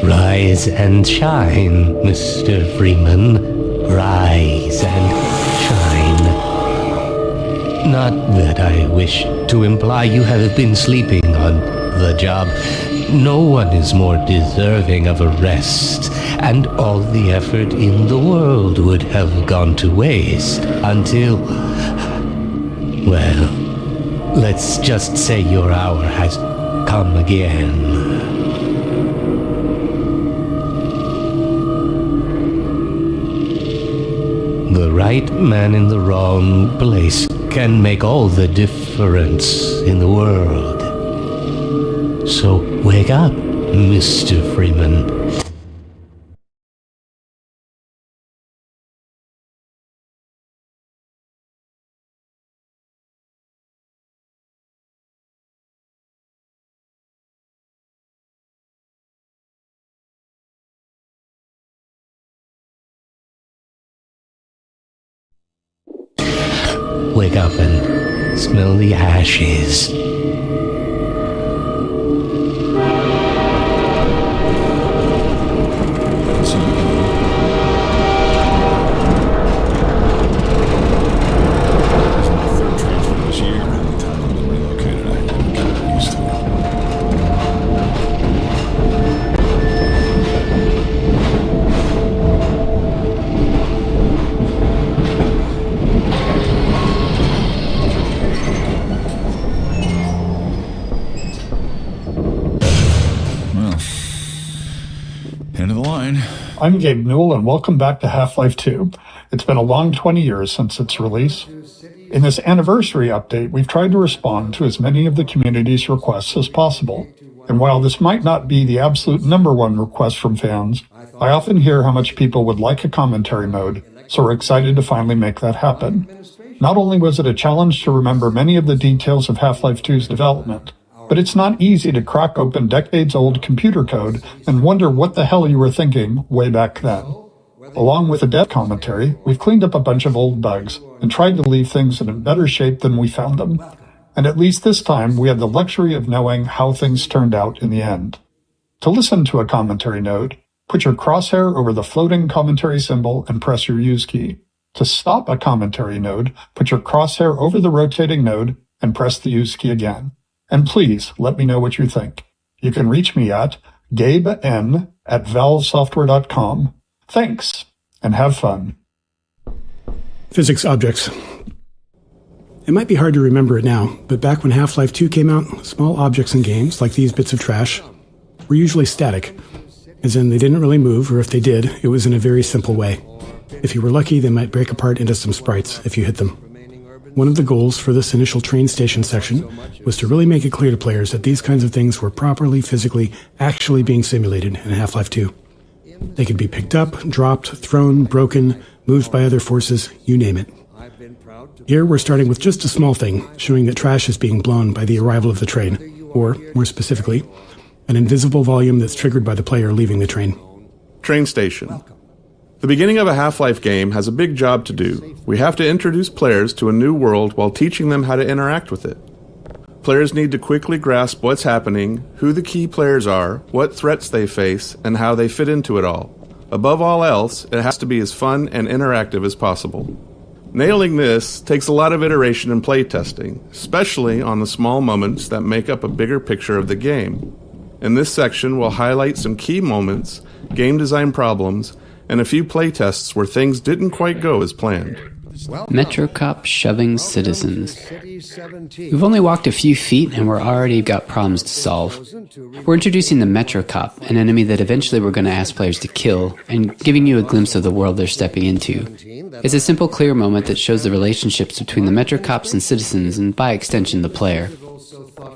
Rise and shine, Mr. Freeman. Rise and shine. Not that I wish to imply you have been sleeping on the job. No one is more deserving of a rest, and all the effort in the world would have gone to waste until... well, let's just say your hour has come again. The right man in the wrong place can make all the difference in the world. So wake up, Mr. Freeman. Wake up and smell the ashes. End of the line. I'm Gabe Newell, and welcome back to Half-Life 2. It's been a long 20 years since its release. In this anniversary update, we've tried to respond to as many of the community's requests as possible. And while this might not be the absolute number one request from fans, I often hear how much people would like a commentary mode, so we're excited to finally make that happen. Not only was it a challenge to remember many of the details of Half-Life 2's development, but it's not easy to crack open decades-old computer code and wonder what the hell you were thinking way back then. Along with the dev commentary, we've cleaned up a bunch of old bugs and tried to leave things in better shape than we found them. And at least this time, we had the luxury of knowing how things turned out in the end. To listen to a commentary node, put your crosshair over the floating commentary symbol and press your use key. To stop a commentary node, put your crosshair over the rotating node and press the use key again. And please let me know what you think. You can reach me at gaben@valvesoftware.com. Thanks, and have fun. Physics objects. It might be hard to remember it now, but back when Half-Life 2 came out, small objects in games, like these bits of trash, were usually static, as in they didn't really move, or if they did, it was in a very simple way. If you were lucky, they might break apart into some sprites if you hit them. One of the goals for this initial train station section was to really make it clear to players that these kinds of things were properly, physically, actually being simulated in Half-Life 2. They could be picked up, dropped, thrown, broken, moved by other forces, you name it. Here we're starting with just a small thing, showing that trash is being blown by the arrival of the train, or, more specifically, an invisible volume that's triggered by the player leaving the train. Train station. The beginning of a Half-Life game has a big job to do. We have to introduce players to a new world while teaching them how to interact with it. Players need to quickly grasp what's happening, who the key players are, what threats they face, and how they fit into it all. Above all else, it has to be as fun and interactive as possible. Nailing this takes a lot of iteration and playtesting, especially on the small moments that make up a bigger picture of the game. In this section, we'll highlight some key moments, game design problems, and a few playtests where things didn't quite go as planned. Metro Cop shoving citizens. We've only walked a few feet and we're already got problems to solve. We're introducing the Metro Cop, an enemy that eventually we're going to ask players to kill, and giving you a glimpse of the world they're stepping into. It's a simple, clear moment that shows the relationships between the Metro Cops and citizens, and by extension the player.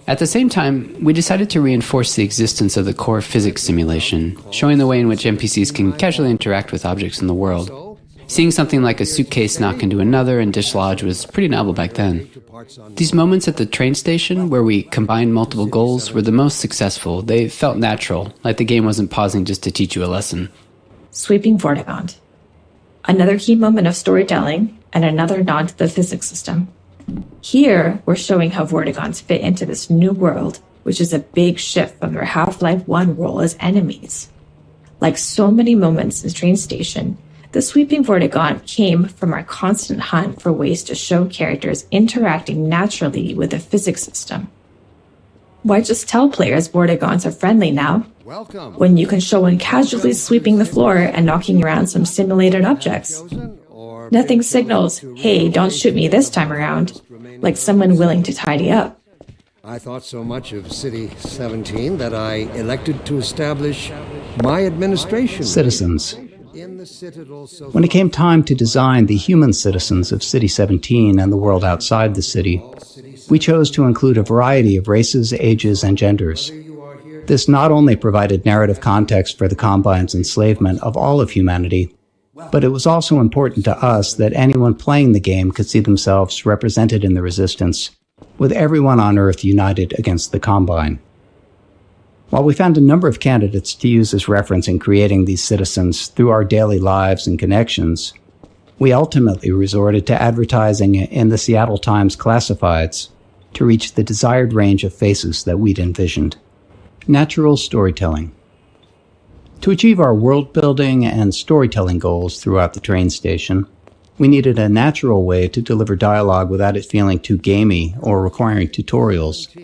At the same time, we decided to reinforce the existence of the core physics simulation, showing the way in which NPCs can casually interact with objects in the world. Seeing something like a suitcase knock into another and dislodge was pretty novel back then. These moments at the train station, where we combined multiple goals, were the most successful. They felt natural, like the game wasn't pausing just to teach you a lesson. Sweeping Vortigaunt. Another key moment of storytelling, and another nod to the physics system. Here, we're showing how Vortigaunts fit into this new world, which is a big shift from their Half-Life 1 role as enemies. Like so many moments in the train station, the Sweeping Vortigaunt came from our constant hunt for ways to show characters interacting naturally with the physics system. Why just tell players Vortigaunts are friendly now, when you can show one casually sweeping the floor and knocking around some simulated objects? Nothing signals, hey, don't shoot me this time around, like someone willing to tidy up. I thought so much of City 17 that I elected to establish my administration. Citizens. When it came time to design the human citizens of City 17 and the world outside the city, we chose to include a variety of races, ages, and genders. This not only provided narrative context for the Combine's enslavement of all of humanity, but it was also important to us that anyone playing the game could see themselves represented in the Resistance, with everyone on Earth united against the Combine. While we found a number of candidates to use as reference in creating these citizens through our daily lives and connections, we ultimately resorted to advertising in the Seattle Times classifieds to reach the desired range of faces that we'd envisioned. Natural storytelling. To achieve our world-building and storytelling goals throughout the train station, we needed a natural way to deliver dialogue without it feeling too gamey or requiring tutorials.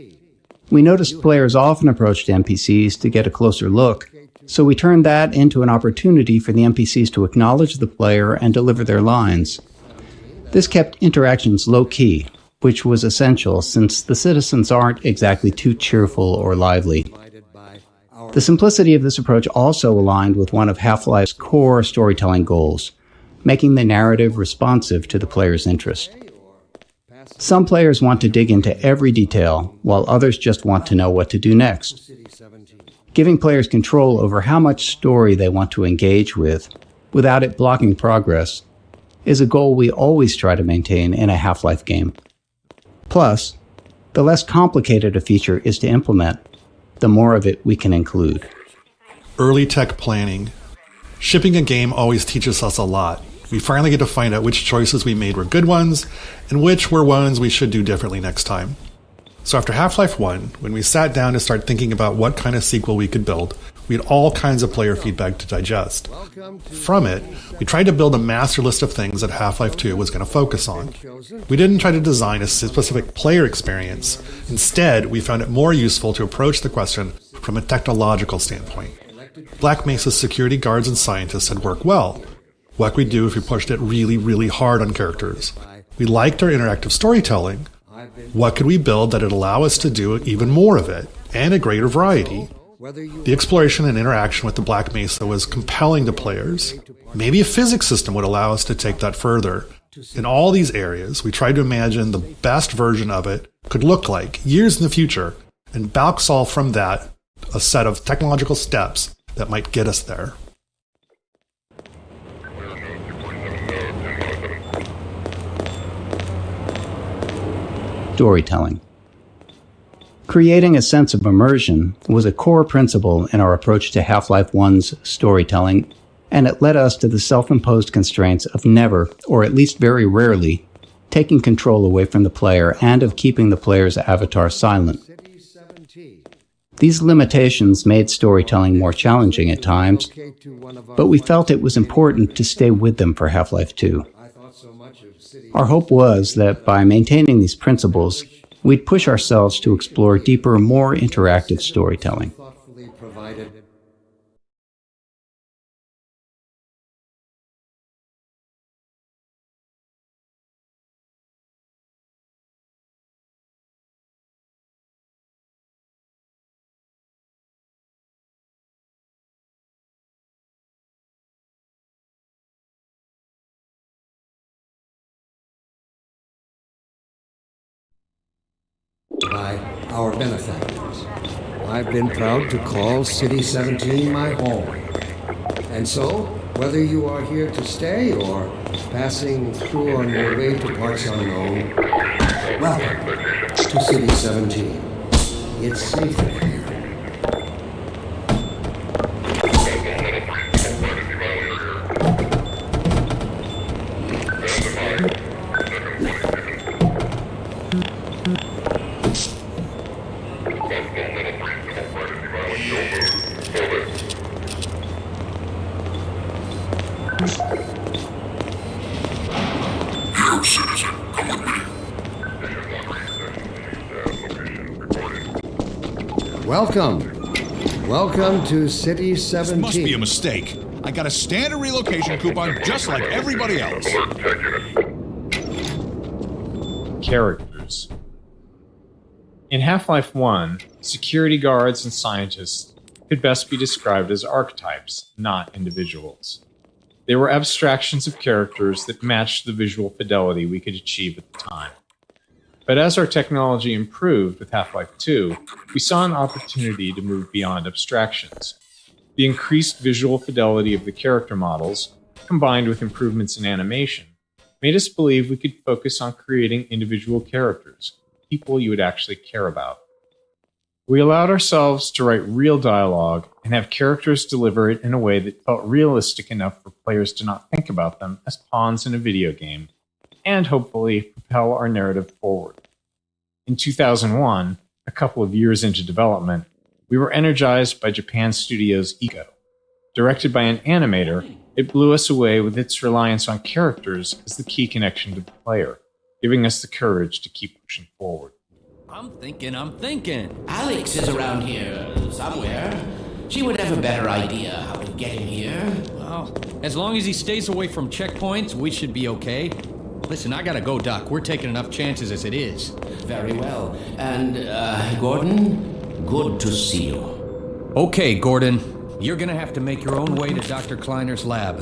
We noticed players often approached NPCs to get a closer look, so we turned that into an opportunity for the NPCs to acknowledge the player and deliver their lines. This kept interactions low-key, which was essential since the citizens aren't exactly too cheerful or lively. The simplicity of this approach also aligned with one of Half-Life's core storytelling goals, making the narrative responsive to the player's interest. Some players want to dig into every detail, while others just want to know what to do next. Giving players control over how much story they want to engage with, without it blocking progress, is a goal we always try to maintain in a Half-Life game. Plus, the less complicated a feature is to implement, the more of it we can include. Early tech planning. Shipping a game always teaches us a lot. We finally get to find out which choices we made were good ones, and which were ones we should do differently next time. So after Half-Life 1, when we sat down to start thinking about what kind of sequel we could build, we had all kinds of player feedback to digest. From it, we tried to build a master list of things that Half-Life 2 was going to focus on. We didn't try to design a specific player experience. Instead, we found it more useful to approach the question from a technological standpoint. Black Mesa's security guards and scientists had worked well. What could we do if we pushed it really, really hard on characters? We liked our interactive storytelling. What could we build that would allow us to do even more of it, and a greater variety? The exploration and interaction with the Black Mesa was compelling to players. Maybe a physics system would allow us to take that further. In all these areas, we tried to imagine the best version of it could look like years in the future and back solve from that a set of technological steps that might get us there. Storytelling. Creating a sense of immersion was a core principle in our approach to Half-Life 1's storytelling, and it led us to the self-imposed constraints of never, or at least very rarely, taking control away from the player and of keeping the player's avatar silent. These limitations made storytelling more challenging at times, but we felt it was important to stay with them for Half-Life 2. Our hope was that by maintaining these principles, we'd push ourselves to explore deeper, more interactive storytelling. By our benefactors. I've been proud to call City 17 my home. And so, whether you are here to stay or passing through on your way to parts unknown, welcome to City 17. It's safer here. Welcome to City 17. This must be a mistake. I got a standard relocation coupon just like everybody else. Characters. In Half-Life 1, security guards and scientists could best be described as archetypes, not individuals. They were abstractions of characters that matched the visual fidelity we could achieve at the time. But as our technology improved with Half-Life 2, we saw an opportunity to move beyond abstractions. The increased visual fidelity of the character models, combined with improvements in animation, made us believe we could focus on creating individual characters, people you would actually care about. We allowed ourselves to write real dialogue and have characters deliver it in a way that felt realistic enough for players to not think about them as pawns in a video game, and hopefully propel our narrative forward. In 2001, a couple of years into development, we were energized by Japan Studios' Eco. Directed by an animator, it blew us away with its reliance on characters as the key connection to the player, giving us the courage to keep pushing forward. I'm thinking. Alex is around here somewhere. She would have a better idea how to get him here. Well, as long as he stays away from checkpoints, we should be okay. Listen, I gotta go, Doc. We're taking enough chances as it is. Very well. And, Gordon, good to see you. Okay, Gordon. You're gonna have to make your own way to Dr. Kleiner's lab.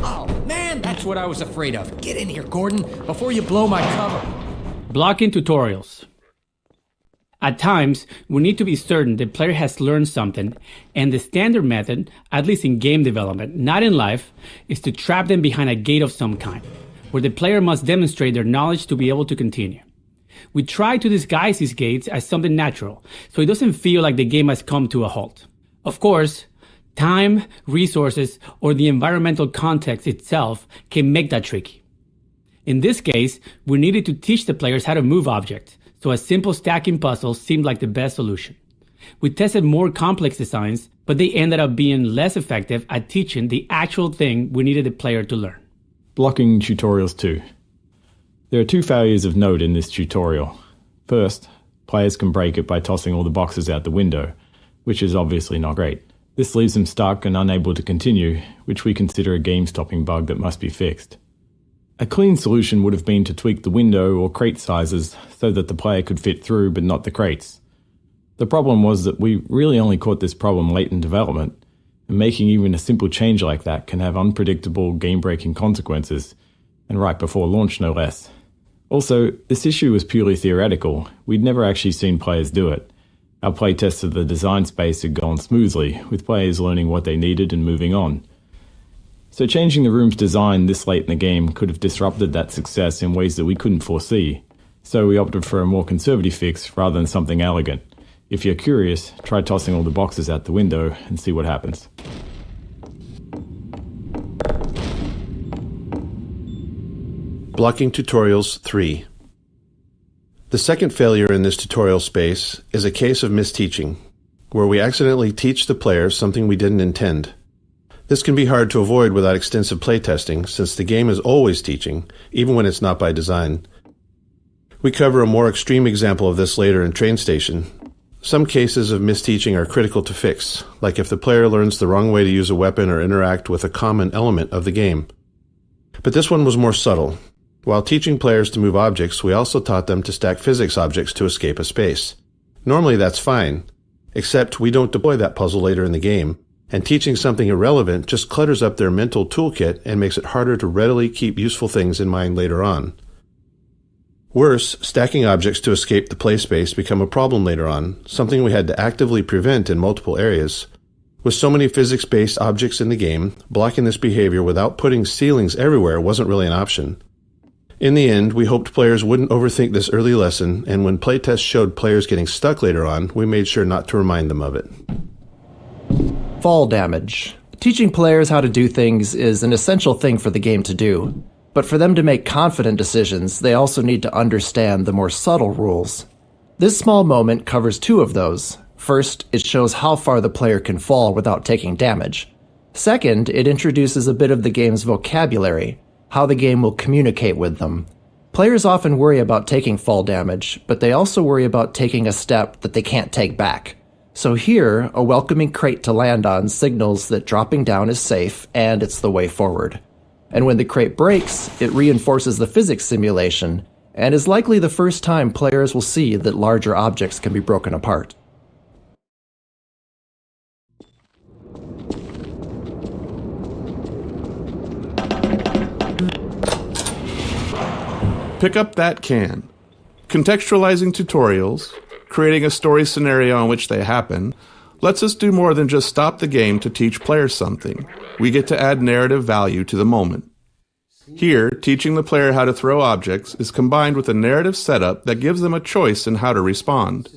Oh, man, that's what I was afraid of. Get in here, Gordon, before you blow my cover. Blocking tutorials. At times, we need to be certain the player has learned something, and the standard method, at least in game development, not in life, is to trap them behind a gate of some kind, where the player must demonstrate their knowledge to be able to continue. We try to disguise these gates as something natural, so it doesn't feel like the game has come to a halt. Of course, time, resources, or the environmental context itself can make that tricky. In this case, we needed to teach the players how to move objects, so a simple stacking puzzle seemed like the best solution. We tested more complex designs, but they ended up being less effective at teaching the actual thing we needed the player to learn. Blocking tutorials 2. There are two failures of note in this tutorial. First, players can break it by tossing all the boxes out the window, which is obviously not great. This leaves them stuck and unable to continue, which we consider a game-stopping bug that must be fixed. A clean solution would have been to tweak the window or crate sizes so that the player could fit through but not the crates. The problem was that we really only caught this problem late in development, and making even a simple change like that can have unpredictable game-breaking consequences, and right before launch no less. Also, this issue was purely theoretical. We'd never actually seen players do it. Our playtests of the design space had gone smoothly, with players learning what they needed and moving on. So changing the room's design this late in the game could have disrupted that success in ways that we couldn't foresee. So we opted for a more conservative fix rather than something elegant. If you're curious, try tossing all the boxes out the window and see what happens. Blocking Tutorials 3. The second failure in this tutorial space is a case of misteaching, where we accidentally teach the player something we didn't intend. This can be hard to avoid without extensive playtesting, since the game is always teaching, even when it's not by design. We cover a more extreme example of this later in Train Station. Some cases of misteaching are critical to fix, like if the player learns the wrong way to use a weapon or interact with a common element of the game. But this one was more subtle. While teaching players to move objects, we also taught them to stack physics objects to escape a space. Normally that's fine, except we don't deploy that puzzle later in the game, and teaching something irrelevant just clutters up their mental toolkit and makes it harder to readily keep useful things in mind later on. Worse, stacking objects to escape the play space become a problem later on, something we had to actively prevent in multiple areas. With so many physics-based objects in the game, blocking this behavior without putting ceilings everywhere wasn't really an option. In the end, we hoped players wouldn't overthink this early lesson, and when playtests showed players getting stuck later on, we made sure not to remind them of it. Fall damage. Teaching players how to do things is an essential thing for the game to do, but for them to make confident decisions, they also need to understand the more subtle rules. This small moment covers two of those. First, it shows how far the player can fall without taking damage. Second, it introduces a bit of the game's vocabulary, how the game will communicate with them. Players often worry about taking fall damage, but they also worry about taking a step that they can't take back. So here, a welcoming crate to land on signals that dropping down is safe and it's the way forward. And when the crate breaks, it reinforces the physics simulation, and is likely the first time players will see that larger objects can be broken apart. Pick up that can. Contextualizing tutorials, creating a story scenario in which they happen, lets us do more than just stop the game to teach players something. We get to add narrative value to the moment. Here, teaching the player how to throw objects is combined with a narrative setup that gives them a choice in how to respond.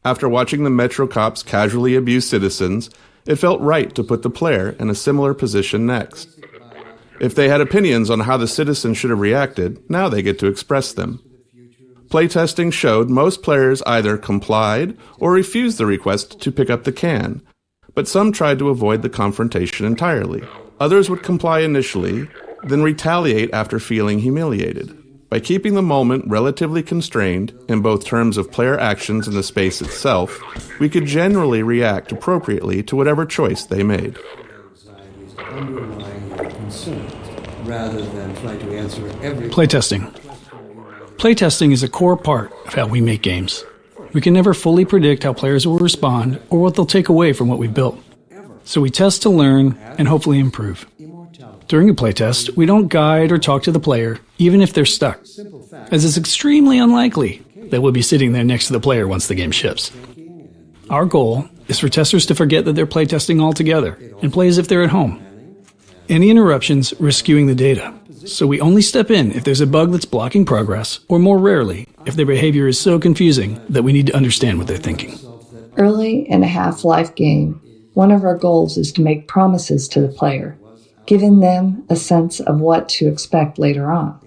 After watching the Metro cops casually abuse citizens, it felt right to put the player in a similar position next. If they had opinions on how the citizens should have reacted, now they get to express them. Playtesting showed most players either complied or refused the request to pick up the can, but some tried to avoid the confrontation entirely. Others would comply initially, then retaliate after feeling humiliated. By keeping the moment relatively constrained, in both terms of player actions and the space itself, we could generally react appropriately to whatever choice they made. Rather than try to answer every Playtesting. Playtesting is a core part of how we make games. We can never fully predict how players will respond or what they'll take away from what we've built. So we test to learn and hopefully improve. During a playtest, we don't guide or talk to the player, even if they're stuck, as it's extremely unlikely that we'll be sitting there next to the player once the game ships. Our goal is for testers to forget that they're playtesting altogether and play as if they're at home. Any interruptions risk skewing the data, so we only step in if there's a bug that's blocking progress, or more rarely, if their behavior is so confusing that we need to understand what they're thinking. Early in a Half-Life game, one of our goals is to make promises to the player, giving them a sense of what to expect later on.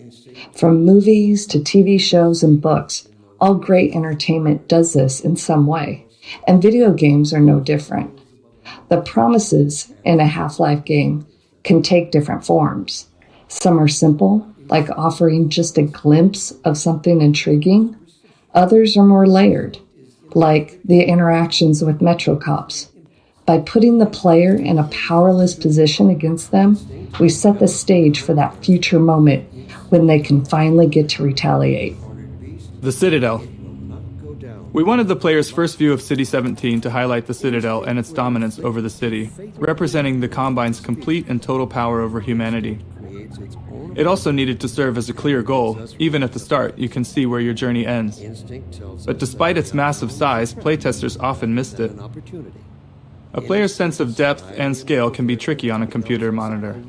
From movies to TV shows and books, all great entertainment does this in some way, and video games are no different. The promises in a Half-Life game can take different forms. Some are simple, like offering just a glimpse of something intriguing. Others are more layered, like the interactions with Metro cops. By putting the player in a powerless position against them, we set the stage for that future moment when they can finally get to retaliate. The Citadel. We wanted the player's first view of City 17 to highlight the Citadel and its dominance over the city, representing the Combine's complete and total power over humanity. It also needed to serve as a clear goal. Even at the start, you can see where your journey ends. But despite its massive size, playtesters often missed it. A player's sense of depth and scale can be tricky on a computer monitor.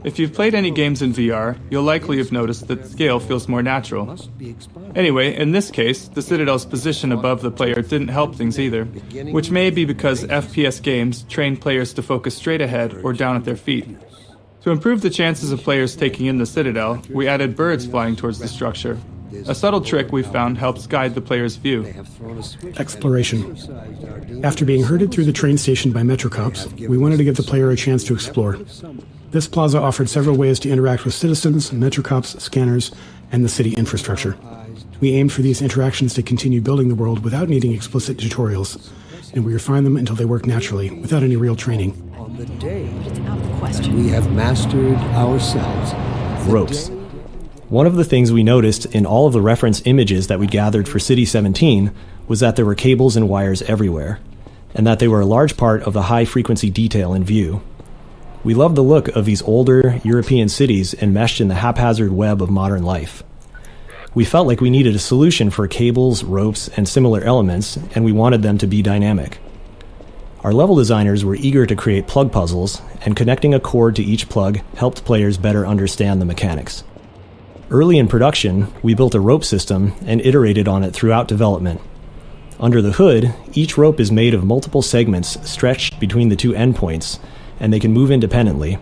If you've played any games in VR, you'll likely have noticed that scale feels more natural. Anyway, in this case, the Citadel's position above the player didn't help things either, which may be because FPS games train players to focus straight ahead or down at their feet. To improve the chances of players taking in the Citadel, we added birds flying towards the structure. A subtle trick we found helps guide the player's view. Exploration. After being herded through the train station by Metro cops, we wanted to give the player a chance to explore. This plaza offered several ways to interact with citizens, Metro cops, scanners, and the city infrastructure. We aimed for these interactions to continue building the world without needing explicit tutorials, and we refined them until they work naturally, without any real training. On the day that we have mastered ourselves. Ropes. One of the things we noticed in all of the reference images that we gathered for City 17 was that there were cables and wires everywhere, and that they were a large part of the high-frequency detail in view. We loved the look of these older European cities enmeshed in the haphazard web of modern life. We felt like we needed a solution for cables, ropes, and similar elements, and we wanted them to be dynamic. Our level designers were eager to create plug puzzles, and connecting a cord to each plug helped players better understand the mechanics. Early in production, we built a rope system and iterated on it throughout development. Under the hood, each rope is made of multiple segments stretched between the two endpoints, and they can move independently.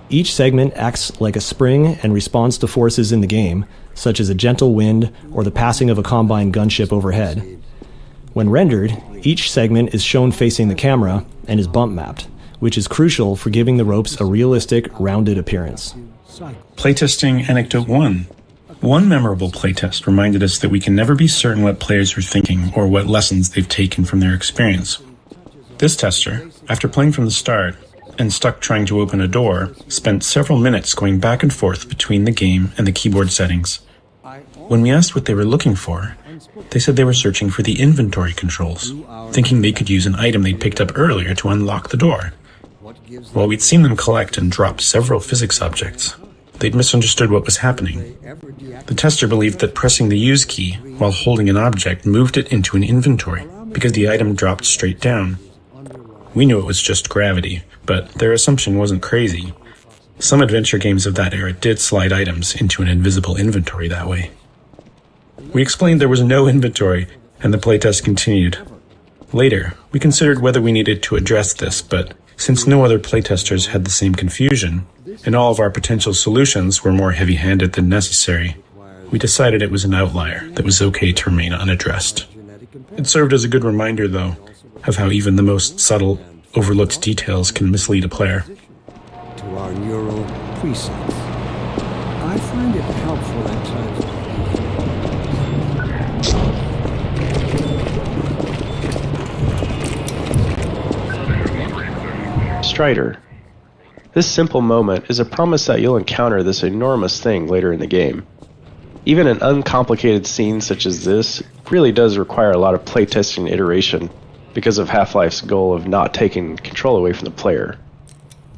Each segment acts like a spring and responds to forces in the game, such as a gentle wind or the passing of a combine gunship overhead. When rendered, each segment is shown facing the camera and is bump mapped, which is crucial for giving the ropes a realistic, rounded appearance. Playtesting Anecdote 1. One memorable playtest reminded us that we can never be certain what players are thinking or what lessons they've taken from their experience. This tester, after playing from the start and stuck trying to open a door, spent several minutes going back and forth between the game and the keyboard settings. When we asked what they were looking for, they said they were searching for the inventory controls, thinking they could use an item they'd picked up earlier to unlock the door. While we'd seen them collect and drop several physics objects, they'd misunderstood what was happening. The tester believed that pressing the use key while holding an object moved it into an inventory because the item dropped straight down. We knew it was just gravity, but their assumption wasn't crazy. Some adventure games of that era did slide items into an invisible inventory that way. We explained there was no inventory, and the playtest continued. Later, we considered whether we needed to address this, but since no other playtesters had the same confusion, and all of our potential solutions were more heavy-handed than necessary, we decided it was an outlier that was okay to remain unaddressed. It served as a good reminder, though, of how even the most subtle, overlooked details can mislead a player. To our neural precepts. I find it helpful at times. Strider. This simple moment is a promise that you'll encounter this enormous thing later in the game. Even an uncomplicated scene such as this really does require a lot of playtesting and iteration because of Half-Life's goal of not taking control away from the player.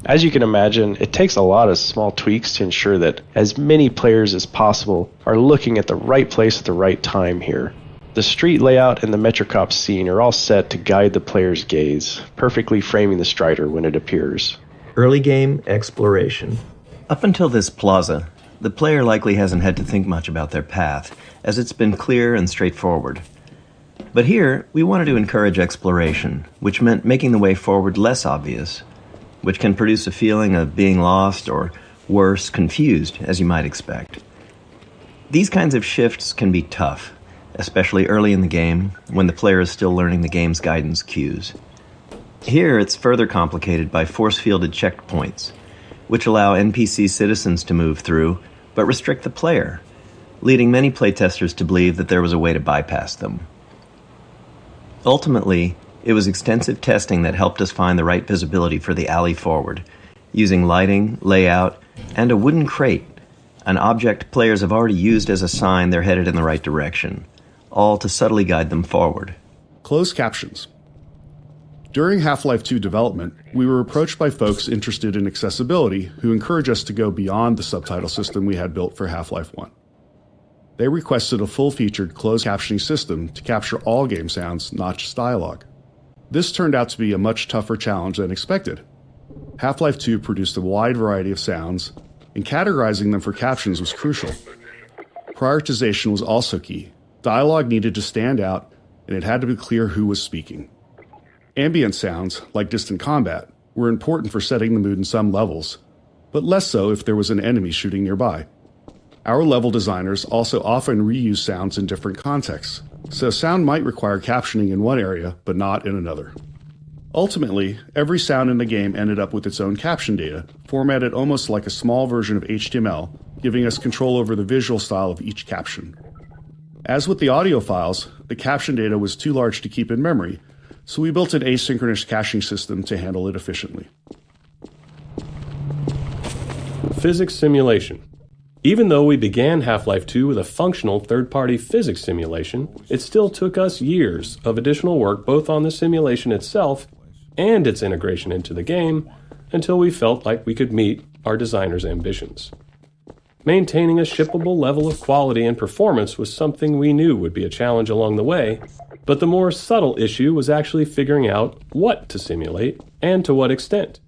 As you can imagine, it takes a lot of small tweaks to ensure that as many players as possible are looking at the right place at the right time here. The street layout and the Metrocop scene are all set to guide the player's gaze, perfectly framing the Strider when it appears. Early game exploration. Up until this plaza, the player likely hasn't had to think much about their path, as it's been clear and straightforward. But here, we wanted to encourage exploration, which meant making the way forward less obvious, which can produce a feeling of being lost or, worse, confused, as you might expect. These kinds of shifts can be tough, especially early in the game, when the player is still learning the game's guidance cues. Here, it's further complicated by force-fielded checkpoints, which allow NPC citizens to move through, but restrict the player, leading many playtesters to believe that there was a way to bypass them. Ultimately, it was extensive testing that helped us find the right visibility for the alley forward, using lighting, layout, and a wooden crate, an object players have already used as a sign they're headed in the right direction, all to subtly guide them forward. Closed captions. During Half-Life 2 development, we were approached by folks interested in accessibility who encouraged us to go beyond the subtitle system we had built for Half-Life 1. They requested a full-featured closed captioning system to capture all game sounds, not just dialogue. This turned out to be a much tougher challenge than expected. Half-Life 2 produced a wide variety of sounds, and categorizing them for captions was crucial. Prioritization was also key. Dialogue needed to stand out, and it had to be clear who was speaking. Ambient sounds, like distant combat, were important for setting the mood in some levels, but less so if there was an enemy shooting nearby. Our level designers also often reuse sounds in different contexts, so sound might require captioning in one area, but not in another. Ultimately, every sound in the game ended up with its own caption data, formatted almost like a small version of HTML, giving us control over the visual style of each caption. As with the audio files, the caption data was too large to keep in memory, so we built an asynchronous caching system to handle it efficiently. Physics simulation. Even though we began Half-Life 2 with a functional third-party physics simulation, it still took us years of additional work both on the simulation itself and its integration into the game until we felt like we could meet our designers' ambitions. Maintaining a shippable level of quality and performance was something we knew would be a challenge along the way, but the more subtle issue was actually figuring out what to simulate and to what extent.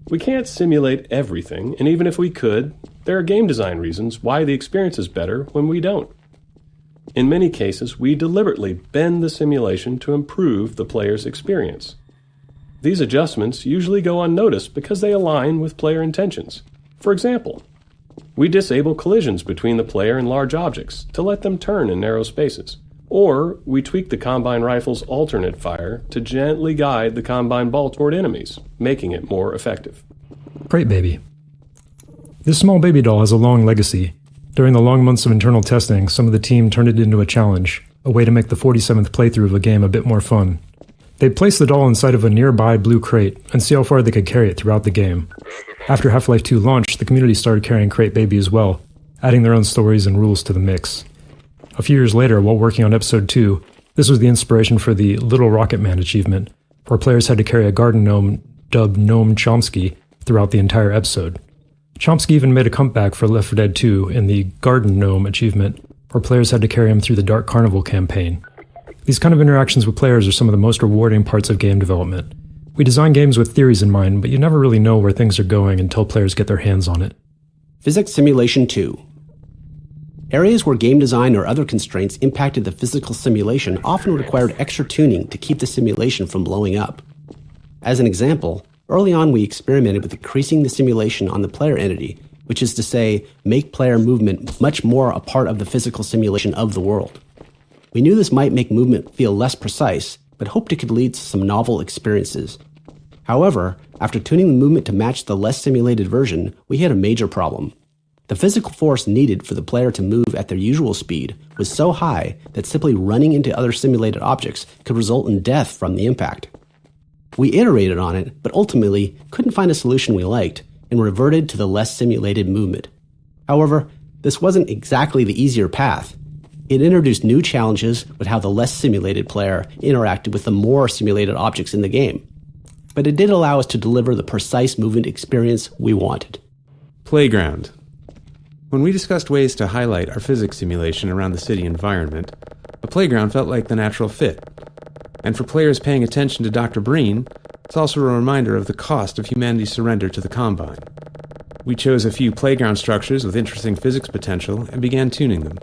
We can't simulate everything, and even if we could, there are game design reasons why the experience is better when we don't. In many cases, we deliberately bend the simulation to improve the player's experience. These adjustments usually go unnoticed because they align with player intentions. For example, we disable collisions between the player and large objects to let them turn in narrow spaces. Or we tweak the Combine rifle's alternate fire to gently guide the Combine ball toward enemies, making it more effective. Crate Baby. This small baby doll has a long legacy. During the long months of internal testing, some of the team turned it into a challenge, a way to make the 47th playthrough of a game a bit more fun. They'd place the doll inside of a nearby blue crate and see how far they could carry it throughout the game. After Half-Life 2 launched, the community started carrying Crate Baby as well, adding their own stories and rules to the mix. A few years later, while working on Episode 2, this was the inspiration for the Little Rocket Man achievement, where players had to carry a garden gnome dubbed Gnome Chomsky throughout the entire episode. Chomsky even made a comeback for Left 4 Dead 2 in the Garden Gnome achievement, where players had to carry him through the Dark Carnival campaign. These kind of interactions with players are some of the most rewarding parts of game development. We design games with theories in mind, but you never really know where things are going until players get their hands on it. Physics Simulation 2. Areas where game design or other constraints impacted the physical simulation often required extra tuning to keep the simulation from blowing up. As an example, early on we experimented with increasing the simulation on the player entity, which is to say, make player movement much more a part of the physical simulation of the world. We knew this might make movement feel less precise, but hoped it could lead to some novel experiences. However, after tuning the movement to match the less simulated version, we had a major problem. The physical force needed for the player to move at their usual speed was so high that simply running into other simulated objects could result in death from the impact. We iterated on it, but ultimately couldn't find a solution we liked and reverted to the less simulated movement. However, this wasn't exactly the easier path. It introduced new challenges with how the less simulated player interacted with the more simulated objects in the game. But it did allow us to deliver the precise movement experience we wanted. Playground. When we discussed ways to highlight our physics simulation around the city environment, a playground felt like the natural fit. And for players paying attention to Dr. Breen, it's also a reminder of the cost of humanity's surrender to the Combine. We chose a few playground structures with interesting physics potential and began tuning them.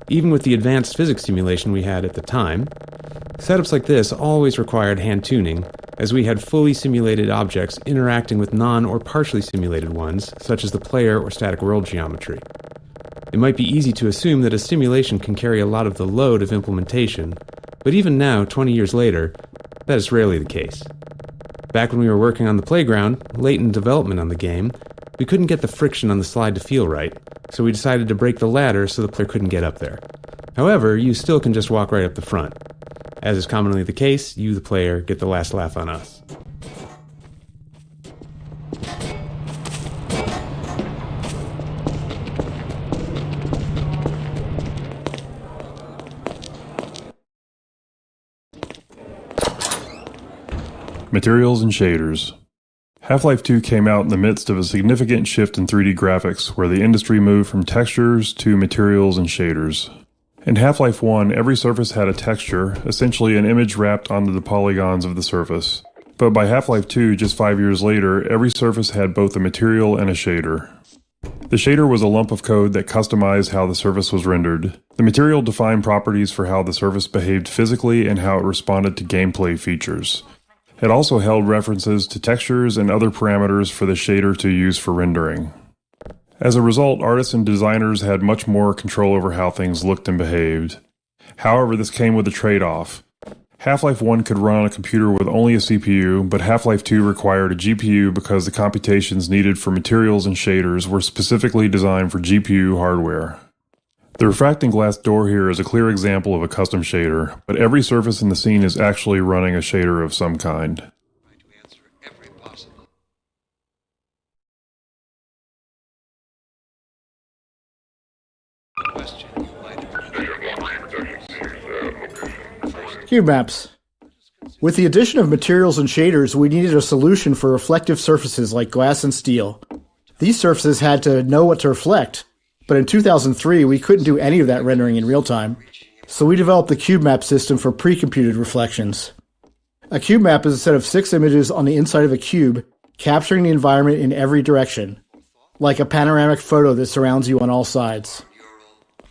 Even with the advanced physics simulation we had at the time, setups like this always required hand tuning, as we had fully simulated objects interacting with non- or partially simulated ones, such as the player or static world geometry. It might be easy to assume that a simulation can carry a lot of the load of implementation, but even now, 20 years later, that is rarely the case. Back when we were working on the playground, late in development on the game, we couldn't get the friction on the slide to feel right, so we decided to break the ladder so the player couldn't get up there. However, you still can just walk right up the front. As is commonly the case, you, the player, get the last laugh on us. Materials and Shaders. Half-Life 2 came out in the midst of a significant shift in 3D graphics, where the industry moved from textures to materials and shaders. In Half-Life 1, every surface had a texture, essentially an image wrapped onto the polygons of the surface. But by Half-Life 2, just 5 years later, every surface had both a material and a shader. The shader was a lump of code that customized how the surface was rendered. The material defined properties for how the surface behaved physically and how it responded to gameplay features. It also held references to textures and other parameters for the shader to use for rendering. As a result, artists and designers had much more control over how things looked and behaved. However, this came with a trade-off. Half-Life 1 could run on a computer with only a CPU, but Half-Life 2 required a GPU because the computations needed for materials and shaders were specifically designed for GPU hardware. The refracting glass door here is a clear example of a custom shader, but every surface in the scene is actually running a shader of some kind. Cube maps. With the addition of materials and shaders, we needed a solution for reflective surfaces like glass and steel. These surfaces had to know what to reflect, but in 2003 we couldn't do any of that rendering in real time. So we developed the cube map system for pre-computed reflections. A cube map is a set of 6 images on the inside of a cube, capturing the environment in every direction, like a panoramic photo that surrounds you on all sides.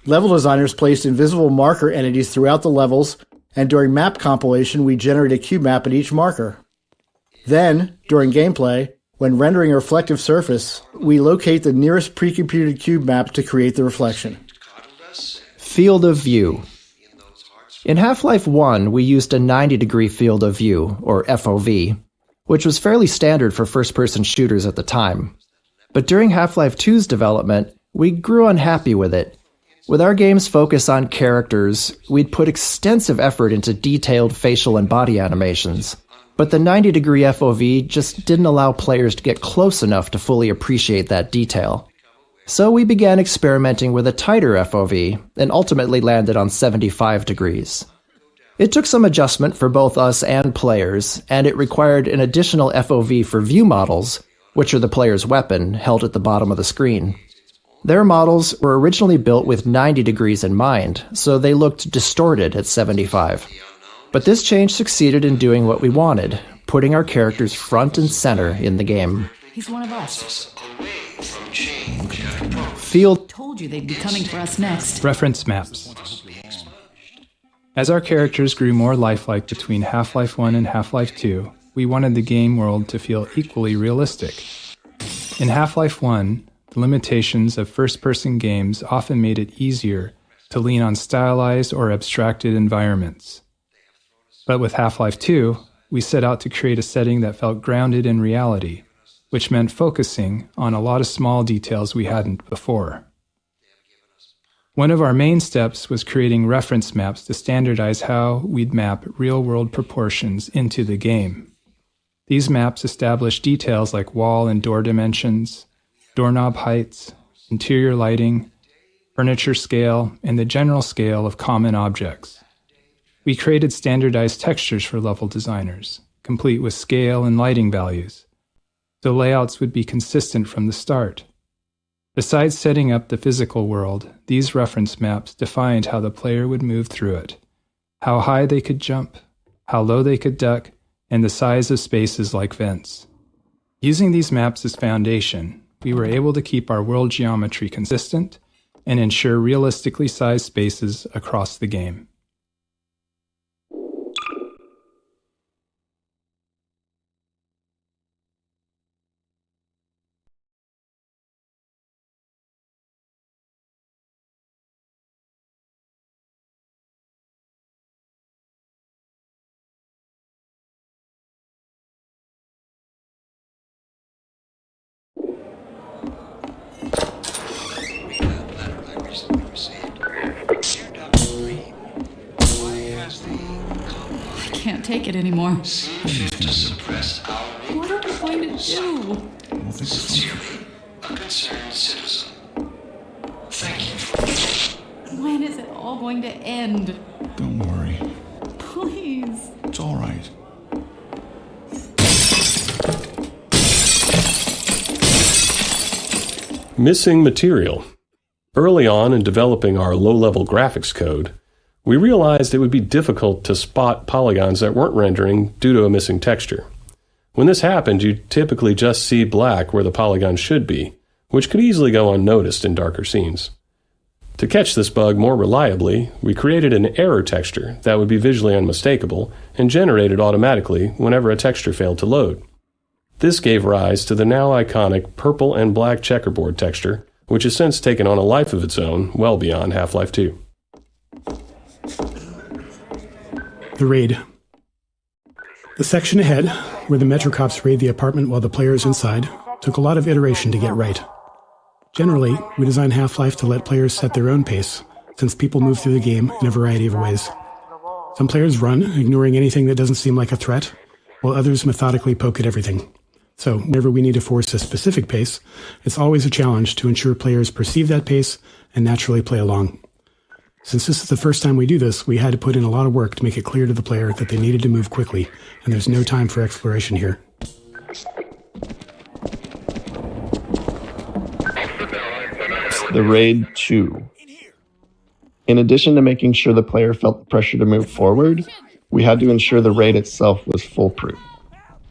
Level designers placed invisible marker entities throughout the levels, and during map compilation, we generate a cube map at each marker. Then, during gameplay, when rendering a reflective surface, we locate the nearest pre-computed cube map to create the reflection. Field of view. In Half-Life 1, we used a 90-degree field of view, or FOV, which was fairly standard for first-person shooters at the time. But during Half-Life 2's development, we grew unhappy with it. With our game's focus on characters, we'd put extensive effort into detailed facial and body animations, but the 90-degree FOV just didn't allow players to get close enough to fully appreciate that detail. So we began experimenting with a tighter FOV, and ultimately landed on 75 degrees. It took some adjustment for both us and players, and it required an additional FOV for view models, which are the player's weapon, held at the bottom of the screen. Their models were originally built with 90 degrees in mind, so they looked distorted at 75. But this change succeeded in doing what we wanted, putting our characters front and center in the game. He's one of us. Field. Told you they'd be coming for us next. Reference maps. As our characters grew more lifelike between Half-Life 1 and Half-Life 2, we wanted the game world to feel equally realistic. In Half-Life 1, the limitations of first-person games often made it easier to lean on stylized or abstracted environments. But with Half-Life 2, we set out to create a setting that felt grounded in reality, which meant focusing on a lot of small details we hadn't before. One of our main steps was creating reference maps to standardize how we'd map real-world proportions into the game. These maps establish details like wall and door dimensions, doorknob heights, interior lighting, furniture scale, and the general scale of common objects. We created standardized textures for level designers, complete with scale and lighting values, so layouts would be consistent from the start. Besides setting up the physical world, these reference maps defined how the player would move through it, how high they could jump, how low they could duck, and the size of spaces like vents. Using these maps as foundation, we were able to keep our world geometry consistent and ensure realistically sized spaces across the game. I can't take it anymore. What are we going to do? Sincerely, a concerned citizen. Thank you for... When is it all going to end? Don't worry. Please. It's all right. Missing material. Early on in developing our low-level graphics code, we realized it would be difficult to spot polygons that weren't rendering due to a missing texture. When this happened, you typically just see black where the polygon should be, which could easily go unnoticed in darker scenes. To catch this bug more reliably, we created an error texture that would be visually unmistakable and generated automatically whenever a texture failed to load. This gave rise to the now iconic purple and black checkerboard texture, which has since taken on a life of its own well beyond Half-Life 2. The raid. The section ahead, where the Metro cops raid the apartment while the player's inside, took a lot of iteration to get right. Generally, we design Half-Life to let players set their own pace, since people move through the game in a variety of ways. Some players run, ignoring anything that doesn't seem like a threat, while others methodically poke at everything. So, whenever we need to force a specific pace, it's always a challenge to ensure players perceive that pace and naturally play along. Since this is the first time we do this, we had to put in a lot of work to make it clear to the player that they needed to move quickly, and there's no time for exploration here. The Raid 2. In addition to making sure the player felt the pressure to move forward, we had to ensure the raid itself was foolproof.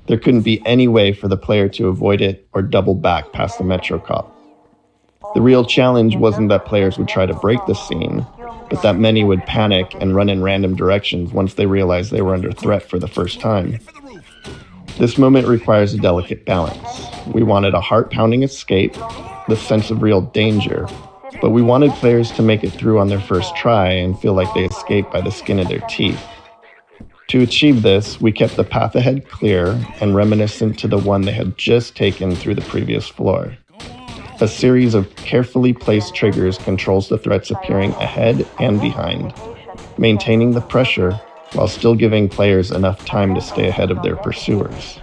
There couldn't be any way for the player to avoid it or double back past the Metro cop. The real challenge wasn't that players would try to break the scene, but that many would panic and run in random directions once they realized they were under threat for the first time. This moment requires a delicate balance. We wanted a heart-pounding escape, the sense of real danger, but we wanted players to make it through on their first try and feel like they escaped by the skin of their teeth. To achieve this, we kept the path ahead clear and reminiscent to the one they had just taken through the previous floor. A series of carefully placed triggers controls the threats appearing ahead and behind, maintaining the pressure while still giving players enough time to stay ahead of their pursuers.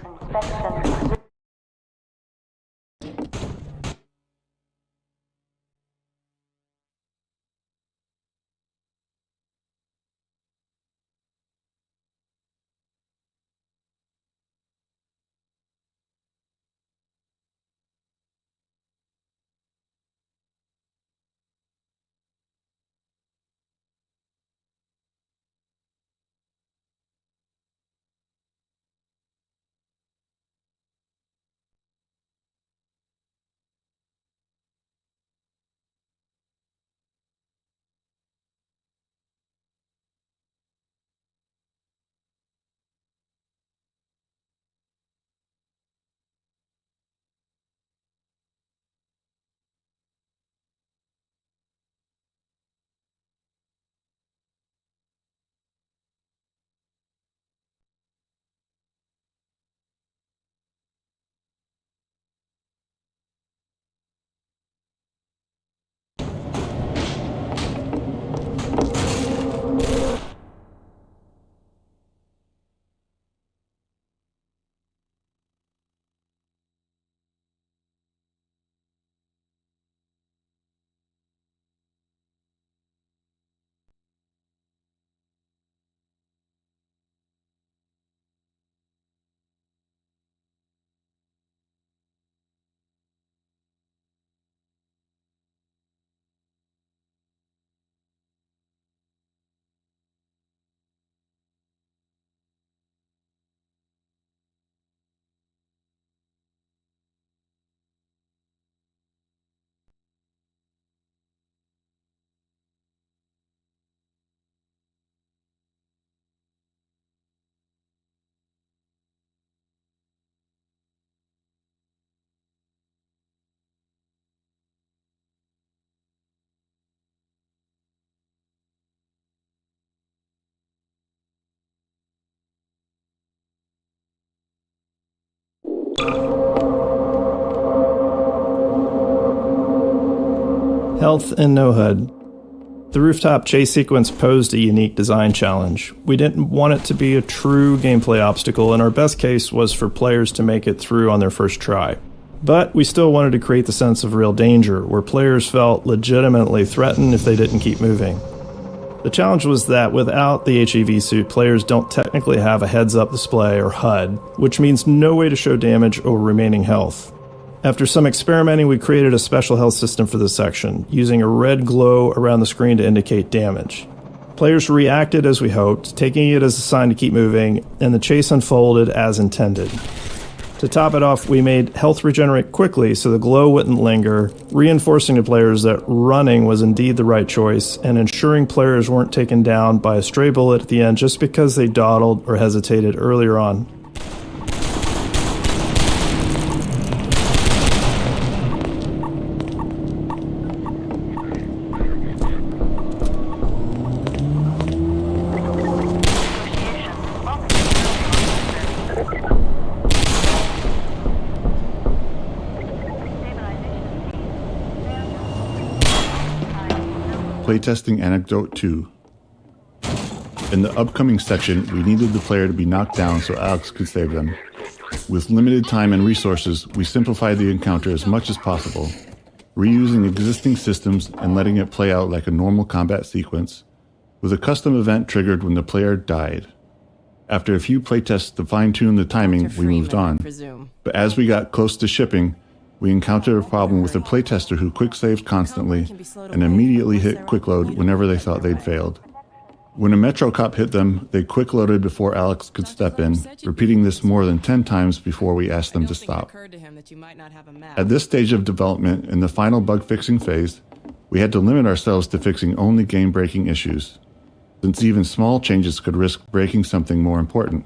Health and no HUD. The rooftop chase sequence posed a unique design challenge. We didn't want it to be a true gameplay obstacle, and our best case was for players to make it through on their first try. But we still wanted to create the sense of real danger, where players felt legitimately threatened if they didn't keep moving. The challenge was that without the HEV suit, players don't technically have a heads-up display or HUD, which means no way to show damage or remaining health. After some experimenting, we created a special health system for this section, using a red glow around the screen to indicate damage. Players reacted as we hoped, taking it as a sign to keep moving, and the chase unfolded as intended. To top it off, we made health regenerate quickly so the glow wouldn't linger, reinforcing to players that running was indeed the right choice, and ensuring players weren't taken down by a stray bullet at the end just because they dawdled or hesitated earlier on. Playtesting Anecdote 2. In the upcoming section, we needed the player to be knocked down so Alex could save them. With limited time and resources, we simplified the encounter as much as possible, reusing existing systems and letting it play out like a normal combat sequence, with a custom event triggered when the player died. After a few playtests to fine-tune the timing, we moved on. But as we got close to shipping, we encountered a problem with a playtester who quick-saved constantly and immediately hit quick-load whenever they thought they'd failed. When a Metro cop hit them, they quick-loaded before Alex could step in, repeating this more than 10 times before we asked them to stop. At this stage of development, in the final bug-fixing phase, we had to limit ourselves to fixing only game-breaking issues, since even small changes could risk breaking something more important.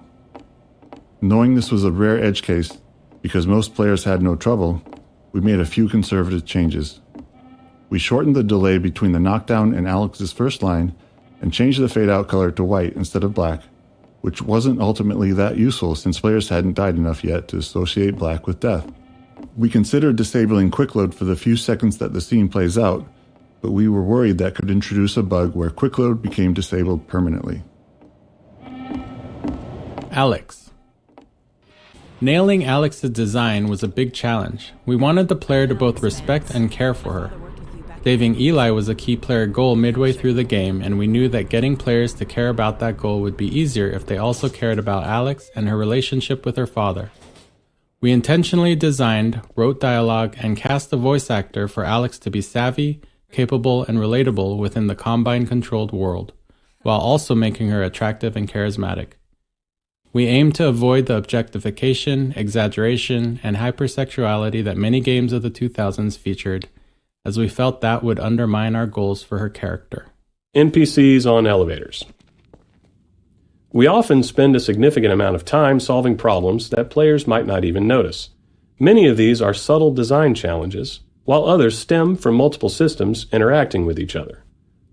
Knowing this was a rare edge case, because most players had no trouble, we made a few conservative changes. We shortened the delay between the knockdown and Alex's first line and changed the fade-out color to white instead of black, which wasn't ultimately that useful since players hadn't died enough yet to associate black with death. We considered disabling quick load for the few seconds that the scene plays out, but we were worried that could introduce a bug where quick load became disabled permanently. Alex. Nailing Alex's design was a big challenge. We wanted the player to both respect and care for her. Saving Eli was a key player goal midway through the game, and we knew that getting players to care about that goal would be easier if they also cared about Alex and her relationship with her father. We intentionally designed, wrote dialogue, and cast a voice actor for Alex to be savvy, capable, and relatable within the Combine-controlled world, while also making her attractive and charismatic. We aim to avoid the objectification, exaggeration, and hypersexuality that many games of the 2000s featured, as we felt that would undermine our goals for her character. NPCs on elevators. We often spend a significant amount of time solving problems that players might not even notice. Many of these are subtle design challenges, while others stem from multiple systems interacting with each other.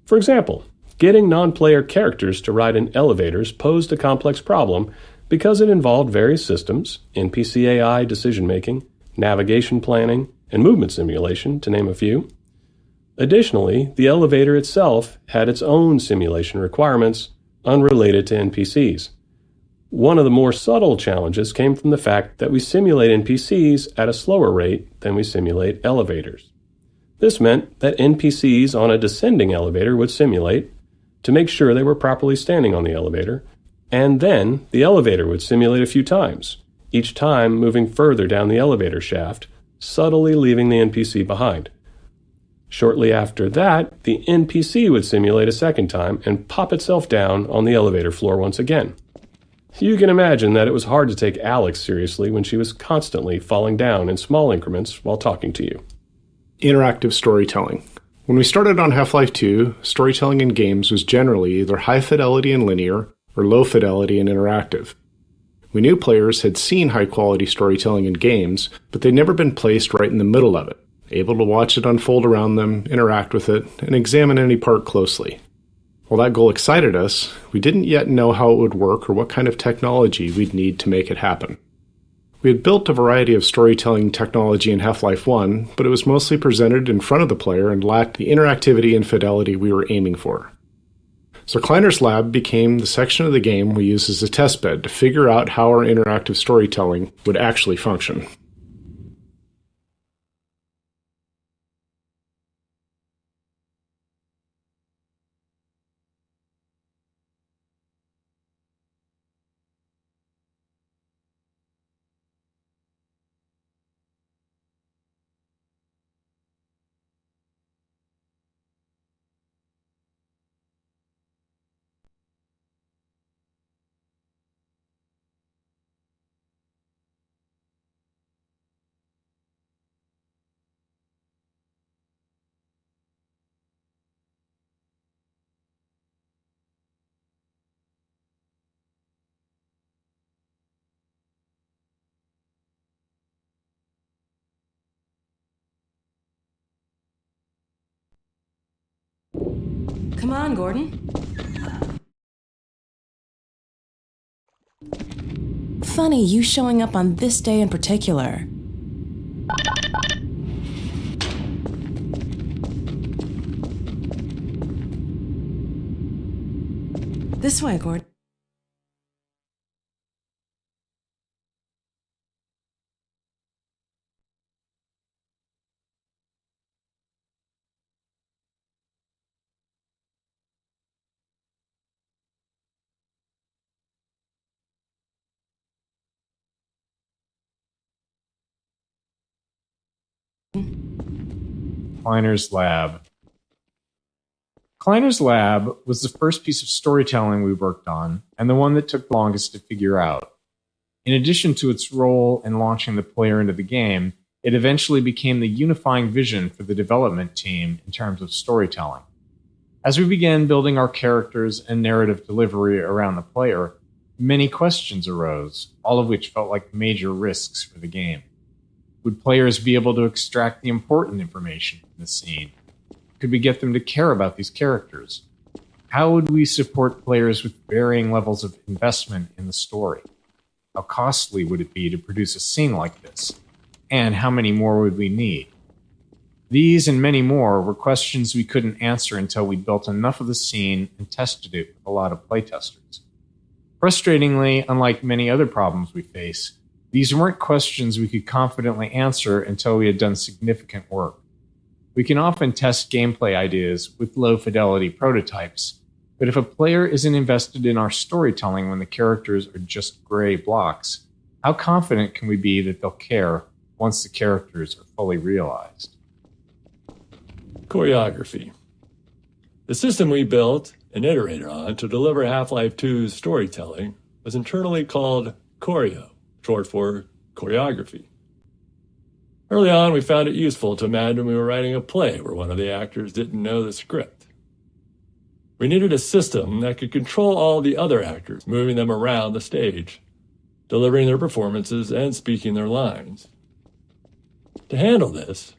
For example, getting non-player characters to ride in elevators posed a complex problem because it involved various systems, NPC AI decision-making, navigation planning, and movement simulation, to name a few. Additionally, the elevator itself had its own simulation requirements unrelated to NPCs. One of the more subtle challenges came from the fact that we simulate NPCs at a slower rate than we simulate elevators. This meant that NPCs on a descending elevator would simulate to make sure they were properly standing on the elevator, and then the elevator would simulate a few times, each time moving further down the elevator shaft, subtly leaving the NPC behind. Shortly after that, the NPC would simulate a second time and pop itself down on the elevator floor once again. You can imagine that it was hard to take Alex seriously when she was constantly falling down in small increments while talking to you. Interactive storytelling. When we started on Half-Life 2, storytelling in games was generally either high fidelity and linear or low fidelity and interactive. We knew players had seen high-quality storytelling in games, but they'd never been placed right in the middle of it, able to watch it unfold around them, interact with it, and examine any part closely. While that goal excited us, we didn't yet know how it would work or what kind of technology we'd need to make it happen. We had built a variety of storytelling technology in Half-Life 1, but it was mostly presented in front of the player and lacked the interactivity and fidelity we were aiming for. So Kleiner's lab became the section of the game we used as a testbed to figure out how our interactive storytelling would actually function. Come on, Gordon. Funny you showing up on this day in particular. This way, Gordon. Kleiner's Lab. Kleiner's Lab was the first piece of storytelling we worked on, and the one that took longest to figure out. In addition to its role in launching the player into the game, it eventually became the unifying vision for the development team in terms of storytelling. As we began building our characters and narrative delivery around the player, many questions arose, all of which felt like major risks for the game. Would players be able to extract the important information from the scene? Could we get them to care about these characters? How would we support players with varying levels of investment in the story? How costly would it be to produce a scene like this? And how many more would we need? These and many more were questions we couldn't answer until we built enough of the scene and tested it with a lot of playtesters. Frustratingly, unlike many other problems we face, these weren't questions we could confidently answer until we had done significant work. We can often test gameplay ideas with low-fidelity prototypes, but if a player isn't invested in our storytelling when the characters are just gray blocks, how confident can we be that they'll care once the characters are fully realized? Choreography. The system we built and iterated on to deliver Half-Life 2's storytelling was internally called Choreo, short for choreography. Early on, we found it useful to imagine we were writing a play where one of the actors didn't know the script. We needed a system that could control all the other actors, moving them around the stage, delivering their performances and speaking their lines. To handle this,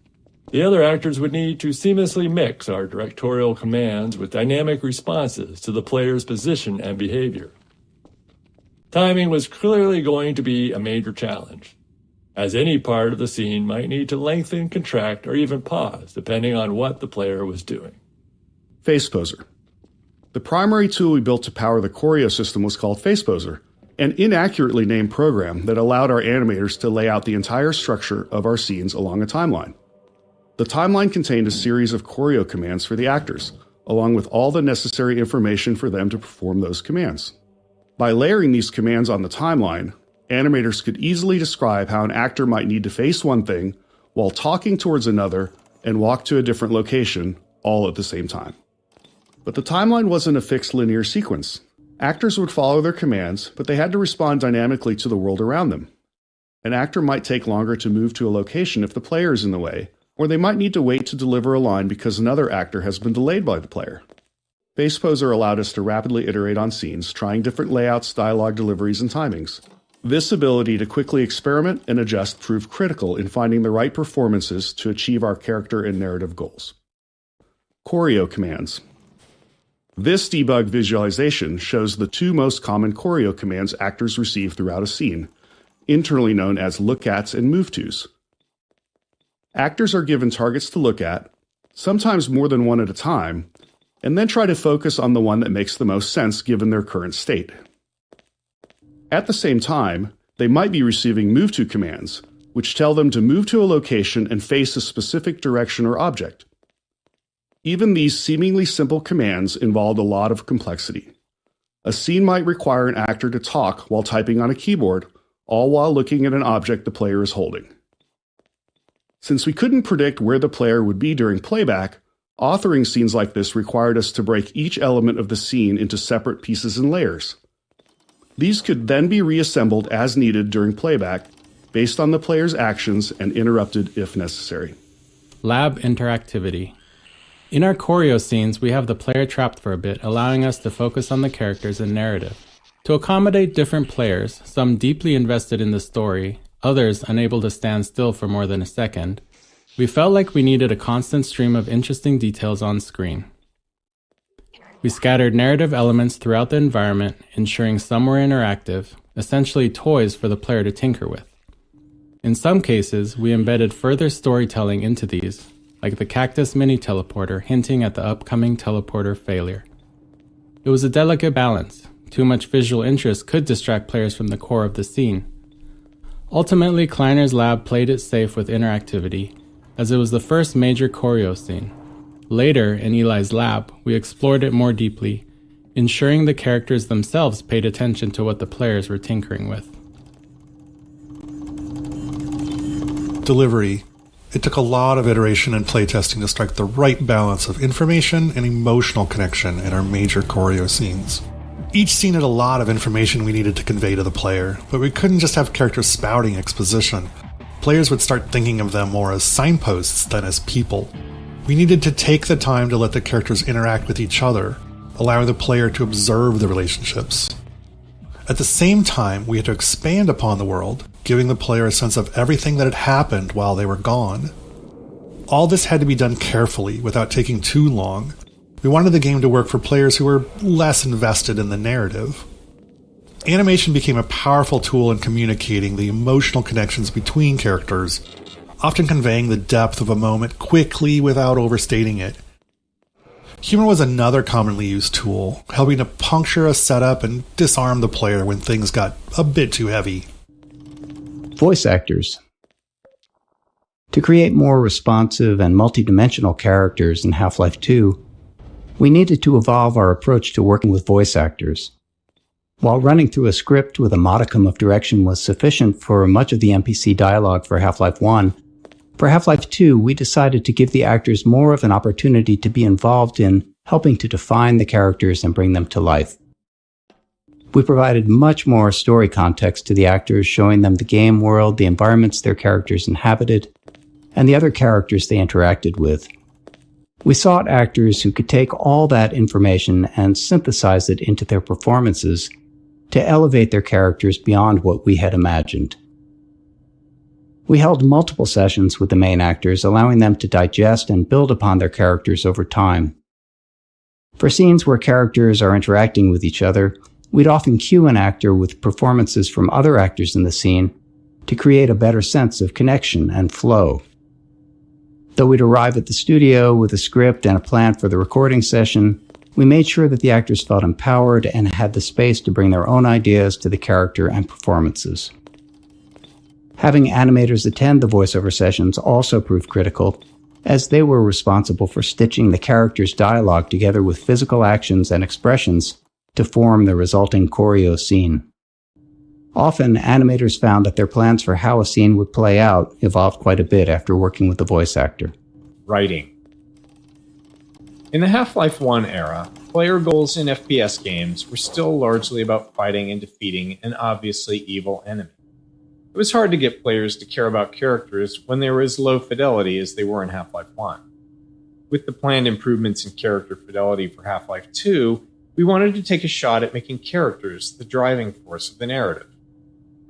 the other actors would need to seamlessly mix our directorial commands with dynamic responses to the player's position and behavior. Timing was clearly going to be a major challenge, as any part of the scene might need to lengthen, contract, or even pause, depending on what the player was doing. FacePoser. The primary tool we built to power the Choreo system was called FacePoser, an inaccurately named program that allowed our animators to lay out the entire structure of our scenes along a timeline. The timeline contained a series of Choreo commands for the actors, along with all the necessary information for them to perform those commands. By layering these commands on the timeline, animators could easily describe how an actor might need to face one thing while talking towards another and walk to a different location, all at the same time. But the timeline wasn't a fixed linear sequence. Actors would follow their commands, but they had to respond dynamically to the world around them. An actor might take longer to move to a location if the player is in the way, or they might need to wait to deliver a line because another actor has been delayed by the player. FacePoser allowed us to rapidly iterate on scenes, trying different layouts, dialogue deliveries, and timings. This ability to quickly experiment and adjust proved critical in finding the right performances to achieve our character and narrative goals. Choreo commands. This debug visualization shows the two most common choreo commands actors receive throughout a scene, internally known as look-ats and move-tos. Actors are given targets to look at, sometimes more than one at a time, and then try to focus on the one that makes the most sense given their current state. At the same time, they might be receiving move-to commands, which tell them to move to a location and face a specific direction or object. Even these seemingly simple commands involved a lot of complexity. A scene might require an actor to talk while typing on a keyboard, all while looking at an object the player is holding. Since we couldn't predict where the player would be during playback, authoring scenes like this required us to break each element of the scene into separate pieces and layers. These could then be reassembled as needed during playback, based on the player's actions and interrupted if necessary. Lab interactivity. In our choreo scenes, we have the player trapped for a bit, allowing us to focus on the characters and narrative. To accommodate different players, some deeply invested in the story, others unable to stand still for more than a second, we felt like we needed a constant stream of interesting details on screen. We scattered narrative elements throughout the environment, ensuring some were interactive, essentially toys for the player to tinker with. In some cases, we embedded further storytelling into these, like the cactus mini teleporter hinting at the upcoming teleporter failure. It was a delicate balance. Too much visual interest could distract players from the core of the scene. Ultimately, Kleiner's lab played it safe with interactivity, as it was the first major choreo scene. Later, in Eli's lab, we explored it more deeply, ensuring the characters themselves paid attention to what the players were tinkering with. Delivery. It took a lot of iteration and playtesting to strike the right balance of information and emotional connection in our major choreo scenes. Each scene had a lot of information we needed to convey to the player, but we couldn't just have characters spouting exposition. Players would start thinking of them more as signposts than as people. We needed to take the time to let the characters interact with each other, allowing the player to observe the relationships. At the same time, we had to expand upon the world, giving the player a sense of everything that had happened while they were gone. All this had to be done carefully, without taking too long. We wanted the game to work for players who were less invested in the narrative. Animation became a powerful tool in communicating the emotional connections between characters, often conveying the depth of a moment quickly without overstating it. Humor was another commonly used tool, helping to puncture a setup and disarm the player when things got a bit too heavy. Voice actors. To create more responsive and multidimensional characters in Half-Life 2, we needed to evolve our approach to working with voice actors. While running through a script with a modicum of direction was sufficient for much of the NPC dialogue for Half-Life 1, for Half-Life 2, we decided to give the actors more of an opportunity to be involved in helping to define the characters and bring them to life. We provided much more story context to the actors, showing them the game world, the environments their characters inhabited, and the other characters they interacted with. We sought actors who could take all that information and synthesize it into their performances to elevate their characters beyond what we had imagined. We held multiple sessions with the main actors, allowing them to digest and build upon their characters over time. For scenes where characters are interacting with each other, we'd often cue an actor with performances from other actors in the scene to create a better sense of connection and flow. Though we'd arrive at the studio with a script and a plan for the recording session, we made sure that the actors felt empowered and had the space to bring their own ideas to the character and performances. Having animators attend the voiceover sessions also proved critical, as they were responsible for stitching the characters' dialogue together with physical actions and expressions to form the resulting choreo scene. Often, animators found that their plans for how a scene would play out evolved quite a bit after working with the voice actor. Writing. In the Half-Life 1 era, player goals in FPS games were still largely about fighting and defeating an obviously evil enemy. It was hard to get players to care about characters when they were as low fidelity as they were in Half-Life 1. With the planned improvements in character fidelity for Half-Life 2, we wanted to take a shot at making characters the driving force of the narrative.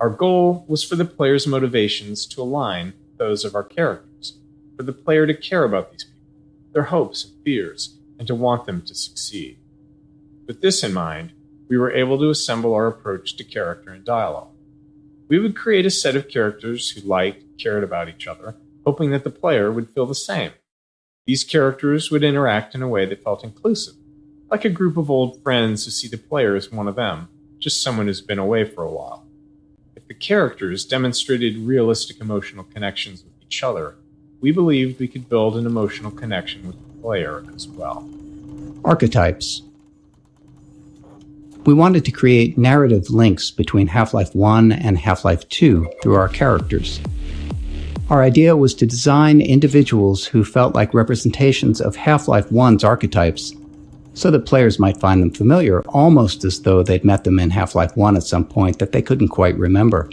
Our goal was for the player's motivations to align with those of our characters, for the player to care about these people, their hopes and fears, and to want them to succeed. With this in mind, we were able to assemble our approach to character and dialogue. We would create a set of characters who liked and cared about each other, hoping that the player would feel the same. These characters would interact in a way that felt inclusive, like a group of old friends who see the player as one of them, just someone who's been away for a while. If the characters demonstrated realistic emotional connections with each other, we believed we could build an emotional connection with the player as well. Archetypes. We wanted to create narrative links between Half-Life 1 and Half-Life 2 through our characters. Our idea was to design individuals who felt like representations of Half-Life 1's archetypes, so that players might find them familiar, almost as though they'd met them in Half-Life 1 at some point that they couldn't quite remember.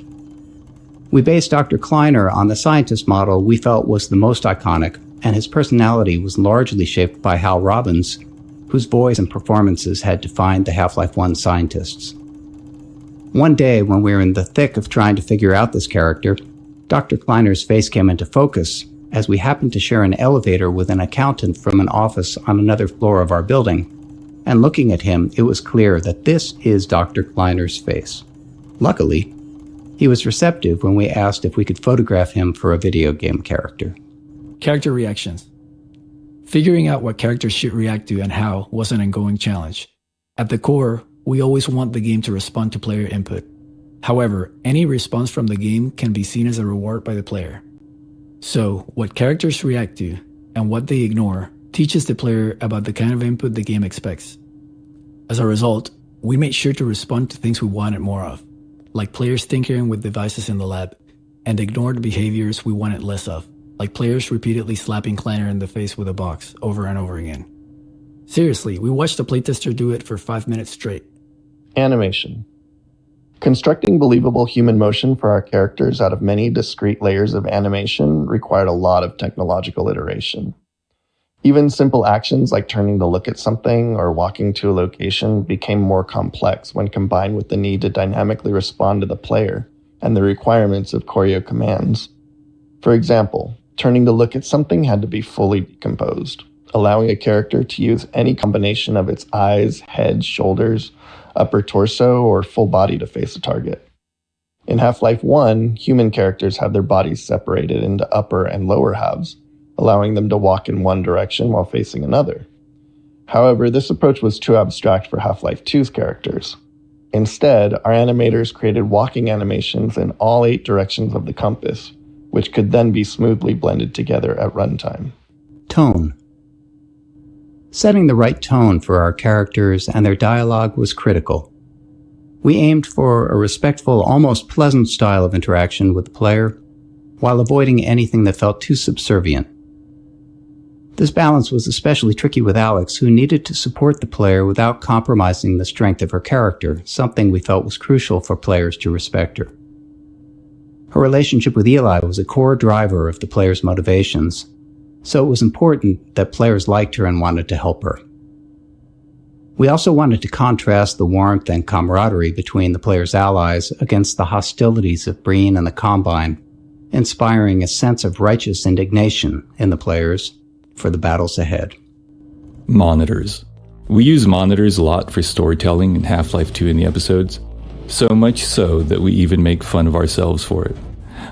We based Dr. Kleiner on the scientist model we felt was the most iconic, and his personality was largely shaped by Hal Robbins, whose voice and performances had defined the Half-Life 1 scientists. One day, when we were in the thick of trying to figure out this character, Dr. Kleiner's face came into focus as we happened to share an elevator with an accountant from an office on another floor of our building, and looking at him, it was clear that this is Dr. Kleiner's face. Luckily, he was receptive when we asked if we could photograph him for a video game character. Character reactions. Figuring out what characters should react to and how was an ongoing challenge. At the core, we always want the game to respond to player input. However, any response from the game can be seen as a reward by the player. So, what characters react to and what they ignore teaches the player about the kind of input the game expects. As a result, we made sure to respond to things we wanted more of, like players tinkering with devices in the lab, and ignored behaviors we wanted less of, like players repeatedly slapping Kleiner in the face with a box over and over again. Seriously, we watched a playtester do it for 5 minutes straight. Animation. Constructing believable human motion for our characters out of many discrete layers of animation required a lot of technological iteration. Even simple actions like turning to look at something or walking to a location became more complex when combined with the need to dynamically respond to the player and the requirements of choreo commands. For example, turning to look at something had to be fully decomposed, allowing a character to use any combination of its eyes, head, shoulders, upper torso, or full body to face a target. In Half-Life 1, human characters had their bodies separated into upper and lower halves, allowing them to walk in one direction while facing another. However, this approach was too abstract for Half-Life 2's characters. Instead, our animators created walking animations in all 8 directions of the compass, which could then be smoothly blended together at runtime. Tone. Setting the right tone for our characters and their dialogue was critical. We aimed for a respectful, almost pleasant style of interaction with the player, while avoiding anything that felt too subservient. This balance was especially tricky with Alex, who needed to support the player without compromising the strength of her character, something we felt was crucial for players to respect her. Her relationship with Eli was a core driver of the player's motivations, so it was important that players liked her and wanted to help her. We also wanted to contrast the warmth and camaraderie between the player's allies against the hostilities of Breen and the Combine, inspiring a sense of righteous indignation in the players for the battles ahead. Monitors. We use monitors a lot for storytelling in Half-Life 2 in the episodes, so much so that we even make fun of ourselves for it.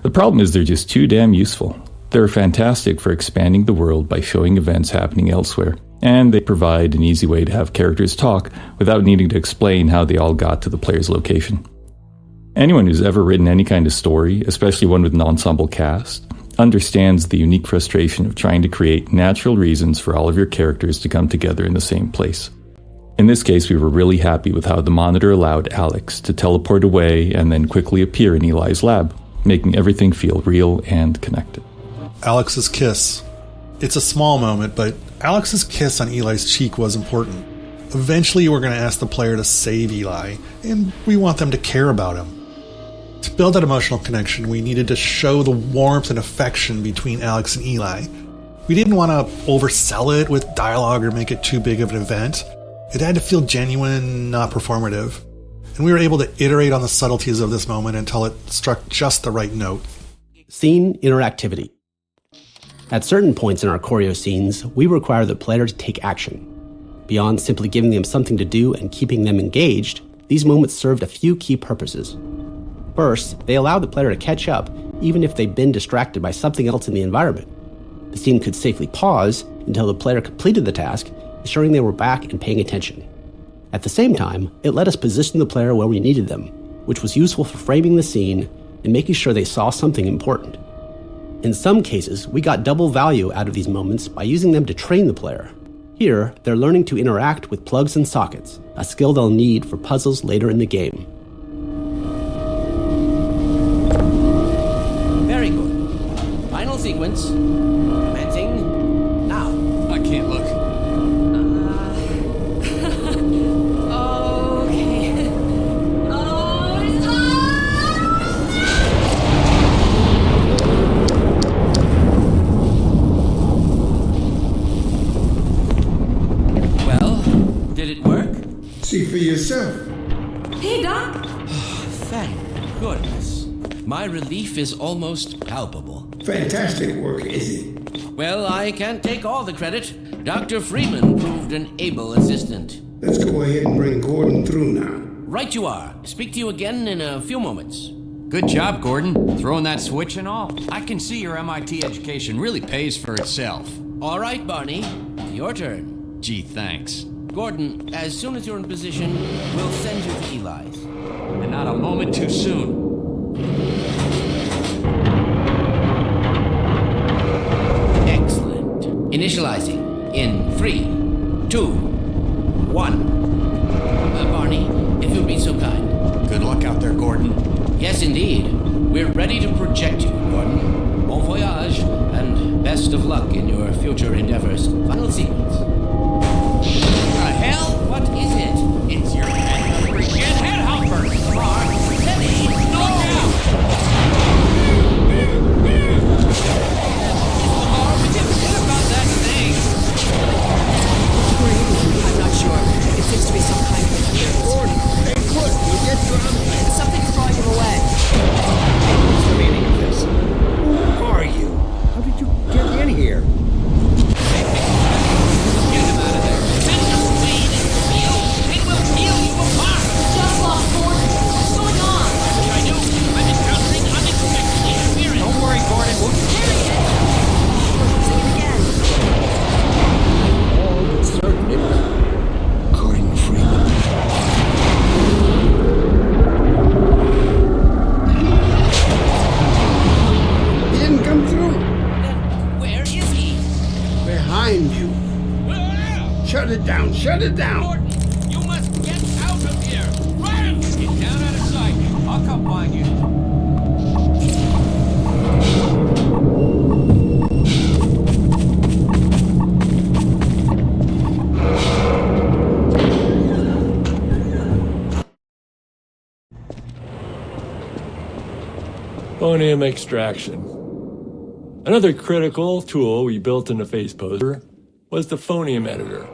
The problem is they're just too damn useful. They're fantastic for expanding the world by showing events happening elsewhere, and they provide an easy way to have characters talk without needing to explain how they all got to the player's location. Anyone who's ever written any kind of story, especially one with an ensemble cast, understands the unique frustration of trying to create natural reasons for all of your characters to come together in the same place. In this case, we were really happy with how the monitor allowed Alex to teleport away and then quickly appear in Eli's lab, making everything feel real and connected. Alex's kiss. It's a small moment, but Alex's kiss on Eli's cheek was important. Eventually, we're going to ask the player to save Eli, and we want them to care about him. To build that emotional connection, we needed to show the warmth and affection between Alex and Eli. We didn't want to oversell it with dialogue or make it too big of an event. It had to feel genuine, not performative. And we were able to iterate on the subtleties of this moment until it struck just the right note. Scene interactivity. At certain points in our choreo scenes, we require the player to take action. Beyond simply giving them something to do and keeping them engaged, these moments served a few key purposes. First, they allowed the player to catch up, even if they'd been distracted by something else in the environment. The scene could safely pause until the player completed the task, ensuring they were back and paying attention. At the same time, it let us position the player where we needed them, which was useful for framing the scene and making sure they saw something important. In some cases, we got double value out of these moments by using them to train the player. Here, they're learning to interact with plugs and sockets, a skill they'll need for puzzles later in the game. Very good. Final sequence. Commencing now. I can't look. Okay. Well, did it work? See for yourself. Hey, Doc. Thank goodness. My relief is almost palpable. Fantastic work, Izzy. Well, I can't take all the credit. Dr. Freeman proved an able assistant. Let's go ahead and bring Gordon through now. Right you are. Speak to you again in a few moments. Good job, Gordon. Throwing that switch and all. I can see your MIT education really pays for itself. All right, Barney. Your turn. Gee, thanks. Gordon, as soon as you're in position, we'll send you to Eli's. And not a moment too soon. Excellent. Initializing in 3, 2, 1. Barney, if you'll be so kind. Good luck out there, Gordon. Yes, indeed. We're ready to project you, Gordon. Bon voyage, and best of luck in your future endeavors. Final sequence. The hell? What is it? It's your headhumper. Mark, steady, knock out! What about that thing? I'm not sure. It seems to be some kind of interference. Gordon, stay put. We'll get you out of here. Something's drawing him away. What's the meaning of this? Who are you? How did you get in here? Get him out of there. Send your blade and feel. It will peel you apart. Just lost Gordon. What's going on? I do. I'm encountering unexpected interference. Don't worry, Gordon. We'll There he is. We're losing it again. All but certain it was Gordon Freeman. He didn't come through. Then where is he? Behind you. Shut it down. Shut it down. Gordon, you must get out of here. Run! Get down out of sight. I'll come find you. Phonium extraction. Another critical tool we built into FacePoser was the phonium editor.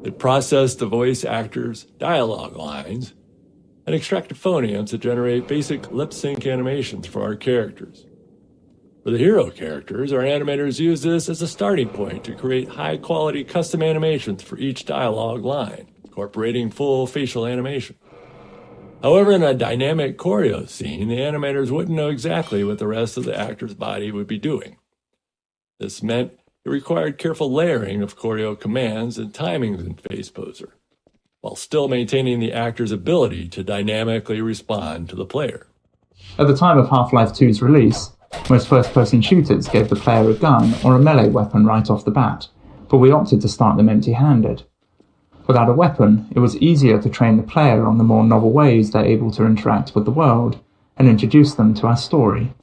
It processed the voice actors' dialogue lines and extracted phonium to generate basic lip sync animations for our characters. For the hero characters, our animators use this as a starting point to create high-quality custom animations for each dialogue line, incorporating full facial animation. However, in a dynamic choreo scene, the animators wouldn't know exactly what the rest of the actor's body would be doing. This meant it required careful layering of choreo commands and timings in FacePoser, while still maintaining the actor's ability to dynamically respond to the player. At the time of Half-Life 2's release, most first-person shooters gave the player a gun or a melee weapon right off the bat, but we opted to start them empty-handed. Without a weapon, it was easier to train the player on the more novel ways they're able to interact with the world and introduce them to our story.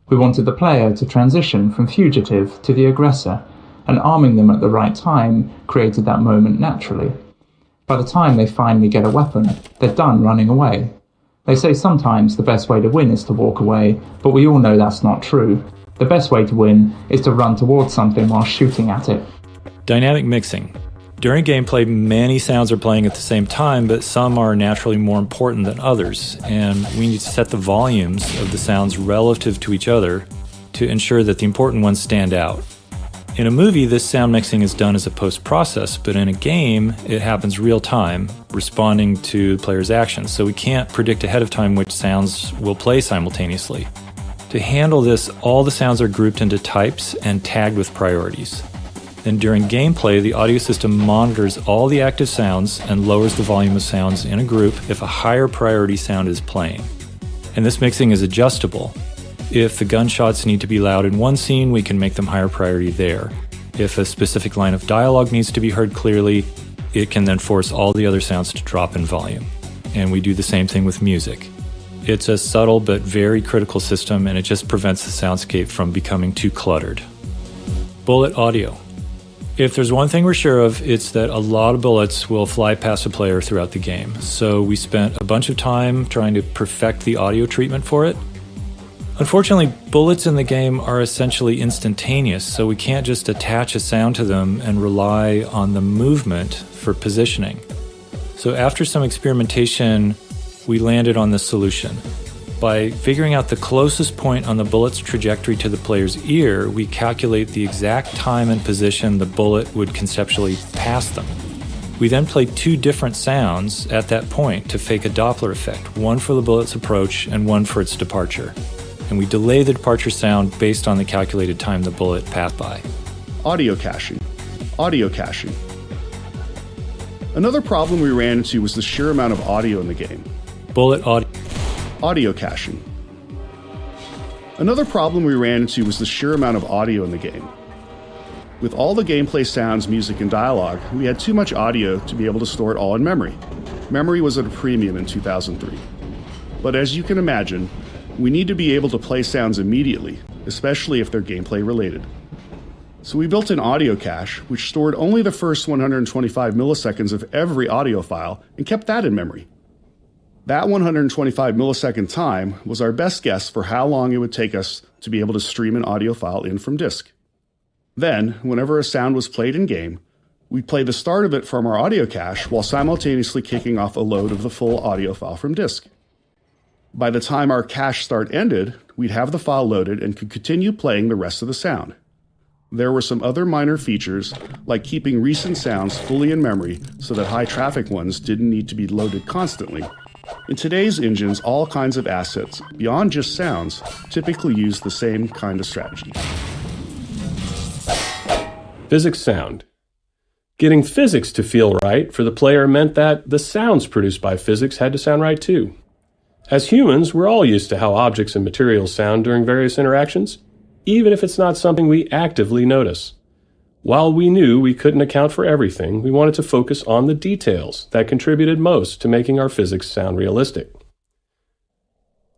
We wanted the player to transition from fugitive to the aggressor, and arming them at the right time created that moment naturally. By the time they finally get a weapon, they're done running away. They say sometimes the best way to win is to walk away, but we all know that's not true. The best way to win is to run towards something while shooting at it. Dynamic mixing. During gameplay, many sounds are playing at the same time, but some are naturally more important than others, and we need to set the volumes of the sounds relative to each other to ensure that the important ones stand out. In a movie, this sound mixing is done as a post-process, but in a game, it happens real-time, responding to the player's actions, so we can't predict ahead of time which sounds will play simultaneously. To handle this, all the sounds are grouped into types and tagged with priorities. Then during gameplay, the audio system monitors all the active sounds and lowers the volume of sounds in a group if a higher priority sound is playing. And this mixing is adjustable. If the gunshots need to be loud in one scene, we can make them higher priority there. If a specific line of dialogue needs to be heard clearly, it can then force all the other sounds to drop in volume. And we do the same thing with music. It's a subtle but very critical system, and it just prevents the soundscape from becoming too cluttered. Bullet audio. If there's one thing we're sure of, it's that a lot of bullets will fly past a player throughout the game. So we spent a bunch of time trying to perfect the audio treatment for it. Unfortunately, bullets in the game are essentially instantaneous, so we can't just attach a sound to them and rely on the movement for positioning. So after some experimentation, we landed on this solution. By figuring out the closest point on the bullet's trajectory to the player's ear, we calculate the exact time and position the bullet would conceptually pass them. We then played two different sounds at that point to fake a Doppler effect, one for the bullet's approach and one for its departure. And we delay the departure sound based on the calculated time the bullet passed by. Audio caching. Audio caching. Another problem we ran into was the sheer amount of audio in the game. Bullet audio. Audio caching. Another problem we ran into was the sheer amount of audio in the game. With all the gameplay sounds, music, and dialogue, we had too much audio to be able to store it all in memory. Memory was at a premium in 2003. But as you can imagine, we need to be able to play sounds immediately, especially if they're gameplay related. So we built an audio cache, which stored only the first 125 milliseconds of every audio file and kept that in memory. That 125 millisecond time was our best guess for how long it would take us to be able to stream an audio file in from disk. Then, whenever a sound was played in-game, we'd play the start of it from our audio cache while simultaneously kicking off a load of the full audio file from disk. By the time our cache start ended, we'd have the file loaded and could continue playing the rest of the sound. There were some other minor features, like keeping recent sounds fully in memory so that high-traffic ones didn't need to be loaded constantly. In today's engines, all kinds of assets, beyond just sounds, typically use the same kind of strategy. Physics sound. Getting physics to feel right for the player meant that the sounds produced by physics had to sound right too. As humans, we're all used to how objects and materials sound during various interactions, even if it's not something we actively notice. While we knew we couldn't account for everything, we wanted to focus on the details that contributed most to making our physics sound realistic.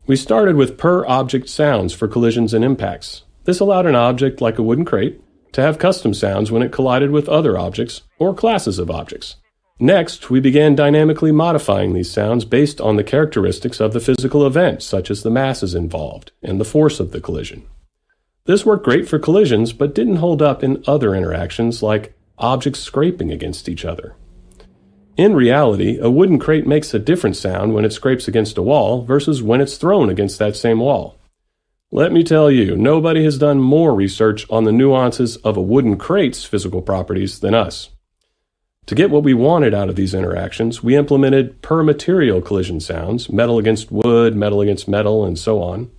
We started with per-object sounds for collisions and impacts. This allowed an object like a wooden crate to have custom sounds when it collided with other objects or classes of objects. Next, we began dynamically modifying these sounds based on the characteristics of the physical event, such as the masses involved and the force of the collision. This worked great for collisions, but didn't hold up in other interactions like objects scraping against each other. In reality, a wooden crate makes a different sound when it scrapes against a wall versus when it's thrown against that same wall. Let me tell you, nobody has done more research on the nuances of a wooden crate's physical properties than us. To get what we wanted out of these interactions, we implemented per-material collision sounds, metal against wood, metal against metal, and so on.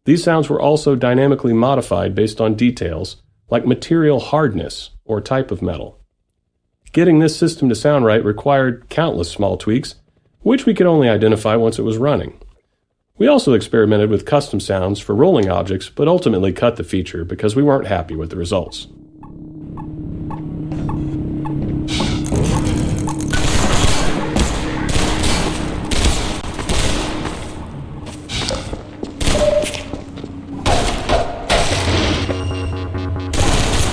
These sounds were also dynamically modified based on details like material hardness or type of metal. Getting this system to sound right required countless small tweaks, which we could only identify once it was running. We also experimented with custom sounds for rolling objects, but ultimately cut the feature because we weren't happy with the results.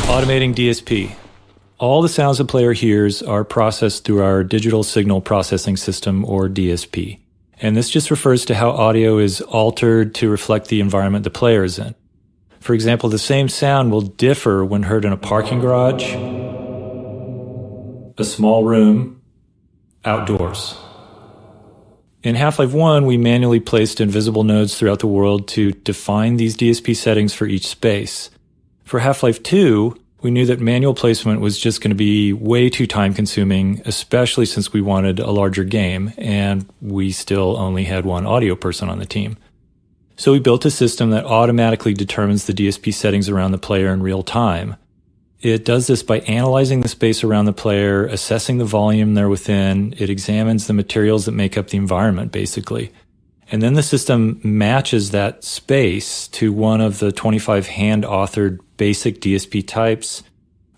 Automating DSP. All the sounds a player hears are processed through our digital signal processing system, or DSP. And this just refers to how audio is altered to reflect the environment the player is in. For example, the same sound will differ when heard in a parking garage, a small room, outdoors. In Half-Life 1, we manually placed invisible nodes throughout the world to define these DSP settings for each space. For Half-Life 2, we knew that manual placement was just going to be way too time-consuming, especially since we wanted a larger game, and we still only had one audio person on the team. So we built a system that automatically determines the DSP settings around the player in real time. It does this by analyzing the space around the player, assessing the volume they're within. It examines the materials that make up the environment, basically. And then the system matches that space to one of the 25 hand-authored basic DSP types.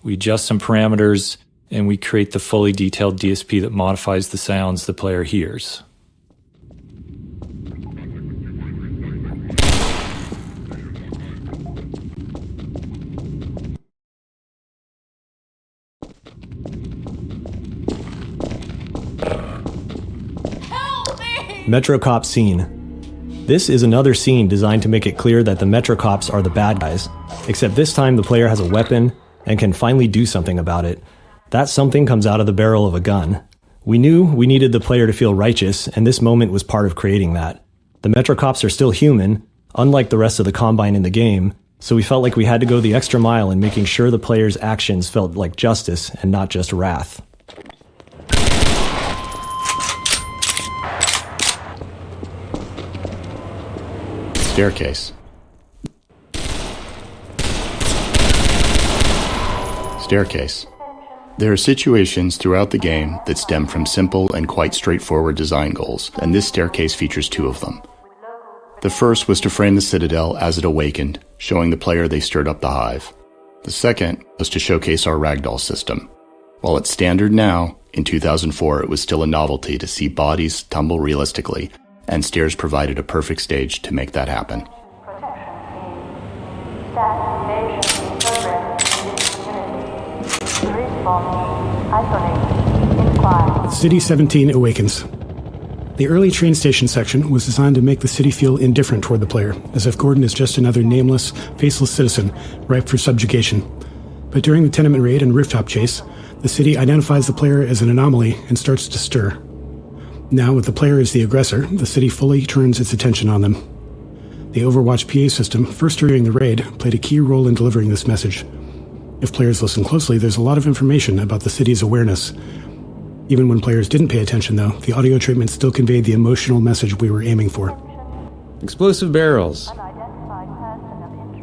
We adjust some parameters, and we create the fully detailed DSP that modifies the sounds the player hears. Metro Cop scene. This is another scene designed to make it clear that the Metro Cops are the bad guys, except this time the player has a weapon and can finally do something about it. That something comes out of the barrel of a gun. We knew we needed the player to feel righteous, and this moment was part of creating that. The Metro Cops are still human, unlike the rest of the Combine in the game, so we felt like we had to go the extra mile in making sure the player's actions felt like justice and not just wrath. Staircase. Staircase. There are situations throughout the game that stem from simple and quite straightforward design goals, and this staircase features 2 of them. The first was to frame the Citadel as it awakened, showing the player they stirred up the hive. The second was to showcase our ragdoll system. While it's standard now, in 2004 it was still a novelty to see bodies tumble realistically, and stairs provided a perfect stage to make that happen. City 17 awakens. The early train station section was designed to make the city feel indifferent toward the player, as if Gordon is just another nameless, faceless citizen, ripe for subjugation. But during the tenement raid and rooftop chase, the city identifies the player as an anomaly and starts to stir. Now, with the player as the aggressor, the city fully turns its attention on them. The Overwatch PA system, first during the raid, played a key role in delivering this message. If players listen closely, there's a lot of information about the city's awareness. Even when players didn't pay attention, though, the audio treatment still conveyed the emotional message we were aiming for. Explosive barrels.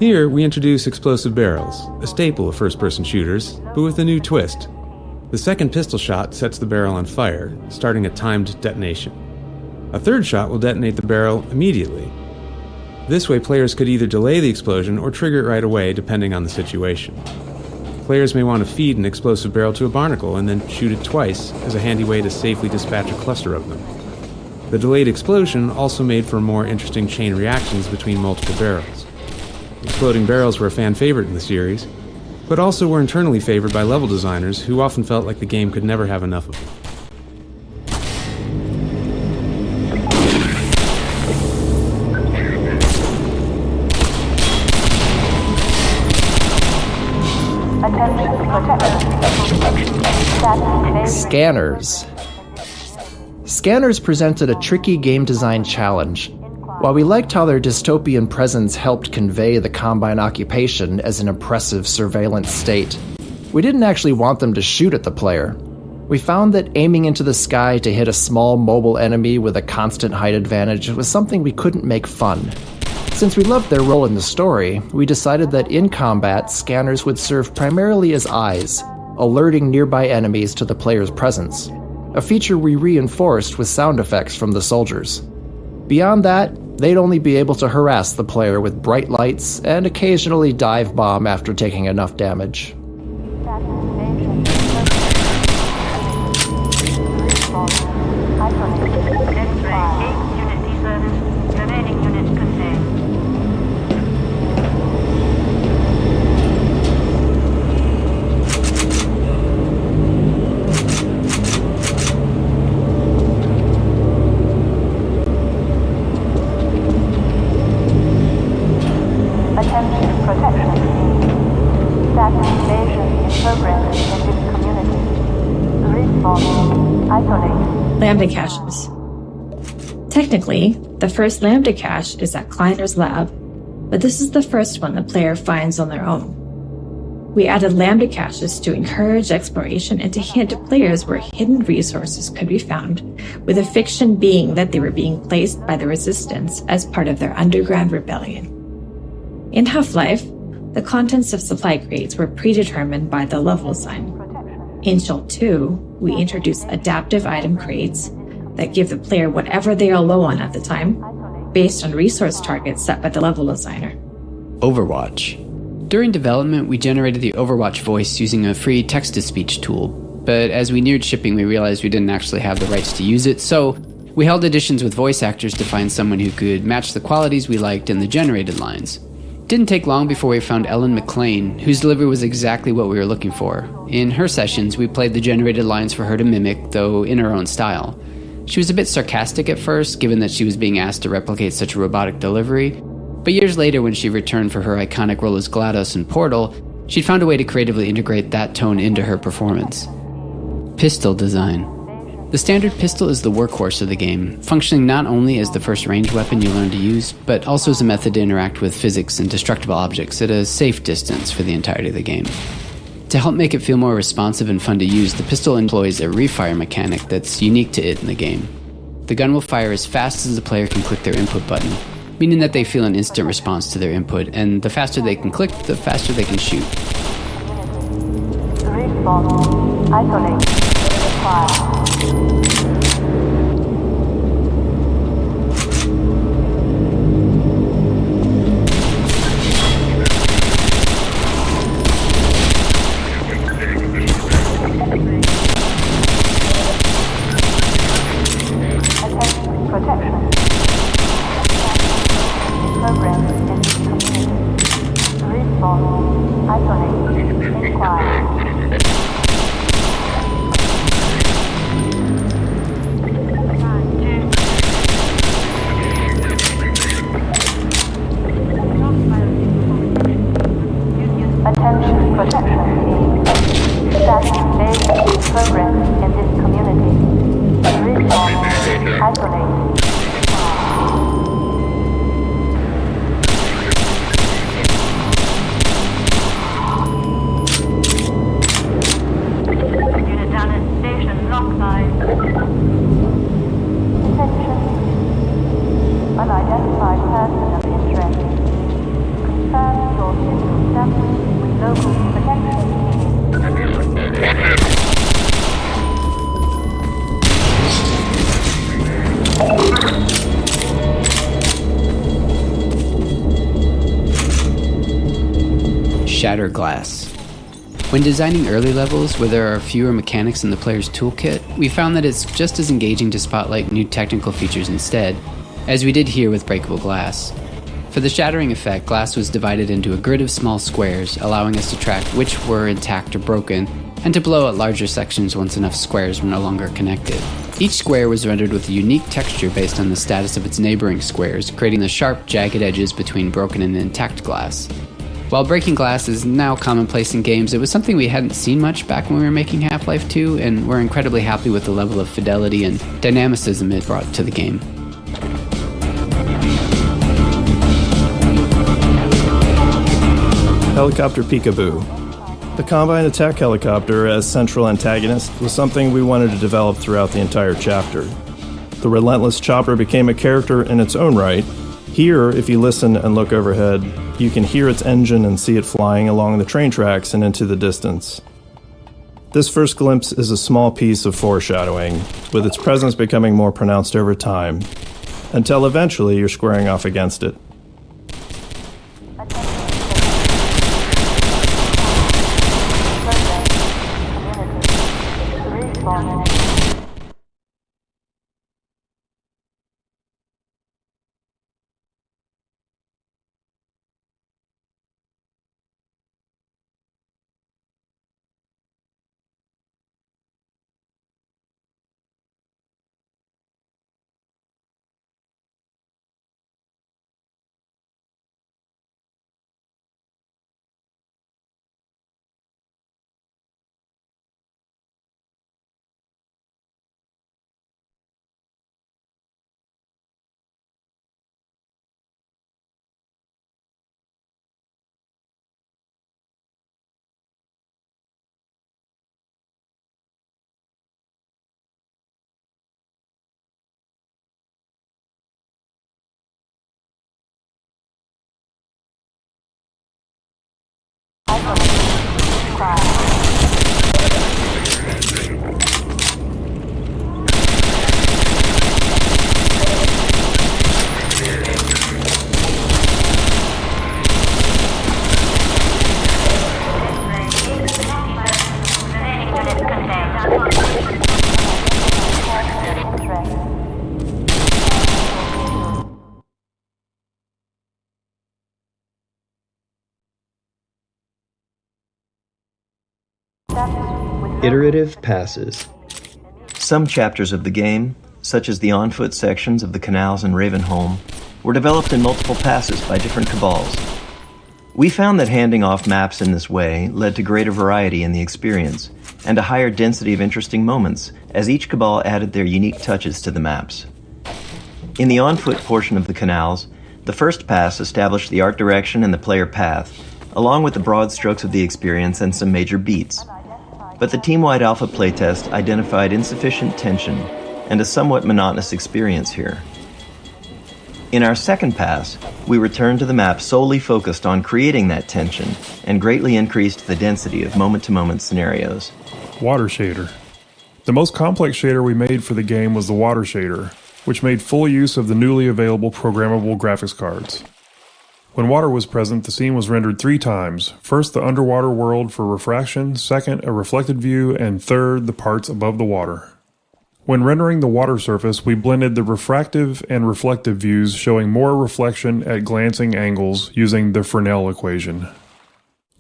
Here, we introduce explosive barrels, a staple of first-person shooters, but with a new twist. The second pistol shot sets the barrel on fire, starting a timed detonation. A third shot will detonate the barrel immediately. This way, players could either delay the explosion or trigger it right away, depending on the situation. Players may want to feed an explosive barrel to a barnacle and then shoot it twice as a handy way to safely dispatch a cluster of them. The delayed explosion also made for more interesting chain reactions between multiple barrels. Exploding barrels were a fan favorite in the series, but also were internally favored by level designers who often felt like the game could never have enough of them. Scanners. Scanners presented a tricky game design challenge. While we liked how their dystopian presence helped convey the Combine occupation as an oppressive surveillance state, we didn't actually want them to shoot at the player. We found that aiming into the sky to hit a small mobile enemy with a constant height advantage was something we couldn't make fun. Since we loved their role in the story, we decided that in combat, scanners would serve primarily as eyes, alerting nearby enemies to the player's presence, a feature we reinforced with sound effects from the soldiers. Beyond that, they'd only be able to harass the player with bright lights and occasionally dive bomb after taking enough damage. Lambda caches. Technically, the first Lambda cache is at Kleiner's lab, but this is the first one the player finds on their own. We added Lambda caches to encourage exploration and to hint at players where hidden resources could be found, with a fiction being that they were being placed by the Resistance as part of their underground rebellion. In Half-Life, the contents of supply crates were predetermined by the level design. In HL2, we introduce adaptive item crates that give the player whatever they are low on at the time, based on resource targets set by the level designer. Overwatch. During development, we generated the Overwatch voice using a free text-to-speech tool, but as we neared shipping, we realized we didn't actually have the rights to use it, so we held auditions with voice actors to find someone who could match the qualities we liked in the generated lines. Didn't take long before we found Ellen McLean, whose delivery was exactly what we were looking for. In her sessions, we played the generated lines for her to mimic, though in her own style. She was a bit sarcastic at first, given that she was being asked to replicate such a robotic delivery, but years later when she returned for her iconic role as GLaDOS in Portal, she'd found a way to creatively integrate that tone into her performance. Pistol design. The standard pistol is the workhorse of the game, functioning not only as the first ranged weapon you learn to use, but also as a method to interact with physics and destructible objects at a safe distance for the entirety of the game. To help make it feel more responsive and fun to use, the pistol employs a refire mechanic that's unique to it in the game. The gun will fire as fast as the player can click their input button, meaning that they feel an instant response to their input, and the faster they can click, the faster they can shoot. Shatter glass. When designing early levels where there are fewer mechanics in the player's toolkit, we found that it's just as engaging to spotlight new technical features instead, as we did here with breakable glass. For the shattering effect, glass was divided into a grid of small squares, allowing us to track which were intact or broken, and to blow out larger sections once enough squares were no longer connected. Each square was rendered with a unique texture based on the status of its neighboring squares, creating the sharp, jagged edges between broken and intact glass. While breaking glass is now commonplace in games, it was something we hadn't seen much back when we were making Half-Life 2, and we're incredibly happy with the level of fidelity and dynamicism it brought to the game. Helicopter Peekaboo. The Combine attack helicopter as central antagonist was something we wanted to develop throughout the entire chapter. The relentless chopper became a character in its own right. Here, if you listen and look overhead, you can hear its engine and see it flying along the train tracks and into the distance. This first glimpse is a small piece of foreshadowing, with its presence becoming more pronounced over time, until eventually you're squaring off against it. Iterative passes. Some chapters of the game, such as the on-foot sections of the canals in Ravenholm, were developed in multiple passes by different cabals. We found that handing off maps in this way led to greater variety in the experience, and a higher density of interesting moments, as each cabal added their unique touches to the maps. In the on-foot portion of the canals, the first pass established the art direction and the player path, along with the broad strokes of the experience and some major beats. But the team-wide alpha playtest identified insufficient tension and a somewhat monotonous experience here. In our second pass, we returned to the map solely focused on creating that tension and greatly increased the density of moment-to-moment scenarios. Water shader. The most complex shader we made for the game was the water shader, which made full use of the newly available programmable graphics cards. When water was present, the scene was rendered 3 times. First, the underwater world for refraction, second, a reflected view, and third, the parts above the water. When rendering the water surface, we blended the refractive and reflective views, showing more reflection at glancing angles using the Fresnel equation.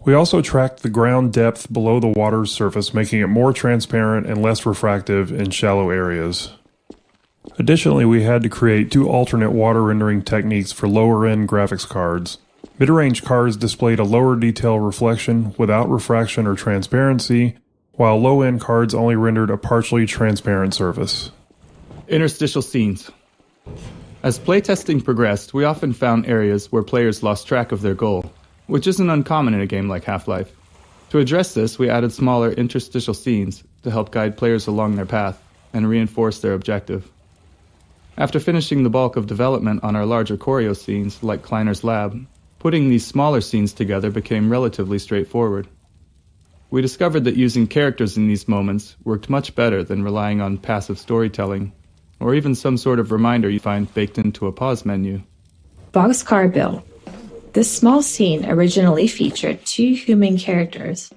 We also tracked the ground depth below the water's surface, making it more transparent and less refractive in shallow areas. Additionally, we had to create 2 alternate water rendering techniques for lower-end graphics cards. Mid-range cards displayed a lower detail reflection without refraction or transparency, while low-end cards only rendered a partially transparent surface. Interstitial scenes. As playtesting progressed, we often found areas where players lost track of their goal, which isn't uncommon in a game like Half-Life. To address this, we added smaller interstitial scenes to help guide players along their path and reinforce their objective. After finishing the bulk of development on our larger choreo scenes, like Kleiner's Lab, putting these smaller scenes together became relatively straightforward. We discovered that using characters in these moments worked much better than relying on passive storytelling, or even some sort of reminder you find baked into a pause menu. Boxcar Bill. This small scene originally featured 2 human characters,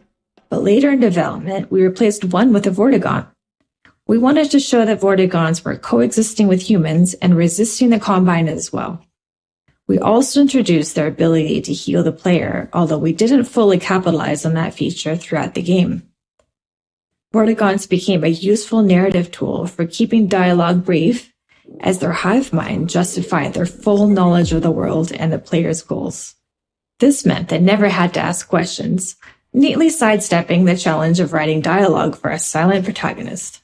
but later in development, we replaced one with a Vortigaunt. We wanted to show that Vortigaunts were coexisting with humans and resisting the Combine as well. We also introduced their ability to heal the player, although we didn't fully capitalize on that feature throughout the game. Vortigaunts became a useful narrative tool for keeping dialogue brief, as their hive mind justified their full knowledge of the world and the player's goals. This meant they never had to ask questions, neatly sidestepping the challenge of writing dialogue for a silent protagonist.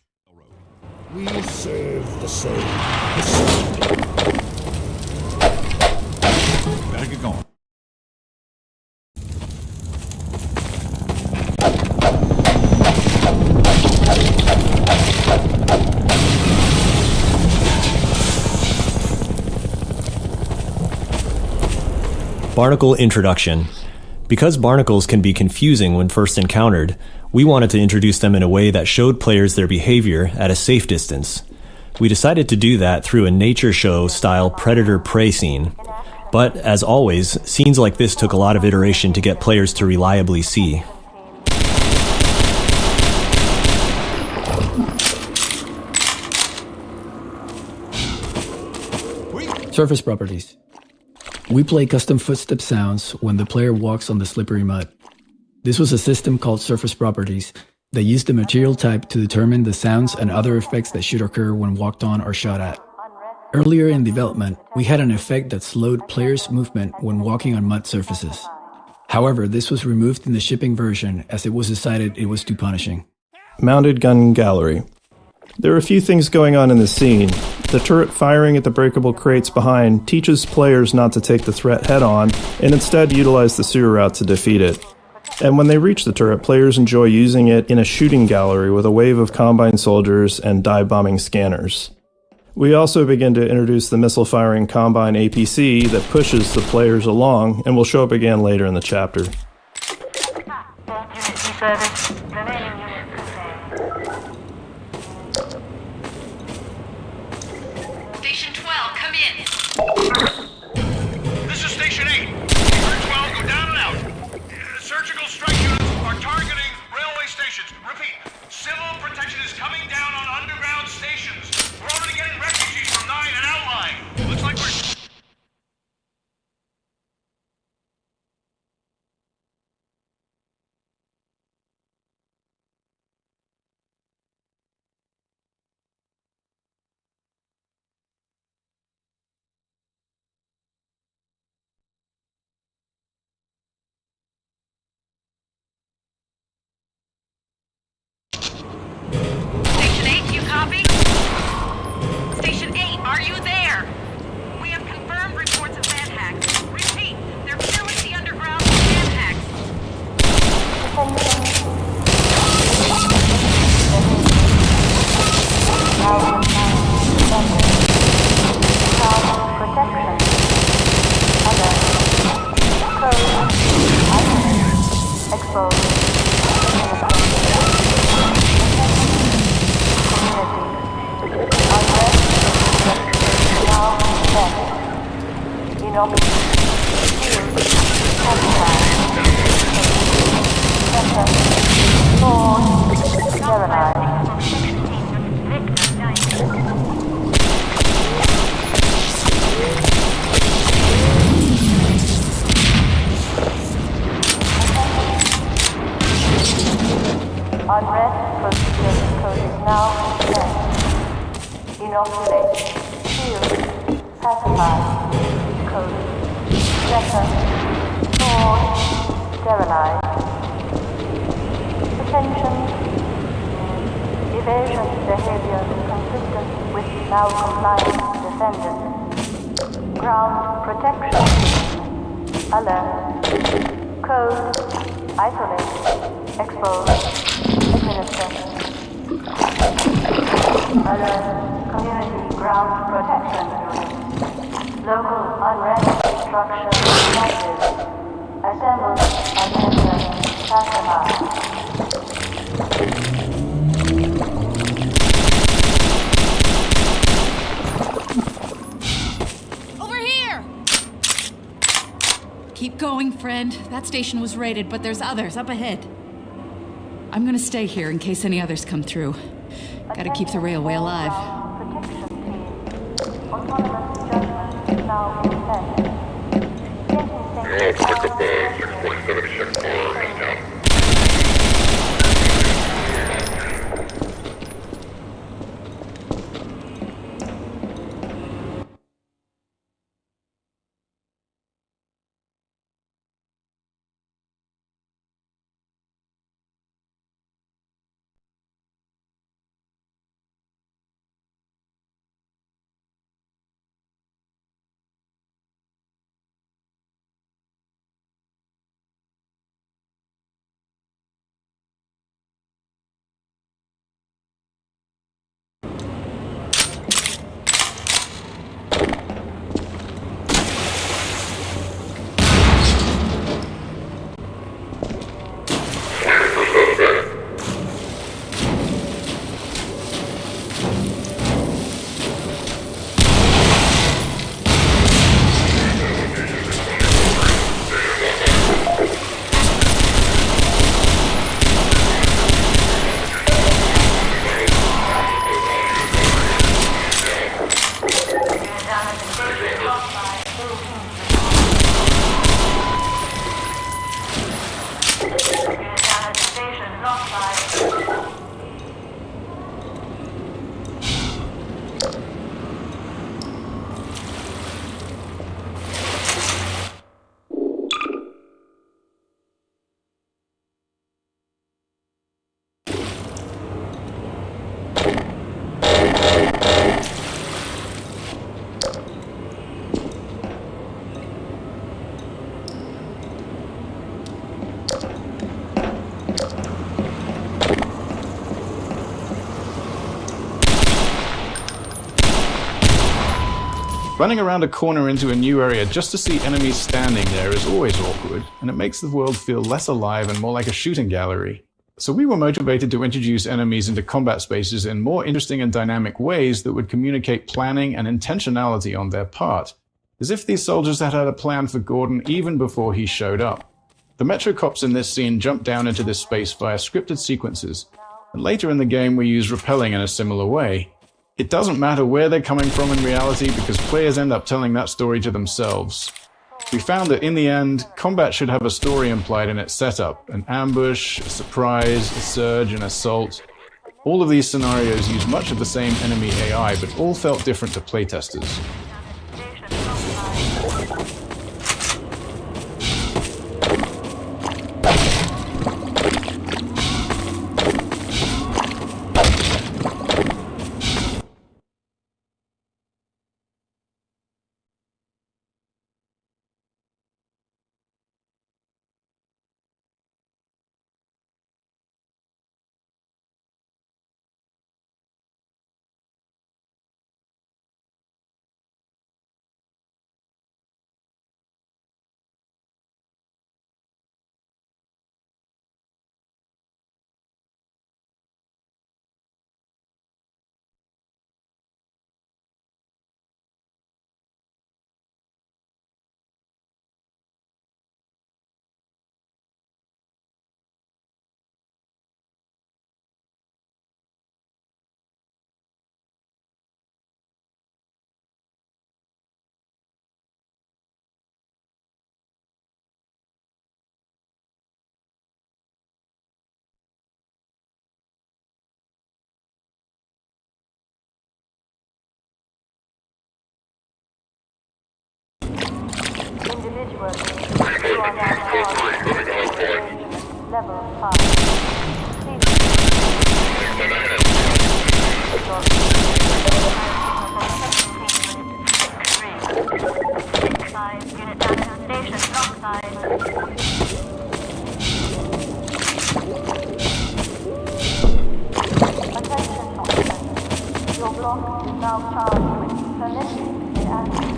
We serve the same. Better get going. Barnacle Introduction. Because barnacles can be confusing when first encountered, we wanted to introduce them in a way that showed players their behavior at a safe distance. We decided to do that through a nature show style predator-prey scene. But, as always, scenes like this took a lot of iteration to get players to reliably see. Surface properties. We play custom footstep sounds when the player walks on the slippery mud. This was a system called Surface Properties that used the material type to determine the sounds and other effects that should occur when walked on or shot at. Earlier in development, we had an effect that slowed players' movement when walking on mud surfaces. However, this was removed in the shipping version as it was decided it was too punishing. Mounted gun gallery. There are a few things going on in the scene. The turret firing at the breakable crates behind teaches players not to take the threat head-on and instead utilize the sewer route to defeat it. And when they reach the turret, players enjoy using it in a shooting gallery with a wave of Combine soldiers and dive-bombing scanners. We also begin to introduce the missile-firing Combine APC that pushes the players along and will show up again later in the chapter. Station 12, come in. This is Station 8. Clear 12, go down and out. Surgical strike units are targeting railway stations. Repeat, civil protection is coming down on underground stations. We're already getting refugees from 9 and outlying. Looks like we're... Station Now set. Inoculate. Shield. Pacify. Code. Letter. Sword. Sterilize. Attention. Evasion behavior consistent with now compliant defendant. Ground protection. Alert. Code. Isolate. Expose. Administer. Alert. Community ground protection unit. Local unrest structure detected. Assemble. Administer. Pacify. Keep going, friend. That station was raided, but there's others up ahead. I'm gonna stay here in case any others come through. Gotta keep the railway alive. Running around a corner into a new area just to see enemies standing there is always awkward, and it makes the world feel less alive and more like a shooting gallery. So we were motivated to introduce enemies into combat spaces in more interesting and dynamic ways that would communicate planning and intentionality on their part, as if these soldiers had had a plan for Gordon even before he showed up. The Metro cops in this scene jump down into this space via scripted sequences, and later in the game we use rappelling in a similar way. It doesn't matter where they're coming from in reality because players end up telling that story to themselves. We found that in the end, combat should have a story implied in its setup, an ambush, a surprise, a surge, an assault. All of these scenarios use much of the same enemy AI, but all felt different to playtesters. Level 5. Unit downtown station, wrong side. Attention, officers. Your block is now charged with permission in action.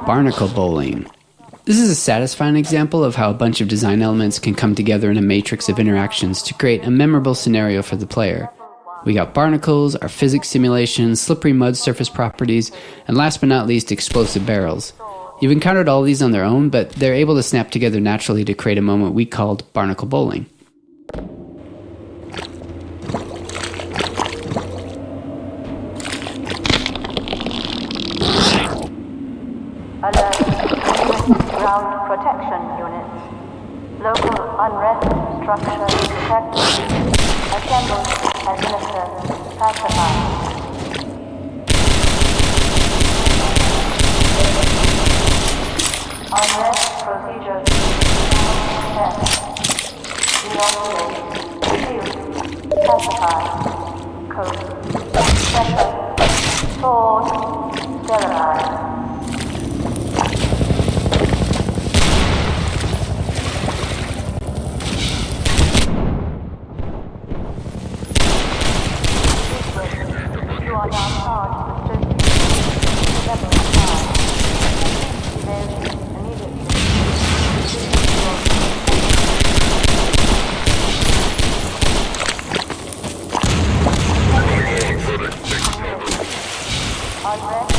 Barnacle bowling. This is a satisfying example of how a bunch of design elements can come together in a matrix of interactions to create a memorable scenario for the player. We got barnacles, our physics simulation, slippery mud surface properties, and last but not least, explosive barrels. You've encountered all these on their own, but they're able to snap together naturally to create a moment we called barnacle bowling. Alert. Ground protection units. Local unrest structure detected. Assemble, administer, pacify. Unrest procedures. Test. Inoculate. Shield. Pacify. Code. Pressure. Sword. Sterilize. You are now charged with 30 level 5. Evasion immediately. Unrest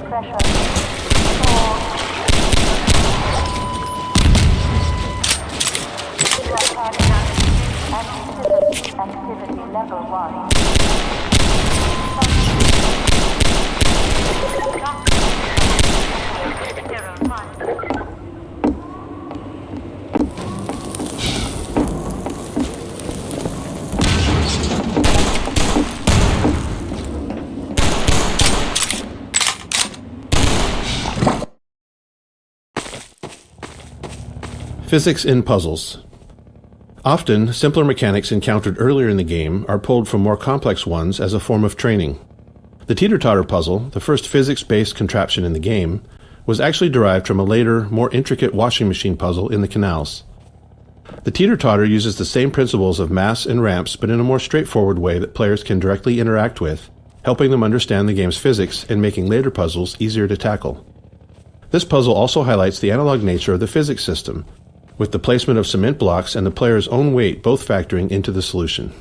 pressure. Activity level 1. Physics in puzzles. Often, simpler mechanics encountered earlier in the game are pulled from more complex ones as a form of training. The teeter-totter puzzle, the first physics-based contraption in the game, was actually derived from a later, more intricate washing machine puzzle in the canals. The teeter-totter uses the same principles of mass and ramps, but in a more straightforward way that players can directly interact with, helping them understand the game's physics and making later puzzles easier to tackle. This puzzle also highlights the analog nature of the physics system, with the placement of cement blocks and the player's own weight both factoring into the solution.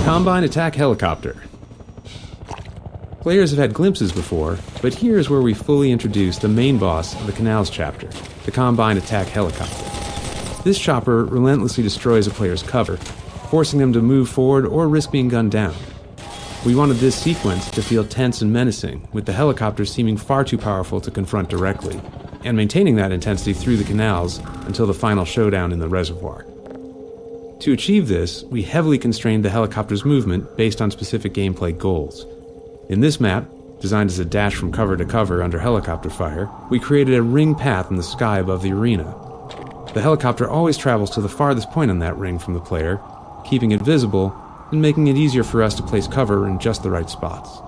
Combine Attack Helicopter. Players have had glimpses before, but here is where we fully introduce the main boss of the Canals chapter, the Combine Attack Helicopter. This chopper relentlessly destroys a player's cover, forcing them to move forward or risk being gunned down. We wanted this sequence to feel tense and menacing, with the helicopter seeming far too powerful to confront directly, and maintaining that intensity through the canals until the final showdown in the reservoir. To achieve this, we heavily constrained the helicopter's movement based on specific gameplay goals. In this map, designed as a dash from cover to cover under helicopter fire, we created a ring path in the sky above the arena. The helicopter always travels to the farthest point on that ring from the player, keeping it visible and making it easier for us to place cover in just the right spots.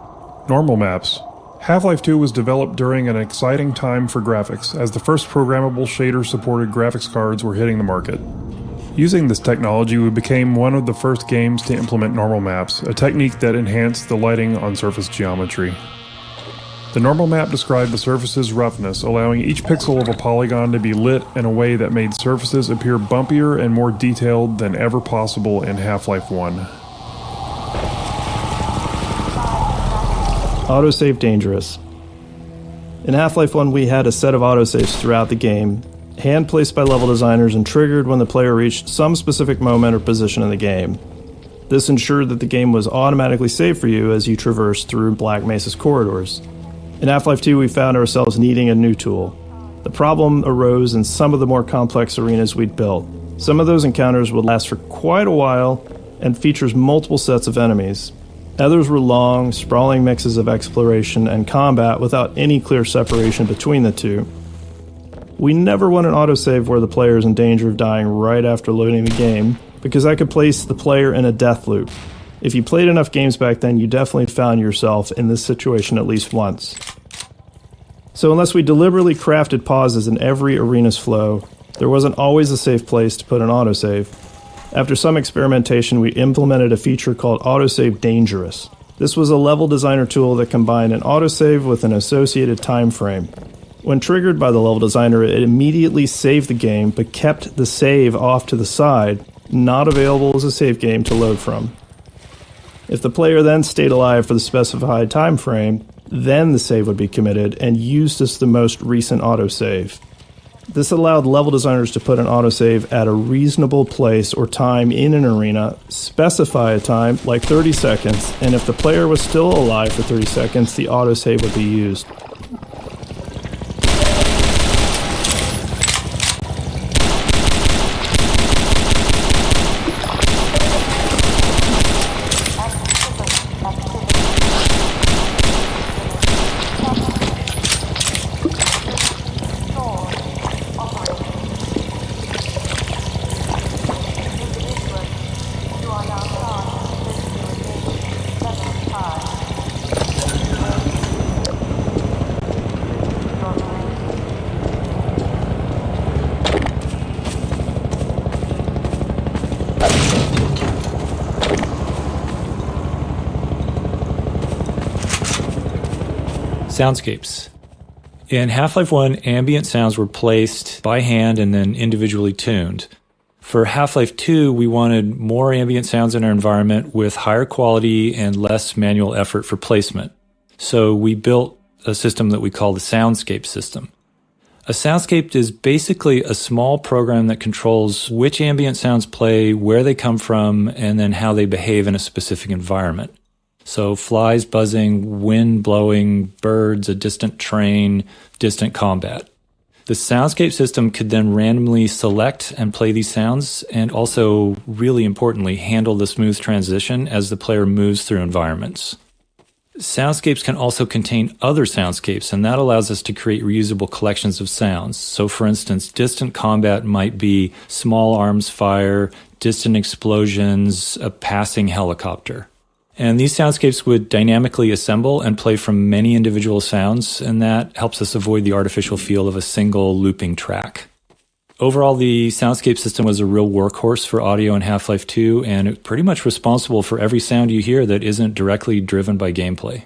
Normal maps. Half-Life 2 was developed during an exciting time for graphics, as the first programmable shader-supported graphics cards were hitting the market. Using this technology, we became one of the first games to implement normal maps, a technique that enhanced the lighting on surface geometry. The normal map described the surface's roughness, allowing each pixel of a polygon to be lit in a way that made surfaces appear bumpier and more detailed than ever possible in Half-Life 1. Autosave dangerous. In Half-Life 1, we had a set of autosaves throughout the game, hand-placed by level designers and triggered when the player reached some specific moment or position in the game. This ensured that the game was automatically saved for you as you traversed through Black Mesa's corridors. In Half-Life 2, we found ourselves needing a new tool. The problem arose in some of the more complex arenas we'd built. Some of those encounters would last for quite a while and features multiple sets of enemies. Others were long, sprawling mixes of exploration and combat without any clear separation between the two. We never want an autosave where the player is in danger of dying right after loading the game, because that could place the player in a death loop. If you played enough games back then, you definitely found yourself in this situation at least once. So unless we deliberately crafted pauses in every arena's flow, there wasn't always a safe place to put an autosave. After some experimentation, we implemented a feature called Autosave Dangerous. This was a level designer tool that combined an autosave with an associated time frame. When triggered by the level designer, it immediately saved the game, but kept the save off to the side, not available as a save game to load from. If the player then stayed alive for the specified time frame, then the save would be committed and used as the most recent autosave. This allowed level designers to put an autosave at a reasonable place or time in an arena, specify a time, like 30 seconds, and if the player was still alive for 30 seconds, the autosave would be used. Soundscapes. In Half-Life 1, ambient sounds were placed by hand and then individually tuned. For Half-Life 2, we wanted more ambient sounds in our environment with higher quality and less manual effort for placement. So we built a system that we call the Soundscape system. A soundscape is basically a small program that controls which ambient sounds play, where they come from, and then how they behave in a specific environment. So flies buzzing, wind blowing, birds, a distant train, distant combat. The soundscape system could then randomly select and play these sounds, and also, really importantly, handle the smooth transition as the player moves through environments. Soundscapes can also contain other soundscapes, and that allows us to create reusable collections of sounds. So for instance, distant combat might be small arms fire, distant explosions, a passing helicopter. And these soundscapes would dynamically assemble and play from many individual sounds, and that helps us avoid the artificial feel of a single looping track. Overall, the soundscape system was a real workhorse for audio in Half-Life 2, and it's pretty much responsible for every sound you hear that isn't directly driven by gameplay.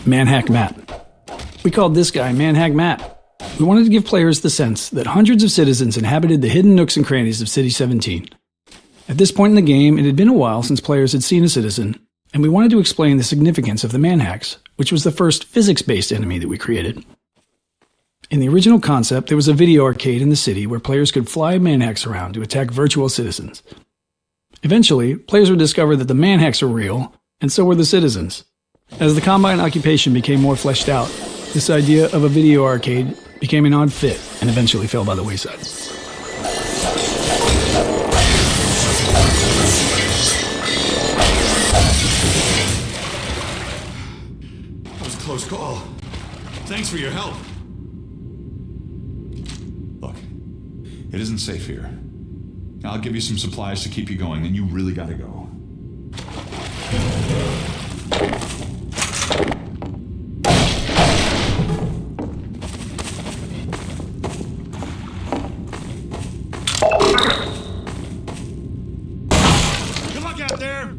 Manhack Matt. We called this guy Manhack Matt. We wanted to give players the sense that hundreds of citizens inhabited the hidden nooks and crannies of City 17. At this point in the game, it had been a while since players had seen a citizen, and we wanted to explain the significance of the Manhacks, which was the first physics-based enemy that we created. In the original concept, there was a video arcade in the city where players could fly Manhacks around to attack virtual citizens. Eventually, players would discover that the Manhacks were real, and so were the citizens. As the Combine occupation became more fleshed out, this idea of a video arcade became an odd fit and eventually fell by the wayside. That was a close call. Thanks for your help. Look, it isn't safe here. I'll give you some supplies to keep you going, and you really gotta go. Good luck out there!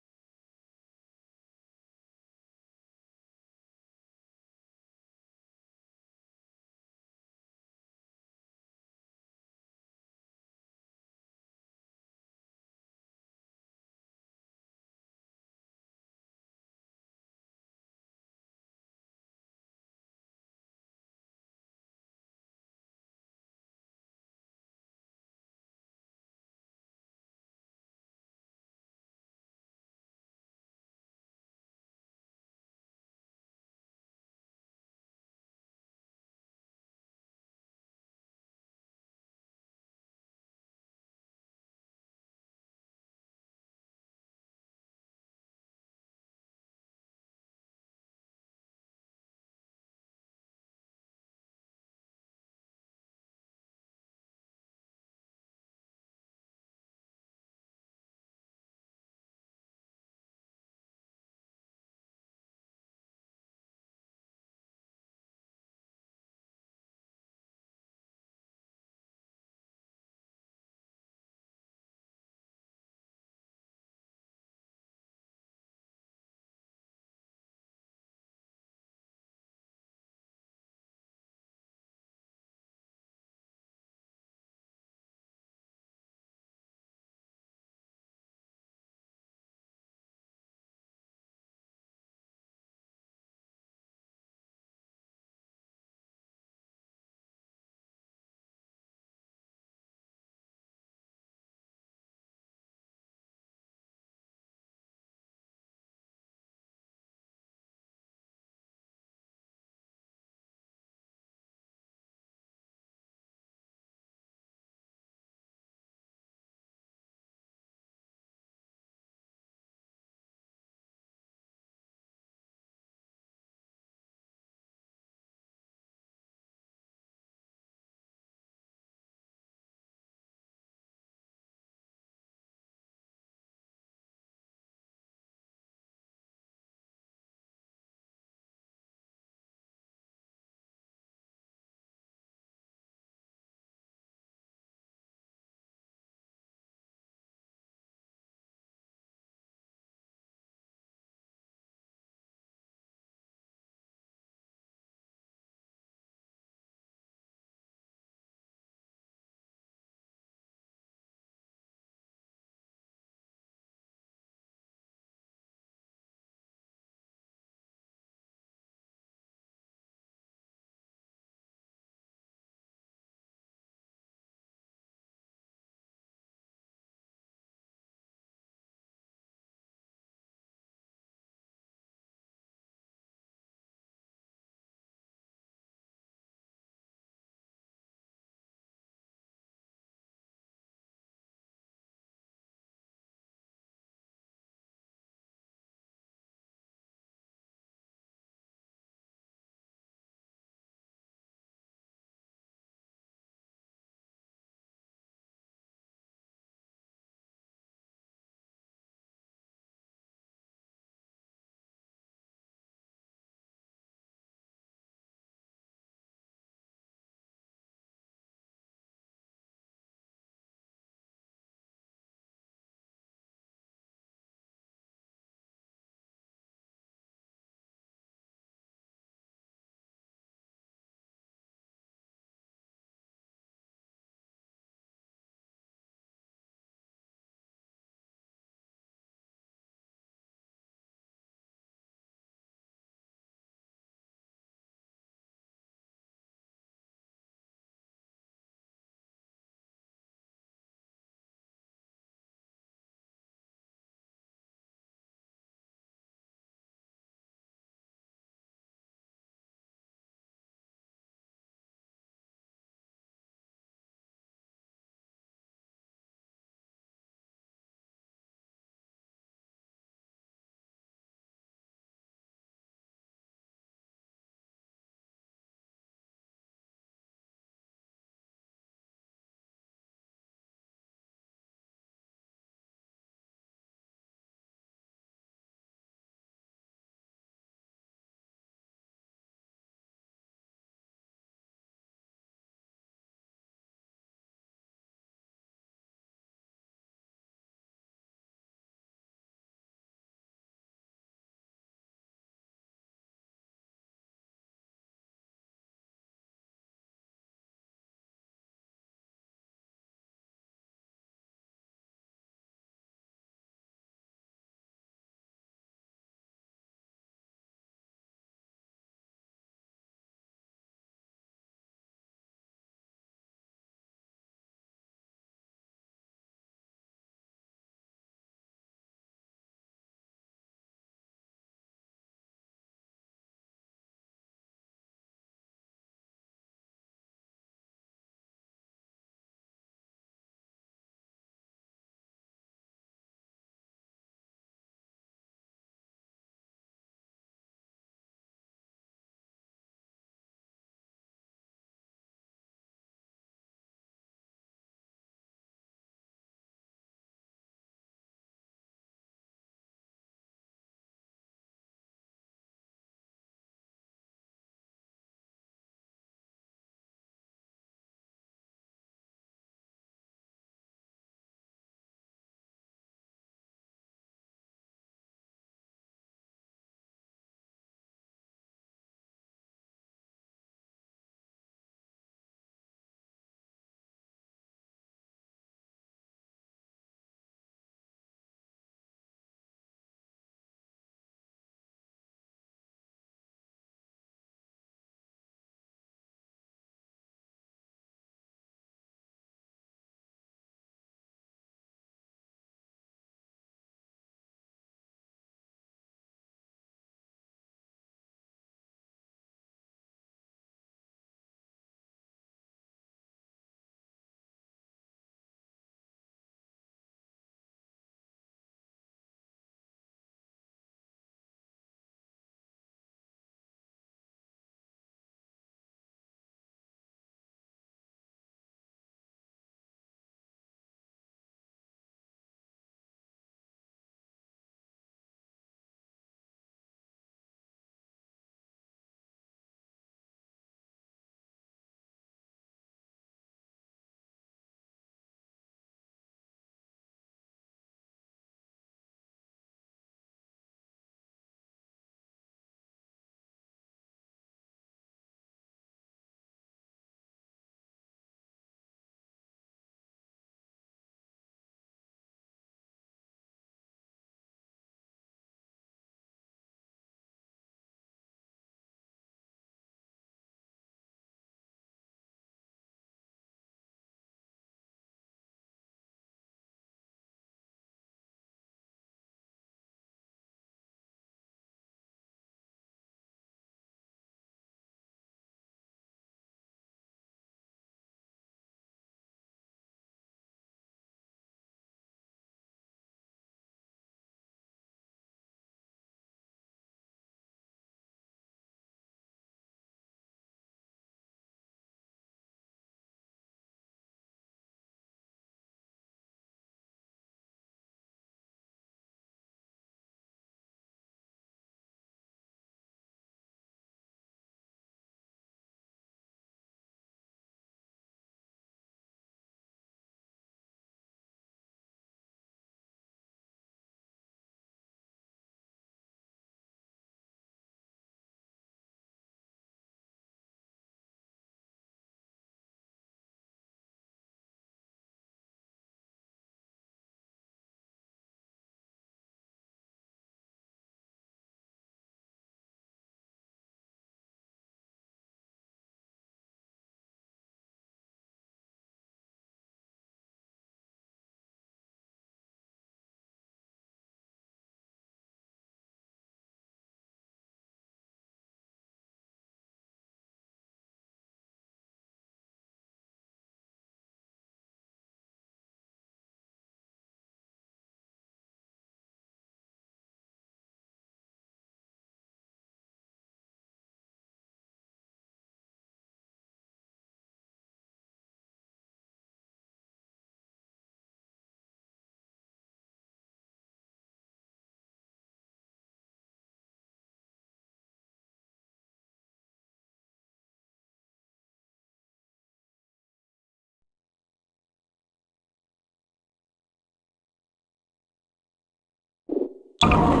Code.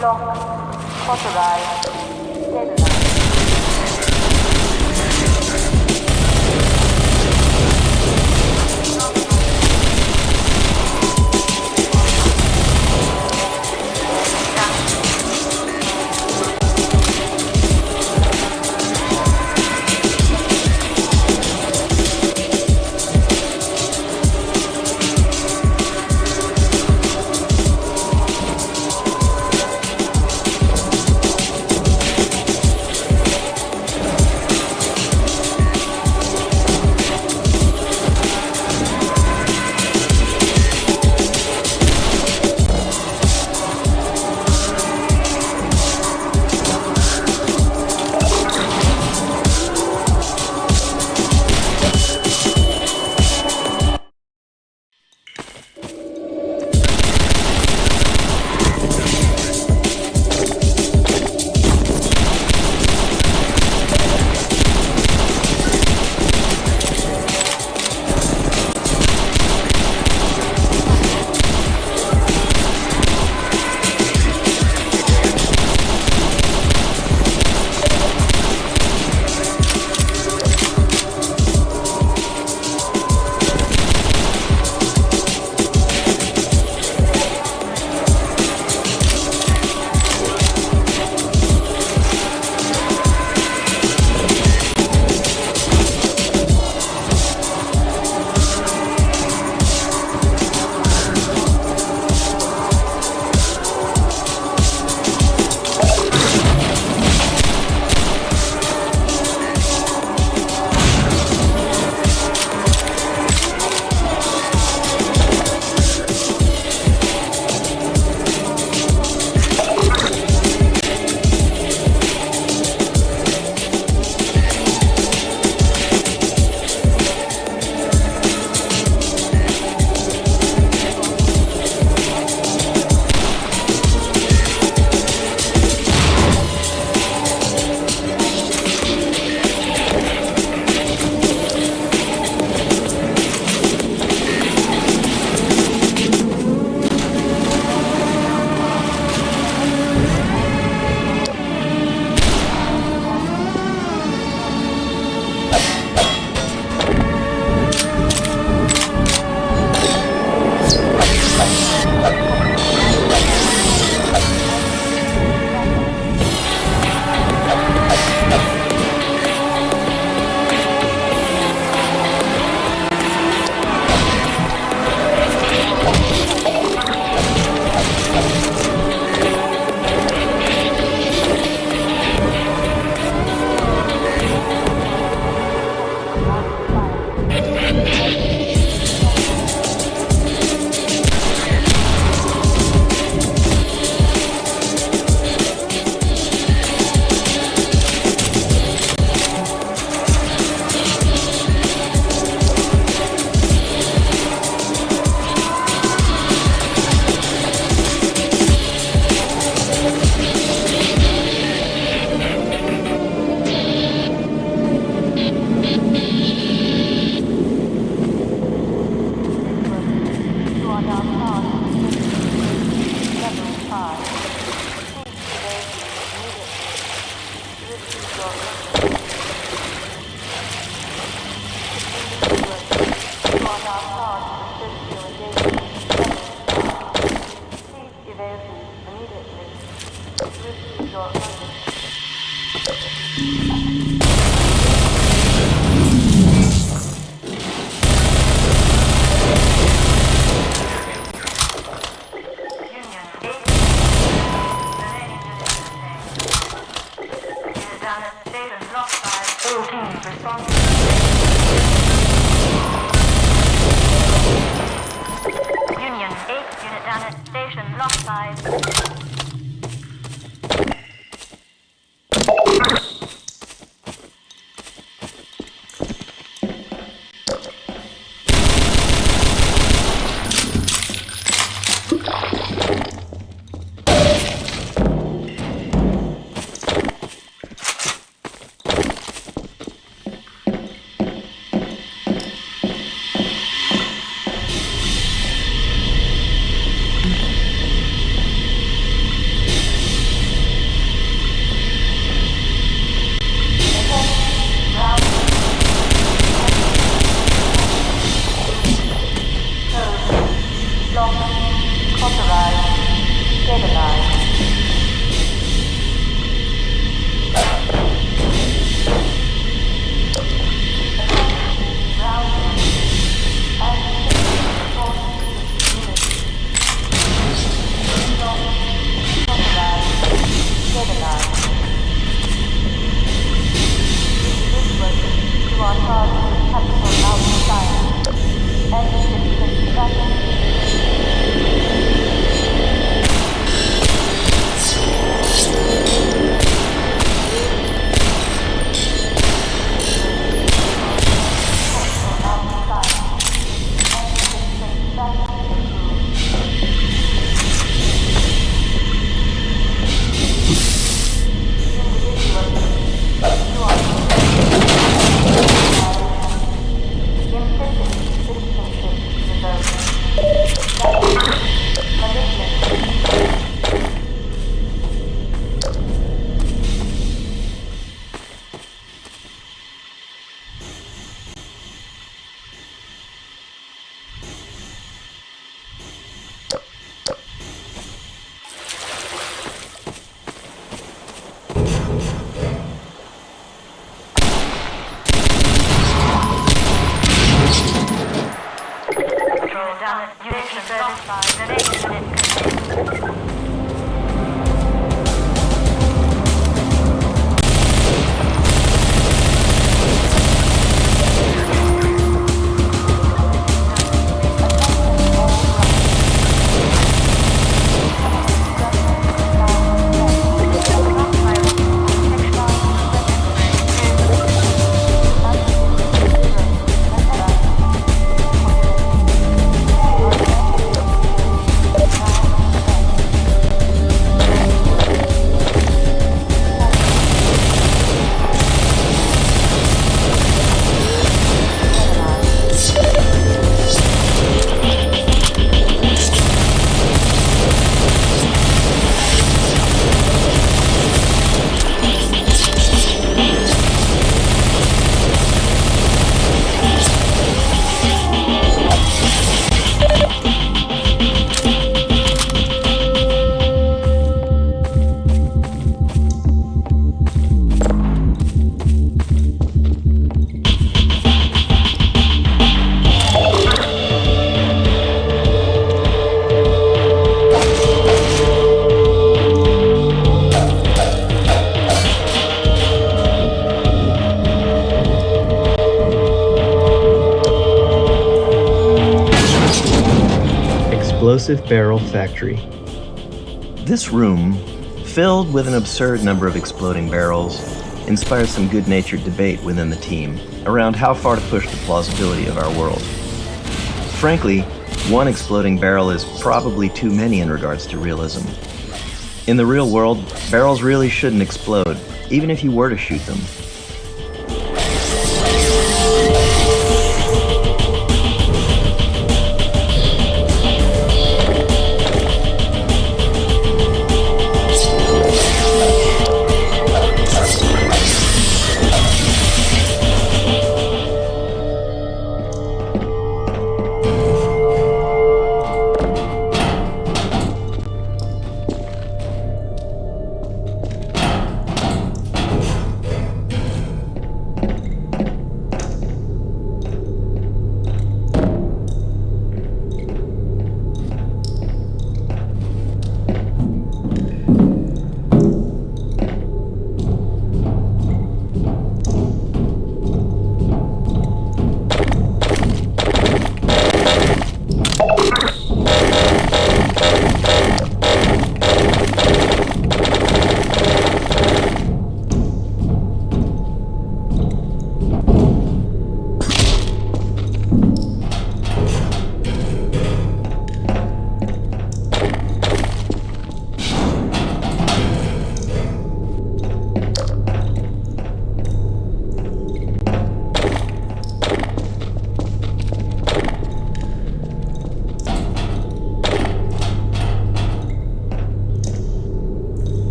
Lock. Authorized. Stabilize. explosive barrel factory. This room, filled with an absurd number of exploding barrels, inspired some good-natured debate within the team around how far to push the plausibility of our world. Frankly, one exploding barrel is probably too many in regards to realism. In the real world, barrels really shouldn't explode, even if you were to shoot them.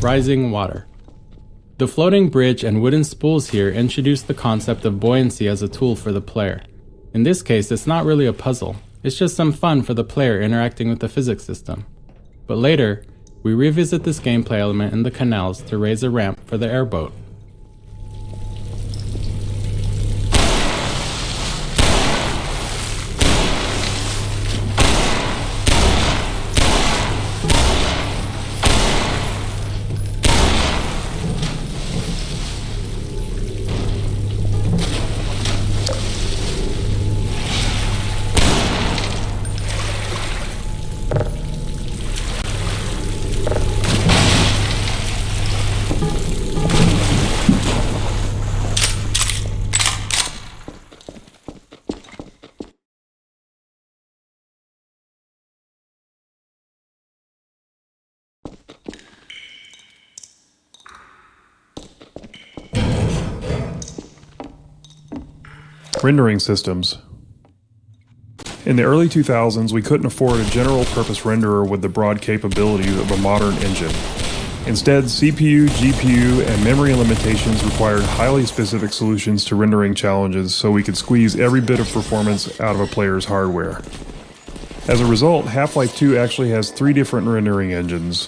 Rising water. The floating bridge and wooden spools here introduce the concept of buoyancy as a tool for the player. In this case, it's not really a puzzle, it's just some fun for the player interacting with the physics system. But later, we revisit this gameplay element in the canals to raise a ramp for the airboat. Rendering systems. In the early 2000s, we couldn't afford a general-purpose renderer with the broad capabilities of a modern engine. Instead, CPU, GPU, and memory limitations required highly specific solutions to rendering challenges so we could squeeze every bit of performance out of a player's hardware. As a result, Half-Life 2 actually has 3 different rendering engines.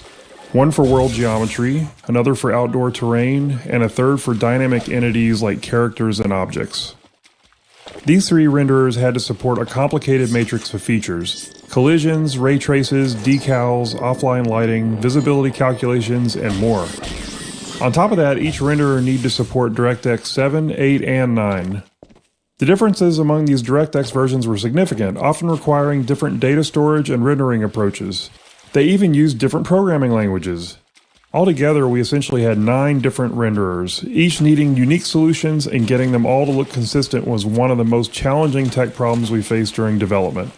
One for world geometry, another for outdoor terrain, and a third for dynamic entities like characters and objects. These 3 renderers had to support a complicated matrix of features: collisions, ray traces, decals, offline lighting, visibility calculations, and more. On top of that, each renderer needed to support DirectX 7, 8, and 9. The differences among these DirectX versions were significant, often requiring different data storage and rendering approaches. They even used different programming languages. Altogether, we essentially had 9 different renderers, each needing unique solutions, and getting them all to look consistent was one of the most challenging tech problems we faced during development.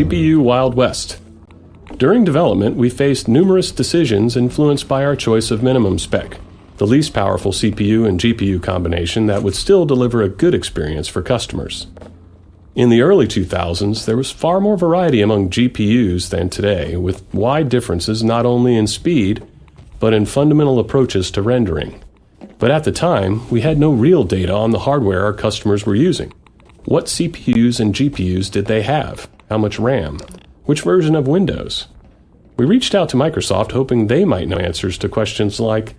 GPU Wild West. During development, we faced numerous decisions influenced by our choice of minimum spec, the least powerful CPU and GPU combination that would still deliver a good experience for customers. In the early 2000s, there was far more variety among GPUs than today, with wide differences not only in speed, but in fundamental approaches to rendering. But at the time, we had no real data on the hardware our customers were using. What CPUs and GPUs did they have? How much RAM? Which version of Windows? We reached out to Microsoft hoping they might know answers to questions like,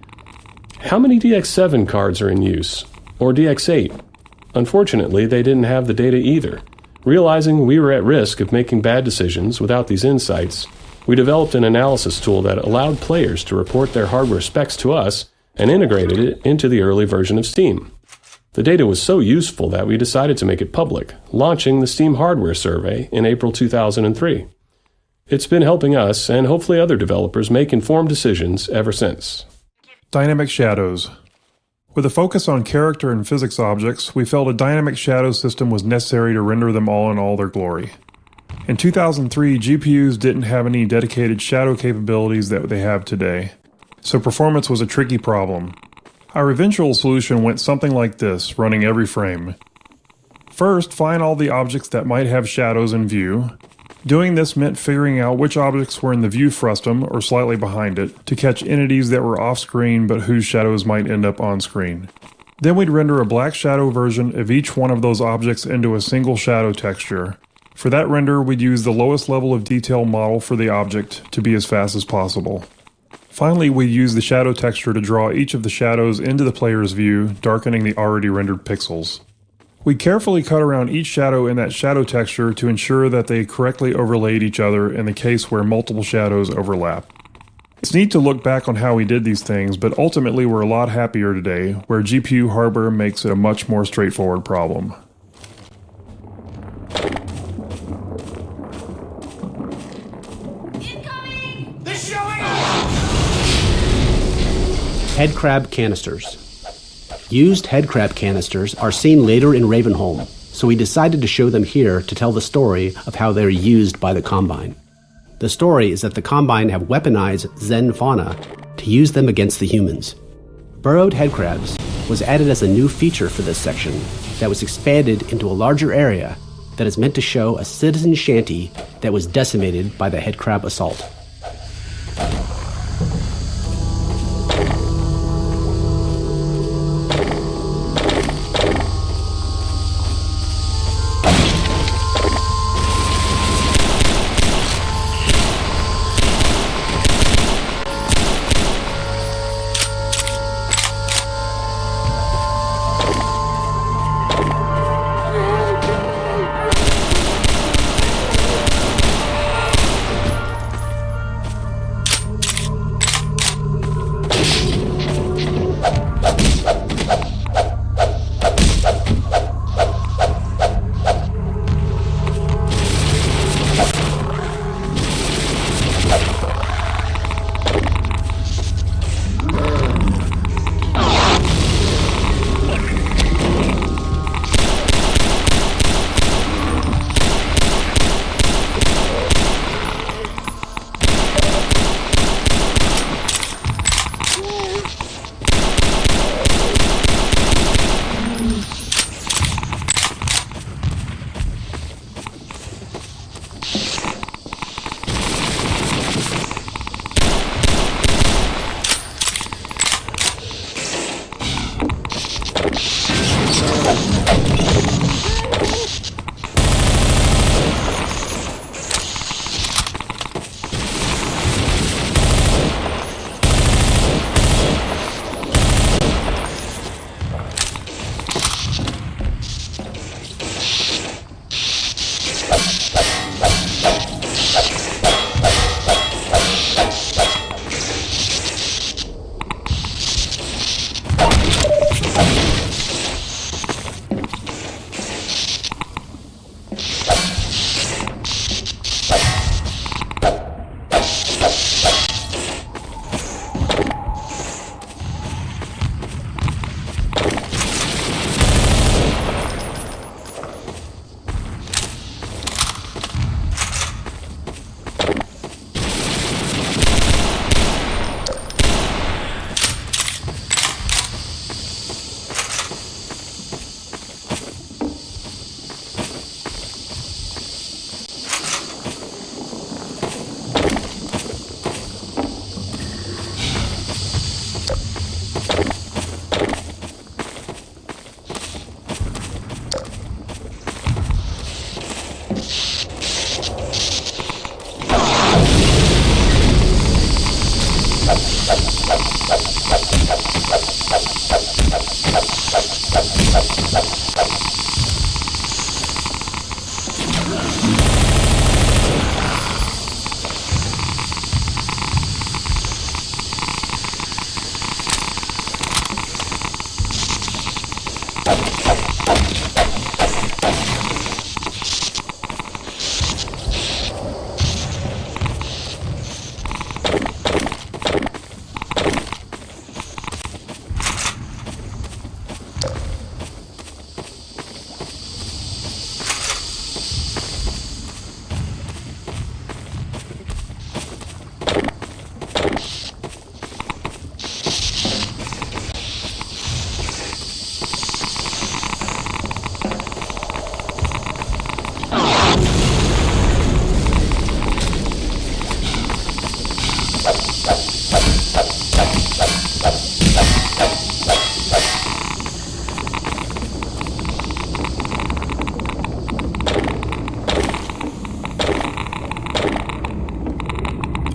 how many DX7 cards are in use? Or DX8? Unfortunately, they didn't have the data either. Realizing we were at risk of making bad decisions without these insights, we developed an analysis tool that allowed players to report their hardware specs to us and integrated it into the early version of Steam. The data was so useful that we decided to make it public, launching the Steam Hardware Survey in April 2003. It's been helping us and hopefully other developers make informed decisions ever since. Dynamic shadows. With a focus on character and physics objects, we felt a dynamic shadow system was necessary to render them all in all their glory. In 2003, GPUs didn't have any dedicated shadow capabilities that they have today, so performance was a tricky problem. Our eventual solution went something like this, running every frame. First, find all the objects that might have shadows in view. Doing this meant figuring out which objects were in the view frustum, or slightly behind it, to catch entities that were off-screen but whose shadows might end up on-screen. Then we'd render a black shadow version of each one of those objects into a single shadow texture. For that render, we'd use the lowest level of detail model for the object to be as fast as possible. Finally, we'd use the shadow texture to draw each of the shadows into the player's view, darkening the already rendered pixels. We carefully cut around each shadow in that shadow texture to ensure that they correctly overlaid each other in the case where multiple shadows overlap. It's neat to look back on how we did these things, but ultimately we're a lot happier today, where GPU hardware makes it a much more straightforward problem. Headcrab canisters. Used headcrab canisters are seen later in Ravenholm, so we decided to show them here to tell the story of how they're used by the Combine. The story is that the Combine have weaponized Zen fauna to use them against the humans. Burrowed headcrabs was added as a new feature for this section that was expanded into a larger area that is meant to show a citizen shanty that was decimated by the headcrab assault.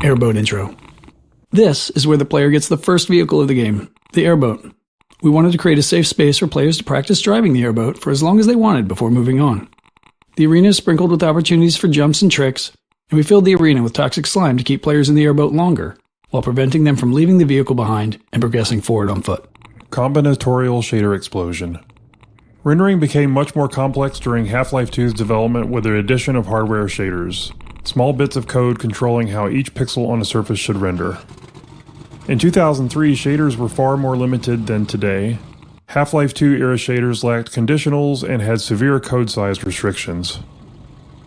Airboat intro. This is where the player gets the first vehicle of the game, the airboat. We wanted to create a safe space for players to practice driving the airboat for as long as they wanted before moving on. The arena is sprinkled with opportunities for jumps and tricks, and we filled the arena with toxic slime to keep players in the airboat longer, while preventing them from leaving the vehicle behind and progressing forward on foot. Combinatorial shader explosion. Rendering became much more complex during Half-Life 2's development with the addition of hardware shaders, small bits of code controlling how each pixel on a surface should render. In 2003, shaders were far more limited than today. Half-Life 2 era shaders lacked conditionals and had severe code size restrictions.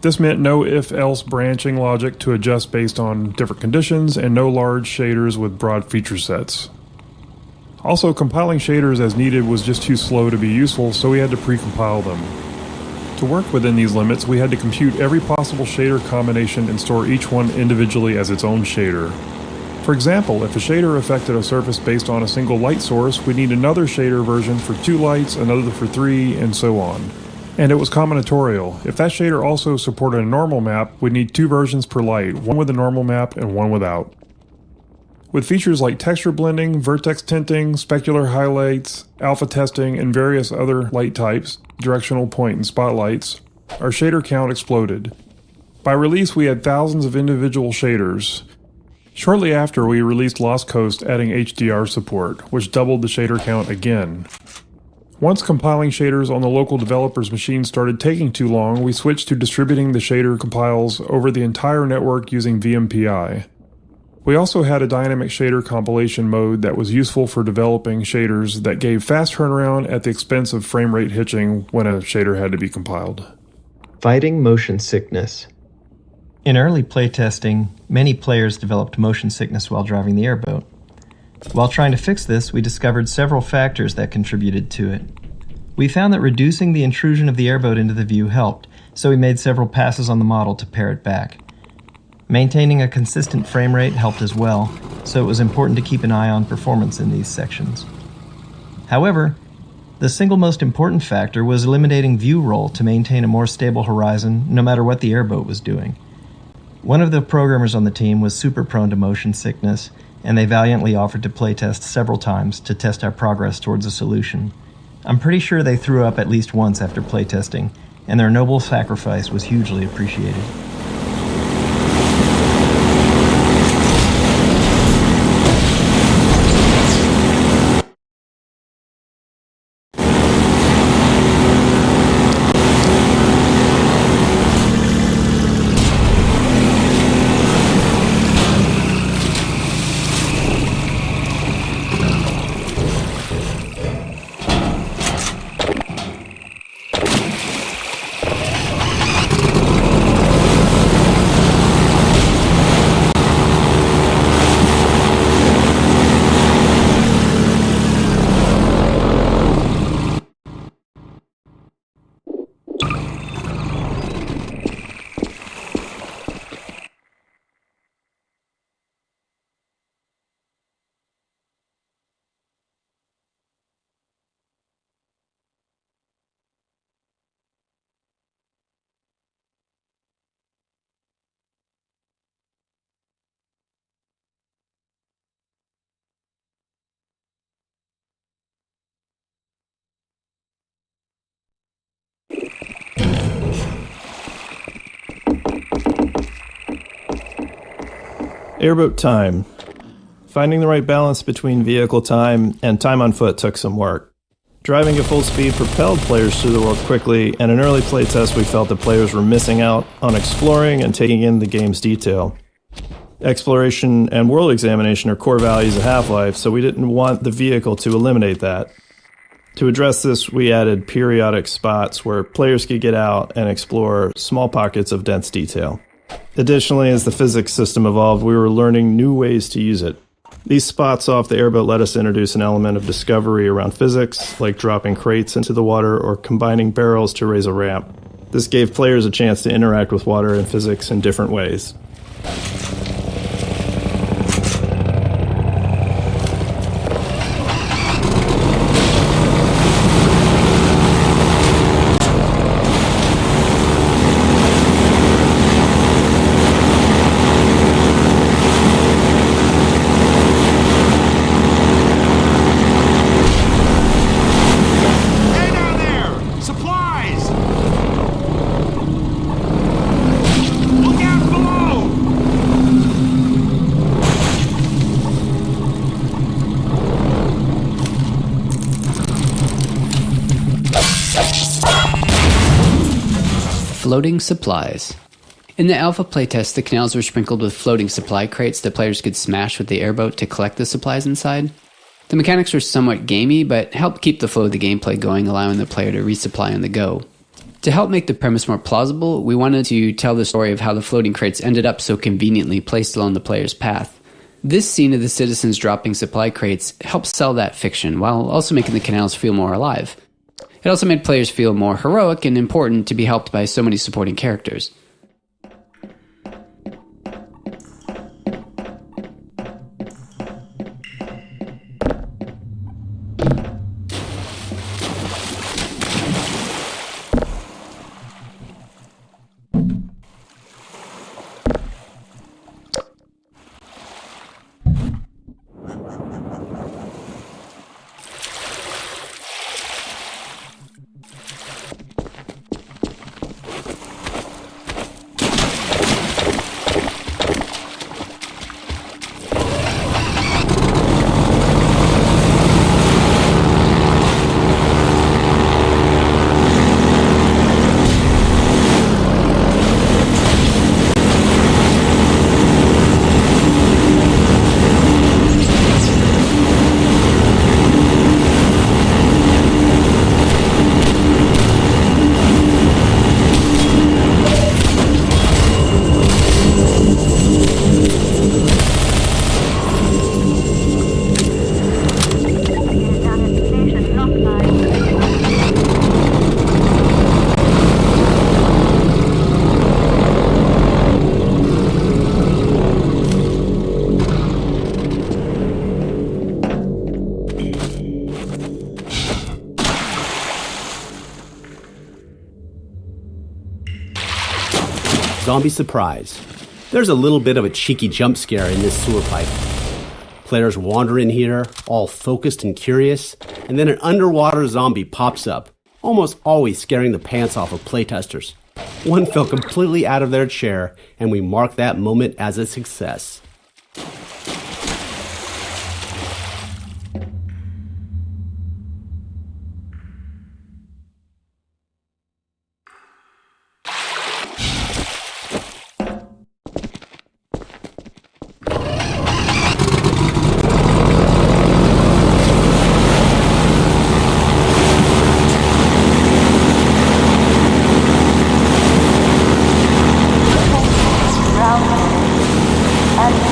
This meant no if-else branching logic to adjust based on different conditions, and no large shaders with broad feature sets. Also, compiling shaders as needed was just too slow to be useful, so we had to pre-compile them. To work within these limits, we had to compute every possible shader combination and store each one individually as its own shader. For example, if a shader affected a surface based on a single light source, we'd need another shader version for 2 lights, another for 3, and so on. And it was combinatorial. If that shader also supported a normal map, we'd need 2 versions per light, one with a normal map and one without. With features like texture blending, vertex tinting, specular highlights, alpha testing, and various other light types, directional point and spotlights, our shader count exploded. By release, we had thousands of individual shaders. Shortly after, we released Lost Coast adding HDR support, which doubled the shader count again. Once compiling shaders on the local developer's machine started taking too long, we switched to distributing the shader compiles over the entire network using VMPI. We also had a dynamic shader compilation mode that was useful for developing shaders that gave fast turnaround at the expense of frame rate hitching when a shader had to be compiled. Fighting motion sickness. In early playtesting, many players developed motion sickness while driving the airboat. While trying to fix this, we discovered several factors that contributed to it. We found that reducing the intrusion of the airboat into the view helped, so we made several passes on the model to pare it back. Maintaining a consistent frame rate helped as well, so it was important to keep an eye on performance in these sections. However, the single most important factor was eliminating view roll to maintain a more stable horizon no matter what the airboat was doing. One of the programmers on the team was super prone to motion sickness, and they valiantly offered to playtest several times to test our progress towards a solution. I'm pretty sure they threw up at least once after playtesting, and their noble sacrifice was hugely appreciated. Airboat time. Finding the right balance between vehicle time and time on foot took some work. Driving at full speed propelled players through the world quickly, and in early playtests we felt that players were missing out on exploring and taking in the game's detail. Exploration and world examination are core values of Half-Life, so we didn't want the vehicle to eliminate that. To address this, we added periodic spots where players could get out and explore small pockets of dense detail. Additionally, as the physics system evolved, we were learning new ways to use it. These spots off the airboat let us introduce an element of discovery around physics, like dropping crates into the water or combining barrels to raise a ramp. This gave players a chance to interact with water and physics in different ways. Floating supplies. In the alpha playtest, the canals were sprinkled with floating supply crates that players could smash with the airboat to collect the supplies inside. The mechanics were somewhat gamey, but helped keep the flow of the gameplay going, allowing the player to resupply on the go. To help make the premise more plausible, we wanted to tell the story of how the floating crates ended up so conveniently placed along the player's path. This scene of the citizens dropping supply crates helps sell that fiction, while also making the canals feel more alive. It also made players feel more heroic and important to be helped by so many supporting characters. Zombie surprise. There's a little bit of a cheeky jump scare in this sewer pipe. Players wander in here, all focused and curious, and then an underwater zombie pops up, almost always scaring the pants off of playtesters. One fell completely out of their chair, and we mark that moment as a success. And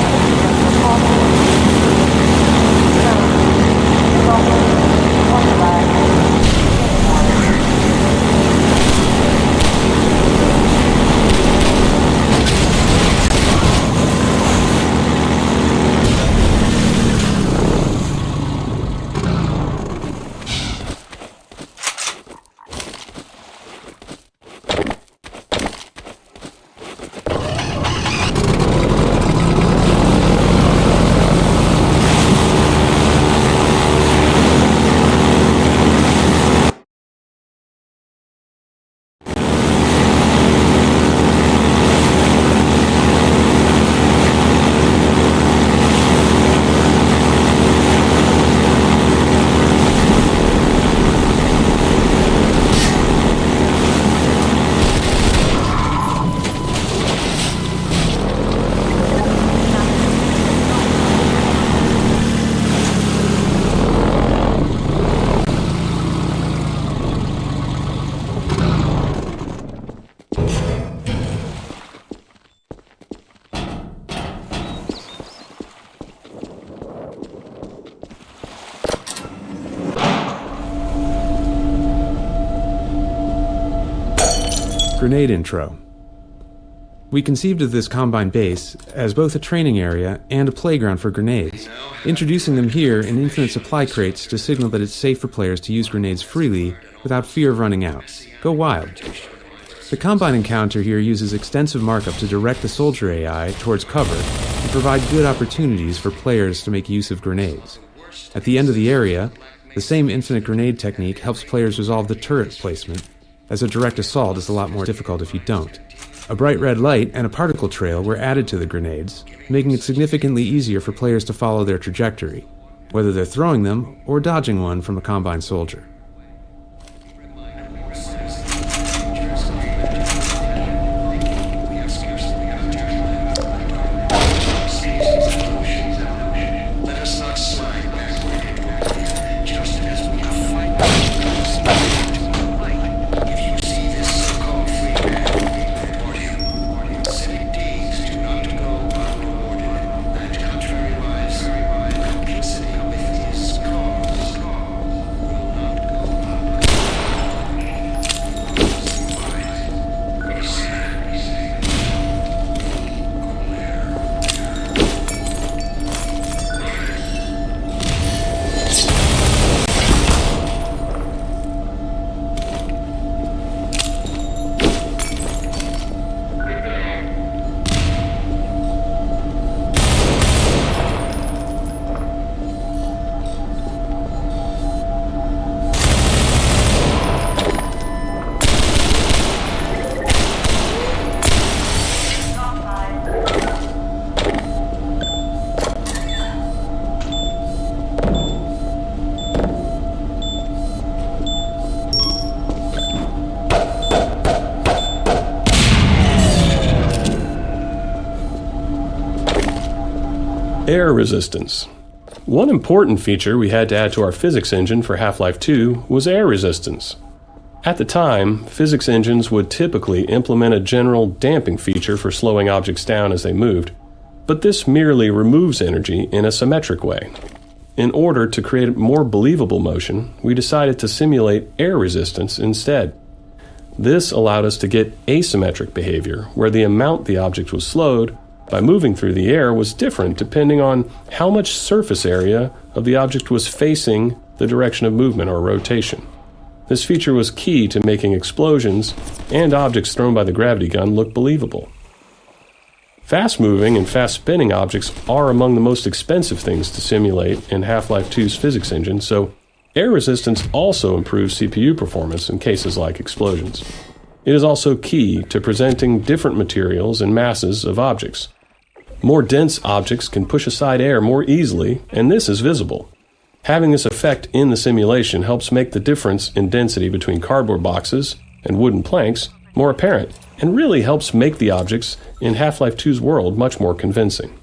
Grenade Intro. We conceived of this Combine base as both a training area and a playground for grenades, introducing them here in infinite supply crates to signal that it's safe for players to use grenades freely without fear of running out. Go wild. The Combine encounter here uses extensive markup to direct the soldier AI towards cover and provide good opportunities for players to make use of grenades. At the end of the area, the same infinite grenade technique helps players resolve the turret placement, as a direct assault is a lot more difficult if you don't. A bright red light and a particle trail were added to the grenades, making it significantly easier for players to follow their trajectory, whether they're throwing them or dodging one from a Combine soldier. Air resistance. One important feature we had to add to our physics engine for Half-Life 2 was air resistance. At the time, physics engines would typically implement a general damping feature for slowing objects down as they moved, but this merely removes energy in a symmetric way. In order to create more believable motion, we decided to simulate air resistance instead. This allowed us to get asymmetric behavior, where the amount the object was slowed by moving through the air was different depending on how much surface area of the object was facing the direction of movement or rotation. This feature was key to making explosions and objects thrown by the gravity gun look believable. Fast-moving and fast-spinning objects are among the most expensive things to simulate in Half-Life 2's physics engine, so air resistance also improves CPU performance in cases like explosions. It is also key to presenting different materials and masses of objects. More dense objects can push aside air more easily, and this is visible. Having this effect in the simulation helps make the difference in density between cardboard boxes and wooden planks more apparent, and really helps make the objects in Half-Life 2's world much more convincing.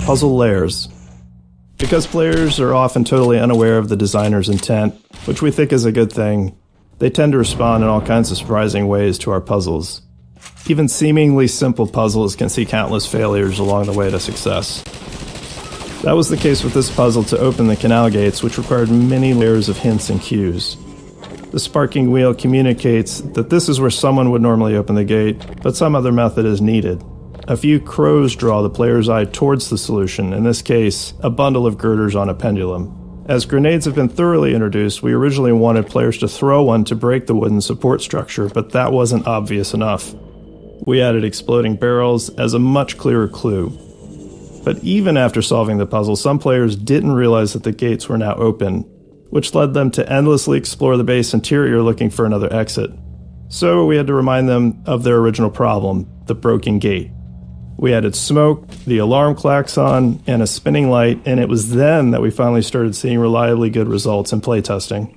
Puzzle layers. Because players are often totally unaware of the designer's intent, which we think is a good thing, they tend to respond in all kinds of surprising ways to our puzzles. Even seemingly simple puzzles can see countless failures along the way to success. That was the case with this puzzle to open the canal gates, which required many layers of hints and cues. The sparking wheel communicates that this is where someone would normally open the gate, but some other method is needed. A few crows draw the player's eye towards the solution, in this case, a bundle of girders on a pendulum. As grenades have been thoroughly introduced, we originally wanted players to throw one to break the wooden support structure, but that wasn't obvious enough. We added exploding barrels as a much clearer clue. But even after solving the puzzle, some players didn't realize that the gates were now open, which led them to endlessly explore the base interior looking for another exit. So we had to remind them of their original problem, the broken gate. We added smoke, the alarm klaxon, and a spinning light, and it was then that we finally started seeing reliably good results in playtesting.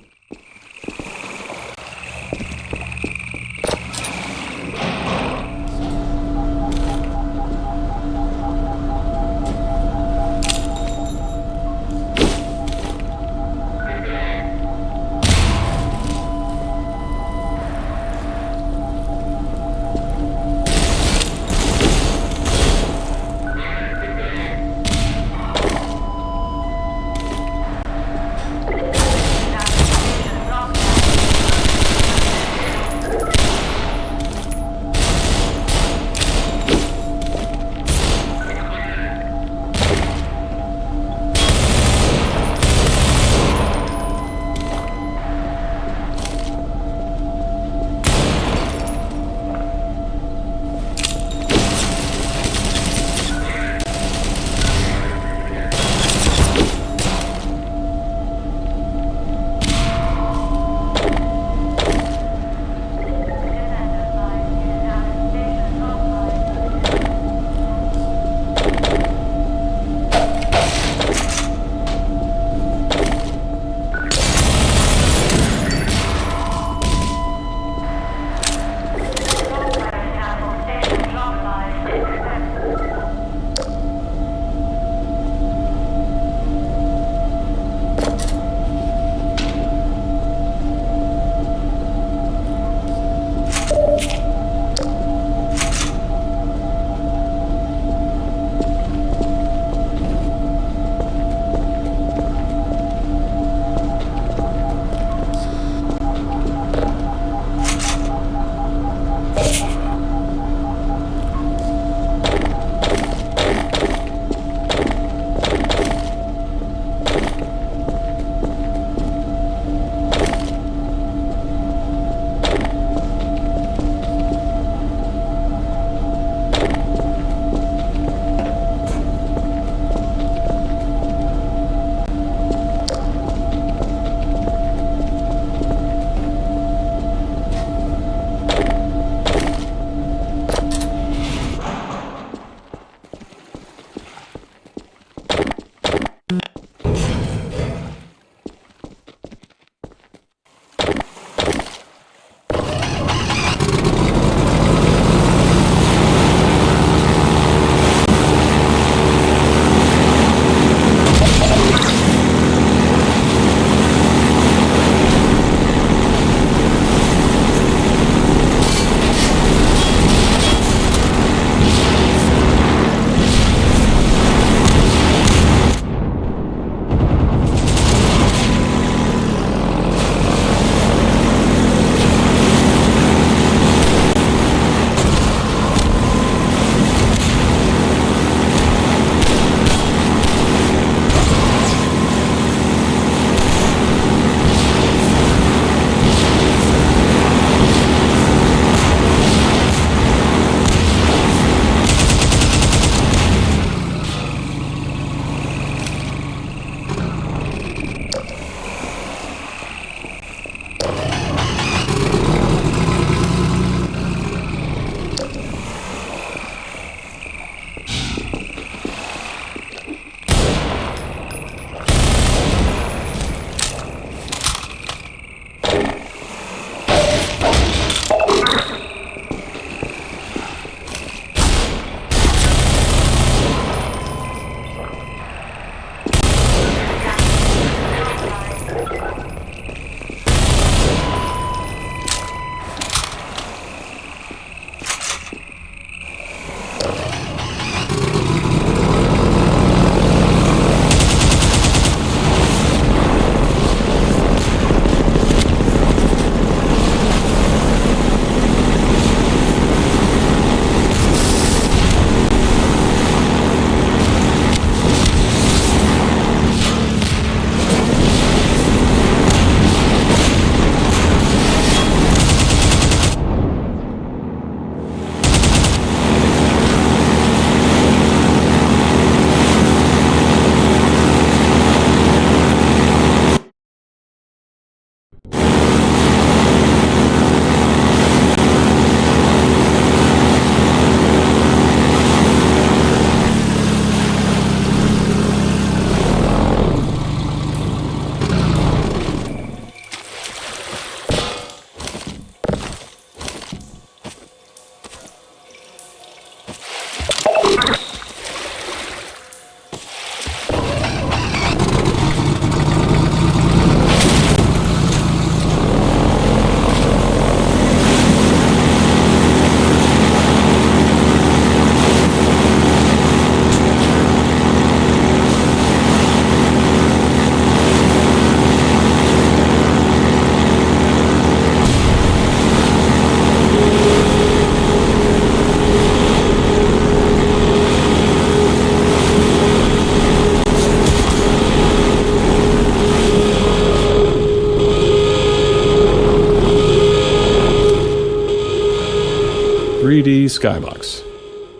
skybox.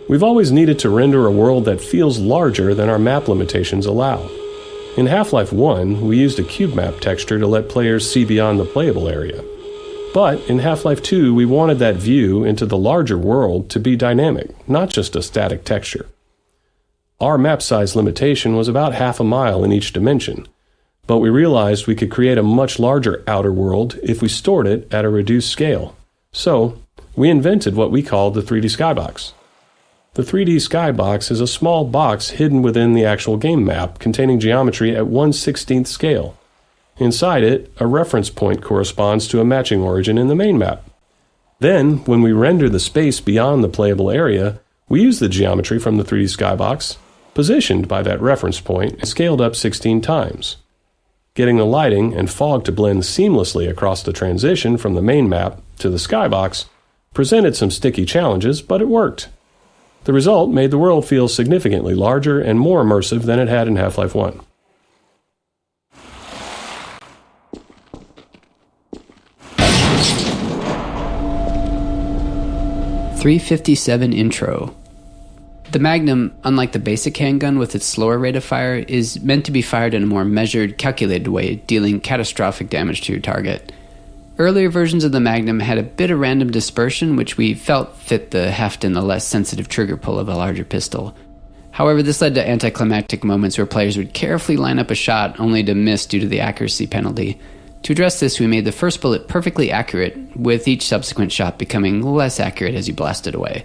We've always needed to render a world that feels larger than our map limitations allow. In Half-Life 1, we used a cube map texture to let players see beyond the playable area. But in Half-Life 2, we wanted that view into the larger world to be dynamic, not just a static texture. Our map size limitation was about half a mile in each dimension, but we realized we could create a much larger outer world if we stored it at a reduced scale. So, we invented what we called the 3D Skybox. The 3D Skybox is a small box hidden within the actual game map containing geometry at 1/16th scale. Inside it, a reference point corresponds to a matching origin in the main map. Then, when we render the space beyond the playable area, we use the geometry from the 3D Skybox, positioned by that reference point, and scaled up 16 times. Getting the lighting and fog to blend seamlessly across the transition from the main map to the skybox presented some sticky challenges, but it worked. The result made the world feel significantly larger and more immersive than it had in Half-Life 1. .357 Intro. The Magnum, unlike the basic handgun with its slower rate of fire, is meant to be fired in a more measured, calculated way, dealing catastrophic damage to your target. Earlier versions of the Magnum had a bit of random dispersion, which we felt fit the heft and the less sensitive trigger pull of a larger pistol. However, this led to anticlimactic moments where players would carefully line up a shot only to miss due to the accuracy penalty. To address this, we made the first bullet perfectly accurate, with each subsequent shot becoming less accurate as you blasted away.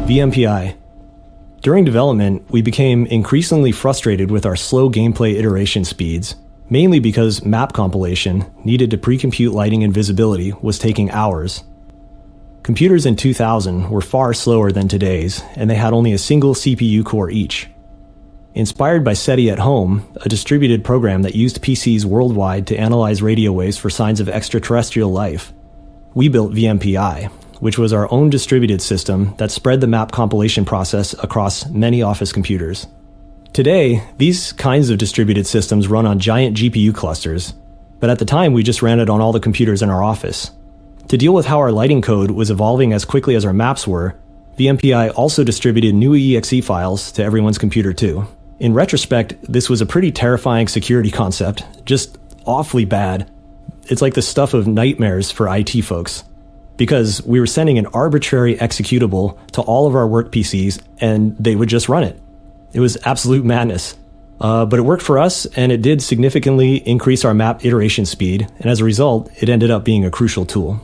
VMPI. During development, we became increasingly frustrated with our slow gameplay iteration speeds, mainly because map compilation, needed to pre-compute lighting and visibility, was taking hours. Computers in 2000 were far slower than today's, and they had only a single CPU core each. Inspired by SETI at Home, a distributed program that used PCs worldwide to analyze radio waves for signs of extraterrestrial life, we built VMPI, which was our own distributed system that spread the map compilation process across many office computers. Today, these kinds of distributed systems run on giant GPU clusters, but at the time we just ran it on all the computers in our office. To deal with how our lighting code was evolving as quickly as our maps were, VMPI also distributed new exe files to everyone's computer too. In retrospect, this was a pretty terrifying security concept, just awfully bad. It's like the stuff of nightmares for IT folks. Because we were sending an arbitrary executable to all of our work PCs, and they would just run it. It was absolute madness. But it worked for us, and it did significantly increase our map iteration speed, and as a result, it ended up being a crucial tool.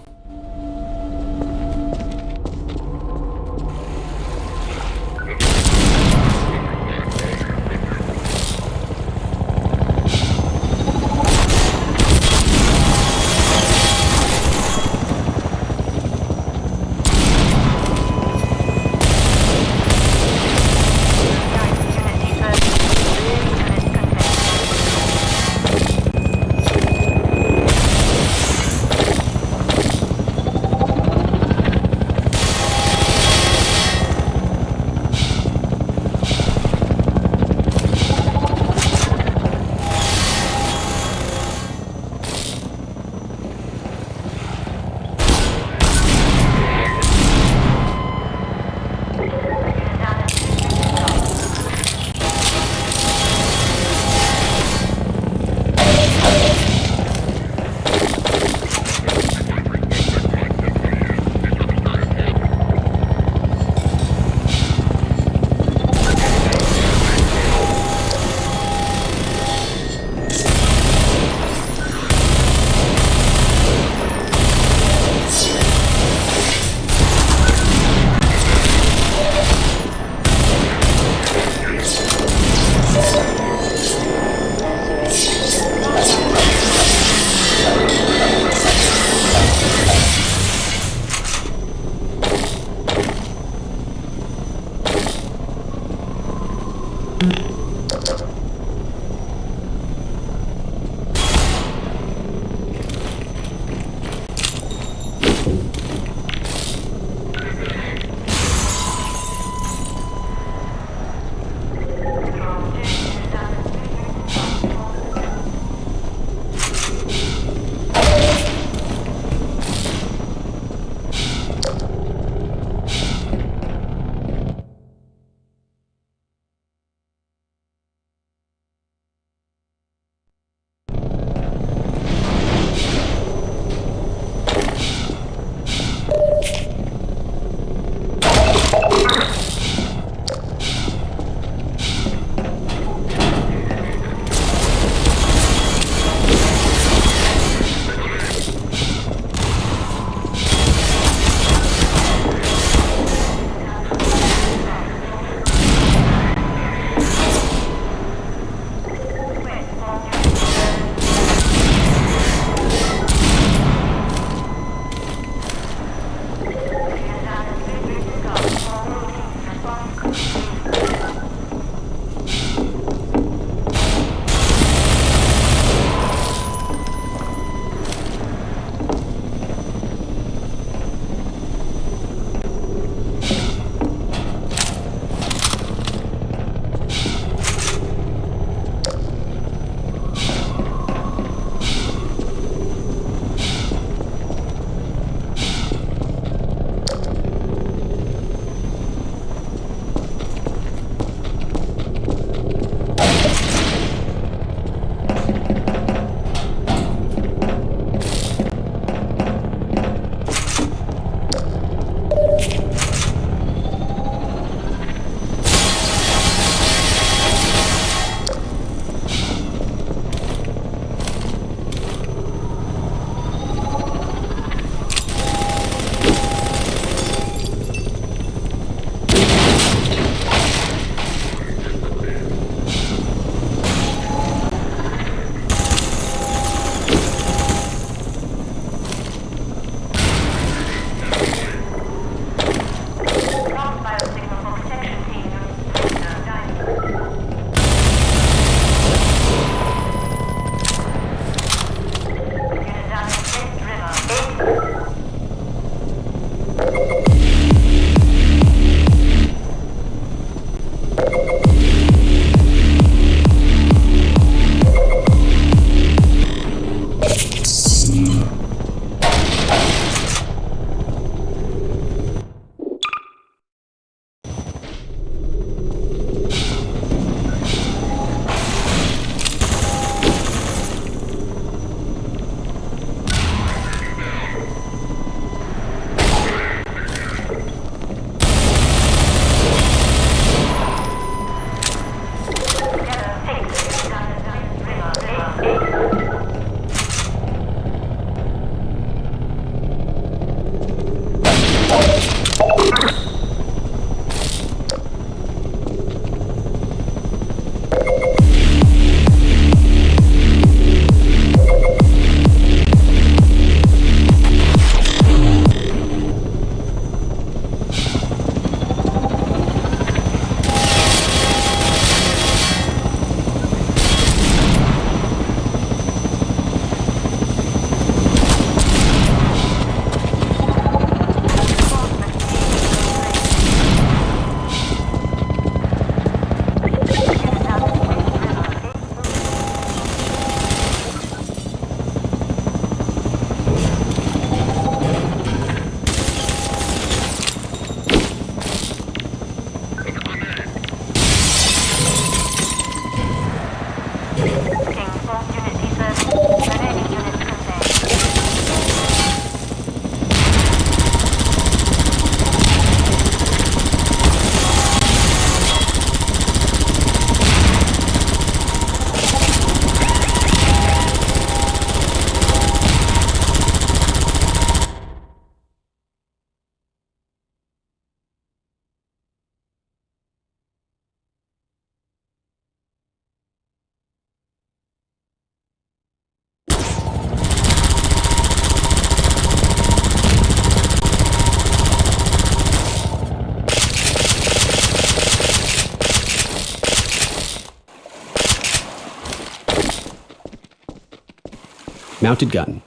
Mounted gun.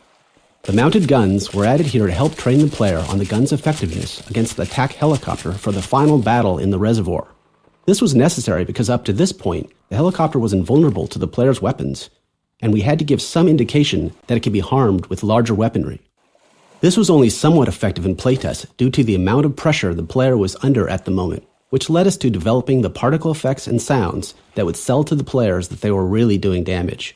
The mounted guns were added here to help train the player on the gun's effectiveness against the attack helicopter for the final battle in the reservoir. This was necessary because up to this point, the helicopter was invulnerable to the player's weapons, and we had to give some indication that it could be harmed with larger weaponry. This was only somewhat effective in playtest due to the amount of pressure the player was under at the moment, which led us to developing the particle effects and sounds that would sell to the players that they were really doing damage.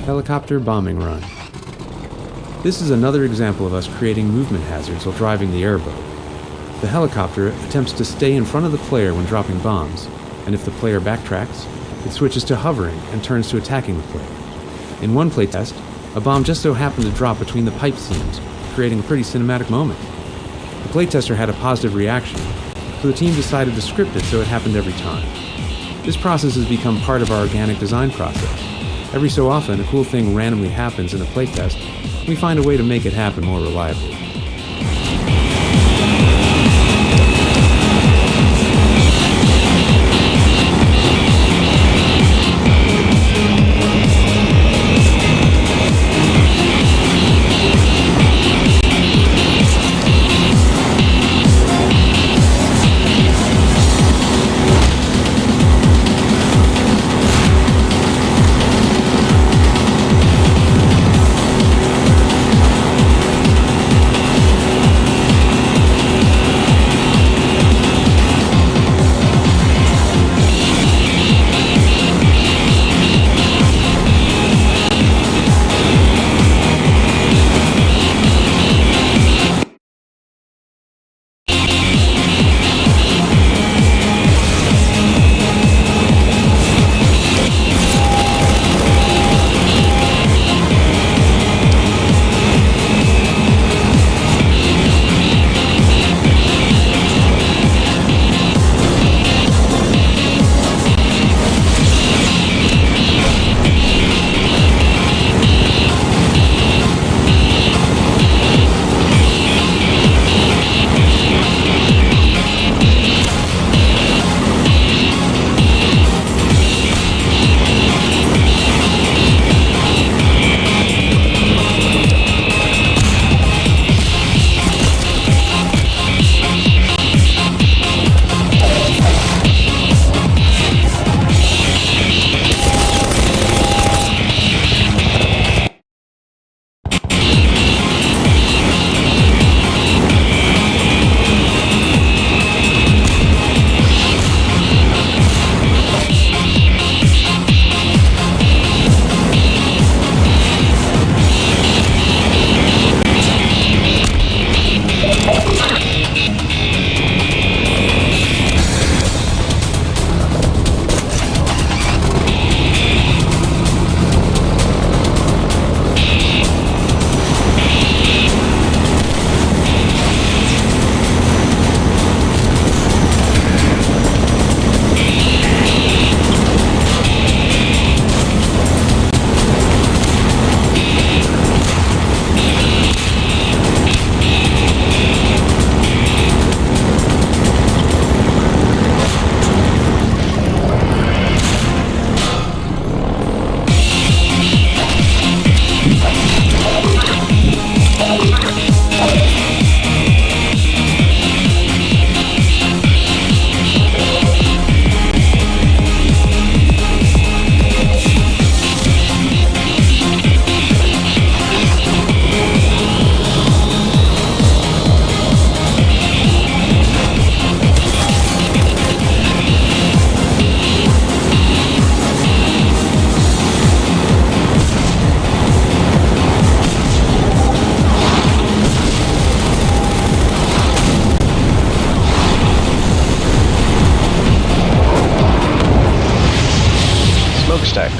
Helicopter bombing run. This is another example of us creating movement hazards while driving the airboat. The helicopter attempts to stay in front of the player when dropping bombs, and if the player backtracks, it switches to hovering and turns to attacking the player. In one playtest, a bomb just so happened to drop between the pipe seams, creating a pretty cinematic moment. The playtester had a positive reaction, so the team decided to script it so it happened every time. This process has become part of our organic design process. Every so often, a cool thing randomly happens in a playtest, and we find a way to make it happen more reliably.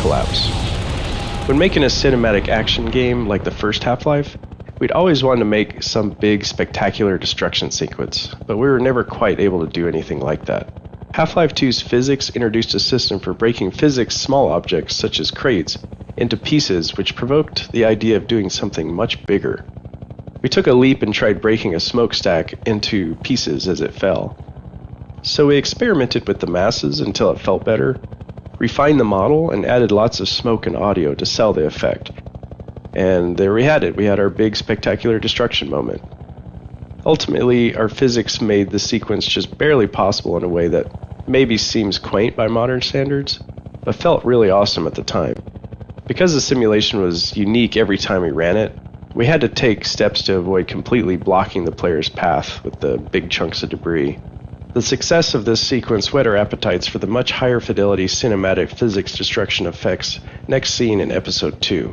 collapse. When making a cinematic action game like the first Half-Life, we'd always wanted to make some big, spectacular destruction sequence, but we were never quite able to do anything like that. Half-Life 2's physics introduced a system for breaking physics small objects, such as crates, into pieces, which provoked the idea of doing something much bigger. We took a leap and tried breaking a smokestack into pieces as it fell. So we experimented with the masses until it felt better, refined the model, and added lots of smoke and audio to sell the effect. And there we had it. We had our big, spectacular destruction moment. Ultimately, our physics made the sequence just barely possible in a way that maybe seems quaint by modern standards, but felt really awesome at the time. Because the simulation was unique every time we ran it, we had to take steps to avoid completely blocking the player's path with the big chunks of debris. The success of this sequence whet our appetites for the much higher fidelity cinematic physics destruction effects next seen in Episode 2.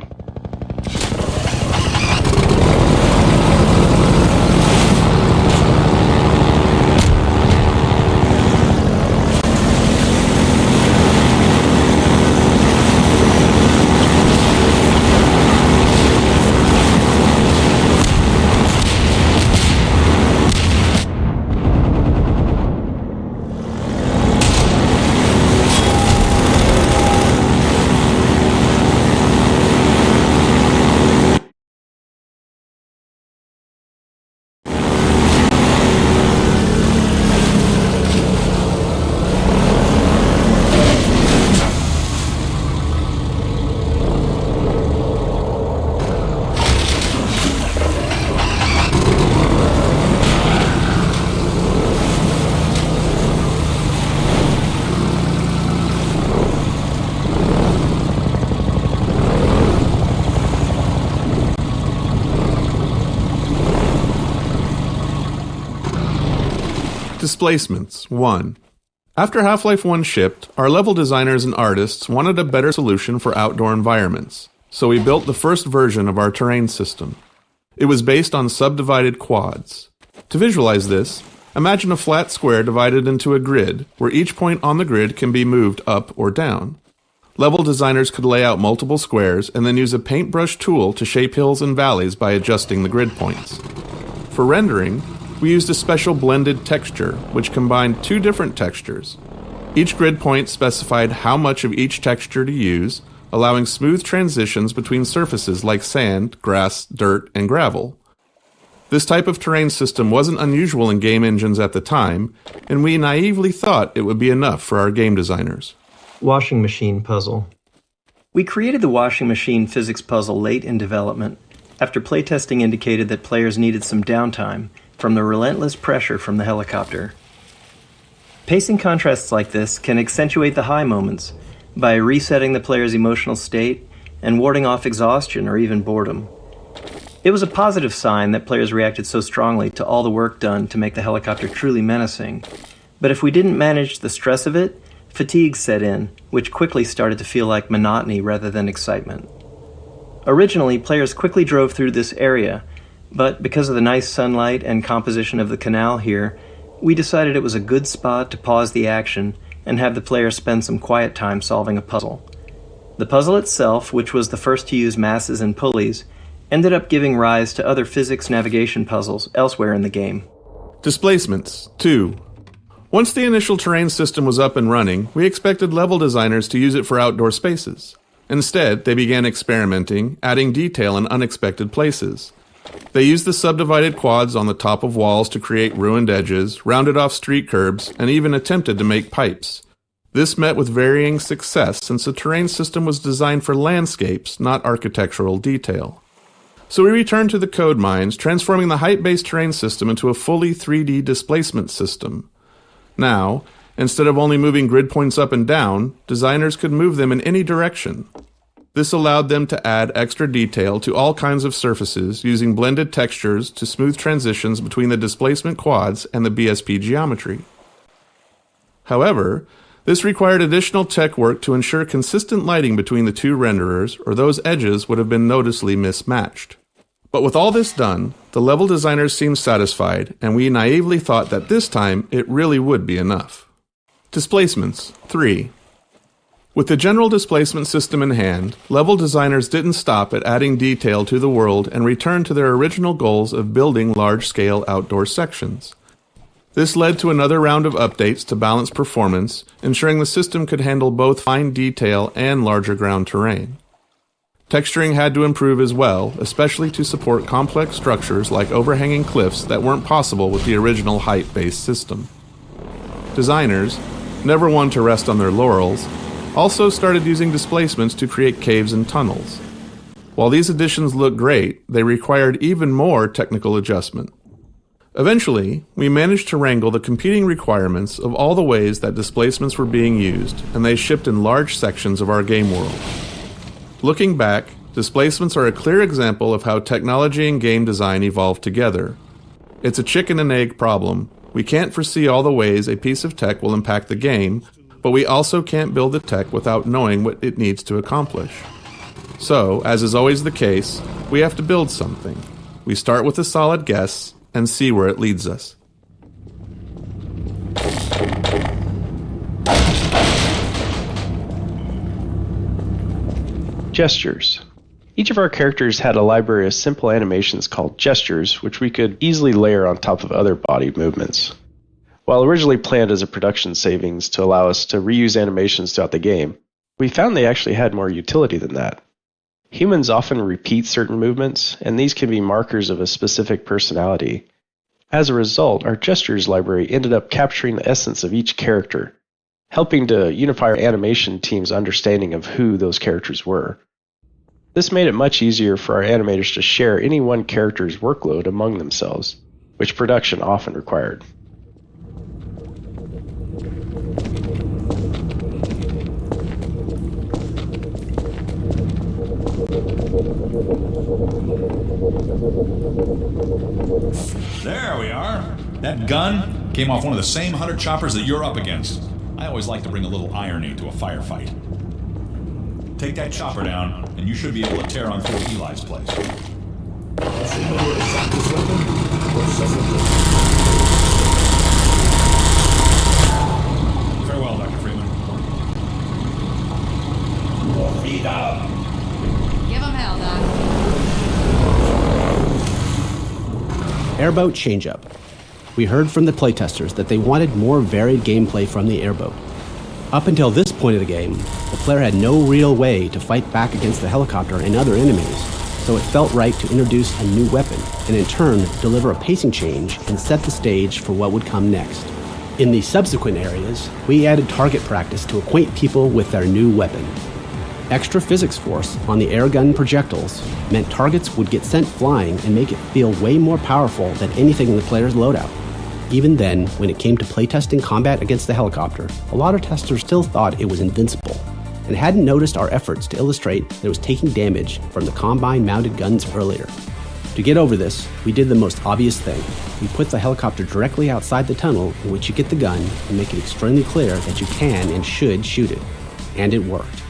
Displacements 1. After Half-Life 1 shipped, our level designers and artists wanted a better solution for outdoor environments, so we built the first version of our terrain system. It was based on subdivided quads. To visualize this, imagine a flat square divided into a grid, where each point on the grid can be moved up or down. Level designers could lay out multiple squares and then use a paintbrush tool to shape hills and valleys by adjusting the grid points. For rendering, we used a special blended texture, which combined two different textures. Each grid point specified how much of each texture to use, allowing smooth transitions between surfaces like sand, grass, dirt, and gravel. This type of terrain system wasn't unusual in game engines at the time, and we naively thought it would be enough for our game designers. Washing machine puzzle. We created the washing machine physics puzzle late in development, after playtesting indicated that players needed some downtime from the relentless pressure from the helicopter. Pacing contrasts like this can accentuate the high moments by resetting the player's emotional state and warding off exhaustion or even boredom. It was a positive sign that players reacted so strongly to all the work done to make the helicopter truly menacing. But if we didn't manage the stress of it, fatigue set in, which quickly started to feel like monotony rather than excitement. Originally, players quickly drove through this area, but because of the nice sunlight and composition of the canal here, we decided it was a good spot to pause the action and have the player spend some quiet time solving a puzzle. The puzzle itself, which was the first to use masses and pulleys, ended up giving rise to other physics navigation puzzles elsewhere in the game. Displacements 2. Once the initial terrain system was up and running, we expected level designers to use it for outdoor spaces. Instead, they began experimenting, adding detail in unexpected places. They used the subdivided quads on the top of walls to create ruined edges, rounded off street curbs, and even attempted to make pipes. This met with varying success since the terrain system was designed for landscapes, not architectural detail. So we returned to the code mines, transforming the height-based terrain system into a fully 3D displacement system. Now, instead of only moving grid points up and down, designers could move them in any direction. This allowed them to add extra detail to all kinds of surfaces using blended textures to smooth transitions between the displacement quads and the BSP geometry. However, this required additional tech work to ensure consistent lighting between the two renderers, or those edges would have been noticeably mismatched. But with all this done, the level designers seemed satisfied, and we naively thought that this time it really would be enough. Displacements 3. With the general displacement system in hand, level designers didn't stop at adding detail to the world and returned to their original goals of building large-scale outdoor sections. This led to another round of updates to balance performance, ensuring the system could handle both fine detail and larger ground terrain. Texturing had to improve as well, especially to support complex structures like overhanging cliffs that weren't possible with the original height-based system. Designers, never one to rest on their laurels, also started using displacements to create caves and tunnels. While these additions looked great, they required even more technical adjustment. Eventually, we managed to wrangle the competing requirements of all the ways that displacements were being used, and they shipped in large sections of our game world. Looking back, displacements are a clear example of how technology and game design evolved together. It's a chicken and egg problem. We can't foresee all the ways a piece of tech will impact the game, but we also can't build the tech without knowing what it needs to accomplish. So, as is always the case, we have to build something. We start with a solid guess and see where it leads us. Gestures. Each of our characters had a library of simple animations called gestures, which we could easily layer on top of other body movements. While originally planned as a production savings to allow us to reuse animations throughout the game, we found they actually had more utility than that. Humans often repeat certain movements, and these can be markers of a specific personality. As a result, our gestures library ended up capturing the essence of each character, helping to unify our animation team's understanding of who those characters were. This made it much easier for our animators to share any one character's workload among themselves, which production often required. There we are. That gun came off one of the same hunter choppers that you're up against. I always like to bring a little irony to a firefight. Take that chopper down, and you should be able to tear on through Eli's place. Farewell, Dr. Freeman. Give him hell, Doc. Airboat changeup. We heard from the playtesters that they wanted more varied gameplay from the airboat. Up until this point of the game, the player had no real way to fight back against the helicopter and other enemies, so it felt right to introduce a new weapon, and in turn deliver a pacing change and set the stage for what would come next. In the subsequent areas, we added target practice to acquaint people with their new weapon. Extra physics force on the airgun projectiles meant targets would get sent flying and make it feel way more powerful than anything in the player's loadout. Even then, when it came to playtesting combat against the helicopter, a lot of testers still thought it was invincible, and hadn't noticed our efforts to illustrate that it was taking damage from the Combine-mounted guns earlier. To get over this, we did the most obvious thing. We put the helicopter directly outside the tunnel in which you get the gun and make it extremely clear that you can and should shoot it. And it worked.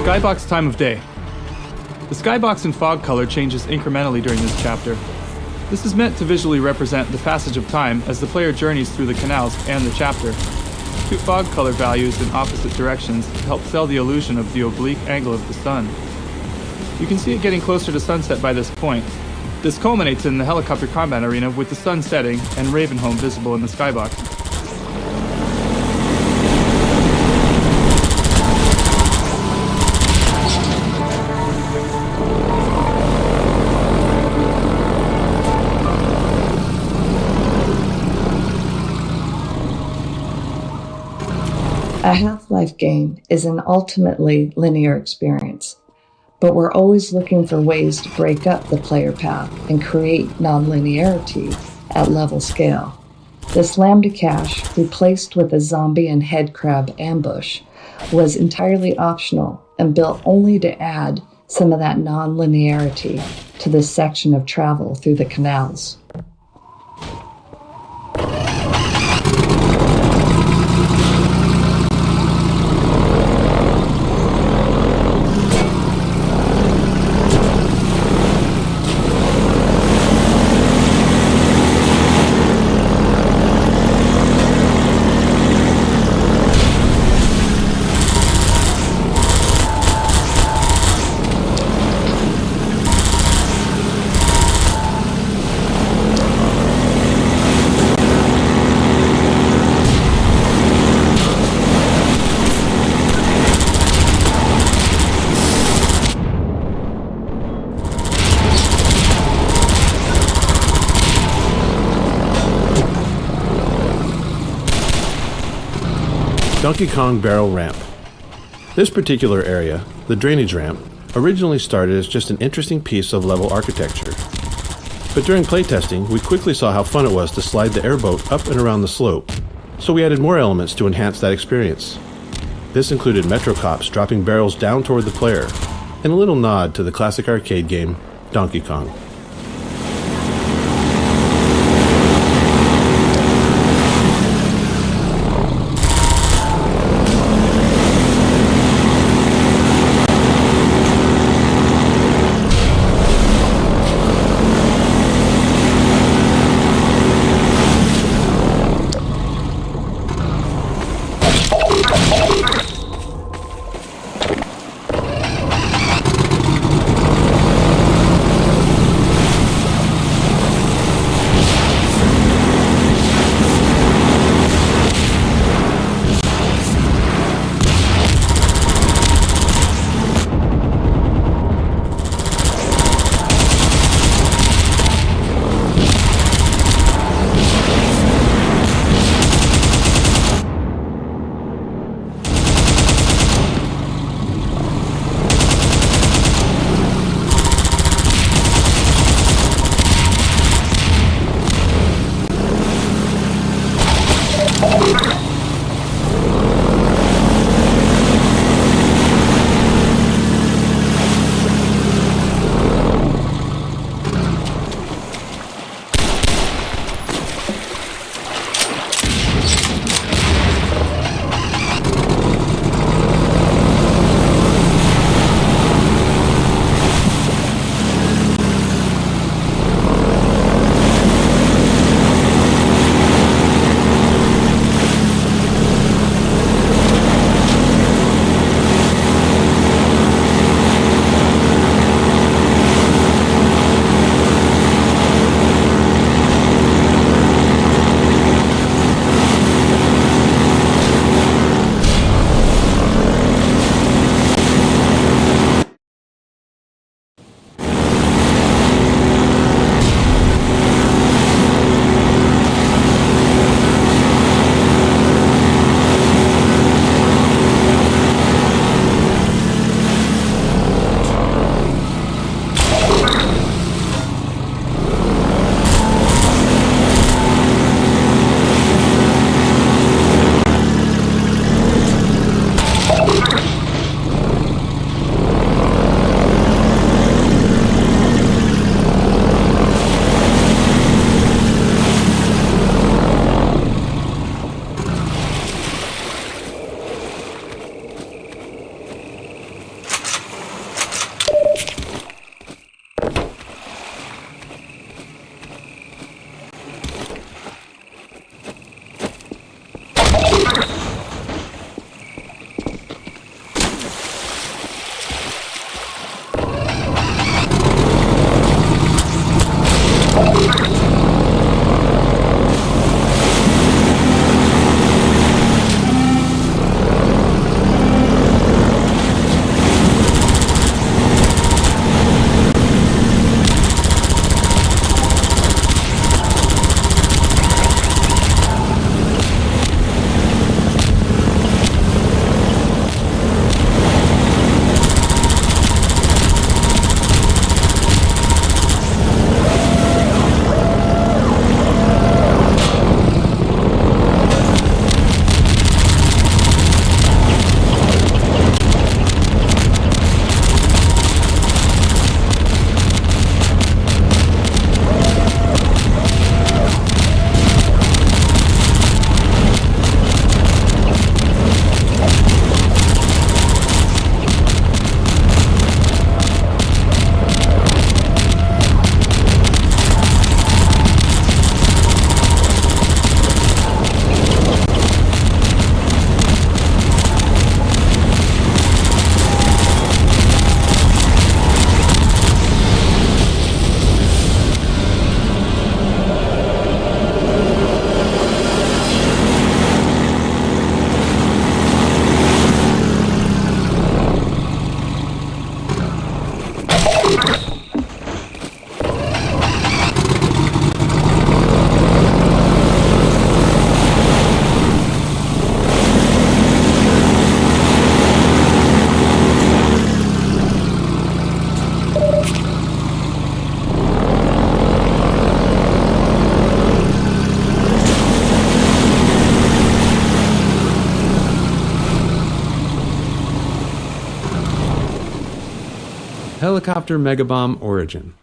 Skybox time of day. The skybox in fog color changes incrementally during this chapter. This is meant to visually represent the passage of time as the player journeys through the canals and the chapter. Two fog color values in opposite directions help sell the illusion of the oblique angle of the sun. You can see it getting closer to sunset by this point. This culminates in the helicopter combat arena with the sun setting and Ravenholm visible in the skybox. A Half-Life game is an ultimately linear experience, but we're always looking for ways to break up the player path and create nonlinearity at level scale. This lambda cache, replaced with a zombie and headcrab ambush, was entirely optional and built only to add some of that nonlinearity to this section of travel through the canals. Donkey Kong Barrel Ramp. This particular area, the drainage ramp, originally started as just an interesting piece of level architecture. But during playtesting, we quickly saw how fun it was to slide the airboat up and around the slope, so we added more elements to enhance that experience. This included Metro Cops dropping barrels down toward the player, and a little nod to the classic arcade game, Donkey Kong. Helicopter Megabomb Origin.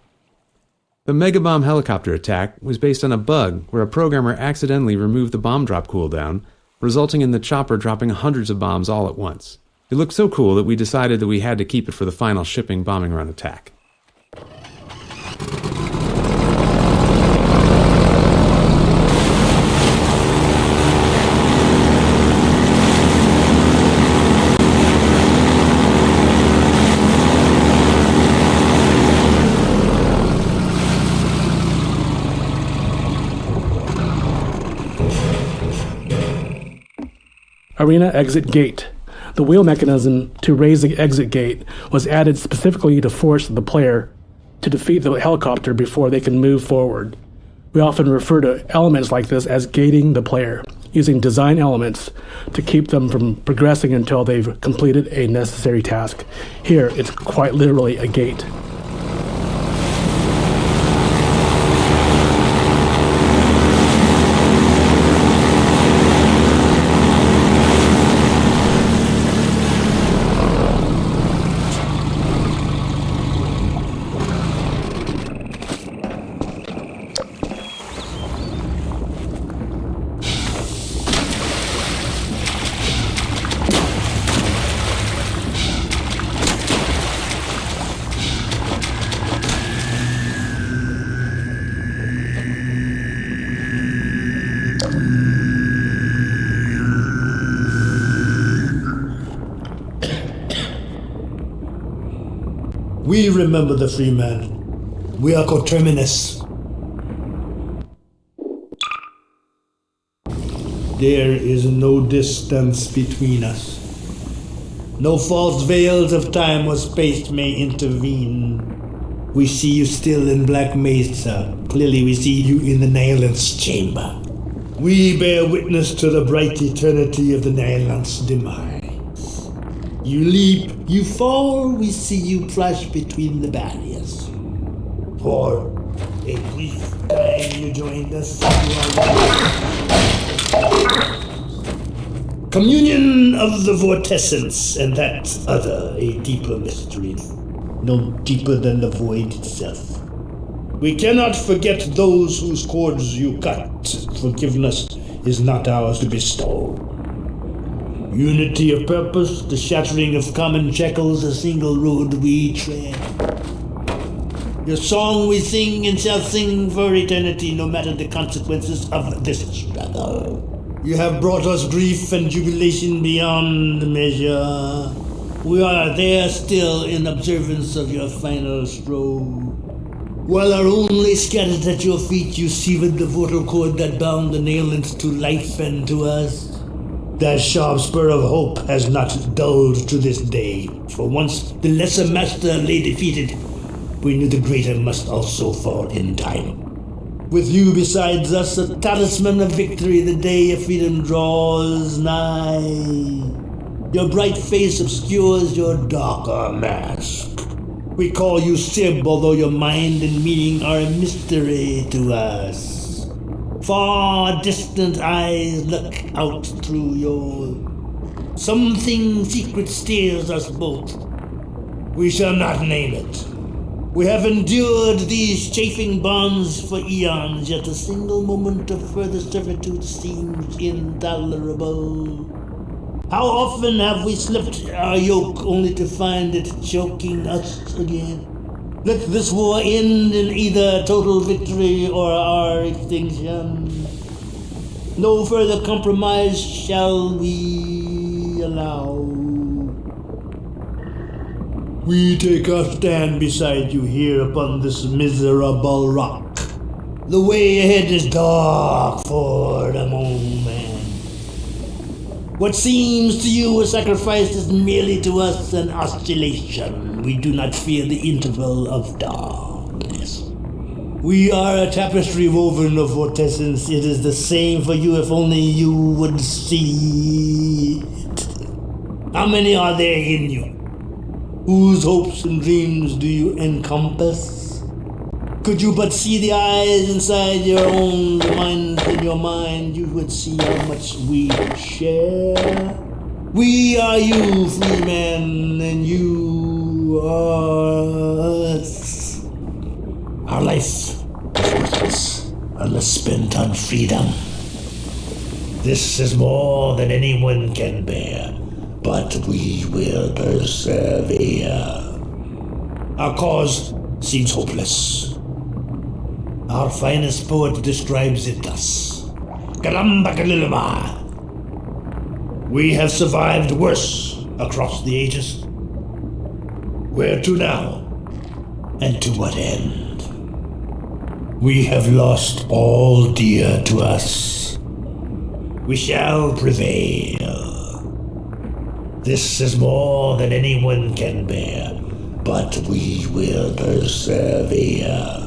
The Megabomb helicopter attack was based on a bug where a programmer accidentally removed the bomb drop cooldown, resulting in the chopper dropping hundreds of bombs all at once. It looked so cool that we decided that we had to keep it for the final shipping bombing run attack. Arena Exit Gate. The wheel mechanism to raise the exit gate was added specifically to force the player to defeat the helicopter before they can move forward. We often refer to elements like this as gating the player, using design elements to keep them from progressing until they've completed a necessary task. Here, it's quite literally a gate. We remember the free man. We are coterminous. There is no distance between us. No false veils of time or space may intervene. We see you still in Black Mesa. Clearly we see you in the Nihilant's chamber. We bear witness to the bright eternity of the Nihilant's demise. You leap, you fall, we see you flash between the barriers. For a brief time you joined us. Communion of the vortescence, and that other, a deeper mystery. No deeper than the void itself. We cannot forget those whose cords you cut. Forgiveness is not ours to bestow. Unity of purpose, the shattering of common shackles, a single road we tread. Your song we sing and shall sing for eternity, no matter the consequences of this struggle. You have brought us grief and jubilation beyond measure. We are there still in observance of your final stroke. While our only scattered at your feet, you severed the vortal cord that bound the Nihilants to life and to us. That sharp spur of hope has not dulled to this day, for once the lesser master lay defeated, we knew the greater must also fall in time. With you besides us, a talisman of victory, the day of freedom draws nigh. Your bright face obscures your darker mask. We call you Sib, although your mind and meaning are a mystery to us. Far distant eyes look out through yours. Something secret steers us both. We shall not name it. We have endured these chafing bonds for eons, yet a single moment of further servitude seems intolerable. How often have we slipped our yoke only to find it choking us again? Let this war end in either total victory or our extinction. No further compromise shall we allow. We take our stand beside you here upon this miserable rock. The way ahead is dark for the moment. What seems to you a sacrifice is merely to us an oscillation. We do not fear the interval of darkness. We are a tapestry woven of vortescence. It is the same for you if only you would see it. How many are there in you? Whose hopes and dreams do you encompass? Could you but see the eyes inside your own mind, in your mind, you would see how much we share. We are you, free men, and you to us. Our life is worthless unless spent on freedom. This is more than anyone can bear, but we will persevere. Our cause seems hopeless. Our finest poet describes it thus. Galambakalilama. We have survived worse across the ages. Where to now? And to what end? We have lost all dear to us. We shall prevail. This is more than anyone can bear, but we will persevere.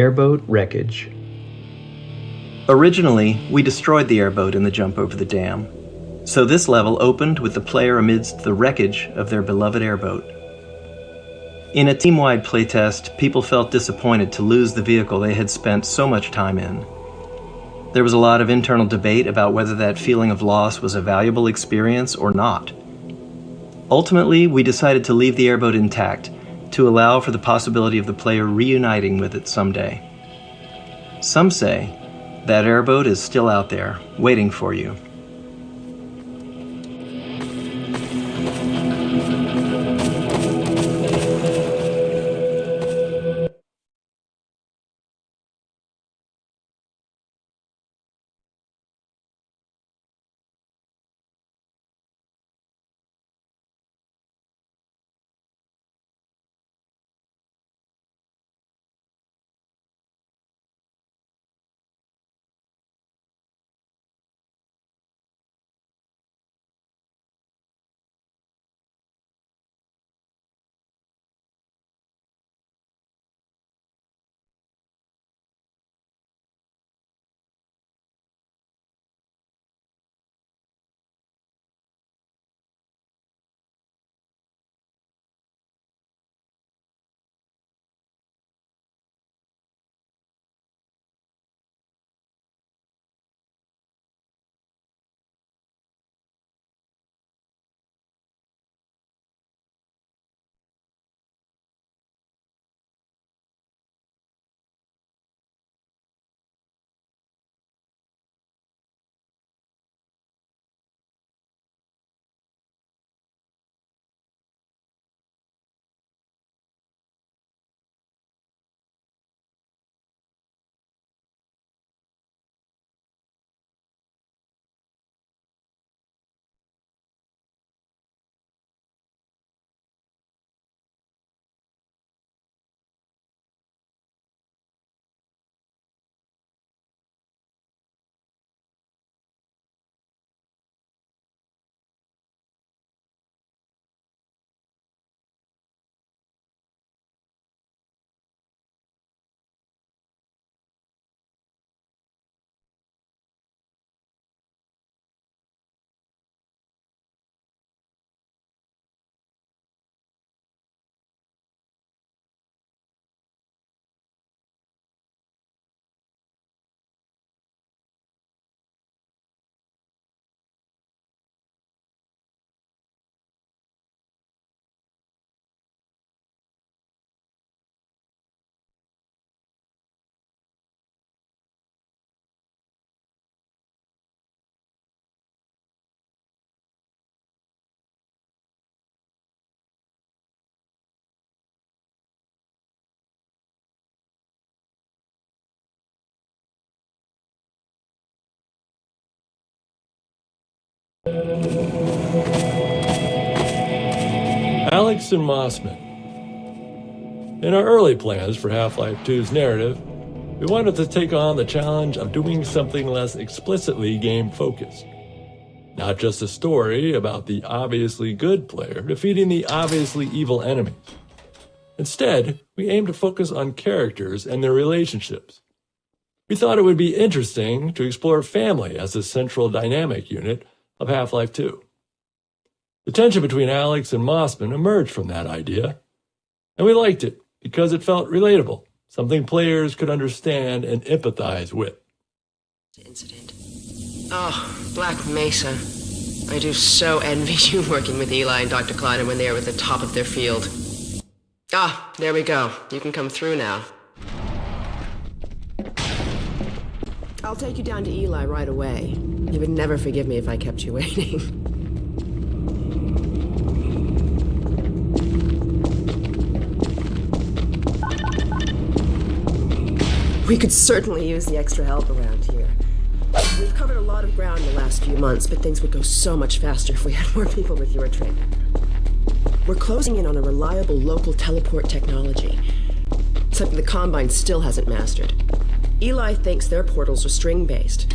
Airboat Wreckage. Originally, we destroyed the airboat in the jump over the dam, so this level opened with the player amidst the wreckage of their beloved airboat. In a team-wide playtest, people felt disappointed to lose the vehicle they had spent so much time in. There was a lot of internal debate about whether that feeling of loss was a valuable experience or not. Ultimately, we decided to leave the airboat intact to allow for the possibility of the player reuniting with it someday. Some say that airboat is still out there, waiting for you. Alex and Mossman. In our early plans for Half-Life 2's narrative, we wanted to take on the challenge of doing something less explicitly game-focused. Not just a story about the obviously good player defeating the obviously evil enemies. Instead, we aimed to focus on characters and their relationships. We thought it would be interesting to explore family as a central dynamic unit of Half-Life 2. The tension between Alex and Mossman emerged from that idea, and we liked it because it felt relatable, something players could understand and empathize with. Incident. Oh, Black Mesa. I do so envy you working with Eli and Dr. Kleiner when they are at the top of their field. Ah, there we go. You can come through now. I'll take you down to Eli right away. He would never forgive me if I kept you waiting. We could certainly use the extra help around here. We've covered a lot of ground in the last few months, but things would go so much faster if we had more people with your training. We're closing in on a reliable local teleport technology, something the Combine still hasn't mastered. Eli thinks their portals are string-based,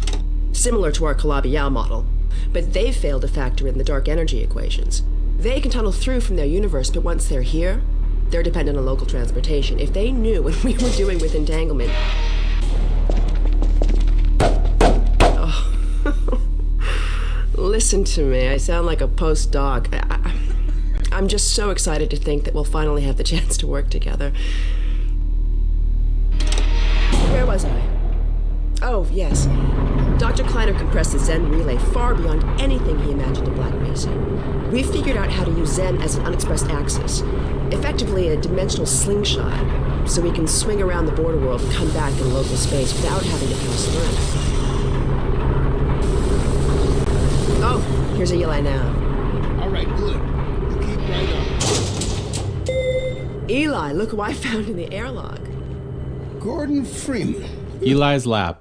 similar to our Calabi-Yau model, but they've failed to factor in the dark energy equations. They can tunnel through from their universe, but once they're here, They're dependent on local transportation. If they knew what we were doing with entanglement... Oh. Listen to me. I sound like a postdoc. I'm just so excited to think that we'll finally have the chance to work together. Where was I? Oh, yes. Dr. Kleiner compressed the Zen relay far beyond anything he imagined in Black Mesa. We figured out how to use Zen as an unexpressed axis, effectively a dimensional slingshot, so we can swing around the border world and come back in local space without having to pass through. Oh, here's Eli now. All right, good. You keep right up. Eli, look who I found in the airlock. Gordon Freeman. Eli's lab.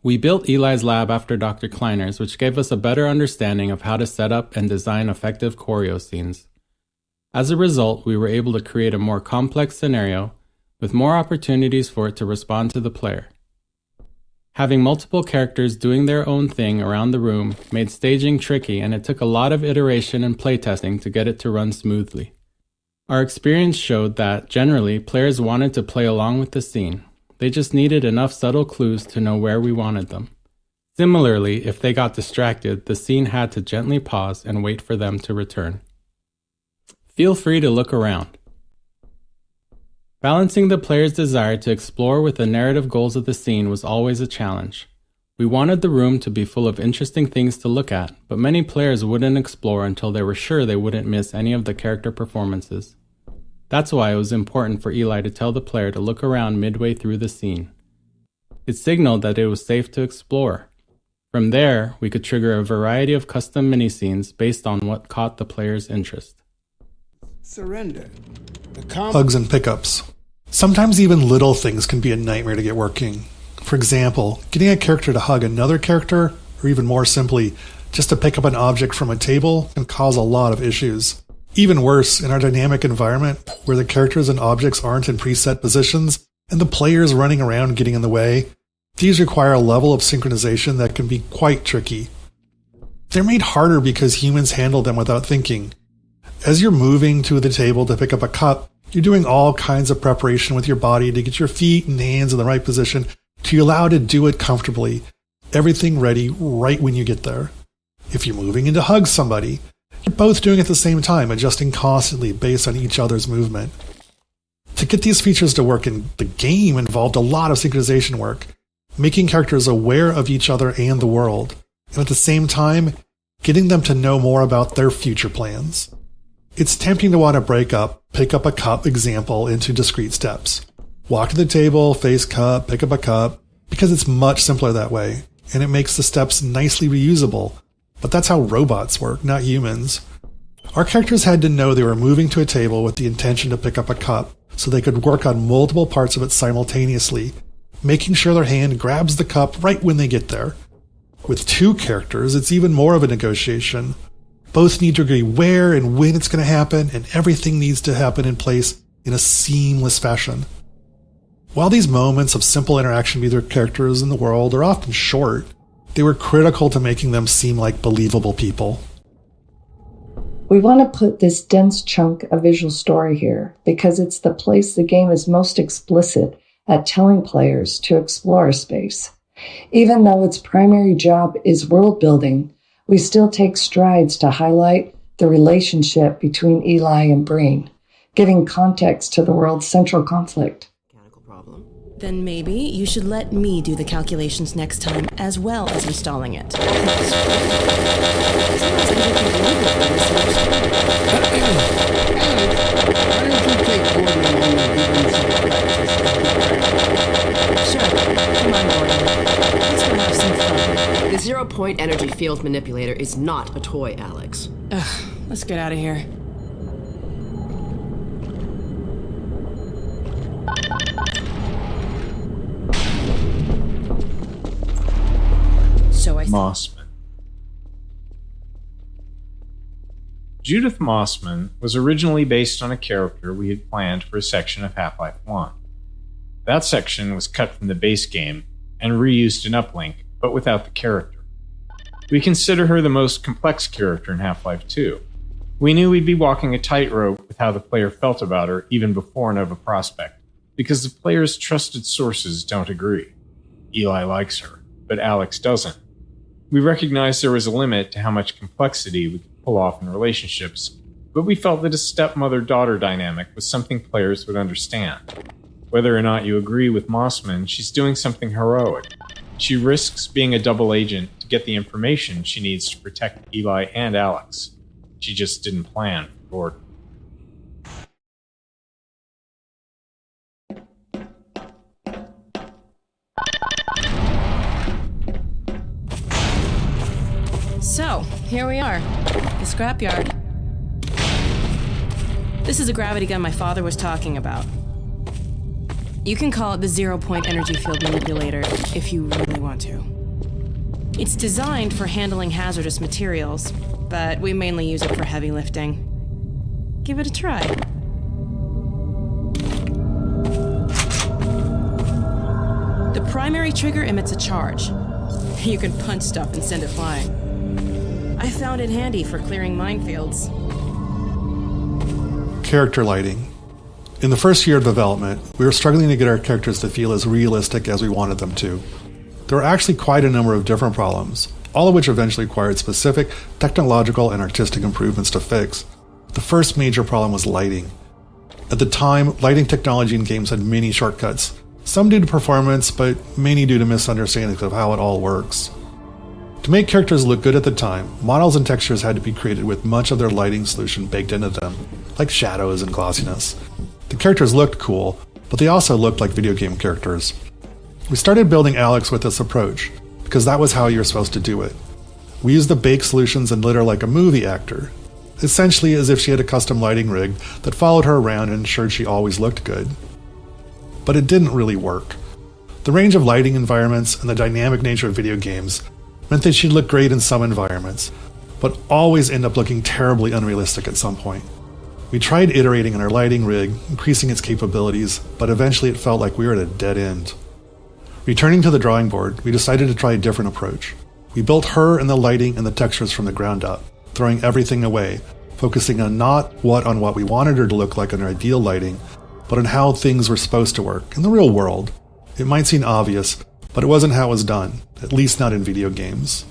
We built Eli's lab after Dr. Kleiner's, which gave us a better understanding of how to set up and design effective choreo scenes. As a result, we were able to create a more complex scenario with more opportunities for it to respond to the player. Having multiple characters doing their own thing around the room made staging tricky, and it took a lot of iteration and playtesting to get it to run smoothly. Our experience showed that, generally, players wanted to play along with the scene. They just needed enough subtle clues to know where we wanted them. Similarly, if they got distracted, the scene had to gently pause and wait for them to return. Feel free to look around. Balancing the player's desire to explore with the narrative goals of the scene was always a challenge. We wanted the room to be full of interesting things to look at, but many players wouldn't explore until they were sure they wouldn't miss any of the character performances. That's why it was important for Eli to tell the player to look around midway through the scene. It signaled that it was safe to explore. From there, we could trigger a variety of custom mini-scenes based on what caught the player's interest. Surrender. Hugs and pickups. Sometimes even little things can be a nightmare to get working. For example, getting a character to hug another character, or even more simply, just to pick up an object from a table, can cause a lot of issues. Even worse, in our dynamic environment, where the characters and objects aren't in preset positions, and the players running around getting in the way, these require a level of synchronization that can be quite tricky. They're made harder because humans handle them without thinking. As you're moving to the table to pick up a cup, you're doing all kinds of preparation with your body to get your feet and hands in the right position to allow to do it comfortably, everything ready right when you get there. If you're moving in to hug somebody, you're both doing it at the same time, adjusting constantly based on each other's movement. To get these features to work in the game involved a lot of synchronization work, making characters aware of each other and the world, and at the same time, getting them to know more about their future plans. It's tempting to want to break up, pick up a cup example into discrete steps. Walk to the table, face cup, pick up a cup, because it's much simpler that way, and it makes the steps nicely reusable. But that's how robots work, not humans. Our characters had to know they were moving to a table with the intention to pick up a cup, so they could work on multiple parts of it simultaneously, making sure their hand grabs the cup right when they get there. With two characters, it's even more of a negotiation. Both need to agree where and when it's going to happen, and everything needs to happen in place in a seamless fashion. While these moments of simple interaction with their characters in the world are often short, they were critical to making them seem like believable people. We want to put this dense chunk of visual story here because it's the place the game is most explicit at telling players to explore a space. Even though its primary job is world building, we still take strides to highlight the relationship between Eli and Breen, giving context to the world's central conflict. Then maybe you should let me do the calculations next time, as well as installing it. Sure, come on, Gordon. Let's go have some fun. The zero-point energy field manipulator is not a toy, Alex. Ugh, let's get out of here. Mossman. Judith Mossman was originally based on a character we had planned for a section of Half-Life 1. That section was cut from the base game and reused in Uplink, but without the character. We consider her the most complex character in Half-Life 2. We knew we'd be walking a tightrope with how the player felt about her even before Nova Prospect, because the player's trusted sources don't agree. Eli likes her, but Alex doesn't. We recognized there was a limit to how much complexity we could pull off in relationships, but we felt that a stepmother-daughter dynamic was something players would understand. Whether or not you agree with Mossman, she's doing something heroic. She risks being a double agent to get the information she needs to protect Eli and Alex. She just didn't plan for Gordon. So, here we are. The scrapyard. This is a gravity gun my father was talking about. You can call it the zero-point energy field manipulator if you really want to. It's designed for handling hazardous materials, but we mainly use it for heavy lifting. Give it a try. The primary trigger emits a charge. You can punch stuff and send it flying. I found it handy for clearing minefields. Character lighting. In the first year of development, we were struggling to get our characters to feel as realistic as we wanted them to. There were actually quite a number of different problems, all of which eventually required specific technological and artistic improvements to fix. The first major problem was lighting. At the time, lighting technology in games had many shortcuts, some due to performance, but many due to misunderstandings of how it all works. To make characters look good at the time, models and textures had to be created with much of their lighting solution baked into them, like shadows and glossiness. The characters looked cool, but they also looked like video game characters. We started building Alex with this approach, because that was how you were supposed to do it. We used the baked solutions and lit her like a movie actor, essentially as if she had a custom lighting rig that followed her around and ensured she always looked good. But it didn't really work. The range of lighting environments and the dynamic nature of video games meant that she'd look great in some environments, but always end up looking terribly unrealistic at some point. We tried iterating on our lighting rig, increasing its capabilities, but eventually it felt like we were at a dead end. Returning to the drawing board, we decided to try a different approach. We built her and the lighting and the textures from the ground up, throwing everything away, focusing on not on what we wanted her to look like in our ideal lighting, but on how things were supposed to work in the real world. It might seem obvious, but it wasn't how it was done, at least not in video games.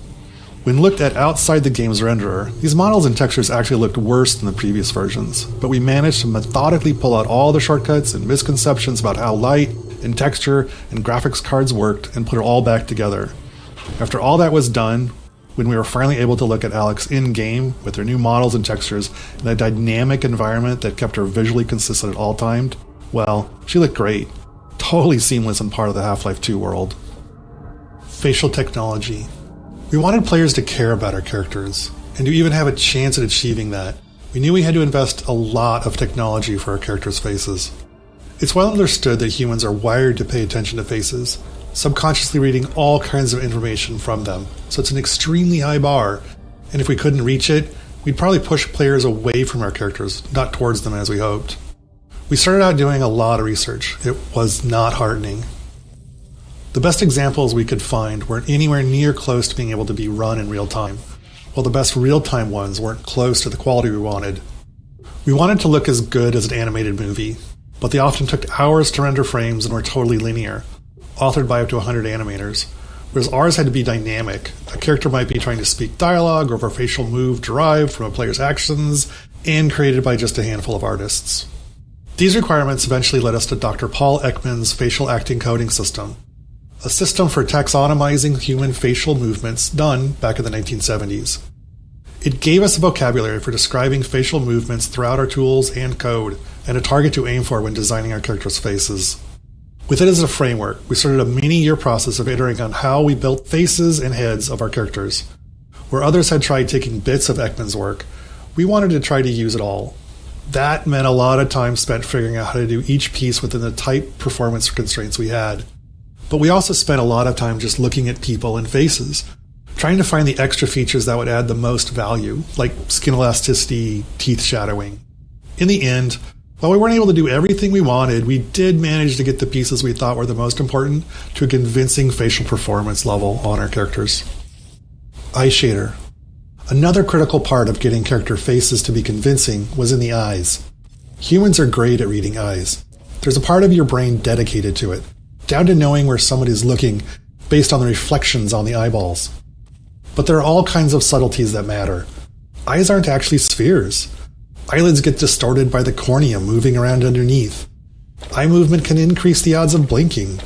When looked at outside the game's renderer, these models and textures actually looked worse than the previous versions, but we managed to methodically pull out all the shortcuts and misconceptions about how light and texture and graphics cards worked and put it all back together. After all that was done, when we were finally able to look at Alex in-game with her new models and textures in a dynamic environment that kept her visually consistent at all times, well, she looked great. Totally seamless and part of the Half-Life 2 world. Facial technology. We wanted players to care about our characters, and to even have a chance at achieving that, we knew we had to invest a lot of technology for our characters' faces. It's well understood that humans are wired to pay attention to faces, subconsciously reading all kinds of information from them, so it's an extremely high bar, and if we couldn't reach it, we'd probably push players away from our characters, not towards them as we hoped. We started out doing a lot of research. It was not heartening. The best examples we could find weren't anywhere near close to being able to be run in real time, while the best real-time ones weren't close to the quality we wanted. We wanted to look as good as an animated movie, but they often took hours to render frames and were totally linear, authored by up to 100 animators, whereas ours had to be dynamic. A character might be trying to speak dialogue or a facial move derived from a player's actions and created by just a handful of artists. These requirements eventually led us to Dr. Paul Ekman's facial acting coding system, a system for taxonomizing human facial movements done back in the 1970s. It gave us a vocabulary for describing facial movements throughout our tools and code, and a target to aim for when designing our characters' faces. With it as a framework, we started a many-year process of iterating on how we built faces and heads of our characters. Where others had tried taking bits of Ekman's work, we wanted to try to use it all. That meant a lot of time spent figuring out how to do each piece within the tight performance constraints we had. But we also spent a lot of time just looking at people and faces, trying to find the extra features that would add the most value, like skin elasticity, teeth shadowing. In the end, while we weren't able to do everything we wanted, we did manage to get the pieces we thought were the most important to a convincing facial performance level on our characters. Eye shader. Another critical part of getting character faces to be convincing was in the eyes. Humans are great at reading eyes. There's a part of your brain dedicated to it, down to knowing where somebody's looking based on the reflections on the eyeballs. But there are all kinds of subtleties that matter. Eyes aren't actually spheres. Eyelids get distorted by the cornea moving around underneath. Eye movement can increase the odds of blinking.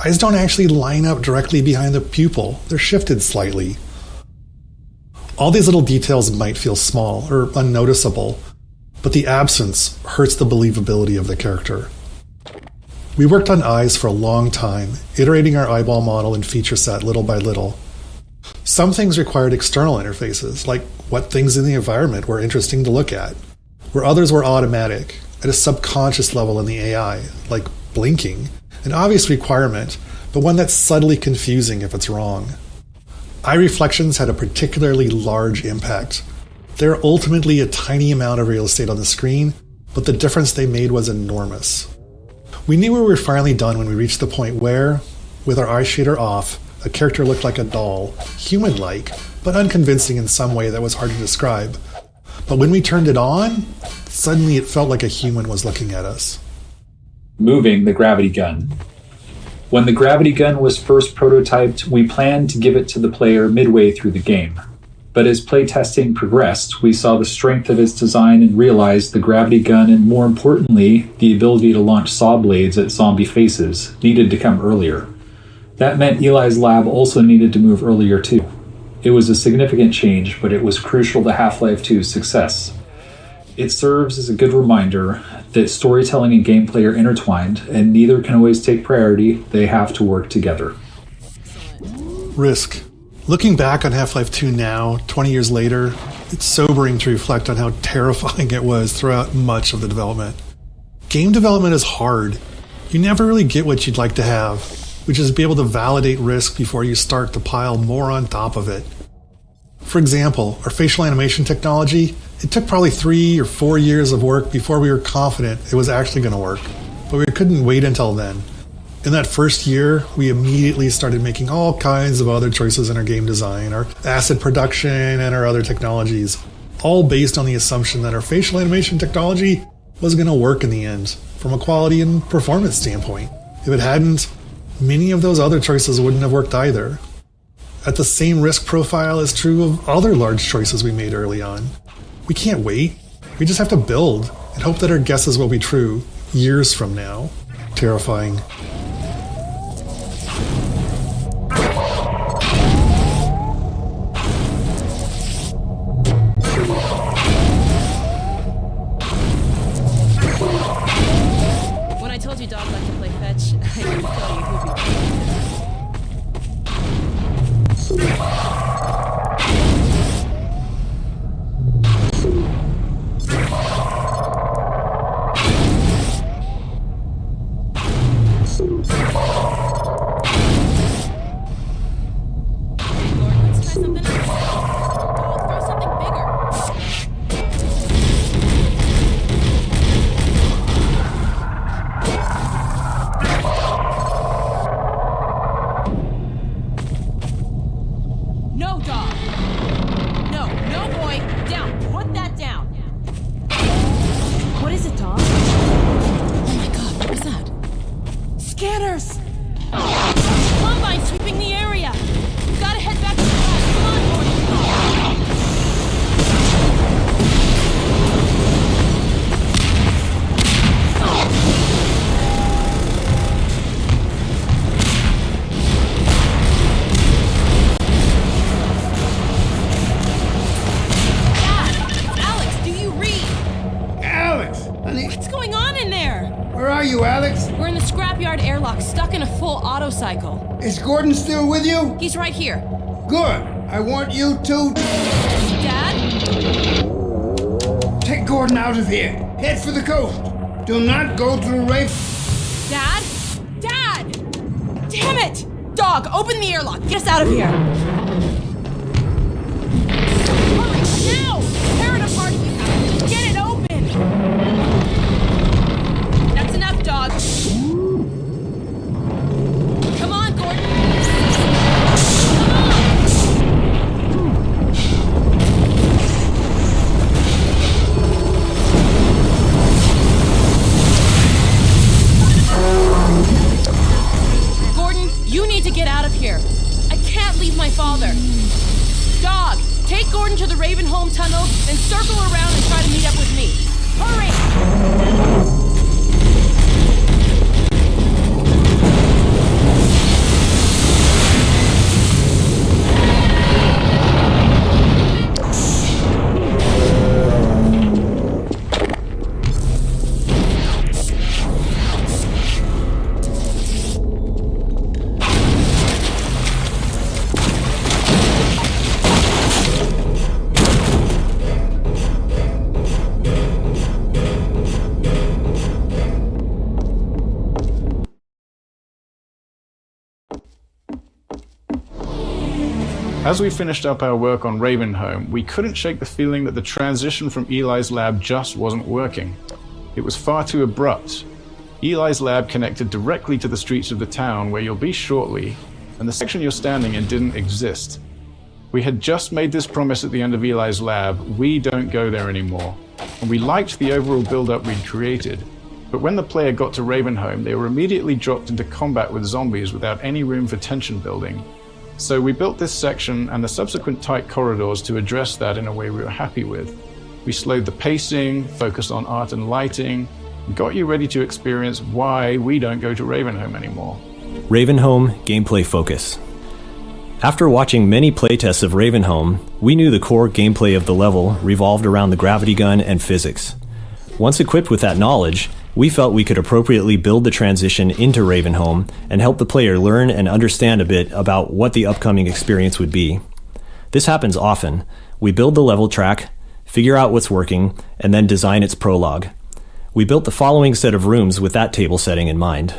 Eyes don't actually line up directly behind the pupil. They're shifted slightly. All these little details might feel small or unnoticeable, but the absence hurts the believability of the character. We worked on eyes for a long time, iterating our eyeball model and feature set little by little. Some things required external interfaces, like what things in the environment were interesting to look at, where others were automatic, at a subconscious level in the AI, like blinking, an obvious requirement, but one that's subtly confusing if it's wrong. Eye reflections had a particularly large impact. They're ultimately a tiny amount of real estate on the screen, but the difference they made was enormous. We knew we were finally done when we reached the point where, with our eye shader off, a character looked like a doll, human-like, but unconvincing in some way that was hard to describe. But when we turned it on, suddenly it felt like a human was looking at us. Moving the gravity gun. When the gravity gun was first prototyped, we planned to give it to the player midway through the game. But as playtesting progressed, we saw the strength of its design and realized the gravity gun and, more importantly, the ability to launch saw blades at zombie faces needed to come earlier. That meant Eli's lab also needed to move earlier too. It was a significant change, but it was crucial to Half-Life 2's success. It serves as a good reminder that storytelling and gameplay are intertwined, and neither can always take priority. They have to work together. Risk. Looking back on Half-Life 2 now, 20 years later, it's sobering to reflect on how terrifying it was throughout much of the development. Game development is hard. You never really get what you'd like to have, which is be able to validate risk before you start to pile more on top of it. For example, our facial animation technology, it took probably 3 or 4 years of work before we were confident it was actually going to work, but we couldn't wait until then. In that first year, we immediately started making all kinds of other choices in our game design, our asset production, and our other technologies, all based on the assumption that our facial animation technology was going to work in the end, from a quality and performance standpoint. If it hadn't, many of those other choices wouldn't have worked either. At the same risk profile is true of other large choices we made early on. We can't wait. We just have to build and hope that our guesses will be true years from now. Terrifying. When I told you Dog liked to play fetch, I didn't tell you who'd be playing. No, Dog! No, no, boy! Down! Put that down! What is it, Dog? Oh my god, what was that? Scanners! Combine sweeping the area! We gotta head back to the lab. Come on, Gordon! What's going on in there? Where are you, Alex? We're in the scrapyard airlock, stuck in a full auto cycle. Is Gordon still with you? He's right here. Good. I want you to... Dad? Take Gordon out of here. Head for the coast. Do not go through Rafe. Dad? Dad! Damn it! Dog, open the airlock. Get us out of here. Hurry, now! Tear it apart if you have to. Just get it open. That's enough, Dog. Come on, Gordon. Come on! my father. Dog, take Gordon to the Ravenholm tunnel, then circle around and try to meet up with me. Hurry! As we finished up our work on Ravenholm, we couldn't shake the feeling that the transition from Eli's lab just wasn't working. It was far too abrupt. Eli's lab connected directly to the streets of the town where you'll be shortly, and the section you're standing in didn't exist. We had just made this promise at the end of Eli's lab: we don't go there anymore. And we liked the overall build-up we'd created, but when the player got to Ravenholm, they were immediately dropped into combat with zombies without any room for tension building. So we built this section and the subsequent tight corridors to address that in a way we were happy with. We slowed the pacing, focused on art and lighting, and got you ready to experience why we don't go to Ravenholm anymore. Ravenholm Gameplay Focus. After watching many playtests of Ravenholm, we knew the core gameplay of the level revolved around the gravity gun and physics. Once equipped with that knowledge, we felt we could appropriately build the transition into Ravenholm and help the player learn and understand a bit about what the upcoming experience would be. This happens often. We build the level track, figure out what's working, and then design its prologue. We built the following set of rooms with that table setting in mind.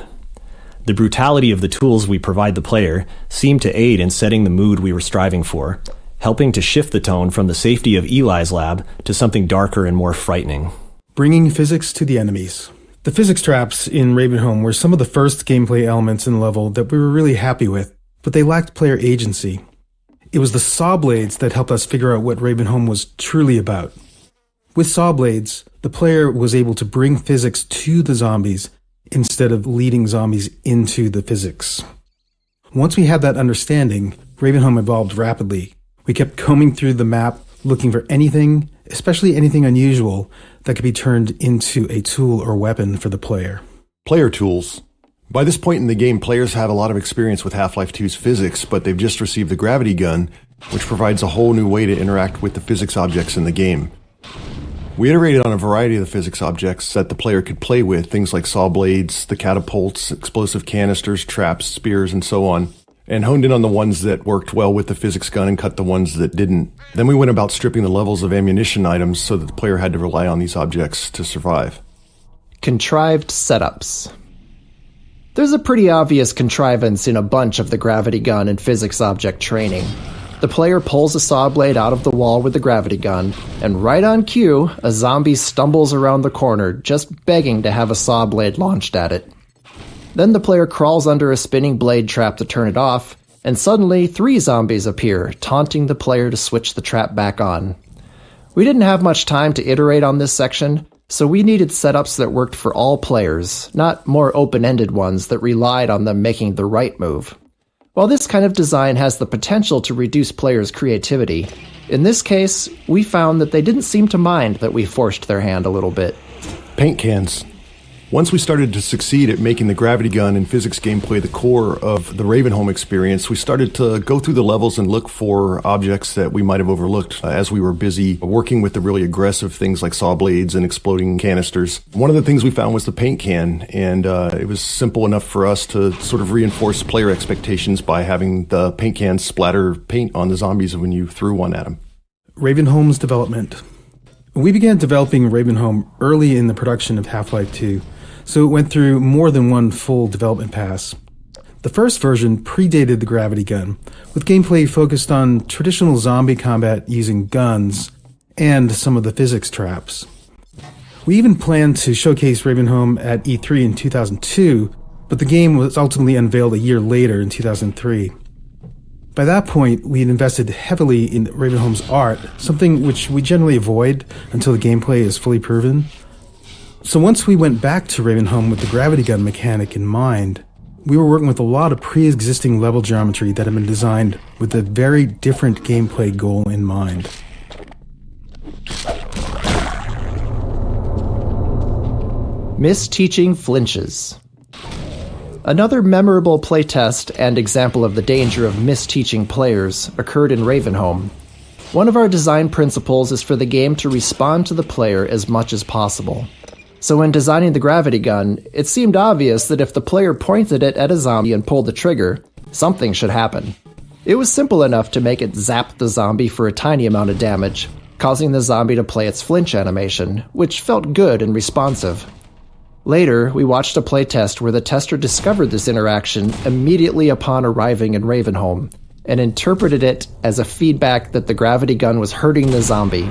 The brutality of the tools we provide the player seemed to aid in setting the mood we were striving for, helping to shift the tone from the safety of Eli's lab to something darker and more frightening. Bringing physics to the enemies. The physics traps in Ravenholm were some of the first gameplay elements in the level that we were really happy with, but they lacked player agency. It was the saw blades that helped us figure out what Ravenholm was truly about. With saw blades, the player was able to bring physics to the zombies instead of leading zombies into the physics. Once we had that understanding, Ravenholm evolved rapidly. We kept combing through the map, looking for anything, especially anything unusual, that could be turned into a tool or weapon for the player. Player tools. By this point in the game, players have a lot of experience with Half-Life 2's physics, but they've just received the gravity gun, which provides a whole new way to interact with the physics objects in the game. We iterated on a variety of the physics objects that the player could play with, things like saw blades, the catapults, explosive canisters, traps, spears, and so on, and honed in on the ones that worked well with the physics gun and cut the ones that didn't. Then we went about stripping the levels of ammunition items so that the player had to rely on these objects to survive. Contrived setups. There's a pretty obvious contrivance in a bunch of the gravity gun and physics object training. The player pulls a saw blade out of the wall with the gravity gun, and right on cue, a zombie stumbles around the corner, just begging to have a saw blade launched at it. Then the player crawls under a spinning blade trap to turn it off, and suddenly 3 zombies appear, taunting the player to switch the trap back on. We didn't have much time to iterate on this section, so we needed setups that worked for all players, not more open-ended ones that relied on them making the right move. While this kind of design has the potential to reduce players' creativity, in this case, we found that they didn't seem to mind that we forced their hand a little bit. Paint cans. Once we started to succeed at making the gravity gun and physics gameplay the core of the Ravenholm experience, we started to go through the levels and look for objects that we might have overlooked as we were busy working with the really aggressive things like saw blades and exploding canisters. One of the things we found was the paint can, and it was simple enough for us to sort of reinforce player expectations by having the paint can splatter paint on the zombies when you threw one at them. Ravenholm's development. We began developing Ravenholm early in the production of Half-Life 2, so it went through more than one full development pass. The first version predated the gravity gun, with gameplay focused on traditional zombie combat using guns and some of the physics traps. We even planned to showcase Ravenholm at E3 in 2002, but the game was ultimately unveiled a year later in 2003. By that point, we had invested heavily in Ravenholm's art, something which we generally avoid until the gameplay is fully proven. So once we went back to Ravenholm with the gravity gun mechanic in mind, we were working with a lot of pre-existing level geometry that had been designed with a very different gameplay goal in mind. Misteaching flinches. Another memorable playtest and example of the danger of misteaching players occurred in Ravenholm. One of our design principles is for the game to respond to the player as much as possible. So when designing the gravity gun, it seemed obvious that if the player pointed it at a zombie and pulled the trigger, something should happen. It was simple enough to make it zap the zombie for a tiny amount of damage, causing the zombie to play its flinch animation, which felt good and responsive. Later, we watched a playtest where the tester discovered this interaction immediately upon arriving in Ravenholm, and interpreted it as a feedback that the gravity gun was hurting the zombie,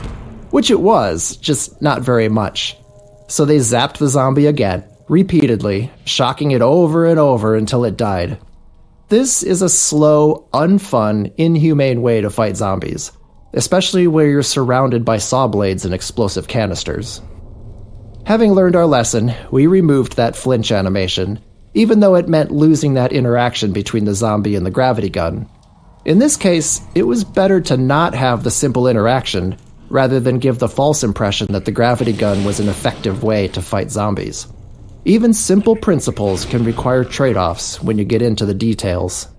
which it was, just not very much. So they zapped the zombie again, repeatedly, shocking it over and over until it died. This is a slow, unfun, inhumane way to fight zombies, especially where you're surrounded by saw blades and explosive canisters. Having learned our lesson, we removed that flinch animation, even though it meant losing that interaction between the zombie and the gravity gun. In this case, it was better to not have the simple interaction, rather than give the false impression that the gravity gun was an effective way to fight zombies. Even simple principles can require trade-offs when you get into the details.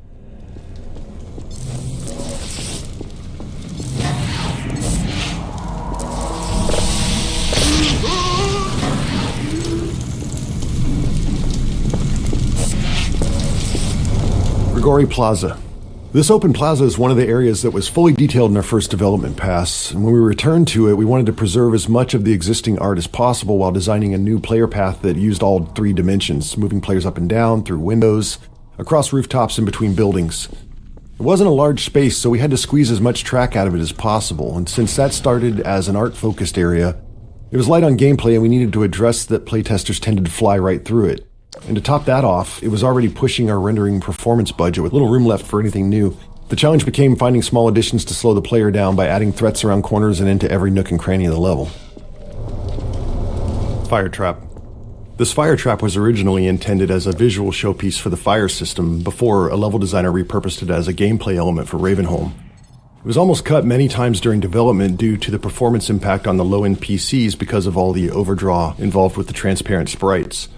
Grigori Plaza. This open plaza is one of the areas that was fully detailed in our first development pass, and when we returned to it, we wanted to preserve as much of the existing art as possible while designing a new player path that used all 3 dimensions, moving players up and down, through windows, across rooftops, and between buildings. It wasn't a large space, so we had to squeeze as much track out of it as possible, and since that started as an art-focused area, it was light on gameplay and we needed to address that playtesters tended to fly right through it. And to top that off, it was already pushing our rendering performance budget with little room left for anything new. The challenge became finding small additions to slow the player down by adding threats around corners and into every nook and cranny of the level. Fire trap. This fire trap was originally intended as a visual showpiece for the fire system before a level designer repurposed it as a gameplay element for Ravenholm. It was almost cut many times during development due to the performance impact on the low-end PCs because of all the overdraw involved with the transparent sprites.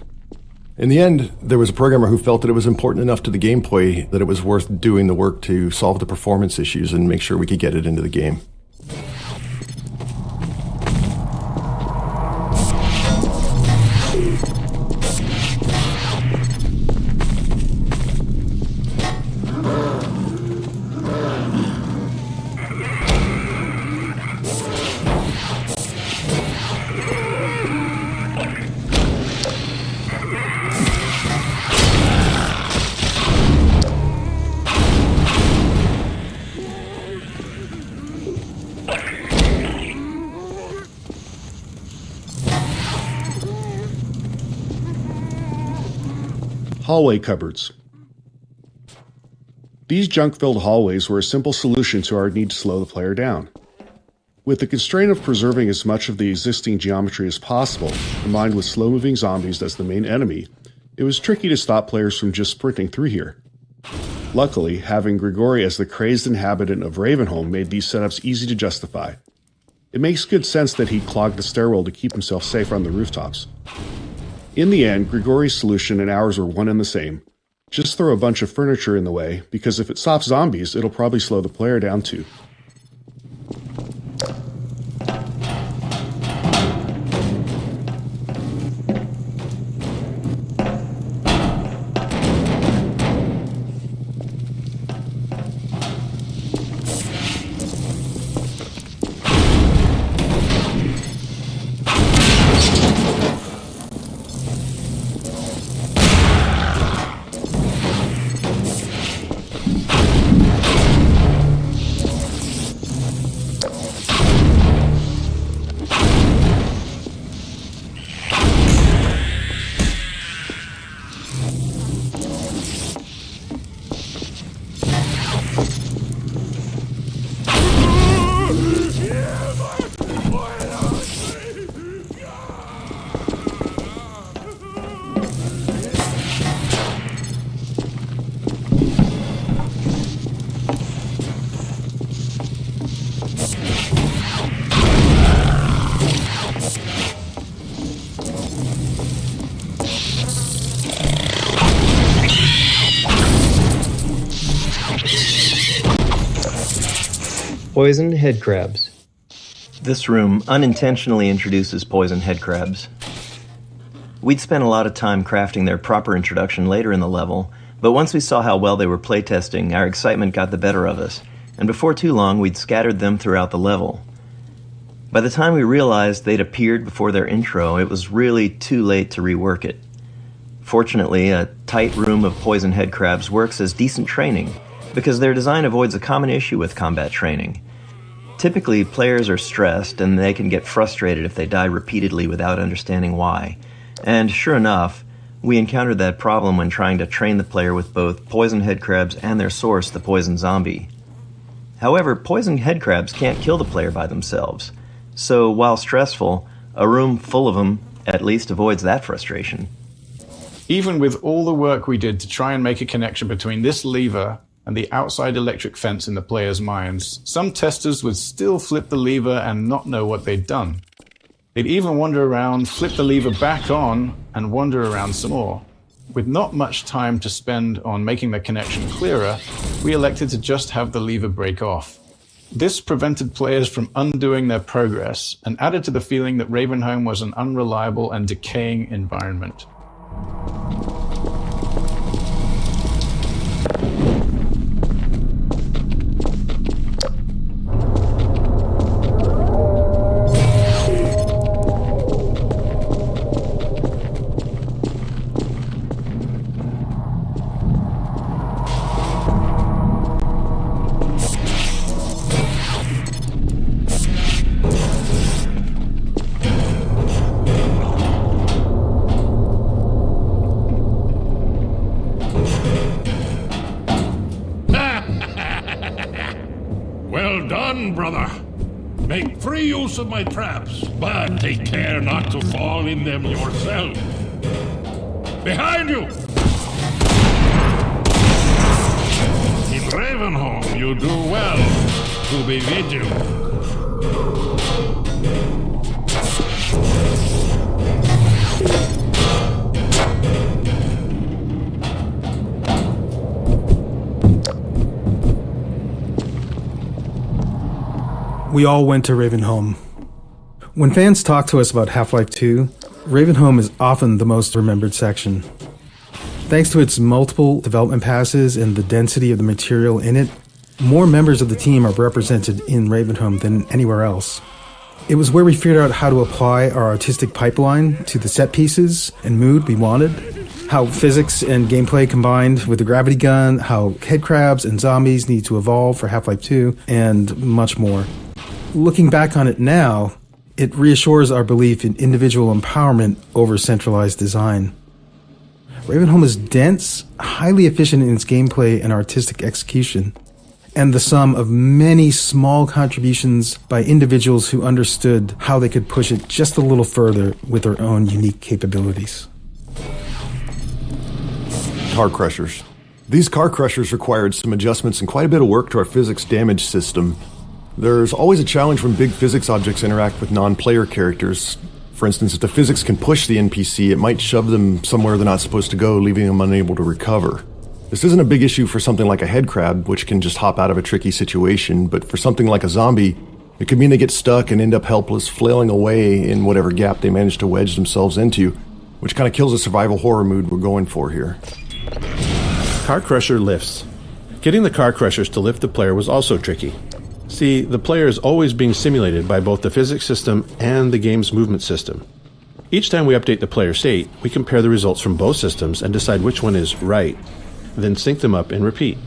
In the end, there was a programmer who felt that it was important enough to the gameplay that it was worth doing the work to solve the performance issues and make sure we could get it into the game. Hallway cupboards. These junk-filled hallways were a simple solution to our need to slow the player down. With the constraint of preserving as much of the existing geometry as possible, combined with slow-moving zombies as the main enemy, it was tricky to stop players from just sprinting through here. Luckily, having Grigori as the crazed inhabitant of Ravenholm made these setups easy to justify. It makes good sense that he clogged the stairwell to keep himself safe on the rooftops. In the end, Grigori's solution and ours were one and the same. Just throw a bunch of furniture in the way, because if it stops zombies, it'll probably slow the player down too. Poison head crabs. This room unintentionally introduces poison head crabs. We'd spent a lot of time crafting their proper introduction later in the level, but once we saw how well they were playtesting, our excitement got the better of us, and before too long we'd scattered them throughout the level. By the time we realized they'd appeared before their intro, it was really too late to rework it. Fortunately, a tight room of poison head crabs works as decent training, because their design avoids a common issue with combat training. Typically, players are stressed and they can get frustrated if they die repeatedly without understanding why. And sure enough, we encountered that problem when trying to train the player with both poison head crabs and their source, the poison zombie. However, poison head crabs can't kill the player by themselves, so while stressful, a room full of them at least avoids that frustration. Even with all the work we did to try and make a connection between this lever and the outside electric fence in the player's minds, some testers would still flip the lever and not know what they'd done. They'd even wander around, flip the lever back on, and wander around some more. With not much time to spend on making the connection clearer, we elected to just have the lever break off. This prevented players from undoing their progress and added to the feeling that Ravenholm was an unreliable and decaying environment. Well done, brother. Make free use of my traps, but take care not to fall in them yourself. Behind you! In Ravenholm, you do well to be vigilant. We all went to Ravenholm. When fans talk to us about Half-Life 2, Ravenholm is often the most remembered section. Thanks to its multiple development passes and the density of the material in it, more members of the team are represented in Ravenholm than anywhere else. It was where we figured out how to apply our artistic pipeline to the set pieces and mood we wanted, how physics and gameplay combined with the gravity gun, how headcrabs and zombies need to evolve for Half-Life 2, and much more. Looking back on it now, it reassures our belief in individual empowerment over centralized design. Ravenholm is dense, highly efficient in its gameplay and artistic execution, and the sum of many small contributions by individuals who understood how they could push it just a little further with their own unique capabilities. Car crushers. These car crushers required some adjustments and quite a bit of work to our physics damage system. There's always a challenge when big physics objects interact with non-player characters. For instance, if the physics can push the NPC, it might shove them somewhere they're not supposed to go, leaving them unable to recover. This isn't a big issue for something like a headcrab, which can just hop out of a tricky situation, but for something like a zombie, it could mean they get stuck and end up helpless, flailing away in whatever gap they manage to wedge themselves into, which kind of kills the survival horror mood we're going for here. Car crusher lifts. Getting the car crushers to lift the player was also tricky. See, the player is always being simulated by both the physics system and the game's movement system. Each time we update the player state, we compare the results from both systems and decide which one is right, then sync them up and repeat.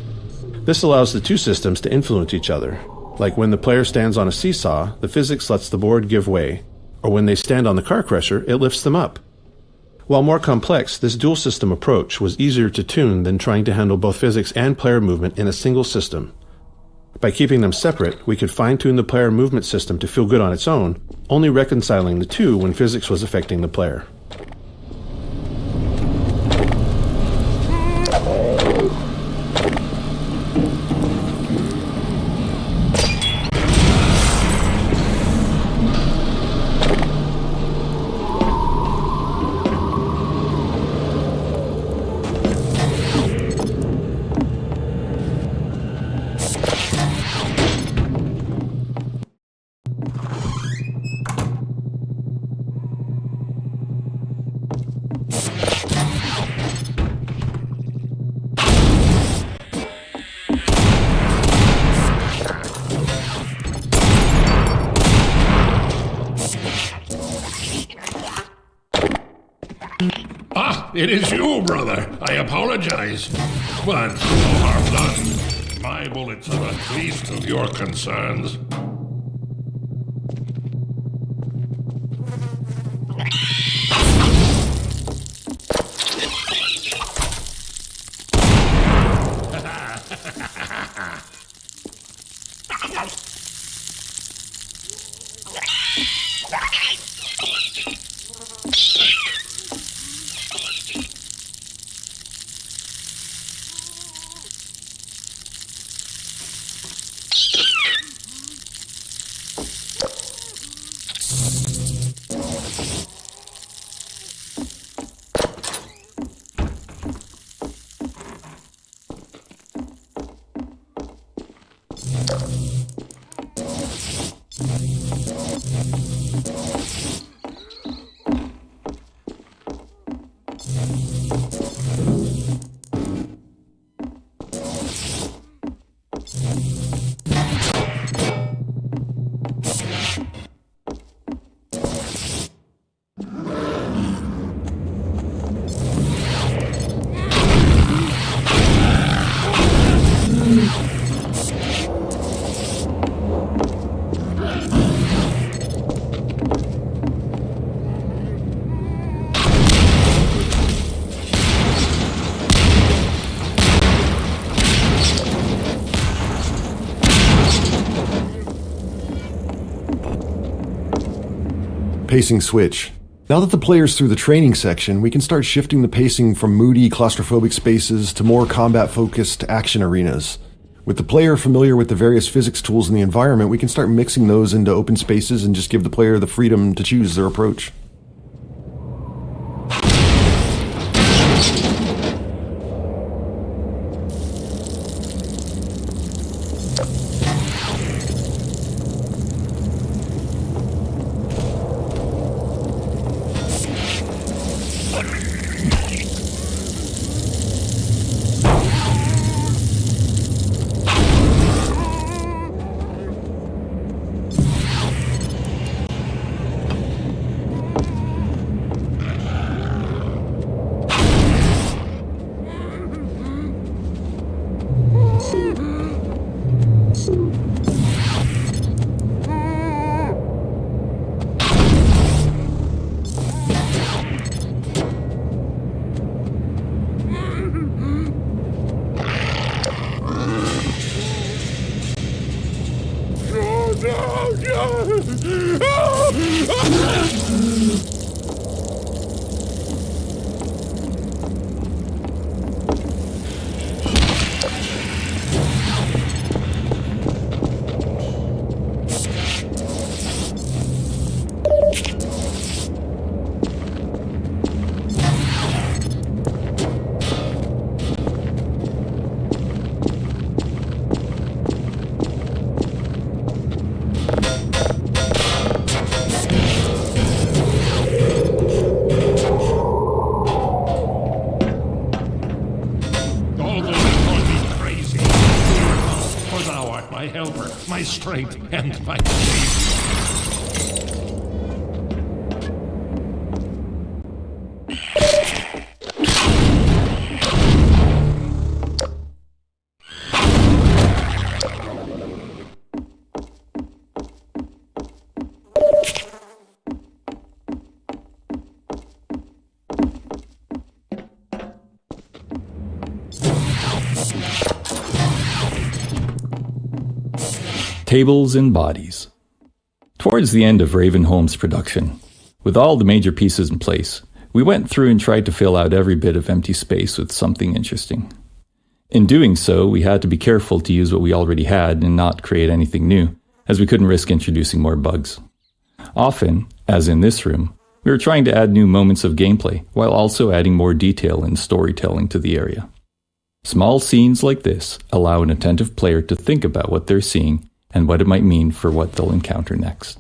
This allows the two systems to influence each other. Like when the player stands on a seesaw, the physics lets the board give way, or when they stand on the car crusher, it lifts them up. While more complex, this dual system approach was easier to tune than trying to handle both physics and player movement in a single system. By keeping them separate, we could fine-tune the player movement system to feel good on its own, only reconciling the two when physics was affecting the player. it is you, brother. I apologize. But no harm done. My bullets are at least of your concerns. Pacing switch. Now that the player's through the training section, we can start shifting the pacing from moody, claustrophobic spaces to more combat-focused action arenas. With the player familiar with the various physics tools in the environment, we can start mixing those into open spaces and just give the player the freedom to choose their approach. My strength and my faith. Tables and bodies. Towards the end of Ravenholm's production, with all the major pieces in place, we went through and tried to fill out every bit of empty space with something interesting. In doing so, we had to be careful to use what we already had and not create anything new, as we couldn't risk introducing more bugs. Often, as in this room, we were trying to add new moments of gameplay, while also adding more detail and storytelling to the area. Small scenes like this allow an attentive player to think about what they're seeing and what it might mean for what they'll encounter next.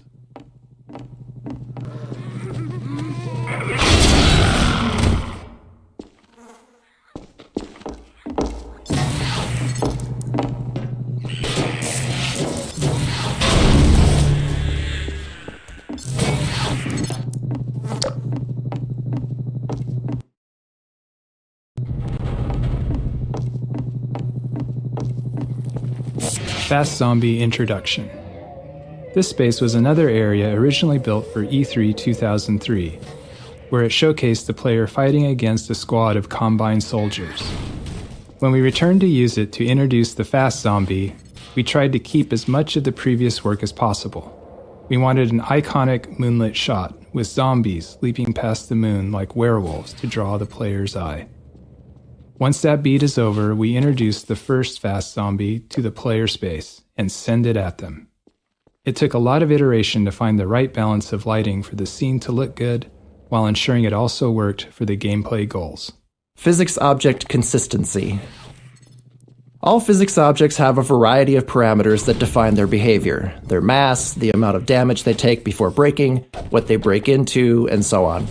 Fast Zombie Introduction. This space was another area originally built for E3 2003, where it showcased the player fighting against a squad of Combine soldiers. When we returned to use it to introduce the Fast Zombie, we tried to keep as much of the previous work as possible. We wanted an iconic moonlit shot with zombies leaping past the moon like werewolves to draw the player's eye. Once that beat is over, we introduce the first Fast Zombie to the player space and send it at them. It took a lot of iteration to find the right balance of lighting for the scene to look good, while ensuring it also worked for the gameplay goals. Physics object consistency. All physics objects have a variety of parameters that define their behavior: their mass, the amount of damage they take before breaking, what they break into, and so on.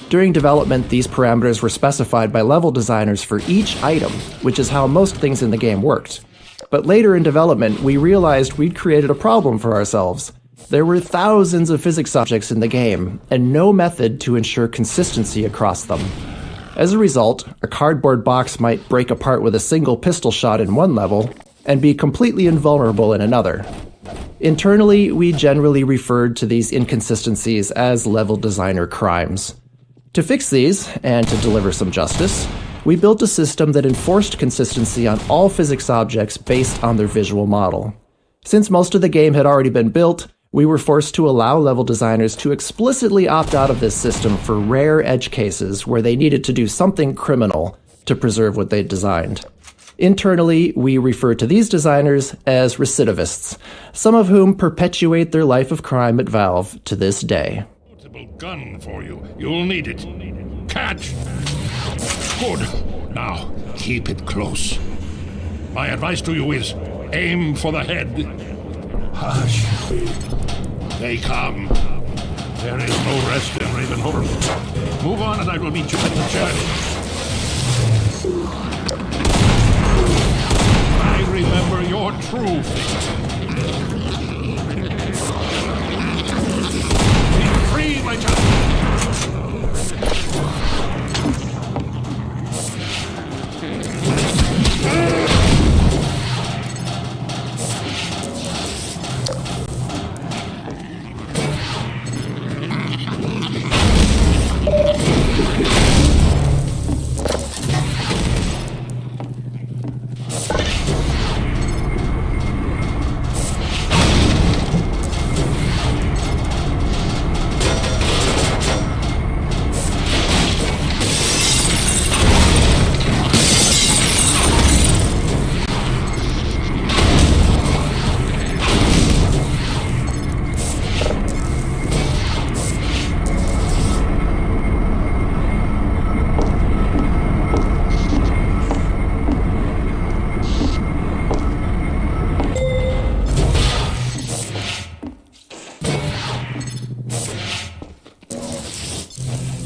During development, these parameters were specified by level designers for each item, which is how most things in the game worked. But later in development, we realized we'd created a problem for ourselves. There were thousands of physics objects in the game, and no method to ensure consistency across them. As a result, a cardboard box might break apart with a single pistol shot in one level, and be completely invulnerable in another. Internally, we generally referred to these inconsistencies as level designer crimes. To fix these, and to deliver some justice, we built a system that enforced consistency on all physics objects based on their visual model. Since most of the game had already been built, we were forced to allow level designers to explicitly opt out of this system for rare edge cases where they needed to do something criminal to preserve what they'd designed. Internally, we refer to these designers as recidivists, some of whom perpetuate their life of crime at Valve to this day. Gun for you. You'll need it. Catch! Good. Now, keep it close. My advice to you is aim for the head. Hush. They come. There is no rest in Ravenholm. Move on and I will meet you at the church. I remember your true fate. Free, my child!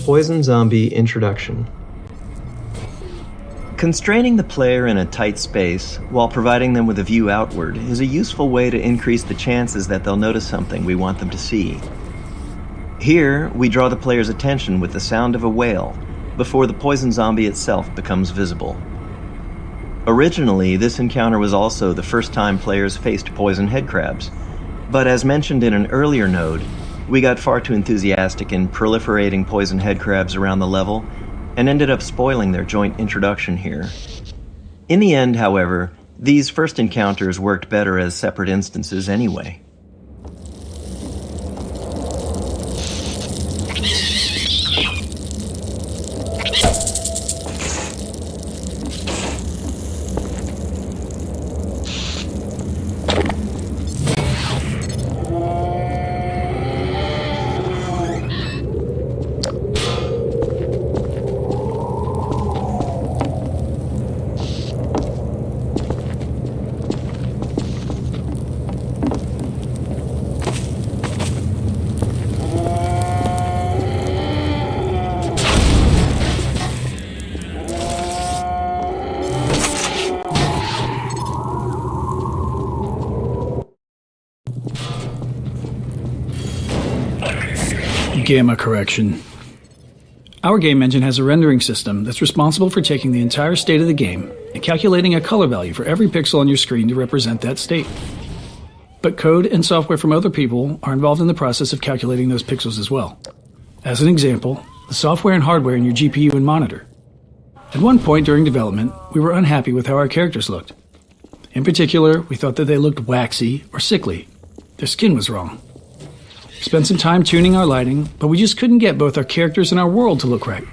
Poison Zombie Introduction. Constraining the player in a tight space while providing them with a view outward is a useful way to increase the chances that they'll notice something we want them to see. Here, we draw the player's attention with the sound of a wail before the poison zombie itself becomes visible. Originally, this encounter was also the first time players faced poison headcrabs, but as mentioned in an earlier node, we got far too enthusiastic in proliferating poison headcrabs around the level and ended up spoiling their joint introduction here. In the end, however, these first encounters worked better as separate instances anyway. Gamma correction. Our game engine has a rendering system that's responsible for taking the entire state of the game and calculating a color value for every pixel on your screen to represent that state. But code and software from other people are involved in the process of calculating those pixels as well. As an example, the software and hardware in your GPU and monitor. At one point during development, we were unhappy with how our characters looked. In particular, we thought that they looked waxy or sickly. Their skin was wrong. We spent some time tuning our lighting, but we just couldn't get both our characters and our world to look right.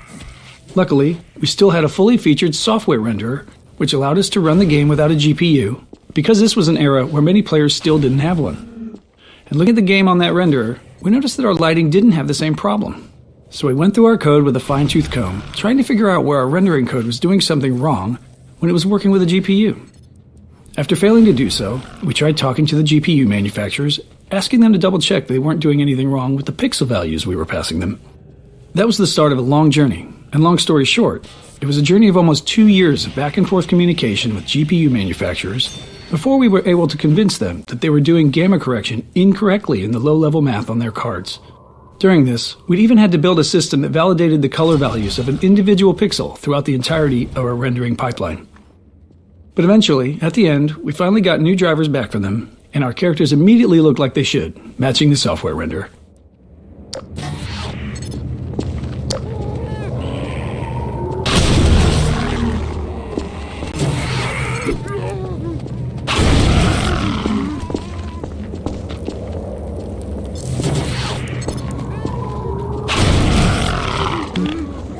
Luckily, we still had a fully featured software renderer, which allowed us to run the game without a GPU, because this was an era where many players still didn't have one. And looking at the game on that renderer, we noticed that our lighting didn't have the same problem. So we went through our code with a fine-tooth comb, trying to figure out where our rendering code was doing something wrong when it was working with a GPU. After failing to do so, we tried talking to the GPU manufacturers, asking them to double-check they weren't doing anything wrong with the pixel values we were passing them. That was the start of a long journey, and long story short, it was a journey of almost 2 years of back-and-forth communication with GPU manufacturers before we were able to convince them that they were doing gamma correction incorrectly in the low-level math on their cards. During this, we'd even had to build a system that validated the color values of an individual pixel throughout the entirety of our rendering pipeline. But eventually, at the end, we finally got new drivers back from them, and our characters immediately looked like they should, matching the software renderer.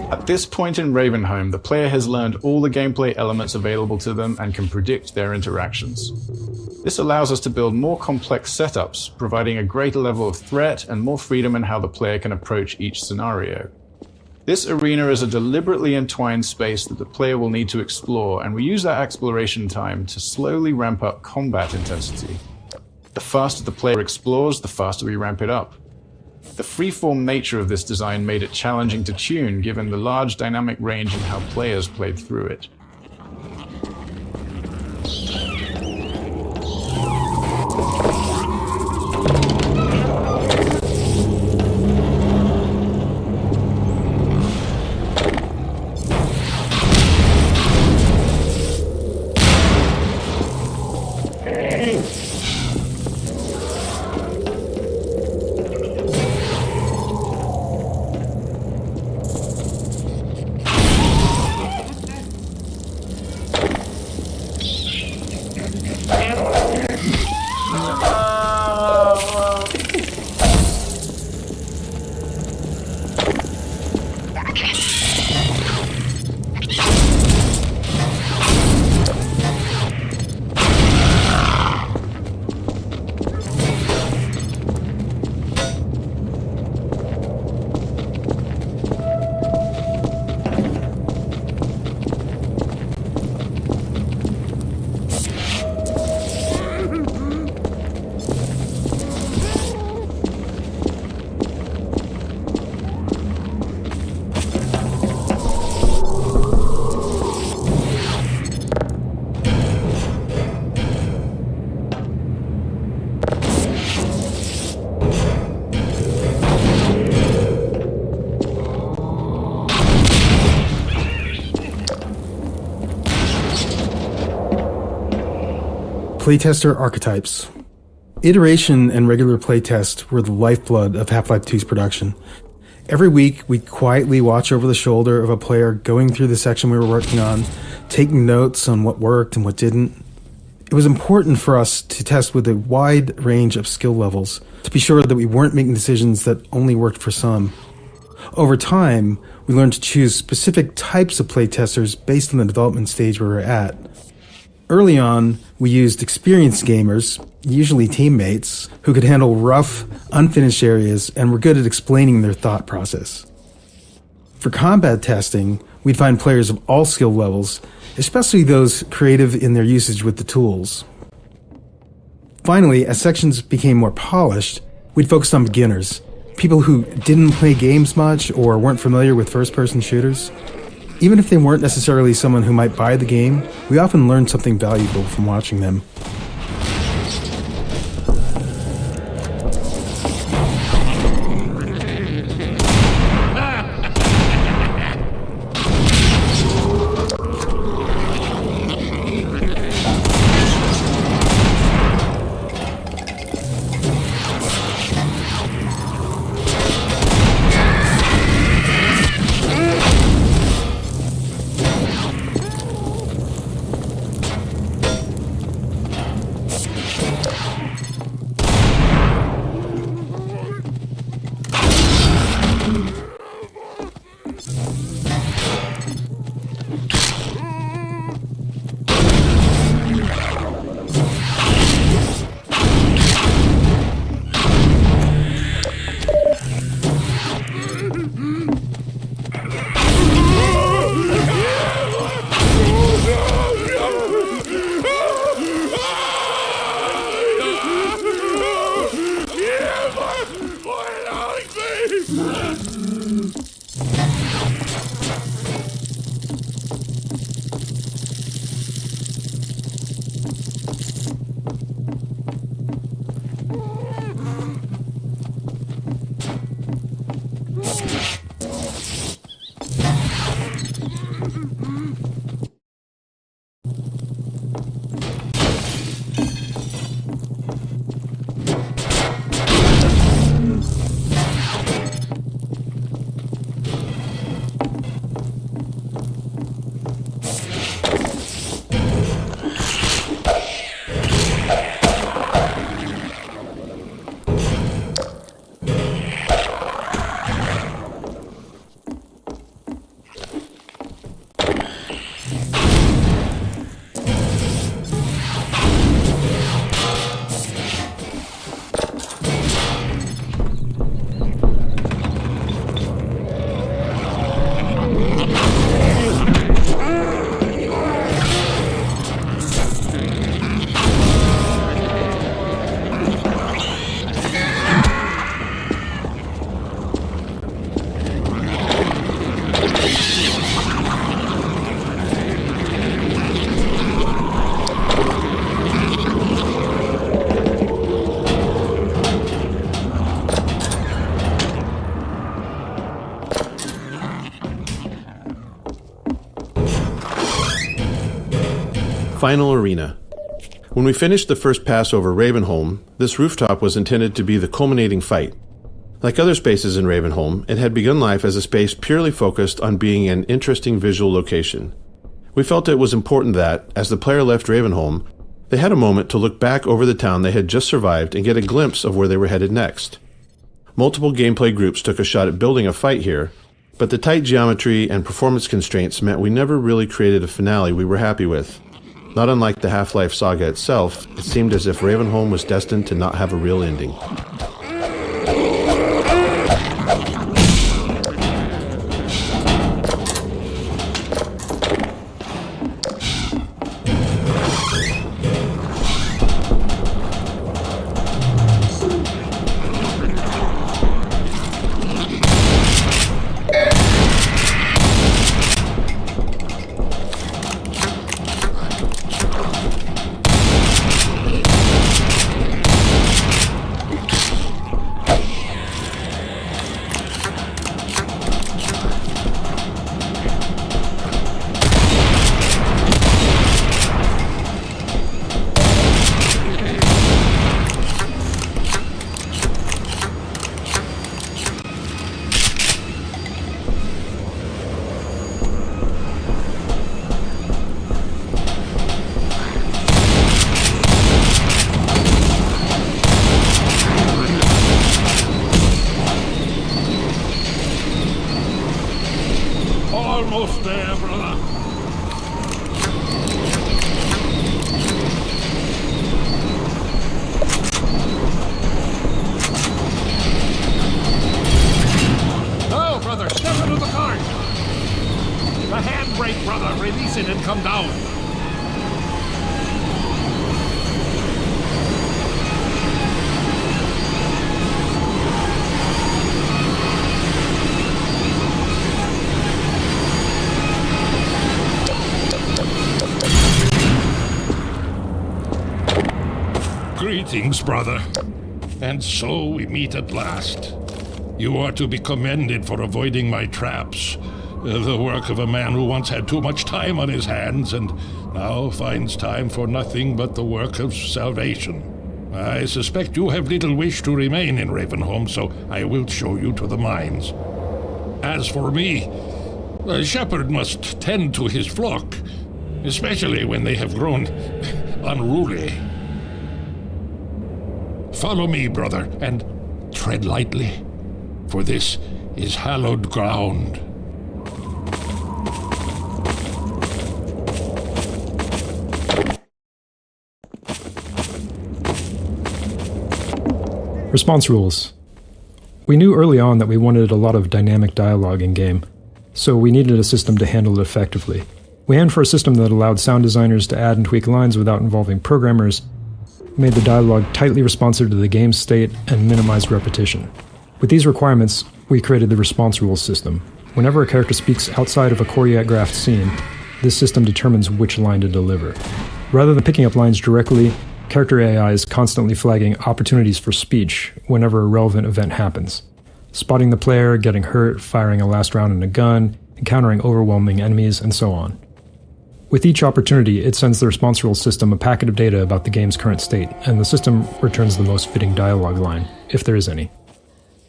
At this point in Ravenholm, the player has learned all the gameplay elements available to them and can predict their interactions. This allows us to build more complex setups, providing a greater level of threat and more freedom in how the player can approach each scenario. This arena is a deliberately entwined space that the player will need to explore, and we use that exploration time to slowly ramp up combat intensity. The faster the player explores, the faster we ramp it up. The freeform nature of this design made it challenging to tune, given the large dynamic range in how players played through it. Playtester archetypes. Iteration and regular playtest were the lifeblood of Half-Life 2's production. Every week, we'd quietly watch over the shoulder of a player going through the section we were working on, taking notes on what worked and what didn't. It was important for us to test with a wide range of skill levels to be sure that we weren't making decisions that only worked for some. Over time, we learned to choose specific types of playtesters based on the development stage we were at. Early on, we used experienced gamers, usually teammates, who could handle rough, unfinished areas and were good at explaining their thought process. For combat testing, we'd find players of all skill levels, especially those creative in their usage with the tools. Finally, as sections became more polished, we'd focus on beginners, people who didn't play games much or weren't familiar with first-person shooters. Even if they weren't necessarily someone who might buy the game, we often learned something valuable from watching them. final arena. When we finished the first pass over Ravenholm, this rooftop was intended to be the culminating fight. Like other spaces in Ravenholm, it had begun life as a space purely focused on being an interesting visual location. We felt it was important that, as the player left Ravenholm, they had a moment to look back over the town they had just survived and get a glimpse of where they were headed next. Multiple gameplay groups took a shot at building a fight here, but the tight geometry and performance constraints meant we never really created a finale we were happy with. Not unlike the Half-Life saga itself, it seemed as if Ravenholm was destined to not have a real ending. Almost there, brother. Oh, brother, step into the cart. The handbrake, brother. Release it and come down. Greetings, brother. And so we meet at last. You are to be commended for avoiding my traps. The work of a man who once had too much time on his hands and now finds time for nothing but the work of salvation. I suspect you have little wish to remain in Ravenholm, so I will show you to the mines. As for me, a shepherd must tend to his flock, especially when they have grown unruly. Follow me, brother, and tread lightly, for this is hallowed ground. Response rules. We knew early on that we wanted a lot of dynamic dialogue in-game, so we needed a system to handle it effectively. We aimed for a system that allowed sound designers to add and tweak lines without involving programmers, made the dialogue tightly responsive to the game's state, and minimized repetition. With these requirements, we created the response rules system. Whenever a character speaks outside of a choreographed scene, this system determines which line to deliver. Rather than picking up lines directly, character AI is constantly flagging opportunities for speech whenever a relevant event happens. Spotting the player, getting hurt, firing a last round in a gun, encountering overwhelming enemies, and so on. With each opportunity, it sends the response rules system a packet of data about the game's current state, and the system returns the most fitting dialogue line, if there is any.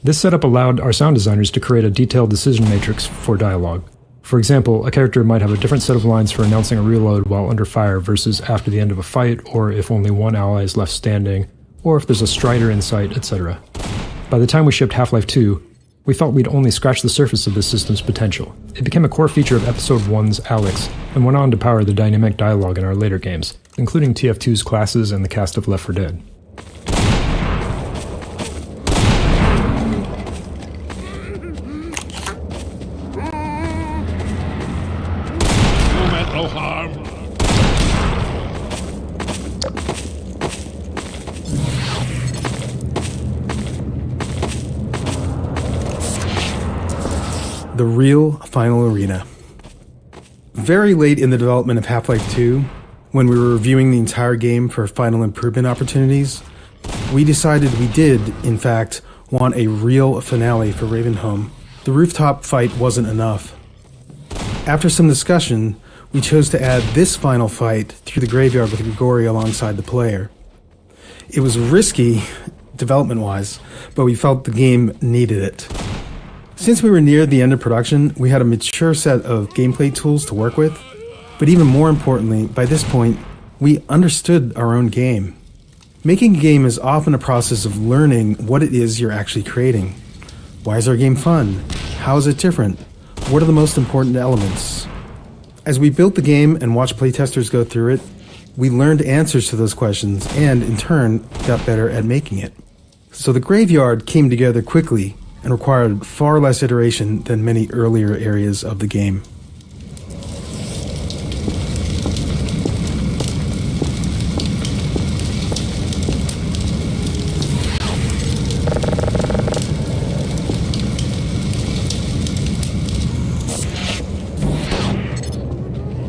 This setup allowed our sound designers to create a detailed decision matrix for dialogue. For example, a character might have a different set of lines for announcing a reload while under fire versus after the end of a fight, or if only one ally is left standing, or if there's a strider in sight, etc. By the time we shipped Half-Life 2, we felt we'd only scratched the surface of this system's potential. It became a core feature of Episode 1's Alex, and went on to power the dynamic dialogue in our later games, including TF2's classes and the cast of Left 4 Dead. You meant no harm. The real final arena. Very late in the development of Half-Life 2, when we were reviewing the entire game for final improvement opportunities, we decided we did, in fact, want a real finale for Ravenholm. The rooftop fight wasn't enough. After some discussion, we chose to add this final fight through the graveyard with Grigori alongside the player. It was risky, development-wise, but we felt the game needed it. Since we were near the end of production, we had a mature set of gameplay tools to work with, but even more importantly, by this point, we understood our own game. Making a game is often a process of learning what it is you're actually creating. Why is our game fun? How is it different? What are the most important elements? As we built the game and watched playtesters go through it, we learned answers to those questions and, in turn, got better at making it. So the graveyard came together quickly and required far less iteration than many earlier areas of the game.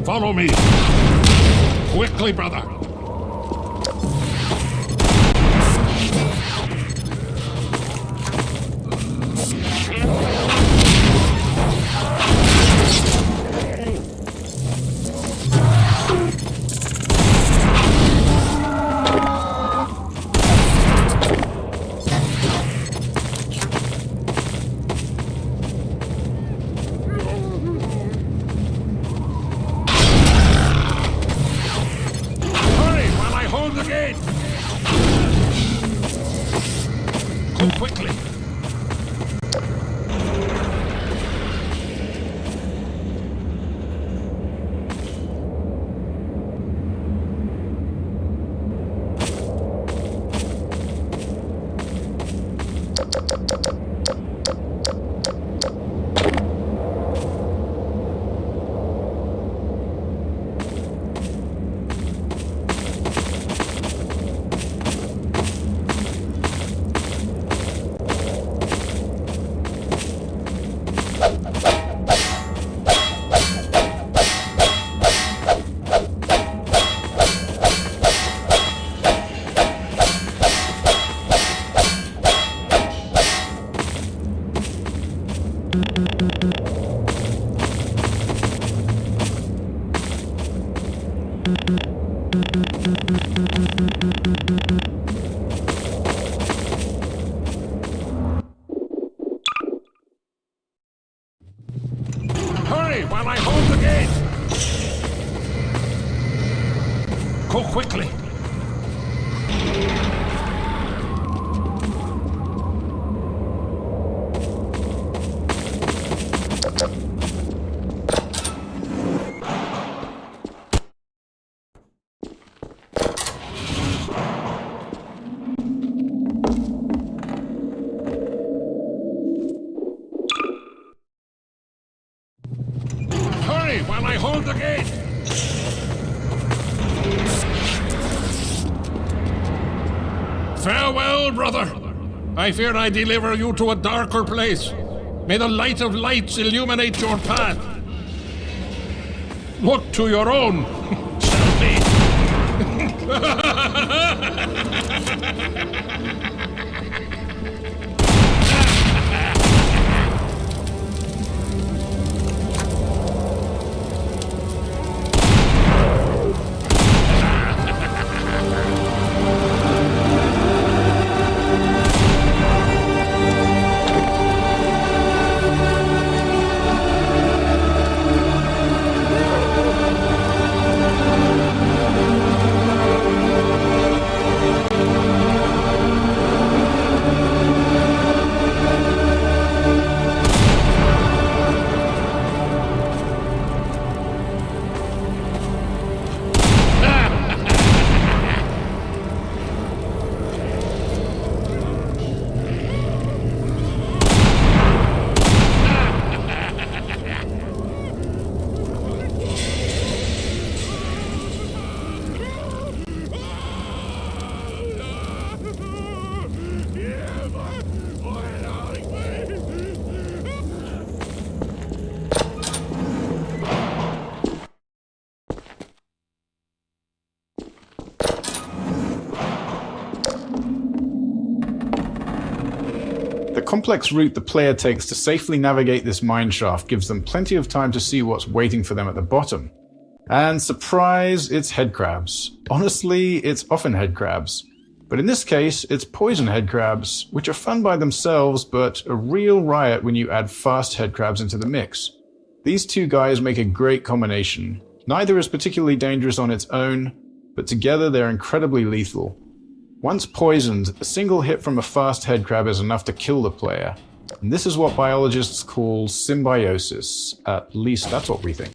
Follow me. Quickly, brother. Quickly. Hurry while I hold the gate! Go quickly! Hurry while I hold the gate! Farewell, brother. I fear I deliver you to a darker place. May the light of lights illuminate your path. Look to your own, selfie. The complex route the player takes to safely navigate this mine shaft gives them plenty of time to see what's waiting for them at the bottom. And surprise, it's head crabs. Honestly, it's often head crabs. But in this case, it's poison head crabs, which are fun by themselves, but a real riot when you add fast head crabs into the mix. These two guys make a great combination. Neither is particularly dangerous on its own, but together they're incredibly lethal. Once poisoned, a single hit from a fast head crab is enough to kill the player. And this is what biologists call symbiosis. At least that's what we think.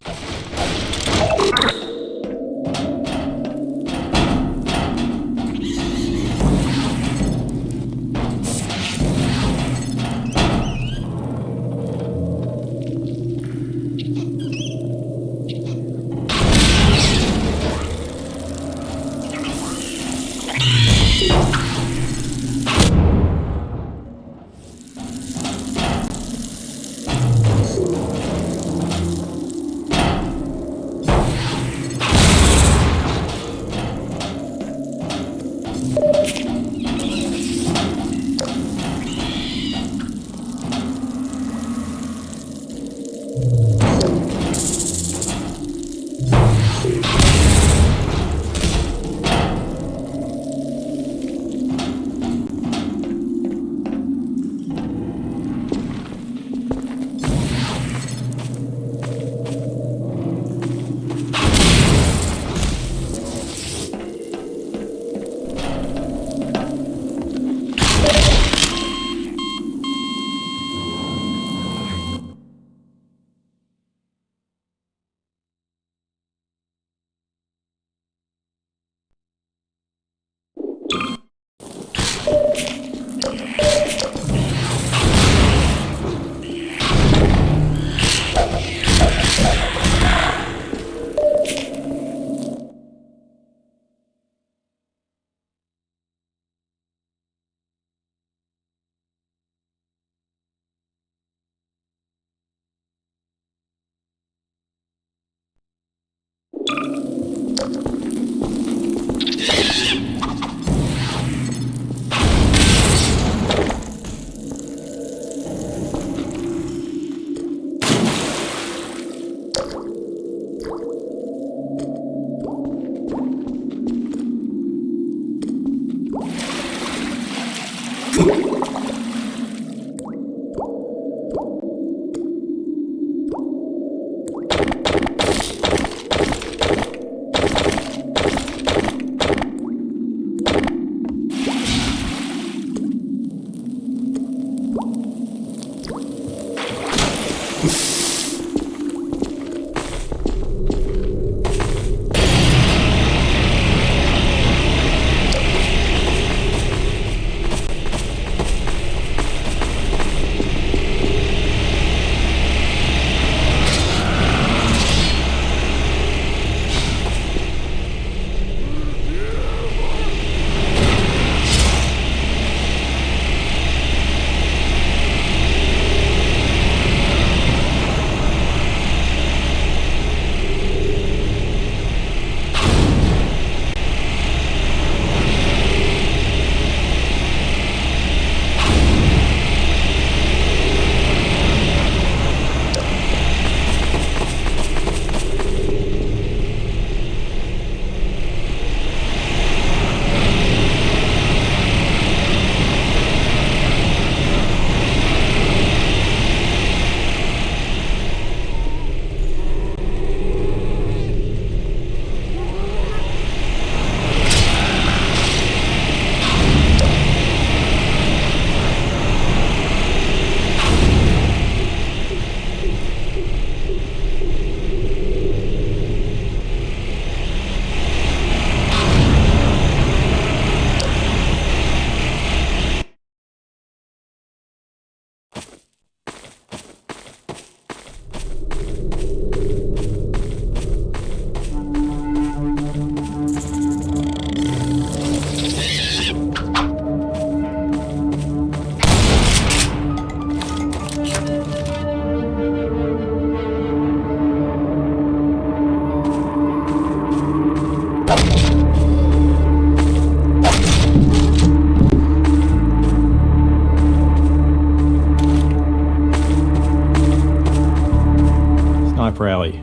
Sniper Alley.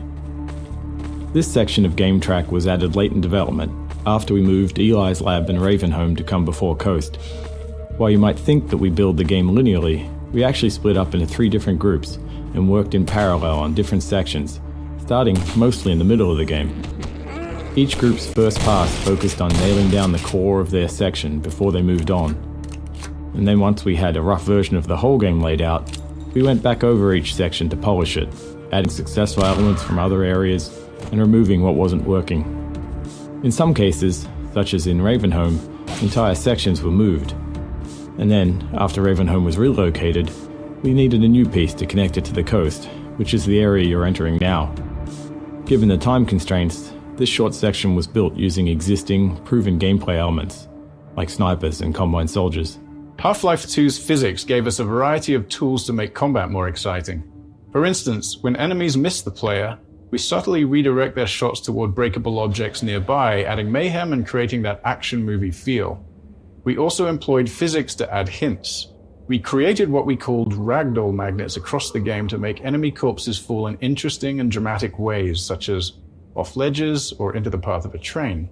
This section of game track was added late in development, after we moved Eli's lab and Ravenholm to come before Coast. While you might think that we build the game linearly, we actually split up into 3 different groups and worked in parallel on different sections, starting mostly in the middle of the game. Each group's first pass focused on nailing down the core of their section before they moved on. And then once we had a rough version of the whole game laid out, we went back over each section to polish it, adding successful elements from other areas and removing what wasn't working. In some cases, such as in Ravenholm, entire sections were moved. And then, after Ravenholm was relocated, we needed a new piece to connect it to the coast, which is the area you're entering now. Given the time constraints, this short section was built using existing, proven gameplay elements, like snipers and combine soldiers. Half-Life 2's physics gave us a variety of tools to make combat more exciting. For instance, when enemies miss the player, we subtly redirect their shots toward breakable objects nearby, adding mayhem and creating that action movie feel. We also employed physics to add hints. We created what we called ragdoll magnets across the game to make enemy corpses fall in interesting and dramatic ways, such as off ledges or into the path of a train.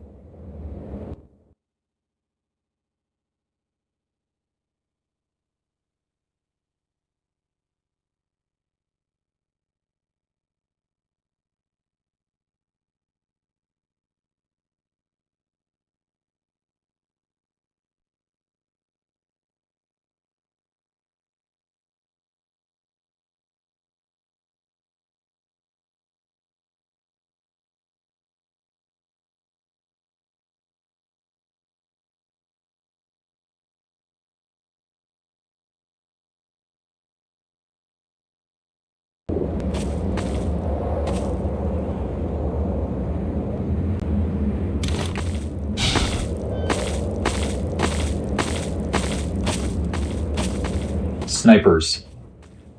Snipers.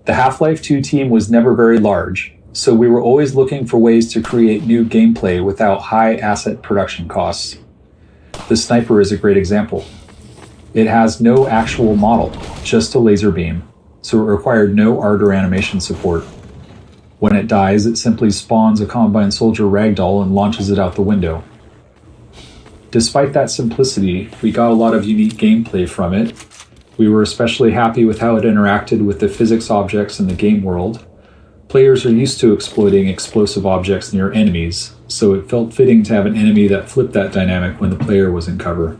The Half-Life 2 team was never very large, so we were always looking for ways to create new gameplay without high asset production costs. The sniper is a great example. It has no actual model, just a laser beam, so it required no art or animation support. When it dies, it simply spawns a Combine Soldier ragdoll and launches it out the window. Despite that simplicity, we got a lot of unique gameplay from it. We were especially happy with how it interacted with the physics objects in the game world. Players are used to exploiting explosive objects near enemies, so it felt fitting to have an enemy that flipped that dynamic when the player was in cover.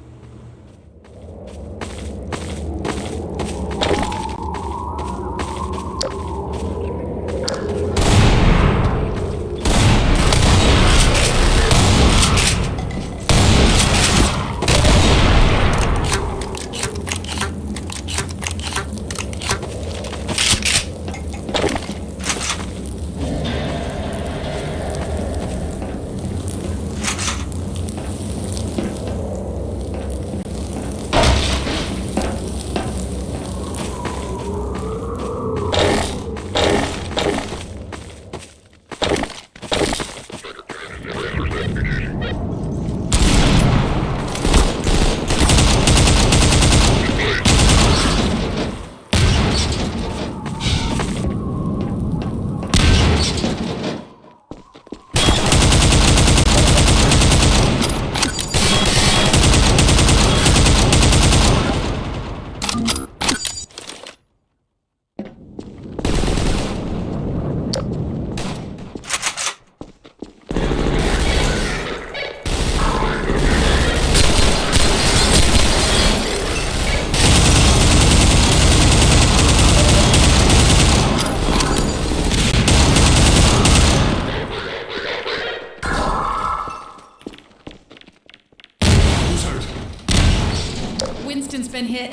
Winston's been hit.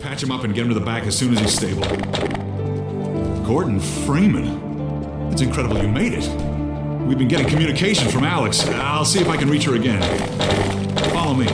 Patch him up and get him to the back as soon as he's stable. Gordon Freeman. It's incredible you made it. We've been getting communication from Alex. I'll see if I can reach her again. Follow me.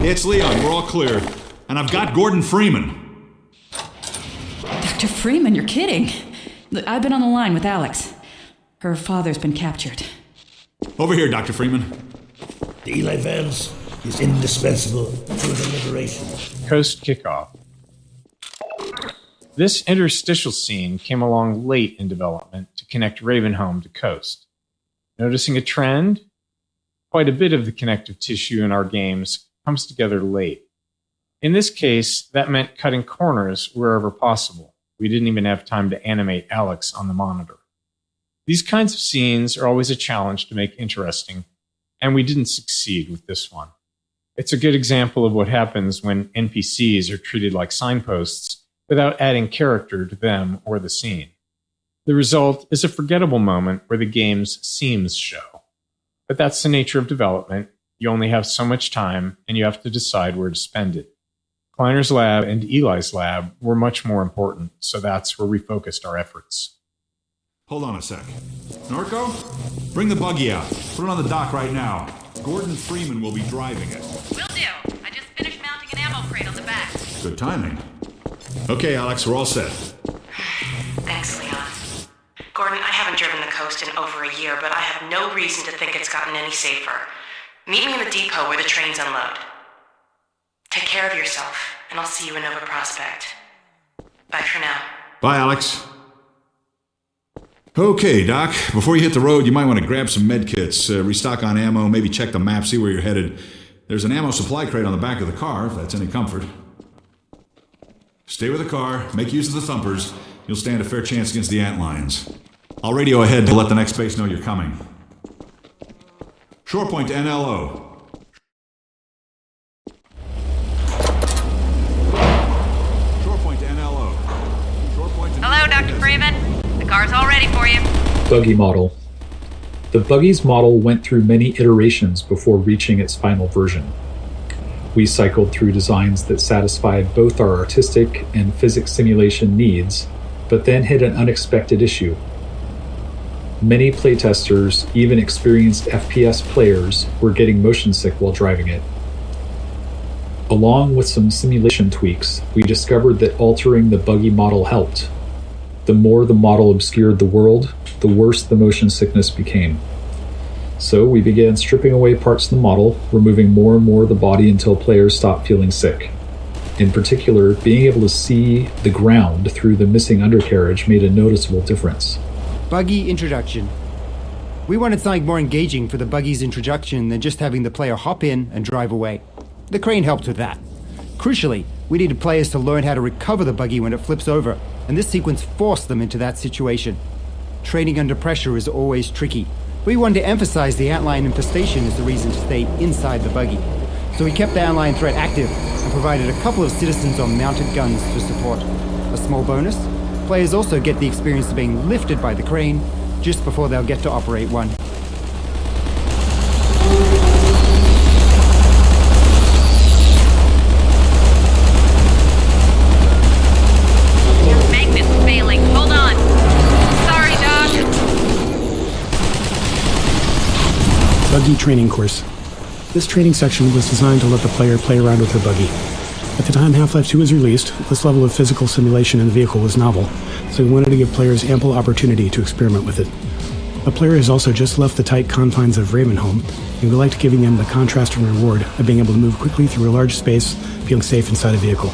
It's Leon. We're all clear. And I've got Gordon Freeman. Dr. Freeman, you're kidding. Look, I've been on the line with Alex. Her father's been captured. Over here, Dr. Freeman. The Eli Vance is indispensable for the liberation. Coast kickoff. This interstitial scene came along late in development to connect Ravenholm to Coast. Noticing a trend? Quite a bit of the connective tissue in our games comes together late. In this case, that meant cutting corners wherever possible. We didn't even have time to animate Alex on the monitor. These kinds of scenes are always a challenge to make interesting, and we didn't succeed with this one. It's a good example of what happens when NPCs are treated like signposts without adding character to them or the scene. The result is a forgettable moment where the game's seams show. But that's the nature of development. You only have so much time, and you have to decide where to spend it. Kleiner's lab and Eli's lab were much more important, so that's where we focused our efforts. Hold on a sec. Norco, bring the buggy out. Put it on the dock right now. Gordon Freeman will be driving it. Will do. I just finished mounting an ammo crate on the back. Good timing. Okay, Alex, we're all set. Thanks, Leon. Gordon, I haven't driven the coast in over a year, but I have no reason to think it's gotten any safer. Meet me in the depot where the trains unload. Take care of yourself, and I'll see you in Nova Prospect. Bye for now. Bye, Alex. Okay, Doc, before you hit the road, you might want to grab some med kits, restock on ammo, maybe check the map, see where you're headed. There's an ammo supply crate on the back of the car, if that's any comfort. Stay with the car, make use of the thumpers. You'll stand a fair chance against the antlions. I'll radio ahead to let the next base know you're coming. Shore point to NLO. Shore point to NLO. Shore point to Hello, Dr. Freeman. The car's all ready for you. Buggy model. The buggy's model went through many iterations before reaching its final version. We cycled through designs that satisfied both our artistic and physics simulation needs, but then hit an unexpected issue. Many playtesters, even experienced FPS players, were getting motion sick while driving it. Along with some simulation tweaks, we discovered that altering the buggy model helped. The more the model obscured the world, the worse the motion sickness became. So we began stripping away parts of the model, removing more and more of the body until players stopped feeling sick. In particular, being able to see the ground through the missing undercarriage made a noticeable difference. Buggy introduction. We wanted something more engaging for the buggy's introduction than just having the player hop in and drive away. The crane helped with that. Crucially, we needed players to learn how to recover the buggy when it flips over, and this sequence forced them into that situation. Training under pressure is always tricky. We wanted to emphasize the antlion infestation as the reason to stay inside the buggy. So we kept the antlion threat active and provided a couple of citizens on mounted guns for support. A small bonus, players also get the experience of being lifted by the crane just before they'll get to operate one. Your magnet's failing. Hold on. Sorry, Doc. Buggy training course. This training section was designed to let the player play around with her buggy. At the time Half-Life 2 was released, this level of physical simulation in the vehicle was novel, so we wanted to give players ample opportunity to experiment with it. The player has also just left the tight confines of Ravenholm, and we liked giving them the contrast and reward of being able to move quickly through a large space, feeling safe inside a vehicle.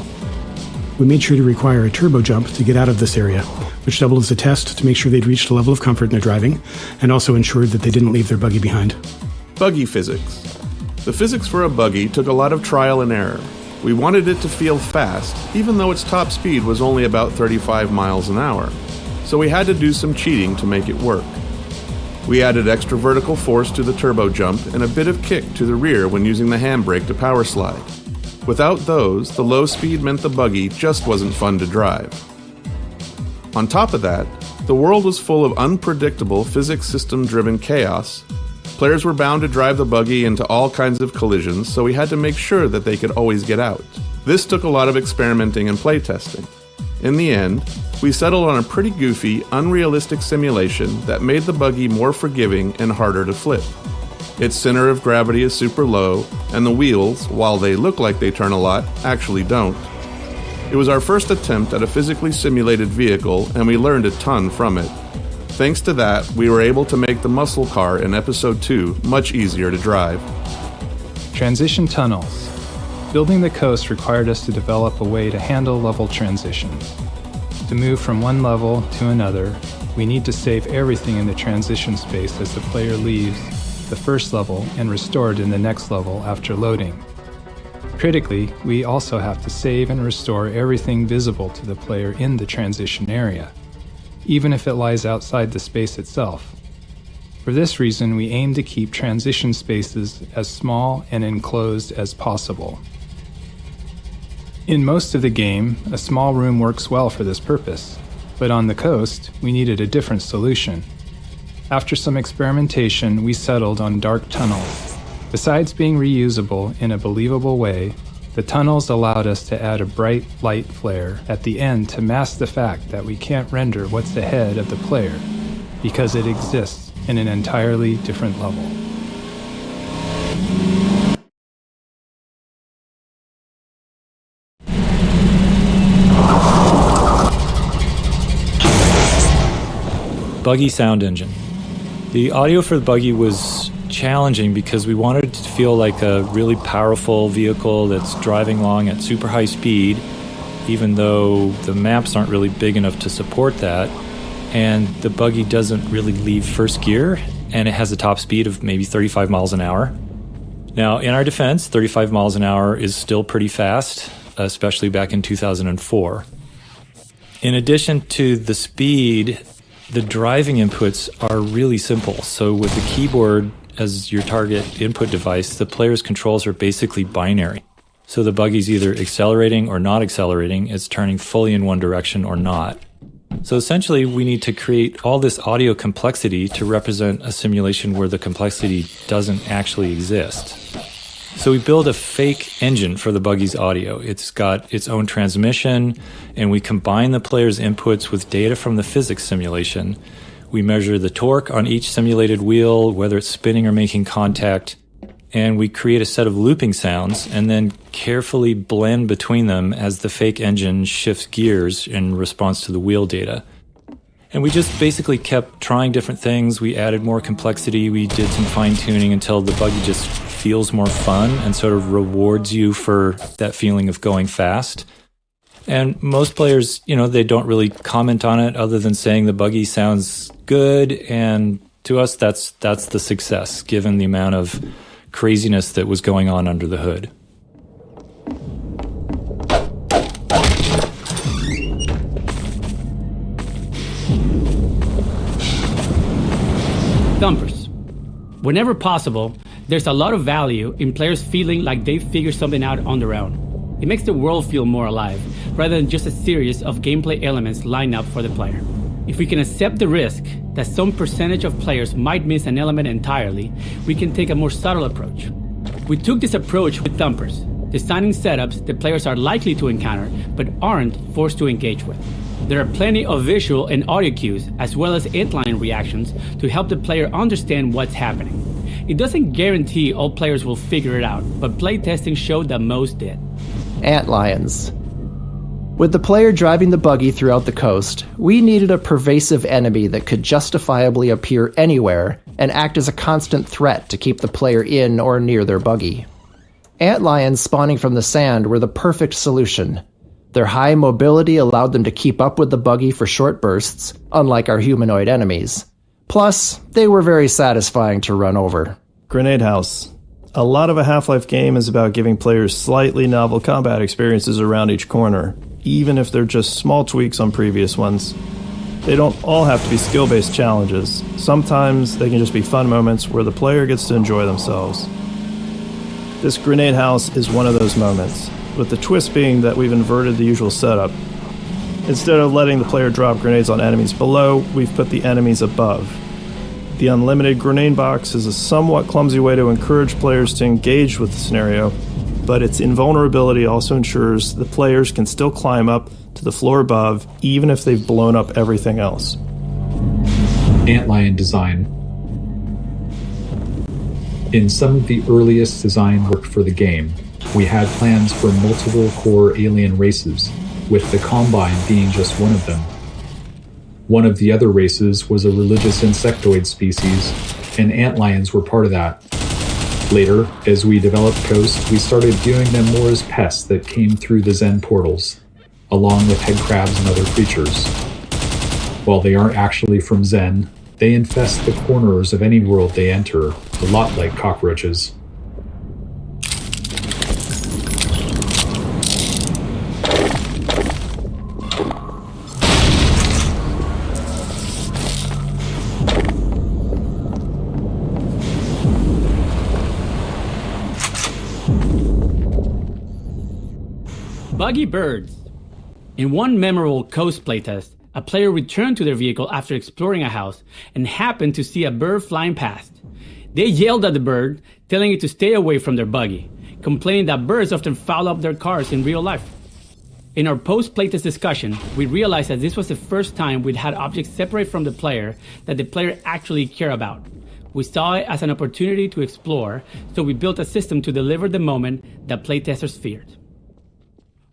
We made sure to require a turbo jump to get out of this area, which doubled as a test to make sure they'd reached a level of comfort in their driving, and also ensured that they didn't leave their buggy behind. Buggy physics. The physics for a buggy took a lot of trial and error. We wanted it to feel fast, even though its top speed was only about 35 miles an hour. So we had to do some cheating to make it work. We added extra vertical force to the turbo jump and a bit of kick to the rear when using the handbrake to power slide. Without those, the low speed meant the buggy just wasn't fun to drive. On top of that, the world was full of unpredictable physics system-driven chaos. Players were bound to drive the buggy into all kinds of collisions, so we had to make sure that they could always get out. This took a lot of experimenting and playtesting. In the end, we settled on a pretty goofy, unrealistic simulation that made the buggy more forgiving and harder to flip. Its center of gravity is super low, and the wheels, while they look like they turn a lot, actually don't. It was our first attempt at a physically simulated vehicle, and we learned a ton from it. Thanks to that, we were able to make the muscle car in Episode 2 much easier to drive. Transition tunnels. Building the coast required us to develop a way to handle level transitions. To move from one level to another, we need to save everything in the transition space as the player leaves the first level and restored in the next level after loading. Critically, we also have to save and restore everything visible to the player in the transition area, even if it lies outside the space itself. For this reason, we aim to keep transition spaces as small and enclosed as possible. In most of the game, a small room works well for this purpose, but on the coast, we needed a different solution. After some experimentation, we settled on dark tunnels. Besides being reusable in a believable way, the tunnels allowed us to add a bright light flare at the end to mask the fact that we can't render what's ahead of the player, because it exists in an entirely different level. Buggy sound engine. The audio for the buggy was challenging because we wanted it to feel like a really powerful vehicle that's driving along at super high speed, even though the maps aren't really big enough to support that, and the buggy doesn't really leave first gear, and it has a top speed of maybe 35 miles an hour. Now, in our defense, 35 miles an hour is still pretty fast, especially back in 2004. In addition to the speed, the driving inputs are really simple. So with the keyboard as your target input device, the player's controls are basically binary. So the buggy's either accelerating or not accelerating, it's turning fully in one direction or not. So essentially, we need to create all this audio complexity to represent a simulation where the complexity doesn't actually exist. So we build a fake engine for the buggy's audio. It's got its own transmission, and we combine the player's inputs with data from the physics simulation. We measure the torque on each simulated wheel, whether it's spinning or making contact, and we create a set of looping sounds and then carefully blend between them as the fake engine shifts gears in response to the wheel data. And we just basically kept trying different things. We added more complexity. We did some fine-tuning until the buggy just feels more fun and sort of rewards you for that feeling of going fast. And most players, they don't really comment on it other than saying the buggy sounds good. And to us, that's the success, given the amount of craziness that was going on under the hood. Thumpers. Whenever possible, there's a lot of value in players feeling like they've figured something out on their own. It makes the world feel more alive, rather than just a series of gameplay elements lined up for the player. If we can accept the risk that some percentage of players might miss an element entirely, we can take a more subtle approach. We took this approach with Thumpers, designing setups that players are likely to encounter but aren't forced to engage with. There are plenty of visual and audio cues, as well as antline reactions, to help the player understand what's happening. It doesn't guarantee all players will figure it out, but playtesting showed that most did. Antlions. With the player driving the buggy throughout the coast, we needed a pervasive enemy that could justifiably appear anywhere and act as a constant threat to keep the player in or near their buggy. Antlions spawning from the sand were the perfect solution. Their high mobility allowed them to keep up with the buggy for short bursts, unlike our humanoid enemies. Plus, they were very satisfying to run over. Grenade House. A lot of a Half-Life game is about giving players slightly novel combat experiences around each corner, even if they're just small tweaks on previous ones. They don't all have to be skill-based challenges. Sometimes they can just be fun moments where the player gets to enjoy themselves. This Grenade House is one of those moments, with the twist being that we've inverted the usual setup. Instead of letting the player drop grenades on enemies below, we've put the enemies above. The unlimited grenade box is a somewhat clumsy way to encourage players to engage with the scenario, but its invulnerability also ensures the players can still climb up to the floor above, even if they've blown up everything else. Antlion design. In some of the earliest design work for the game, we had plans for multiple core alien races, with the Combine being just one of them. One of the other races was a religious insectoid species, and antlions were part of that. Later, as we developed Coast, we started viewing them more as pests that came through the Zen portals, along with head crabs and other creatures. While they aren't actually from Zen, they infest the corners of any world they enter, a lot like cockroaches. Buggy birds. In one memorable Coast playtest, a player returned to their vehicle after exploring a house and happened to see a bird flying past. They yelled at the bird, telling it to stay away from their buggy, complaining that birds often foul up their cars in real life. In our post-playtest discussion, we realized that this was the first time we'd had objects separate from the player that the player actually cared about. We saw it as an opportunity to explore, so we built a system to deliver the moment that playtesters feared.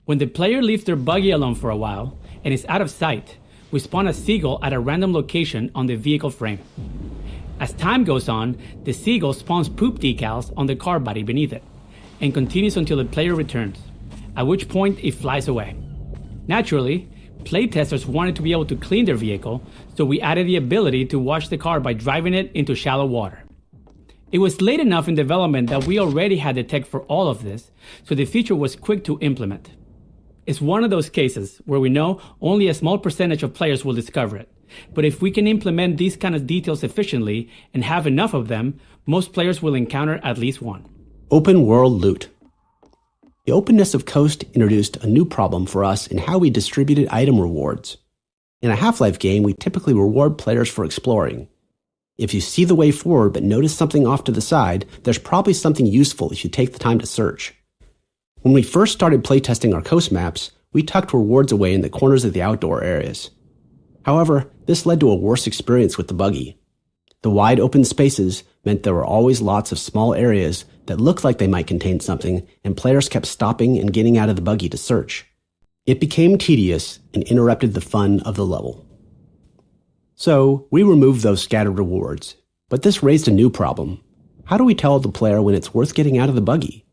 When the player leaves their buggy alone for a while and is out of sight, we spawn a seagull at a random location on the vehicle frame. As time goes on, the seagull spawns poop decals on the car body beneath it, and continues until the player returns, at which point it flies away. Naturally, playtesters wanted to be able to clean their vehicle, so we added the ability to wash the car by driving it into shallow water. It was late enough in development that we already had the tech for all of this, so the feature was quick to implement. It's one of those cases where we know only a small percentage of players will discover it. But if we can implement these kind of details efficiently and have enough of them, most players will encounter at least one. Open world loot. The openness of Coast introduced a new problem for us in how we distributed item rewards. In a Half-Life game, we typically reward players for exploring. If you see the way forward but notice something off to the side, there's probably something useful if you take the time to search. When we first started playtesting our Coast maps, we tucked rewards away in the corners of the outdoor areas. However, this led to a worse experience with the buggy. The wide open spaces meant there were always lots of small areas that looked like they might contain something, and players kept stopping and getting out of the buggy to search. It became tedious and interrupted the fun of the level. So, we removed those scattered rewards, but this raised a new problem. How do we tell the player when it's worth getting out of the buggy?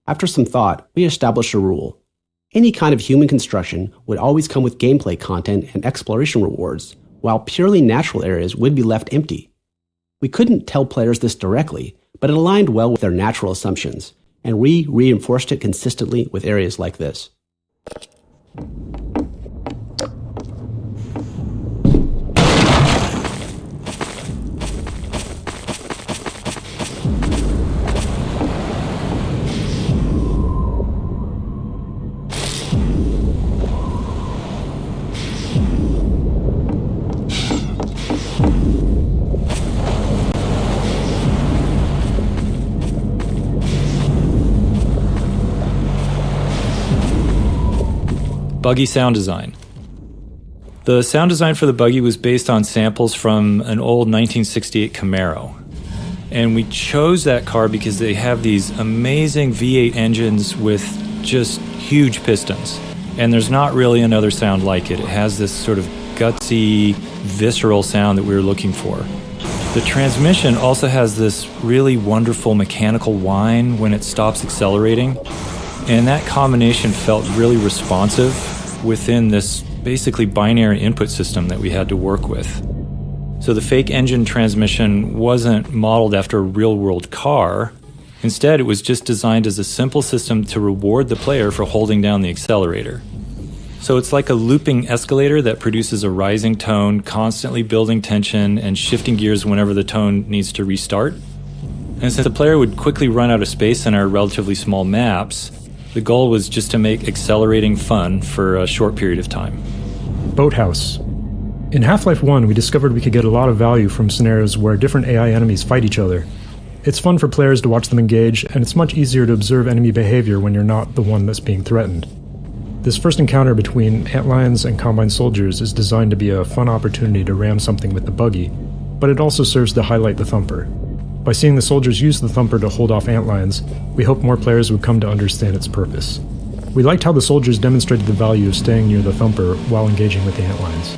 After some thought, we established a rule. Any kind of human construction would always come with gameplay content and exploration rewards, while purely natural areas would be left empty. We couldn't tell players this directly, but it aligned well with their natural assumptions, and we reinforced it consistently with areas like this. Buggy sound design. The sound design for the buggy was based on samples from an old 1968 Camaro. And we chose that car because they have these amazing V8 engines with just huge pistons. And there's not really another sound like it. It has this sort of gutsy, visceral sound that we were looking for. The transmission also has this really wonderful mechanical whine when it stops accelerating. And that combination felt really responsive within this basically binary input system that we had to work with. So the fake engine transmission wasn't modeled after a real-world car. Instead, it was just designed as a simple system to reward the player for holding down the accelerator. So it's like a looping escalator that produces a rising tone, constantly building tension and shifting gears whenever the tone needs to restart. And since the player would quickly run out of space in our relatively small maps, the goal was just to make accelerating fun for a short period of time. Boathouse. In Half-Life 1, we discovered we could get a lot of value from scenarios where different AI enemies fight each other. It's fun for players to watch them engage, and it's much easier to observe enemy behavior when you're not the one that's being threatened. This first encounter between antlions and Combine soldiers is designed to be a fun opportunity to ram something with the buggy, but it also serves to highlight the thumper. By seeing the soldiers use the thumper to hold off antlions, we hoped more players would come to understand its purpose. We liked how the soldiers demonstrated the value of staying near the thumper while engaging with the antlions.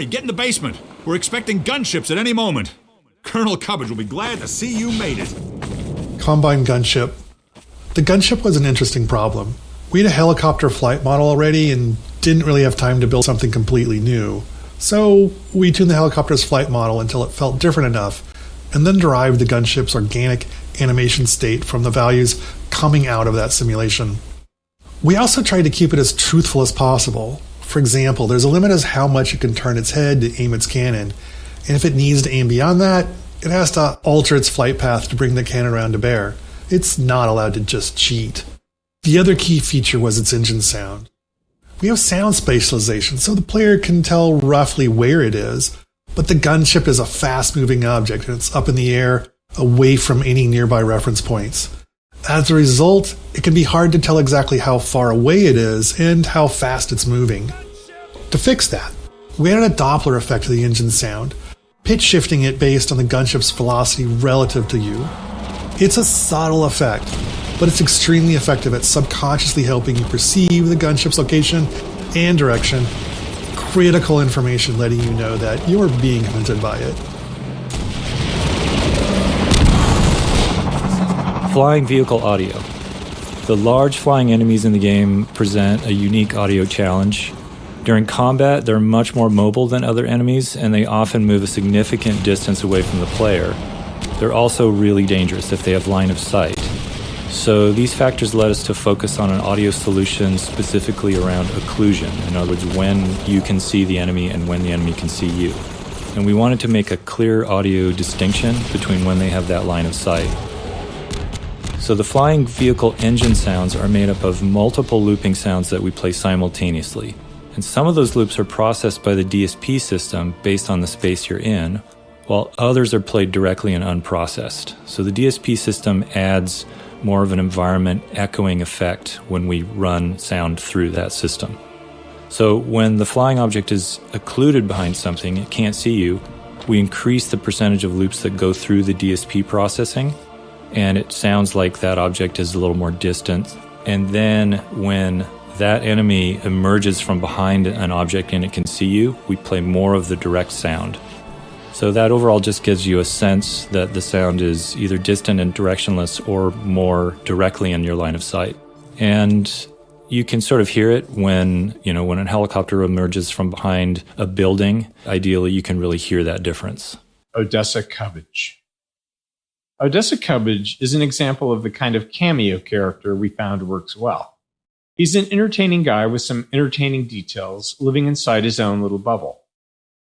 Get in the basement. We're expecting gunships at any moment. Colonel Cubbage will be glad to see you made it. Combine gunship. The gunship was an interesting problem. We had a helicopter flight model already and didn't really have time to build something completely new. So we tuned the helicopter's flight model until it felt different enough, and then derived the gunship's organic animation state from the values coming out of that simulation. We also tried to keep it as truthful as possible. For example, there's a limit as how much it can turn its head to aim its cannon, and if it needs to aim beyond that, it has to alter its flight path to bring the cannon around to bear. It's not allowed to just cheat. The other key feature was its engine sound. We have sound spatialization, so the player can tell roughly where it is, but the gunship is a fast-moving object, and it's up in the air, away from any nearby reference points. As a result, it can be hard to tell exactly how far away it is and how fast it's moving. To fix that, we added a Doppler effect to the engine sound, pitch shifting it based on the gunship's velocity relative to you. It's a subtle effect, but it's extremely effective at subconsciously helping you perceive the gunship's location and direction, critical information letting you know that you are being hunted by it. Flying vehicle audio. The large flying enemies in the game present a unique audio challenge. During combat, they're much more mobile than other enemies, and they often move a significant distance away from the player. They're also really dangerous if they have line of sight. So these factors led us to focus on an audio solution specifically around occlusion, in other words, when you can see the enemy and when the enemy can see you. And we wanted to make a clear audio distinction between when they have that line of sight. So the flying vehicle engine sounds are made up of multiple looping sounds that we play simultaneously. And some of those loops are processed by the DSP system based on the space you're in, while others are played directly and unprocessed. So the DSP system adds more of an environment echoing effect when we run sound through that system. So when the flying object is occluded behind something, it can't see you, we increase the percentage of loops that go through the DSP processing, and it sounds like that object is a little more distant. And then when that enemy emerges from behind an object and it can see you, we play more of the direct sound. So that overall just gives you a sense that the sound is either distant and directionless or more directly in your line of sight. And you can sort of hear it when a helicopter emerges from behind a building. Ideally, you can really hear that difference. Odessa Cubbage. Odessa Cubbage is an example of the kind of cameo character we found works well. He's an entertaining guy with some entertaining details, living inside his own little bubble.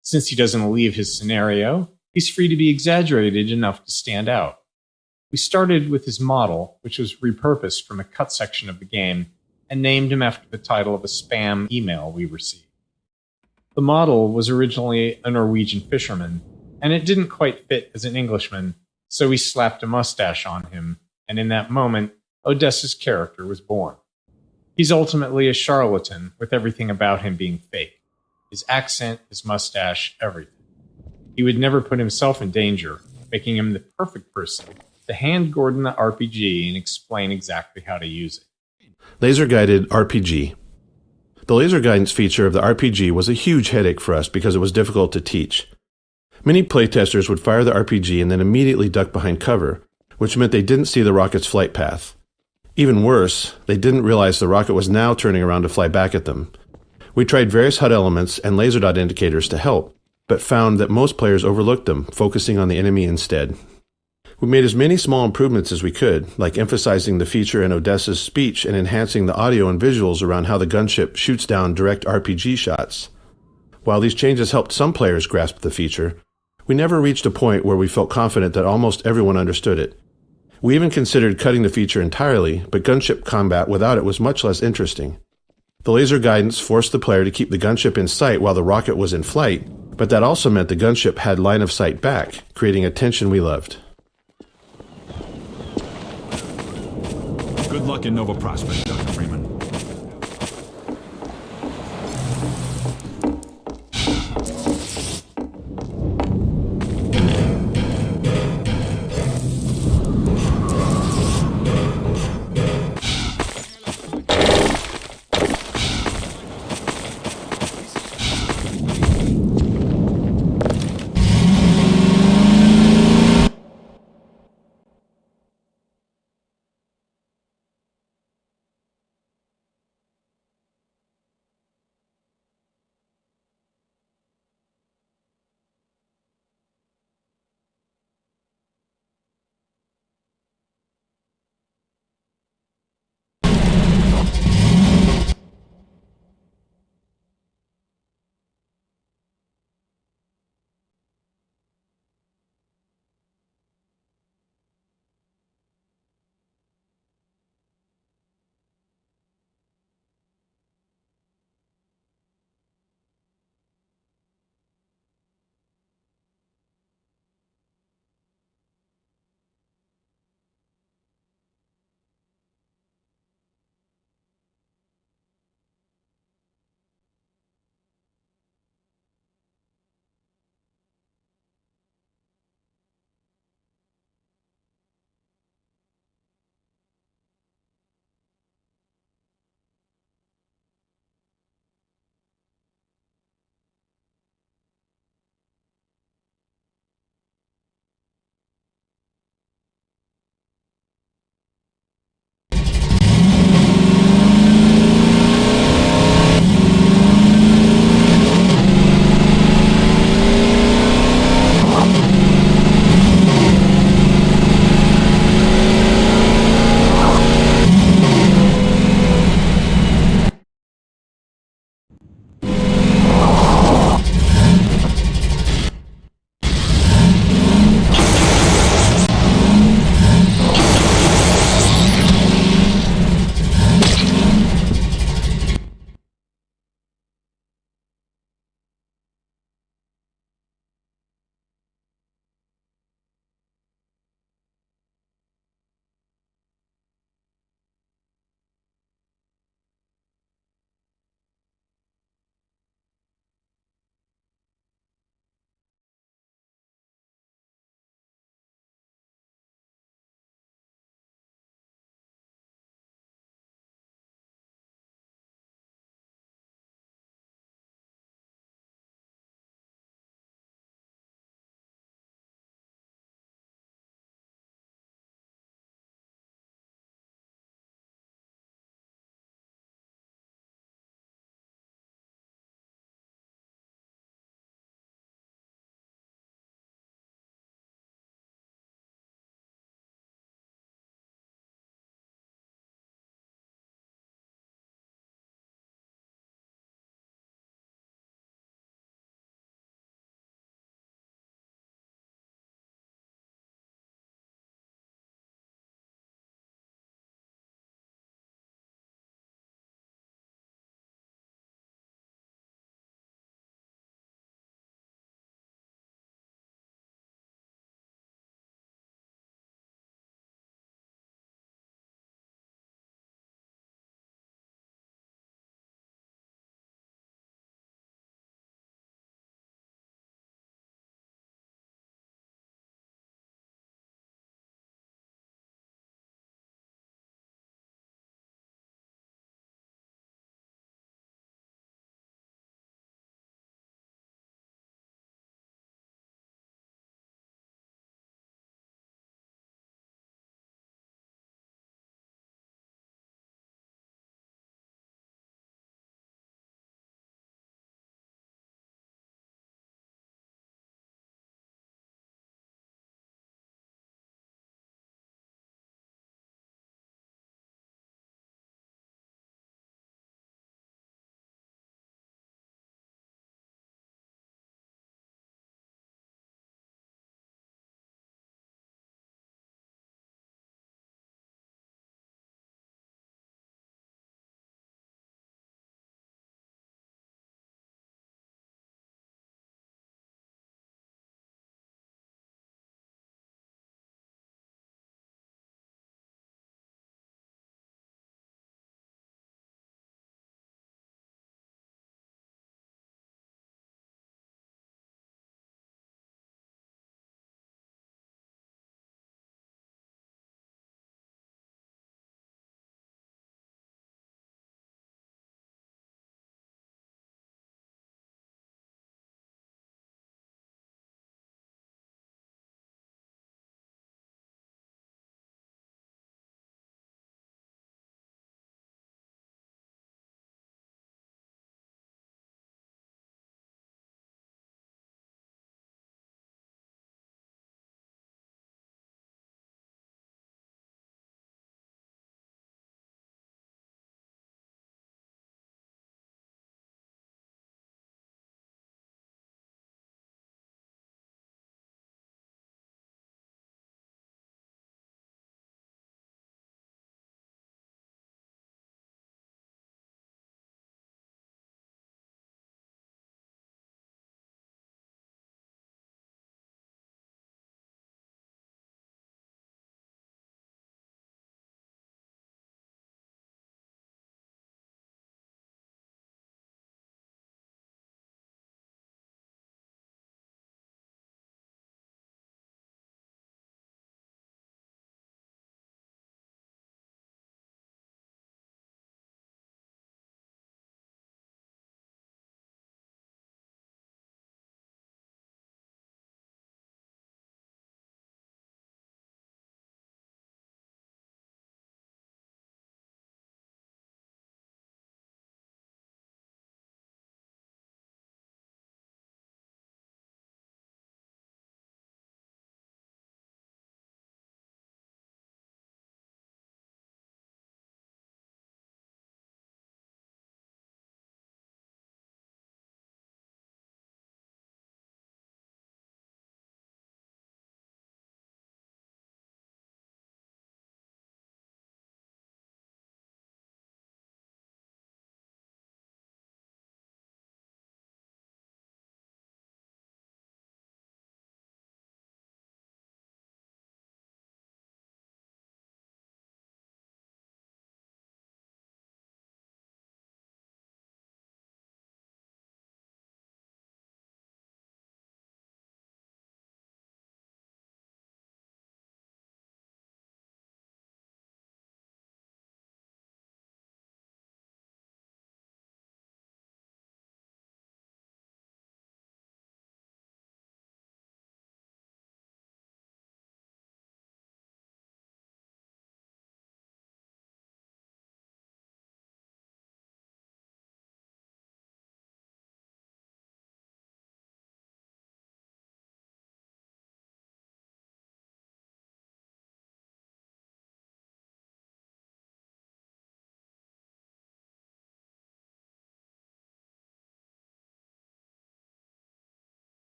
Since he doesn't leave his scenario, he's free to be exaggerated enough to stand out. We started with his model, which was repurposed from a cut section of the game, and named him after the title of a spam email we received. The model was originally a Norwegian fisherman, and it didn't quite fit as an Englishman, so we slapped a mustache on him, and in that moment, Odessa's character was born. He's ultimately a charlatan, with everything about him being fake. His accent, his mustache, everything. He would never put himself in danger, making him the perfect person to hand Gordon the RPG and explain exactly how to use it. Laser-guided RPG. The laser guidance feature of the RPG was a huge headache for us because it was difficult to teach. Many playtesters would fire the RPG and then immediately duck behind cover, which meant they didn't see the rocket's flight path. Even worse, they didn't realize the rocket was now turning around to fly back at them. We tried various HUD elements and laser dot indicators to help, but found that most players overlooked them, focusing on the enemy instead. We made as many small improvements as we could, like emphasizing the feature in Odessa's speech and enhancing the audio and visuals around how the gunship shoots down direct RPG shots. While these changes helped some players grasp the feature, we never reached a point where we felt confident that almost everyone understood it. We even considered cutting the feature entirely, but gunship combat without it was much less interesting. The laser guidance forced the player to keep the gunship in sight while the rocket was in flight, but that also meant the gunship had line of sight back, creating a tension we loved. Good luck in Nova Prospekt, Dr. Freeman.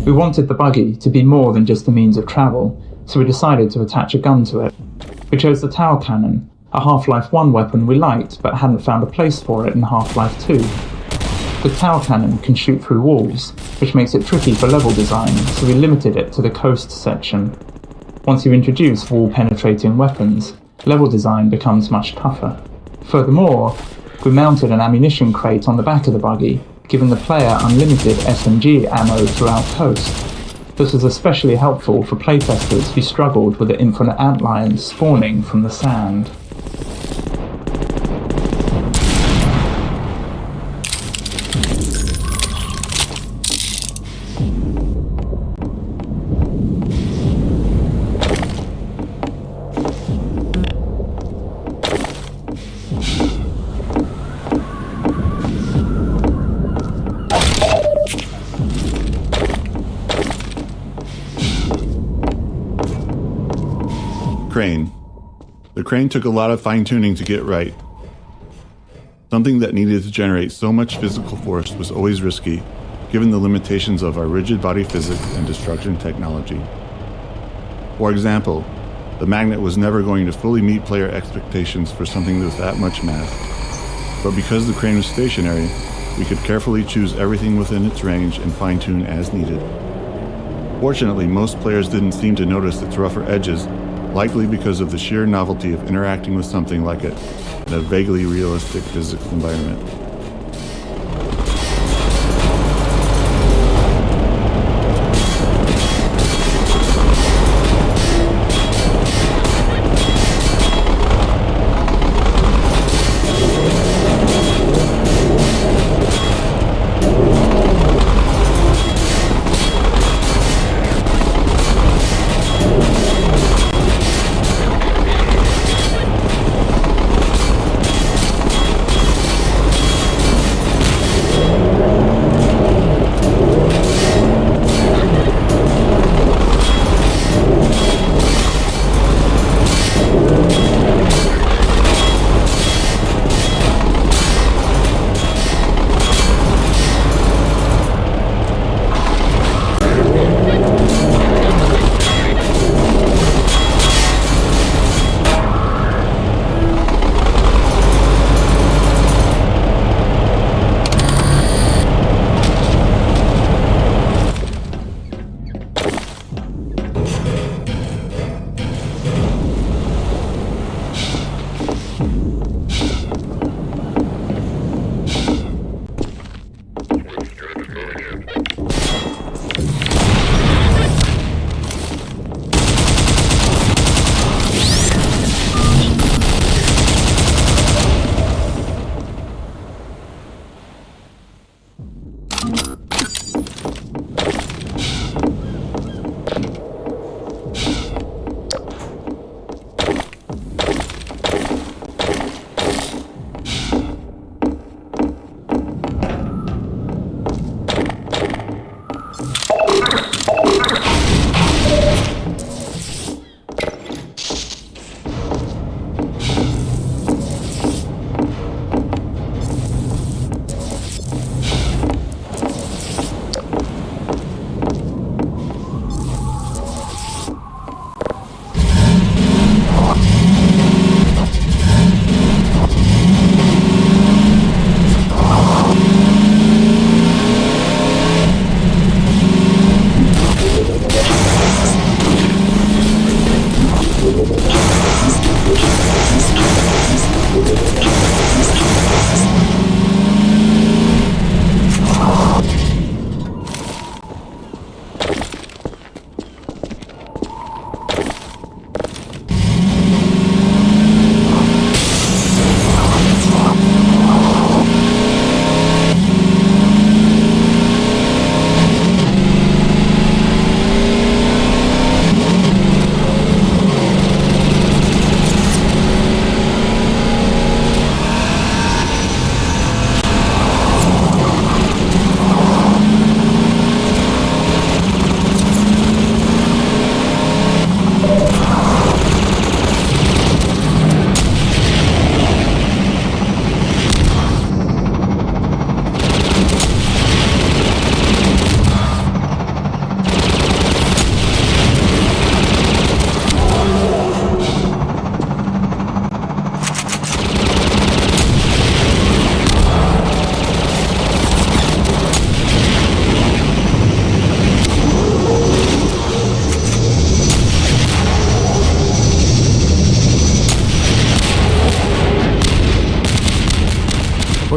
We wanted the buggy to be more than just a means of travel, so we decided to attach a gun to it. We chose the tower cannon, a Half-Life 1 weapon we liked but hadn't found a place for it in Half-Life 2. The tower cannon can shoot through walls, which makes it tricky for level design, so we limited it to the coast section. Once you introduce wall-penetrating weapons, level design becomes much tougher. Furthermore, we mounted an ammunition crate on the back of the buggy, giving the player unlimited SMG ammo throughout coast. This was especially helpful for playtesters who struggled with the infinite antlions spawning from the sand. Crane. The crane took a lot of fine-tuning to get right. Something that needed to generate so much physical force was always risky, given the limitations of our rigid body physics and destruction technology. For example, the magnet was never going to fully meet player expectations for something with that much mass. But because the crane was stationary, we could carefully choose everything within its range and fine-tune as needed. Fortunately, most players didn't seem to notice its rougher edges, likely because of the sheer novelty of interacting with something like it in a vaguely realistic physics environment.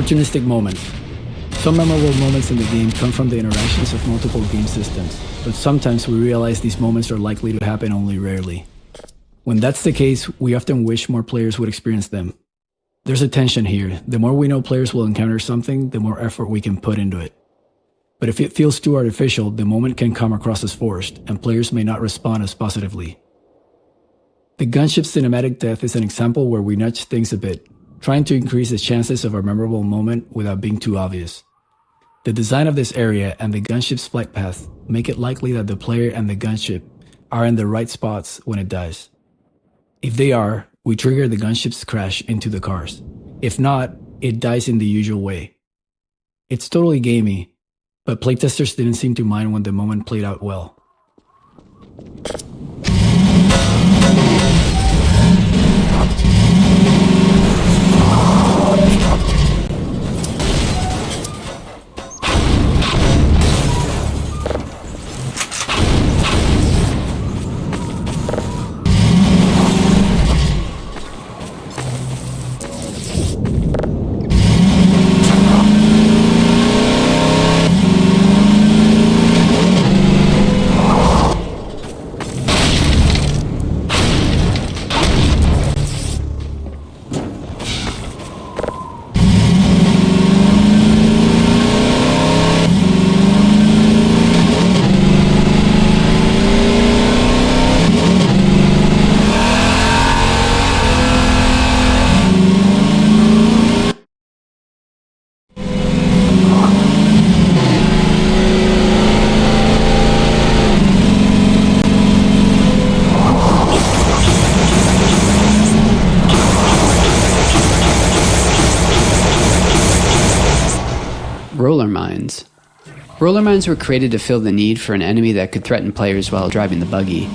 Opportunistic moment. Some memorable moments in the game come from the interactions of multiple game systems, but sometimes we realize these moments are likely to happen only rarely. When that's the case, we often wish more players would experience them. There's a tension here. The more we know players will encounter something, the more effort we can put into it. But if it feels too artificial, the moment can come across as forced, and players may not respond as positively. The gunship cinematic death is an example where we nudge things a bit, trying to increase the chances of a memorable moment without being too obvious. The design of this area and the gunship's flight path make it likely that the player and the gunship are in the right spots when it dies. If they are, we trigger the gunship's crash into the cars. If not, it dies in the usual way. It's totally gamey, but playtesters didn't seem to mind when the moment played out well. Roller mines. Roller mines were created to fill the need for an enemy that could threaten players while driving the buggy.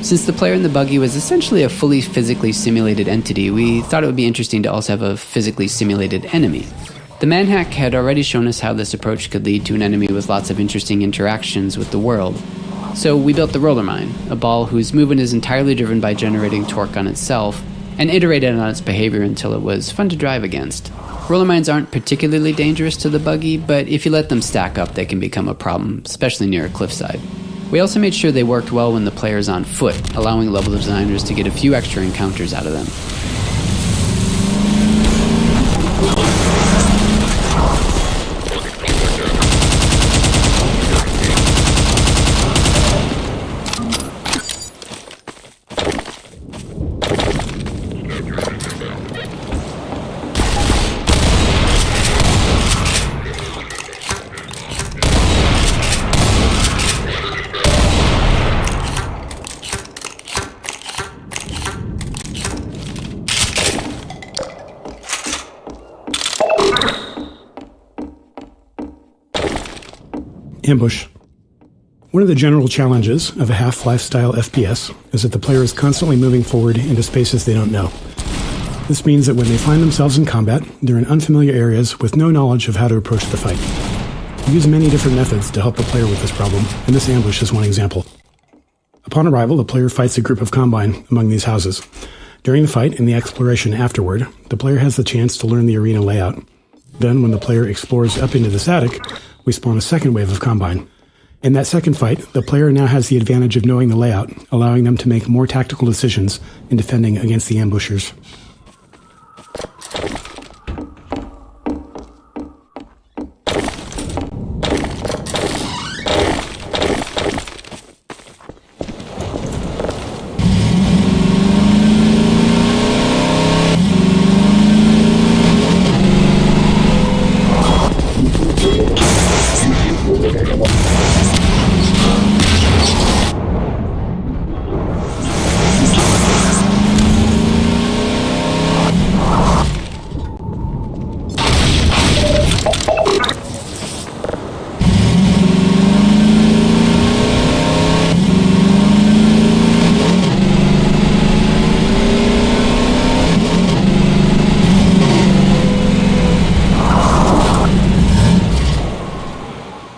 Since the player in the buggy was essentially a fully physically simulated entity, we thought it would be interesting to also have a physically simulated enemy. The manhack had already shown us how this approach could lead to an enemy with lots of interesting interactions with the world. So we built the roller mine, a ball whose movement is entirely driven by generating torque on itself, and iterated on its behavior until it was fun to drive against. Roller mines aren't particularly dangerous to the buggy, but if you let them stack up, they can become a problem, especially near a cliffside. We also made sure they worked well when the player is on foot, allowing level designers to get a few extra encounters out of them. Ambush. One of the general challenges of a Half-Life style FPS is that the player is constantly moving forward into spaces they don't know. This means that when they find themselves in combat, they're in unfamiliar areas with no knowledge of how to approach the fight. We use many different methods to help the player with this problem, and this ambush is one example. Upon arrival, the player fights a group of Combine among these houses. During the fight and the exploration afterward, the player has the chance to learn the arena layout. Then, when the player explores up into this attic, we spawn a second wave of Combine. In that second fight, the player now has the advantage of knowing the layout, allowing them to make more tactical decisions in defending against the ambushers.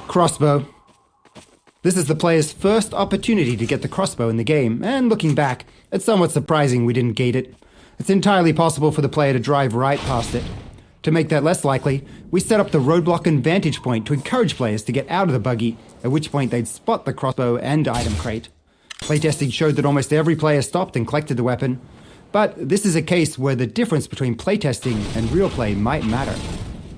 Crossbow. This is the player's first opportunity to get the crossbow in the game, and looking back, it's somewhat surprising we didn't gate it. It's entirely possible for the player to drive right past it. To make that less likely, we set up the roadblock and vantage point to encourage players to get out of the buggy, at which point they'd spot the crossbow and item crate. Playtesting showed that almost every player stopped and collected the weapon, but this is a case where the difference between playtesting and real play might matter.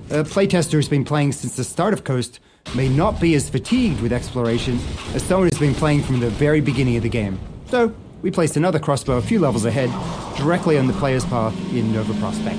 A playtester who's been playing since the start of Coast may not be as fatigued with exploration as someone who's been playing from the very beginning of the game. So, we placed another crossbow a few levels ahead, directly on the player's path in Nova Prospect.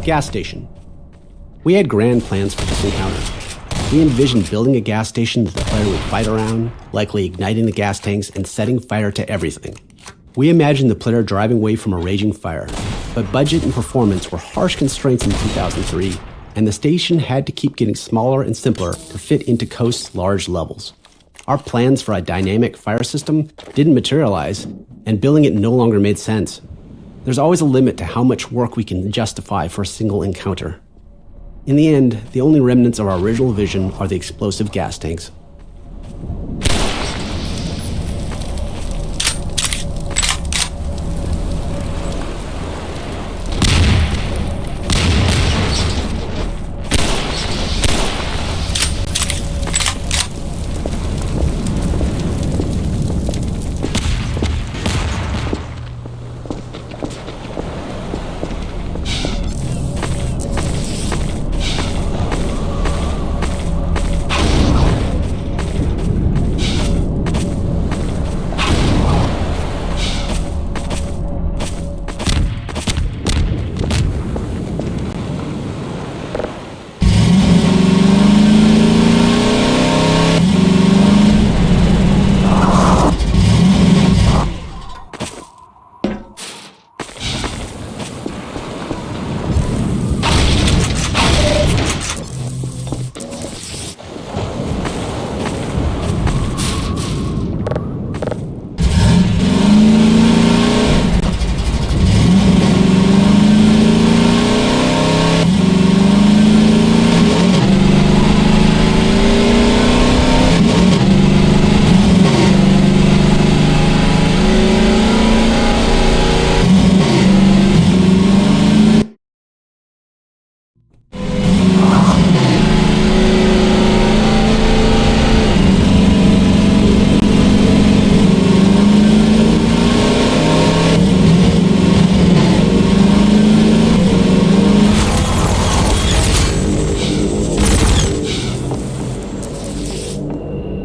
Gas station. We had grand plans for this encounter. We envisioned building a gas station that the player would fight around, likely igniting the gas tanks and setting fire to everything. We imagined the player driving away from a raging fire, but budget and performance were harsh constraints in 2003, and the station had to keep getting smaller and simpler to fit into Coast's large levels. Our plans for a dynamic fire system didn't materialize, and building it no longer made sense. There's always a limit to how much work we can justify for a single encounter. In the end, the only remnants of our original vision are the explosive gas tanks.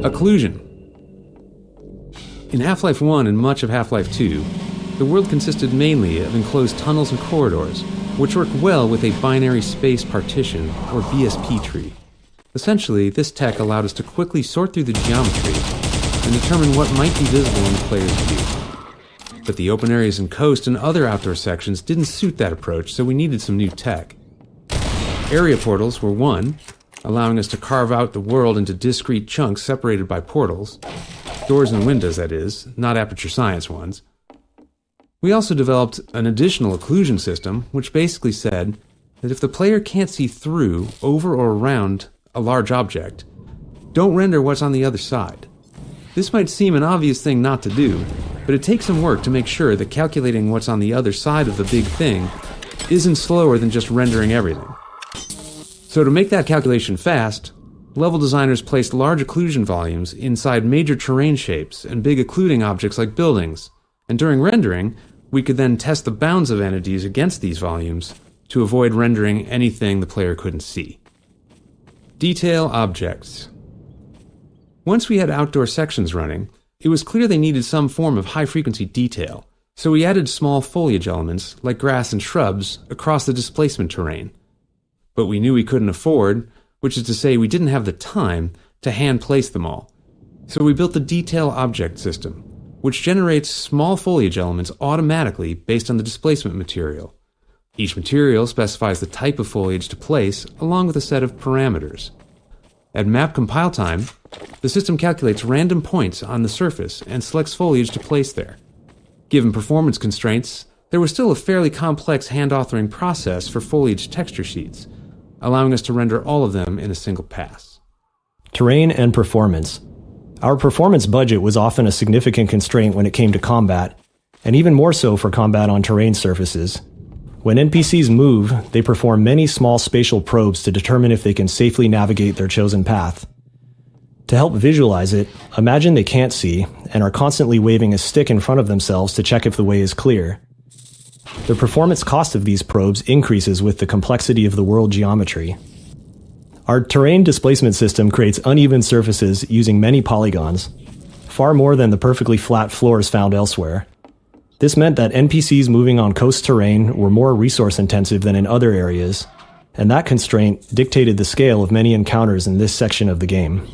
Occlusion. In Half-Life 1 and much of Half-Life 2, the world consisted mainly of enclosed tunnels and corridors, which worked well with a binary space partition, or BSP tree. Essentially, this tech allowed us to quickly sort through the geometry and determine what might be visible in the player's view. But the open areas in Coast and other outdoor sections didn't suit that approach, so we needed some new tech. Area portals were one, allowing us to carve out the world into discrete chunks separated by portals. Doors and windows, that is, not aperture science ones. We also developed an additional occlusion system, which basically said that if the player can't see through, over, or around a large object, don't render what's on the other side. This might seem an obvious thing not to do, but it takes some work to make sure that calculating what's on the other side of the big thing isn't slower than just rendering everything. So to make that calculation fast, level designers placed large occlusion volumes inside major terrain shapes and big occluding objects like buildings, and during rendering, we could then test the bounds of entities against these volumes to avoid rendering anything the player couldn't see. Detail objects. Once we had outdoor sections running, it was clear they needed some form of high-frequency detail, So we added small foliage elements, like grass and shrubs, across the displacement terrain. But we knew we couldn't afford, which is to say we didn't have the time, to hand place them all. So we built the detail object system, which generates small foliage elements automatically based on the displacement material. Each material specifies the type of foliage to place, along with a set of parameters. At map compile time, the system calculates random points on the surface and selects foliage to place there. Given performance constraints, there was still a fairly complex hand-authoring process for foliage texture sheets, allowing us to render all of them in a single pass. Terrain and performance. Our performance budget was often a significant constraint when it came to combat, and even more so for combat on terrain surfaces. When NPCs move, they perform many small spatial probes to determine if they can safely navigate their chosen path. To help visualize it, imagine they can't see and are constantly waving a stick in front of themselves to check if the way is clear. The performance cost of these probes increases with the complexity of the world geometry. Our terrain displacement system creates uneven surfaces using many polygons, far more than the perfectly flat floors found elsewhere. This meant that NPCs moving on coast terrain were more resource intensive than in other areas, and that constraint dictated the scale of many encounters in this section of the game.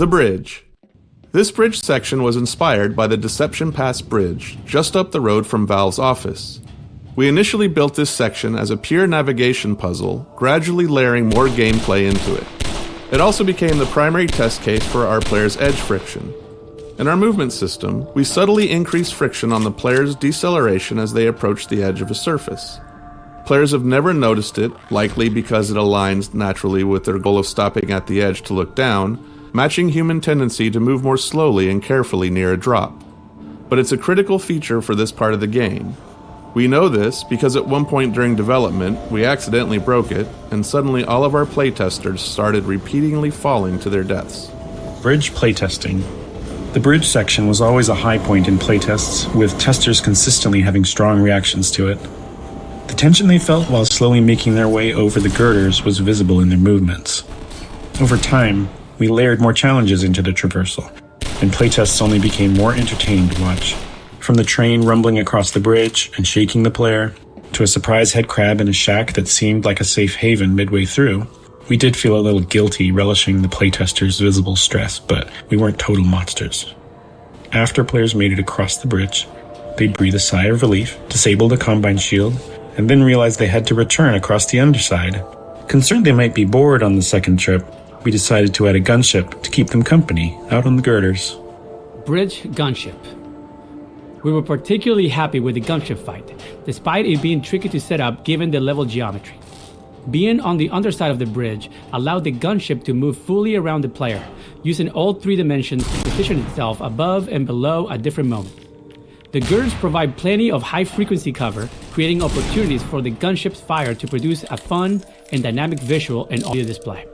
The bridge. This bridge section was inspired by the Deception Pass Bridge, just up the road from Valve's office. We initially built this section as a pure navigation puzzle, gradually layering more gameplay into it. It also became the primary test case for our players' edge friction. In our movement system, we subtly increase friction on the player's deceleration as they approach the edge of a surface. Players have never noticed it, likely because it aligns naturally with their goal of stopping at the edge to look down, matching human tendency to move more slowly and carefully near a drop. But it's a critical feature for this part of the game. We know this because at one point during development, we accidentally broke it, and suddenly all of our playtesters started repeatedly falling to their deaths. Bridge playtesting. The bridge section was always a high point in playtests, with testers consistently having strong reactions to it. The tension they felt while slowly making their way over the girders was visible in their movements. Over time, we layered more challenges into the traversal, and playtests only became more entertaining to watch. From the train rumbling across the bridge and shaking the player, to a surprise headcrab in a shack that seemed like a safe haven midway through, we did feel a little guilty relishing the playtesters' visible stress, but we weren't total monsters. After players made it across the bridge, they'd breathe a sigh of relief, disable the Combine shield, and then realize they had to return across the underside. Concerned they might be bored on the second trip, we decided to add a gunship to keep them company out on the girders. Bridge gunship. We were particularly happy with the gunship fight, despite it being tricky to set up given the level geometry. Being on the underside of the bridge allowed the gunship to move fully around the player, using all 3 dimensions to position itself above and below at different moments. The girders provide plenty of high-frequency cover, creating opportunities for the gunship's fire to produce a fun and dynamic visual and audio display.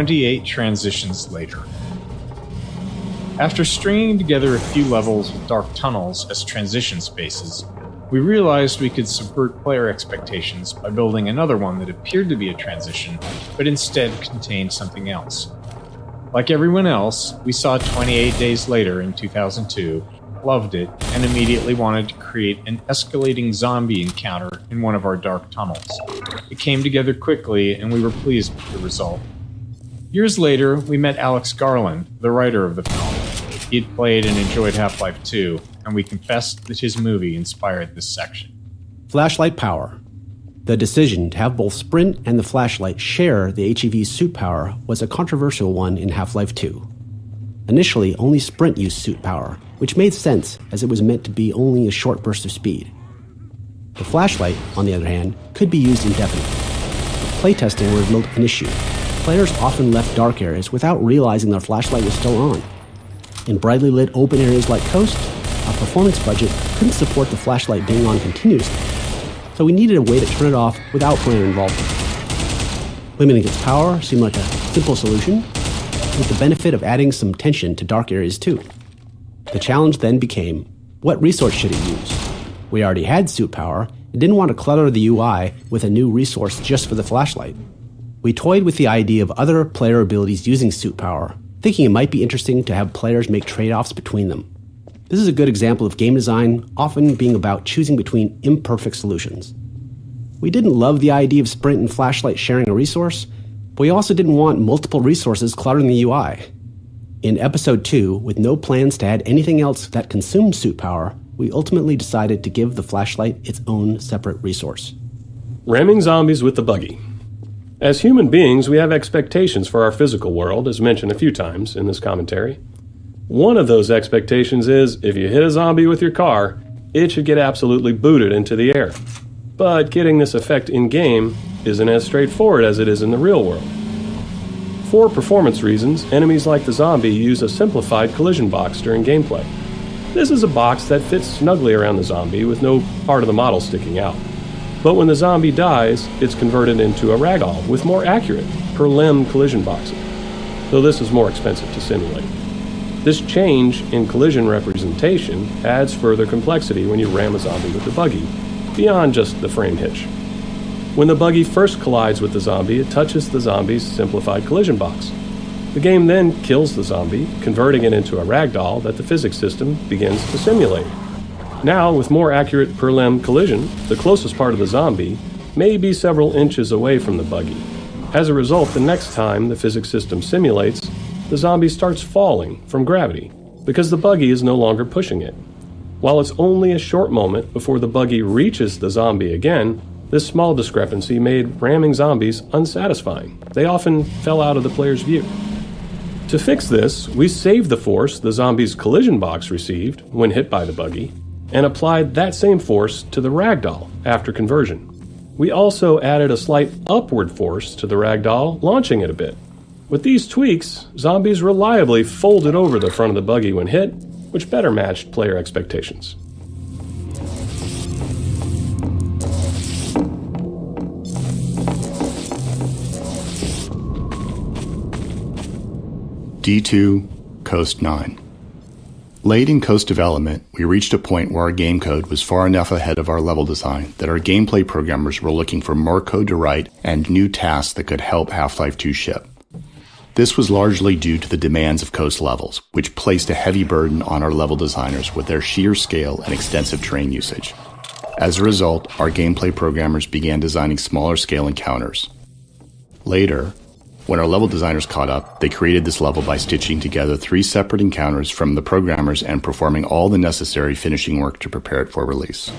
28 transitions later. After stringing together a few levels with dark tunnels as transition spaces, we realized we could subvert player expectations by building another one that appeared to be a transition, but instead contained something else. Like everyone else, we saw 28 Days Later in 2002, loved it, and immediately wanted to create an escalating zombie encounter in one of our dark tunnels. It came together quickly, and we were pleased with the result. Years later, we met Alex Garland, the writer of the film. He had played and enjoyed Half-Life 2, and we confessed that his movie inspired this section. Flashlight power. The decision to have both Sprint and the flashlight share the HEV's suit power was a controversial one in Half-Life 2. Initially, only Sprint used suit power, which made sense as it was meant to be only a short burst of speed. The flashlight, on the other hand, could be used indefinitely. Playtesting revealed an issue. Players often left dark areas without realizing their flashlight was still on. In brightly lit open areas like Coast, our performance budget couldn't support the flashlight being on continuously, so we needed a way to turn it off without player involvement. Limiting its power seemed like a simple solution, with the benefit of adding some tension to dark areas too. The challenge then became, what resource should it use? We already had suit power and didn't want to clutter the UI with a new resource just for the flashlight. We toyed with the idea of other player abilities using suit power, thinking it might be interesting to have players make trade-offs between them. This is a good example of game design often being about choosing between imperfect solutions. We didn't love the idea of Sprint and flashlight sharing a resource, but we also didn't want multiple resources cluttering the UI. In Episode 2, with no plans to add anything else that consumed suit power, we ultimately decided to give the flashlight its own separate resource. Ramming zombies with the buggy. As human beings, we have expectations for our physical world, as mentioned a few times in this commentary. One of those expectations is, if you hit a zombie with your car, it should get absolutely booted into the air. But getting this effect in-game isn't as straightforward as it is in the real world. For performance reasons, enemies like the zombie use a simplified collision box during gameplay. This is a box that fits snugly around the zombie with no part of the model sticking out. But when the zombie dies, it's converted into a ragdoll with more accurate, per-limb collision boxing, though this is more expensive to simulate. This change in collision representation adds further complexity when you ram a zombie with the buggy, beyond just the frame hitch. When the buggy first collides with the zombie, it touches the zombie's simplified collision box. The game then kills the zombie, converting it into a ragdoll that the physics system begins to simulate. Now, with more accurate per-limb collision, the closest part of the zombie may be several inches away from the buggy. As a result, the next time the physics system simulates, the zombie starts falling from gravity, because the buggy is no longer pushing it. While it's only a short moment before the buggy reaches the zombie again, this small discrepancy made ramming zombies unsatisfying. They often fell out of the player's view. To fix this, we saved the force the zombie's collision box received when hit by the buggy, and applied that same force to the ragdoll after conversion. We also added a slight upward force to the ragdoll, launching it a bit. With these tweaks, zombies reliably folded over the front of the buggy when hit, which better matched player expectations. D2, Coast 9. Late in Coast development, we reached a point where our game code was far enough ahead of our level design that our gameplay programmers were looking for more code to write and new tasks that could help Half-Life 2 ship. This was largely due to the demands of Coast levels, which placed a heavy burden on our level designers with their sheer scale and extensive terrain usage. As a result, our gameplay programmers began designing smaller scale encounters. Later, when our level designers caught up, they created this level by stitching together 3 separate encounters from the programmers and performing all the necessary finishing work to prepare it for release.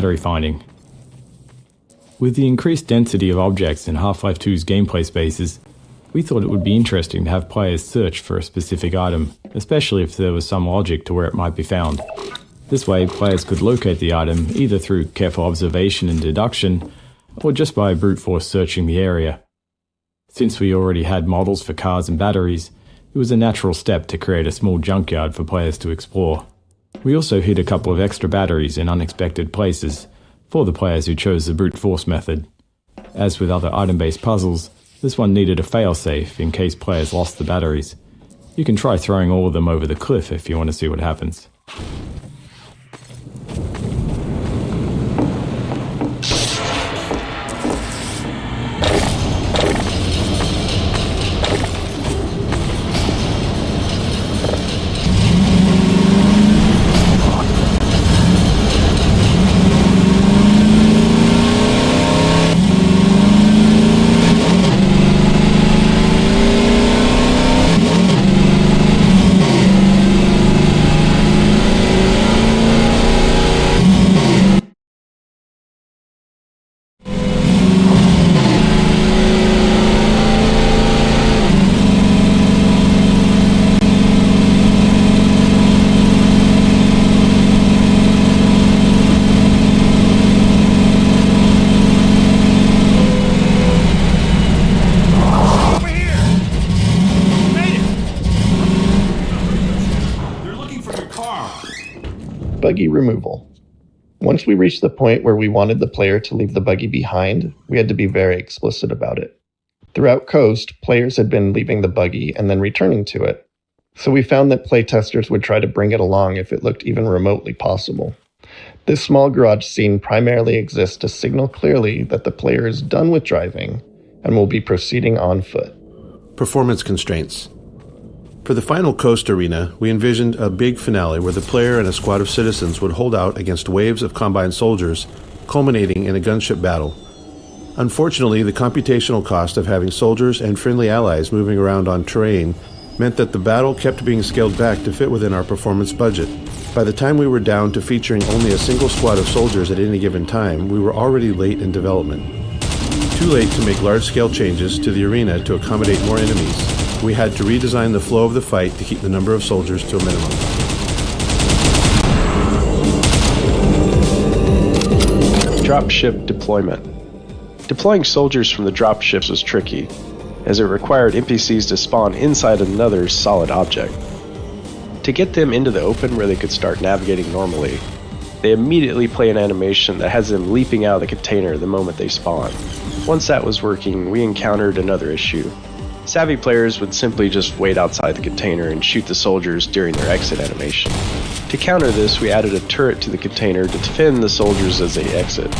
battery finding. With the increased density of objects in Half-Life 2's gameplay spaces, we thought it would be interesting to have players search for a specific item, especially if there was some logic to where it might be found. This way, players could locate the item either through careful observation and deduction, or just by brute force searching the area. Since we already had models for cars and batteries, it was a natural step to create a small junkyard for players to explore. We also hid a couple of extra batteries in unexpected places, for the players who chose the brute force method. As with other item-based puzzles, this one needed a failsafe in case players lost the batteries. You can try throwing all of them over the cliff if you want to see what happens. Buggy removal. Once we reached the point where we wanted the player to leave the buggy behind, we had to be very explicit about it. Throughout Coast, players had been leaving the buggy and then returning to it, so we found that playtesters would try to bring it along if it looked even remotely possible. This small garage scene primarily exists to signal clearly that the player is done with driving and will be proceeding on foot. Performance constraints. For the final Coast arena, we envisioned a big finale where the player and a squad of citizens would hold out against waves of Combine soldiers, culminating in a gunship battle. Unfortunately, the computational cost of having soldiers and friendly allies moving around on terrain meant that the battle kept being scaled back to fit within our performance budget. By the time we were down to featuring only a single squad of soldiers at any given time, we were already late in development. Too late to make large-scale changes to the arena to accommodate more enemies. We had to redesign the flow of the fight to keep the number of soldiers to a minimum. Dropship deployment. Deploying soldiers from the dropships was tricky, as it required NPCs to spawn inside another solid object. To get them into the open where they could start navigating normally, they immediately play an animation that has them leaping out of the container the moment they spawn. Once that was working, we encountered another issue. Savvy players would simply just wait outside the container and shoot the soldiers during their exit animation. To counter this, we added a turret to the container to defend the soldiers as they exit.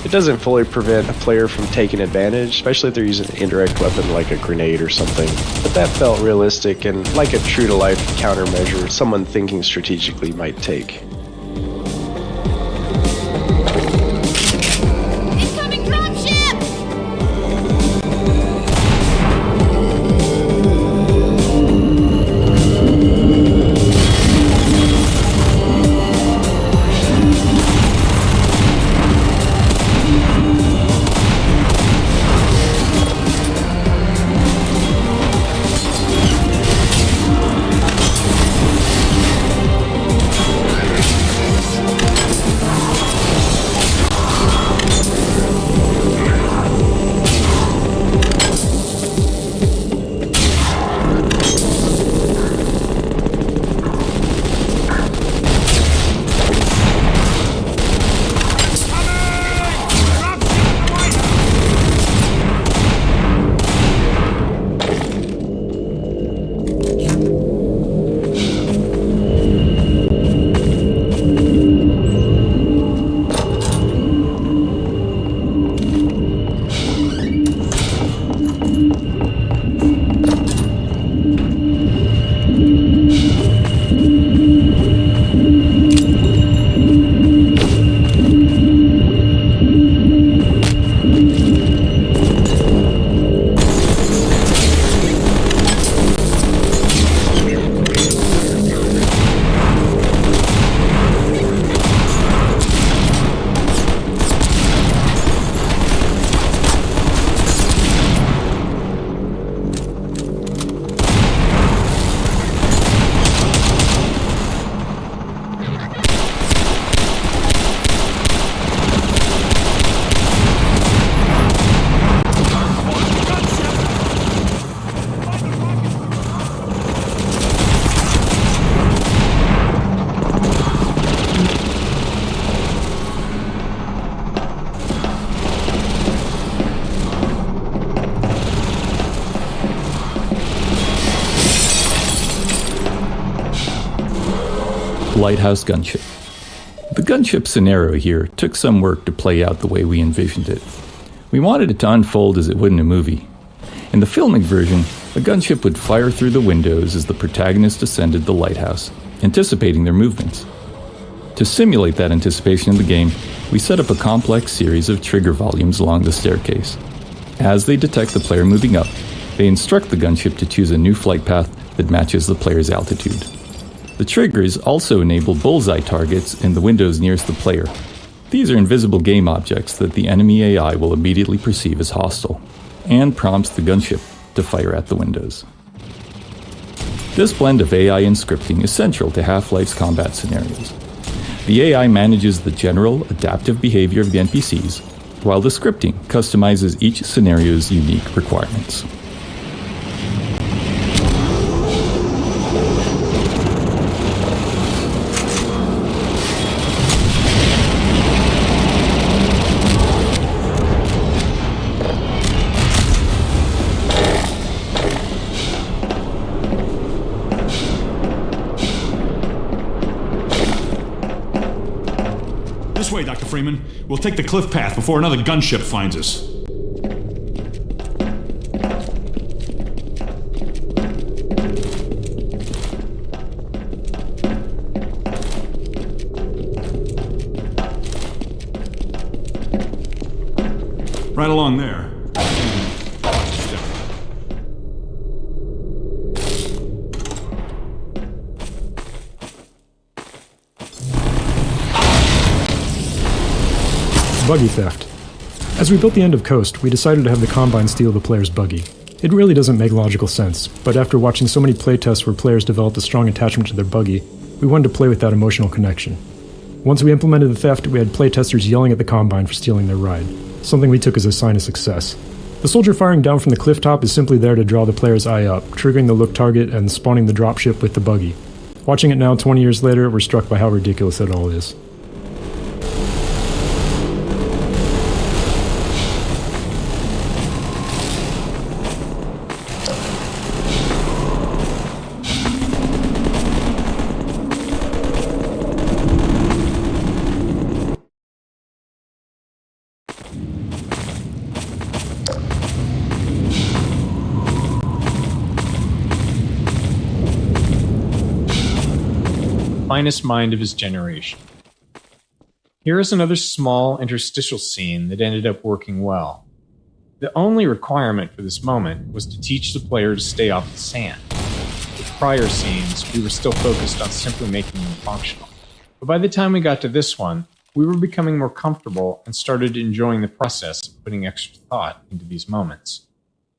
It doesn't fully prevent a player from taking advantage, especially if they're using an indirect weapon like a grenade or something, but that felt realistic and like a true-to-life countermeasure someone thinking strategically might take. lighthouse gunship. The gunship scenario here took some work to play out the way we envisioned it. We wanted it to unfold as it would in a movie. In the filmic version, a gunship would fire through the windows as the protagonist ascended the lighthouse, anticipating their movements. To simulate that anticipation in the game, we set up a complex series of trigger volumes along the staircase. As they detect the player moving up, they instruct the gunship to choose a new flight path that matches the player's altitude. The triggers also enable bullseye targets in the windows nearest the player. These are invisible game objects that the enemy AI will immediately perceive as hostile, and prompts the gunship to fire at the windows. This blend of AI and scripting is central to Half-Life's combat scenarios. The AI manages the general, adaptive behavior of the NPCs, while the scripting customizes each scenario's unique requirements. This way, Dr. Freeman. We'll take the cliff path before another gunship finds us. Right along there. Buggy theft. As we built the end of Coast, we decided to have the Combine steal the player's buggy. It really doesn't make logical sense, but after watching so many playtests where players developed a strong attachment to their buggy, we wanted to play with that emotional connection. Once we implemented the theft, we had playtesters yelling at the Combine for stealing their ride, something we took as a sign of success. The soldier firing down from the cliff top is simply there to draw the player's eye up, triggering the look target and spawning the dropship with the buggy. Watching it now 20 years later, we're struck by how ridiculous it all is. Finest mind of his generation. Here is another small interstitial scene that ended up working well. The only requirement for this moment was to teach the player to stay off the sand. With prior scenes, we were still focused on simply making them functional. But by the time we got to this one, we were becoming more comfortable and started enjoying the process of putting extra thought into these moments.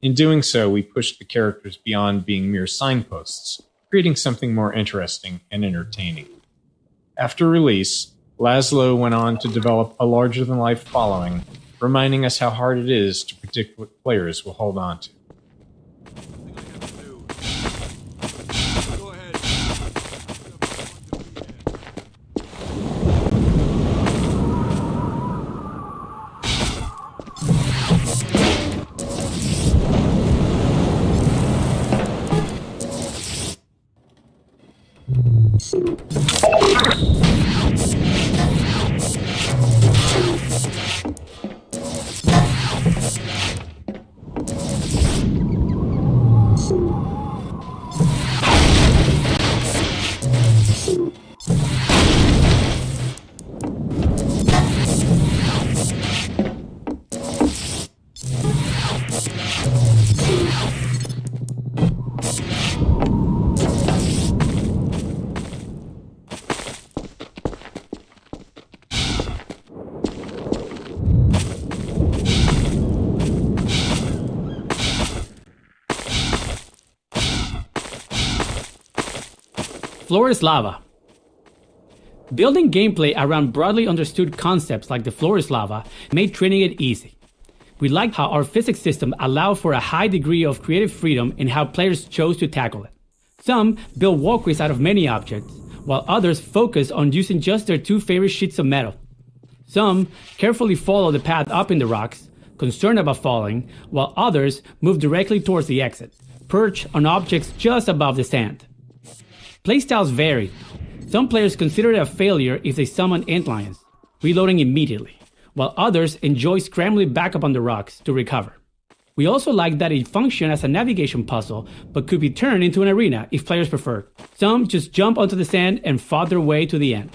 In doing so, we pushed the characters beyond being mere signposts, creating something more interesting and entertaining. After release, Laszlo went on to develop a larger-than-life following, reminding us how hard it is to predict what players will hold on to. Floor is lava. Building gameplay around broadly understood concepts like the floor is lava made training it easy. We liked how our physics system allowed for a high degree of creative freedom in how players chose to tackle it. Some build walkways out of many objects, while others focus on using just their two favorite sheets of metal. Some carefully follow the path up in the rocks, concerned about falling, while others move directly towards the exit, perch on objects just above the sand. Playstyles vary. Some players consider it a failure if they summon antlions, reloading immediately, while others enjoy scrambling back up on the rocks to recover. We also like that it functions as a navigation puzzle, but could be turned into an arena if players prefer. Some just jump onto the sand and fought their way to the end.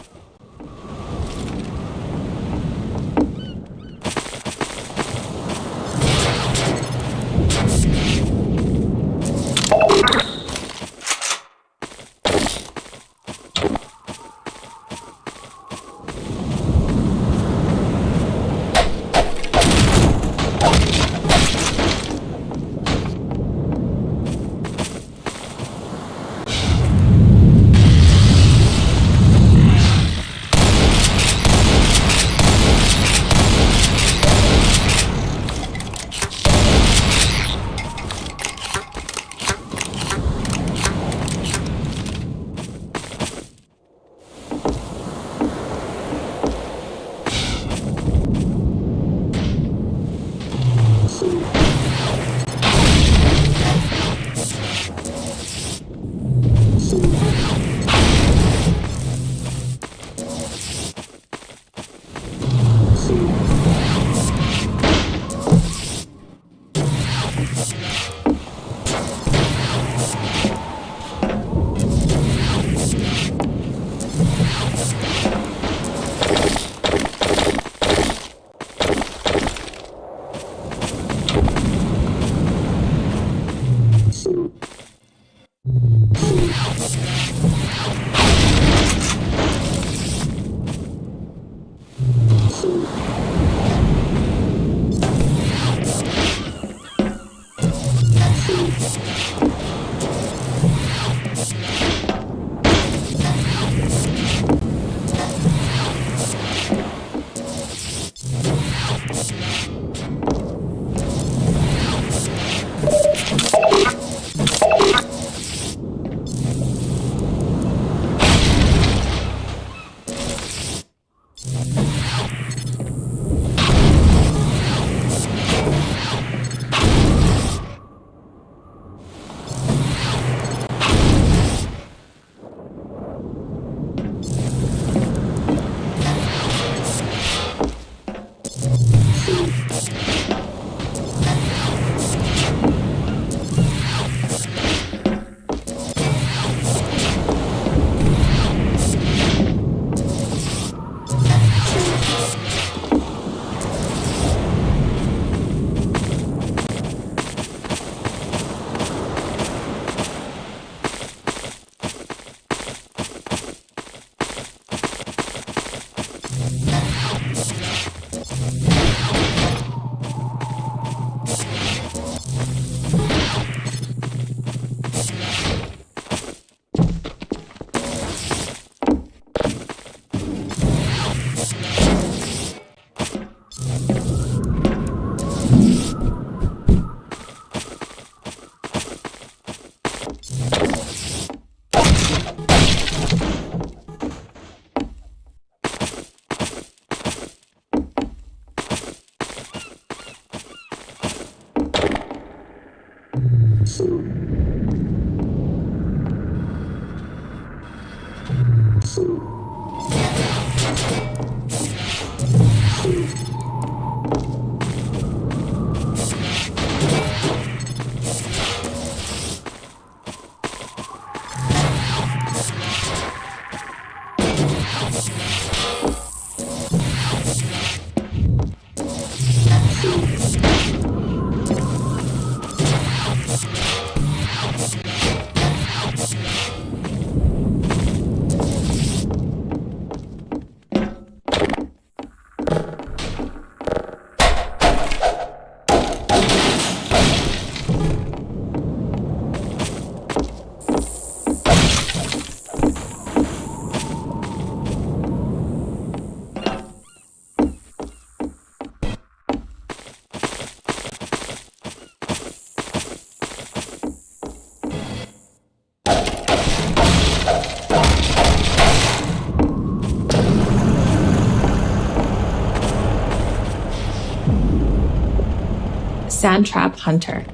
Sandtrap Hunter.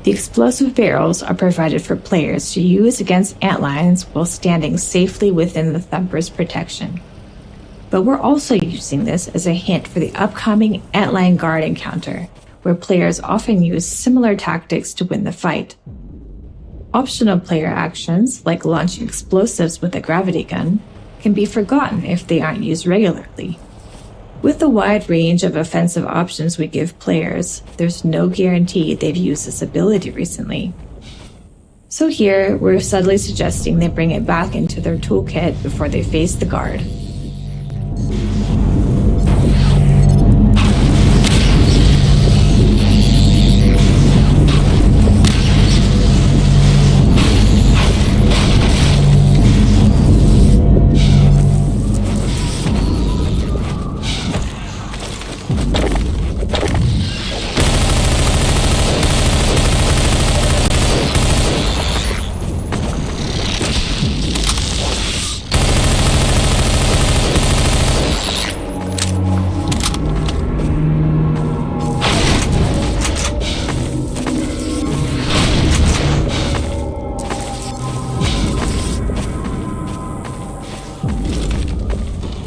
The explosive barrels are provided for players to use against antlions while standing safely within the Thumper's protection. But we're also using this as a hint for the upcoming antlion guard encounter, where players often use similar tactics to win the fight. Optional player actions, like launching explosives with a gravity gun, can be forgotten if they aren't used regularly. With the wide range of offensive options we give players, there's no guarantee they've used this ability recently. So here, we're subtly suggesting they bring it back into their toolkit before they face the guard.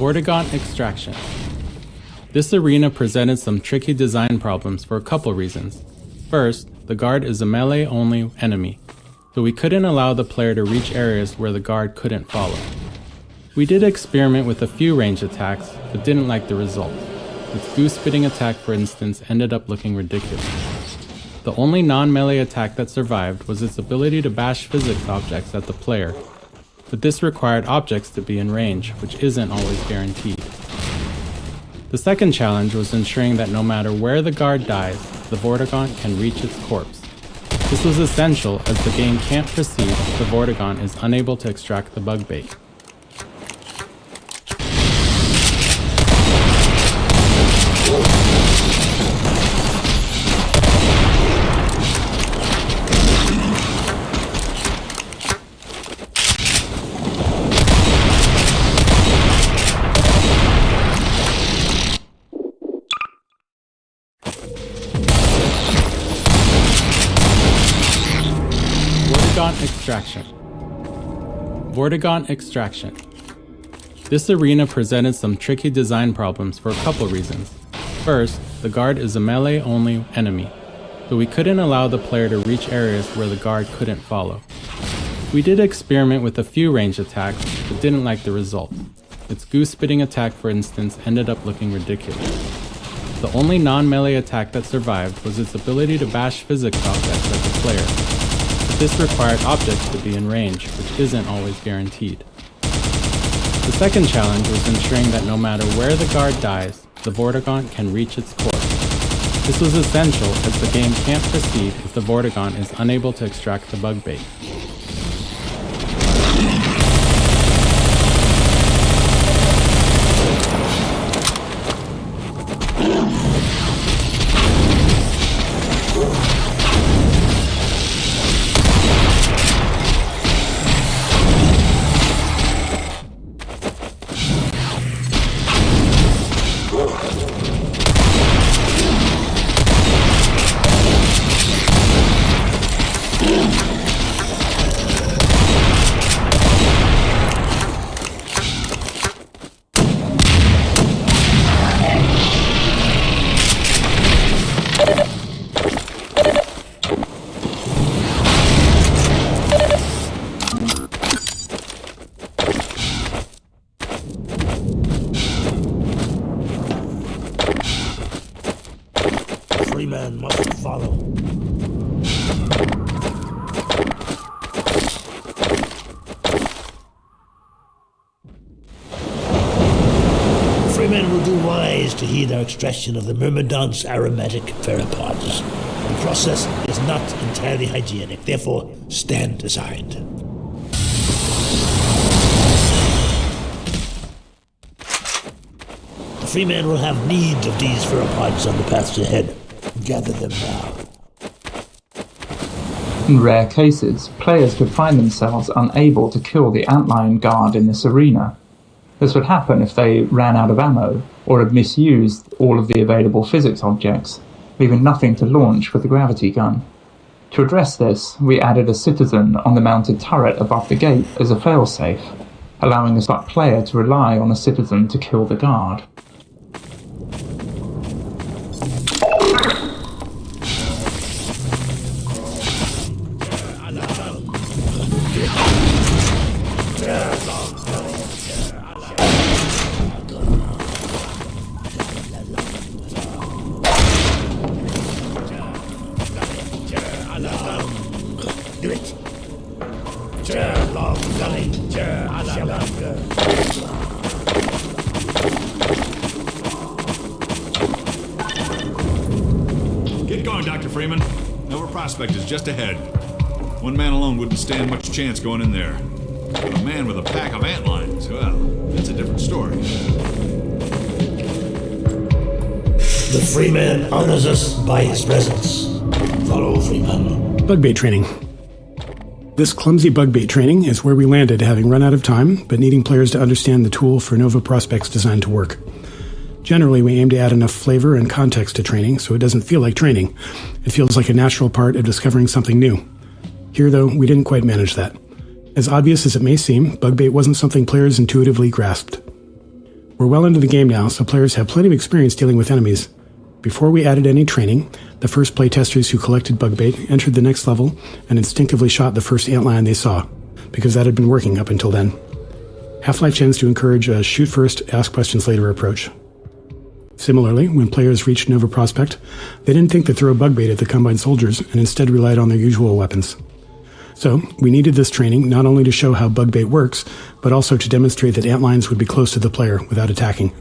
Vortigaunt Extraction. This arena presented some tricky design problems for a couple reasons. First, the guard is a melee-only enemy, so we couldn't allow the player to reach areas where the guard couldn't follow. We did experiment with a few ranged attacks, but didn't like the result. Its goose-spitting attack, for instance, ended up looking ridiculous. The only non-melee attack that survived was its ability to bash physics objects at the player, but this required objects to be in range, which isn't always guaranteed. The second challenge was ensuring that no matter where the guard dies, the Vortigaunt can reach its corpse. This was essential as the game can't proceed if the Vortigaunt is unable to extract the bug bait. Vortigaunt Extraction. This arena presented some tricky design problems for a couple reasons. First, the guard is a melee-only enemy, so we couldn't allow the player to reach areas where the guard couldn't follow. We did experiment with a few ranged attacks, but didn't like the result. Its goose-spitting attack, for instance, ended up looking ridiculous. The only non-melee attack that survived was its ability to bash physics objects at the player. This required objects to be in range, which isn't always guaranteed. The second challenge was ensuring that no matter where the guard dies, the Vortigaunt can reach its corpse. This was essential as the game can't proceed if the Vortigaunt is unable to extract the bug bait. Freeman must follow. Freeman will do wise to heed our extraction of the Myrmidon's aromatic pheropods. The process is not entirely hygienic, therefore stand aside. The Freeman will have need of these pheropods on the paths ahead. Gather them now. In rare cases, players could find themselves unable to kill the antlion guard in this arena. This would happen if they ran out of ammo, or had misused all of the available physics objects, leaving nothing to launch with the gravity gun. To address this, we added a citizen on the mounted turret above the gate as a failsafe, allowing the player to rely on a citizen to kill the guard. Get going, Dr. Freeman. Nova Prospect is just ahead. One man alone wouldn't stand much chance going in there. But a man with a pack of antlions, well, that's a different story. The Freeman honors us by his presence. Follow Freeman. Bug bait training. This clumsy bug bait training is where we landed, having run out of time, but needing players to understand the tool for Nova Prospect's design to work. Generally, we aim to add enough flavor and context to training so it doesn't feel like training. It feels like a natural part of discovering something new. Here, though, we didn't quite manage that. As obvious as it may seem, bug bait wasn't something players intuitively grasped. We're well into the game now, so players have plenty of experience dealing with enemies. Before we added any training, the first playtesters who collected bug bait entered the next level and instinctively shot the first antlion they saw, because that had been working up until then. Half-Life tends to encourage a shoot first, ask questions later approach. Similarly, when players reached Nova Prospect, they didn't think to throw bug bait at the Combine soldiers and instead relied on their usual weapons. So, we needed this training not only to show how bug bait works, but also to demonstrate that antlions would be close to the player without attacking.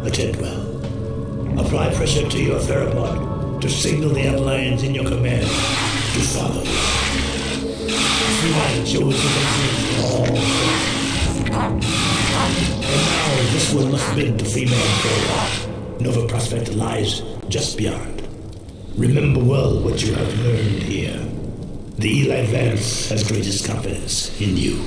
Attend well. Apply pressure to your theropod to signal the antlions in your command to follow you. Freeman shows the all. And now this one must bid to Freeman forward. Nova Prospect lies just beyond. Remember well what you have learned here. The Eli Vance has greatest confidence in you.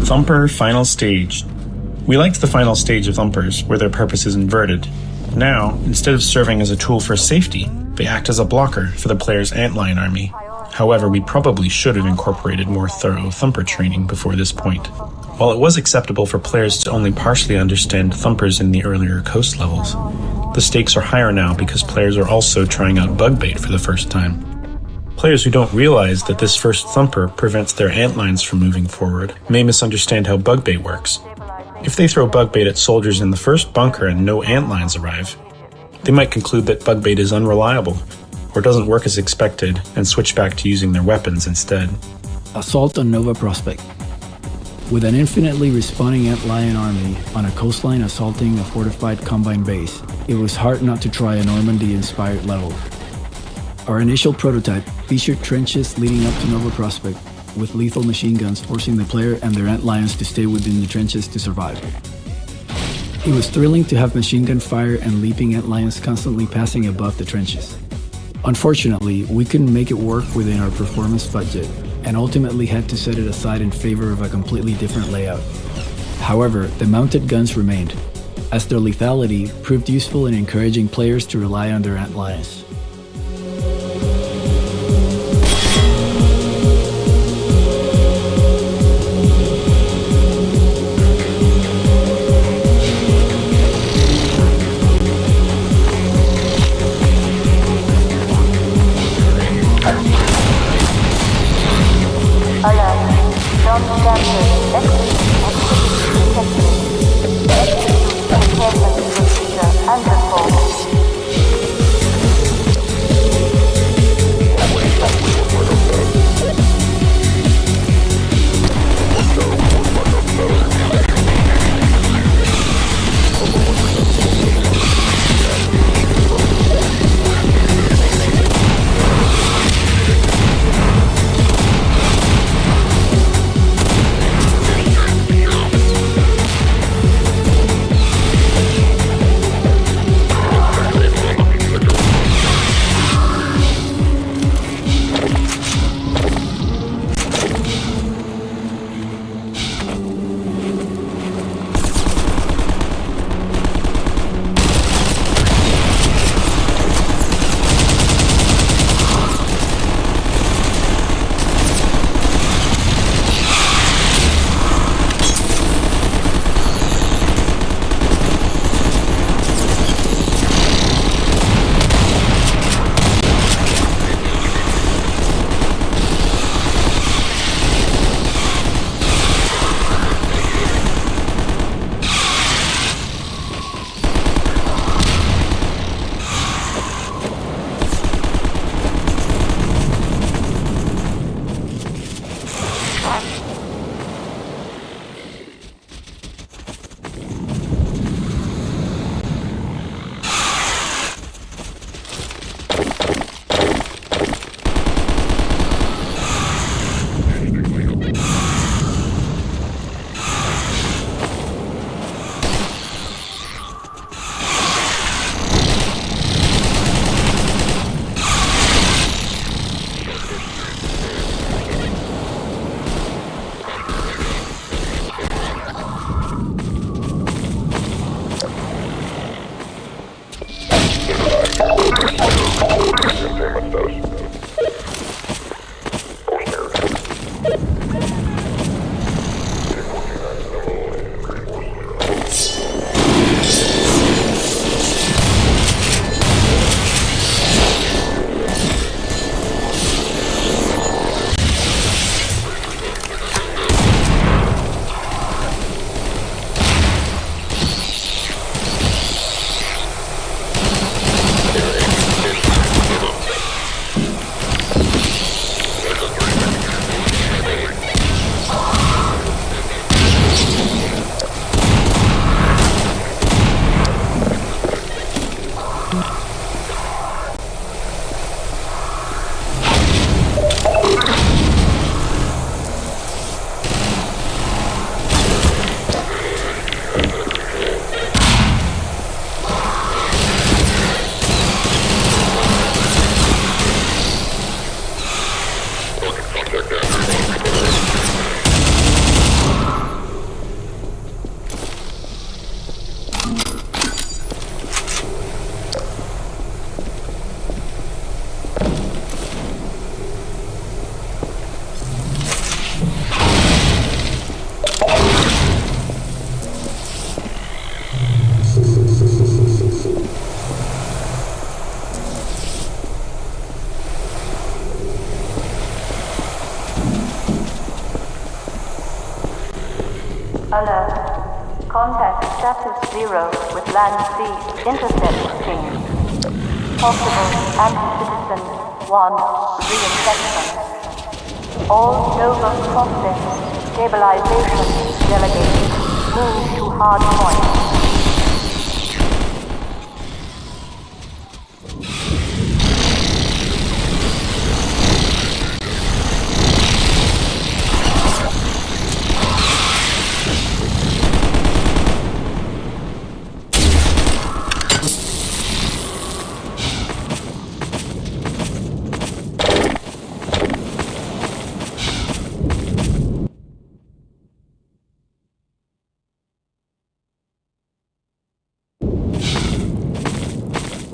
Thumper Final Stage. We liked the final stage of Thumpers, where their purpose is inverted. Now, instead of serving as a tool for safety, they act as a blocker for the player's antlion army. However, we probably should have incorporated more thorough Thumper training before this point. While it was acceptable for players to only partially understand Thumpers in the earlier coast levels, the stakes are higher now because players are also trying out bug bait for the first time. Players who don't realize that this first Thumper prevents their antlions from moving forward may misunderstand how bug bait works. If they throw bug bait at soldiers in the first bunker and no antlions arrive, they might conclude that bug bait is unreliable, or doesn't work as expected, and switch back to using their weapons instead. Assault on Nova Prospect. With an infinitely respawning antlion army on a coastline assaulting a fortified Combine base, it was hard not to try a Normandy-inspired level. Our initial prototype featured trenches leading up to Nova Prospect, with lethal machine guns forcing the player and their antlions to stay within the trenches to survive. It was thrilling to have machine gun fire and leaping antlions constantly passing above the trenches. Unfortunately, we couldn't make it work within our performance budget, and ultimately had to set it aside in favor of a completely different layout. However, the mounted guns remained, as their lethality proved useful in encouraging players to rely on their antlions. Alert. Contact status 0 with Land C. Intercept change. Possible anti-citizen 1 reinfection. All Nova process stabilization delegated move to hard point.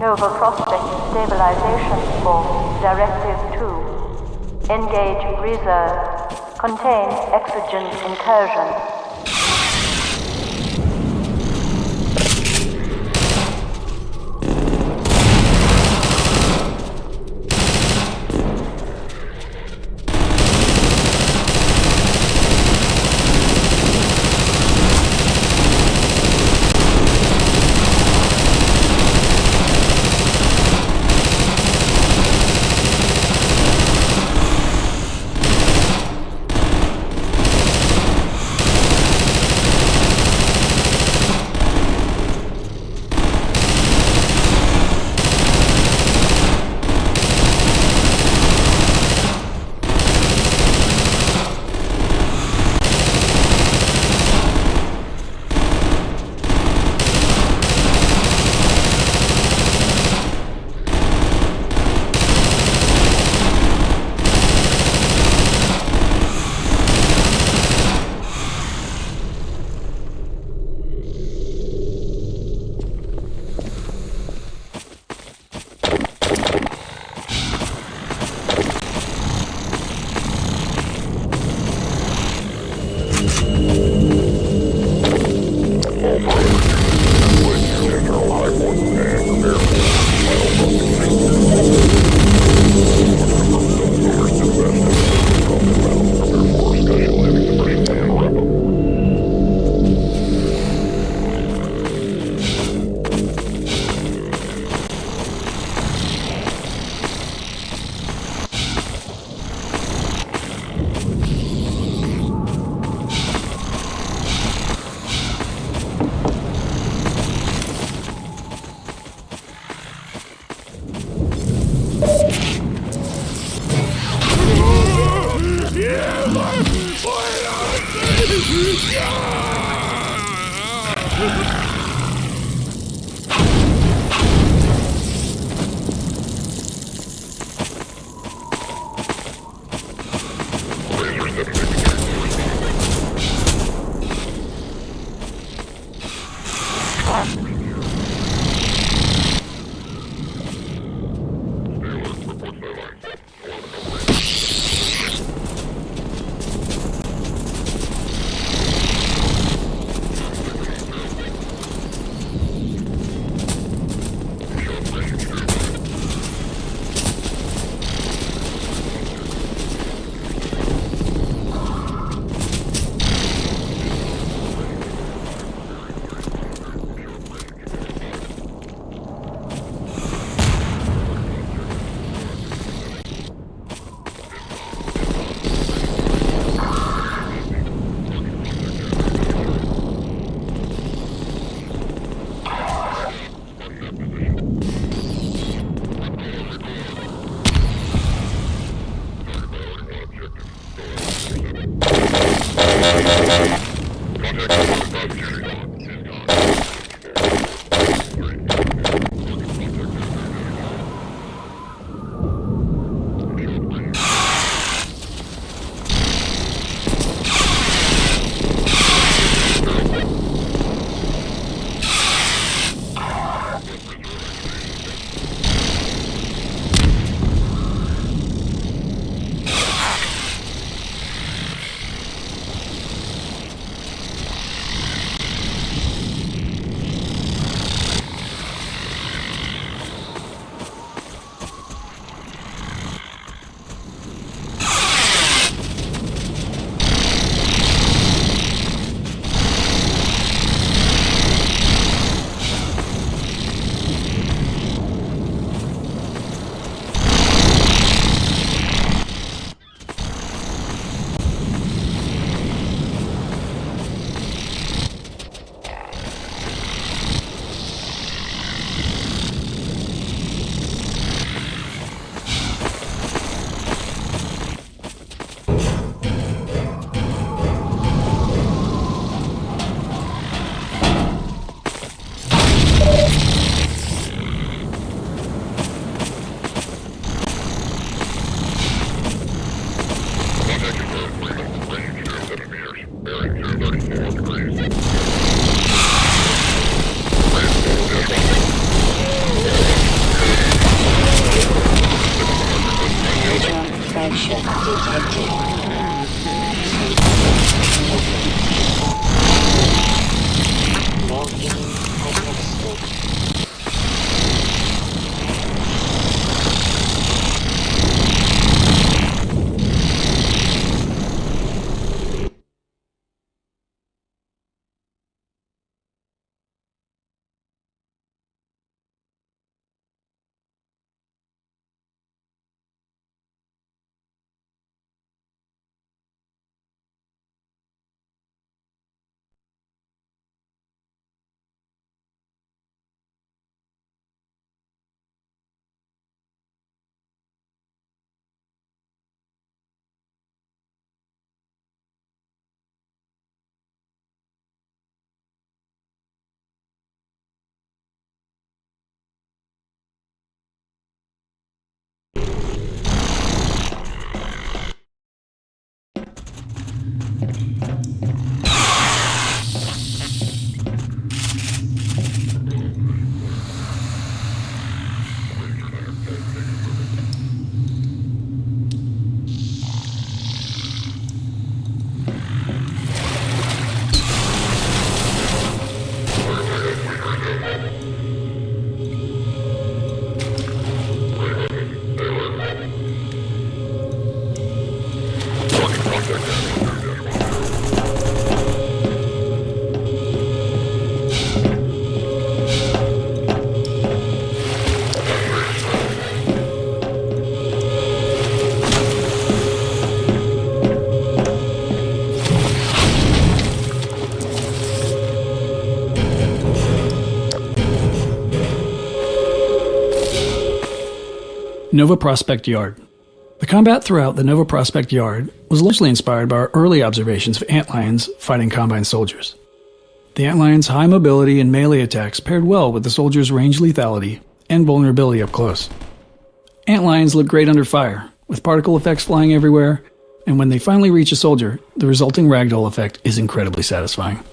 Nova Prospect Stabilization Force Directive 2. Engage reserve. Contain exogen incursion. Nova Prospect Yard. The combat throughout the Nova Prospect Yard was largely inspired by our early observations of antlions fighting Combine soldiers. The antlions' high mobility and melee attacks paired well with the soldiers' range lethality and vulnerability up close. Antlions look great under fire, with particle effects flying everywhere, and when they finally reach a soldier, the resulting ragdoll effect is incredibly satisfying.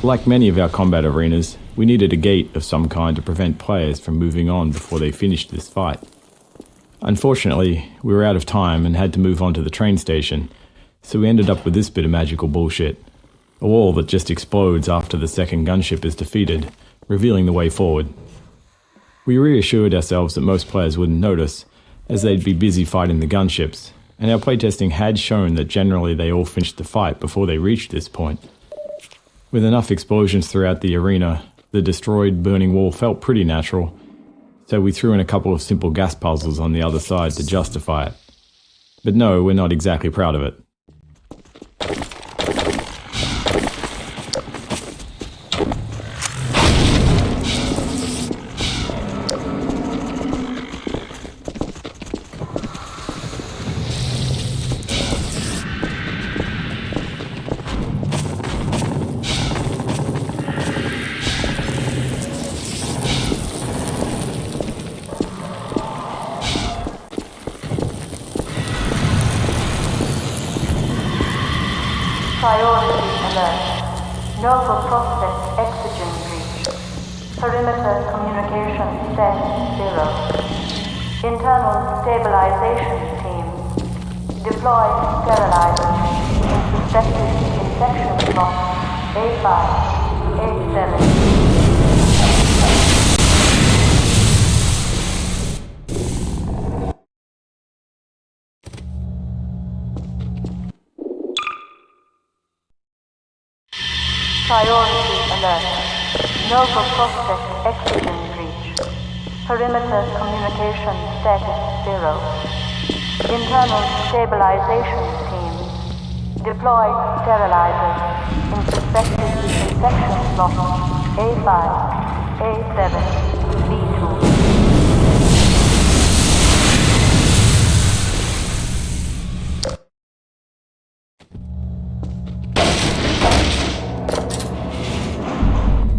Like many of our combat arenas, we needed a gate of some kind to prevent players from moving on before they finished this fight. Unfortunately, we were out of time and had to move on to the train station, so we ended up with this bit of magical bullshit. A wall that just explodes after the second gunship is defeated, revealing the way forward. We reassured ourselves that most players wouldn't notice, as they'd be busy fighting the gunships, and our playtesting had shown that generally they all finished the fight before they reached this point. With enough explosions throughout the arena, the destroyed, burning wall felt pretty natural, so we threw in a couple of simple gas puzzles on the other side to justify it. But no, we're not exactly proud of it. Priority alert. Nova Prospect oxygen breach. Perimeter communication status 0. Internal stabilization team. Deploy sterilizers in suspected infection block A5, A7. Priority alert. Nova Prospect oxygen breach. Perimeter communication status 0. Internal stabilization team. Deploy sterilizers in suspected infection block A5, A7, B2.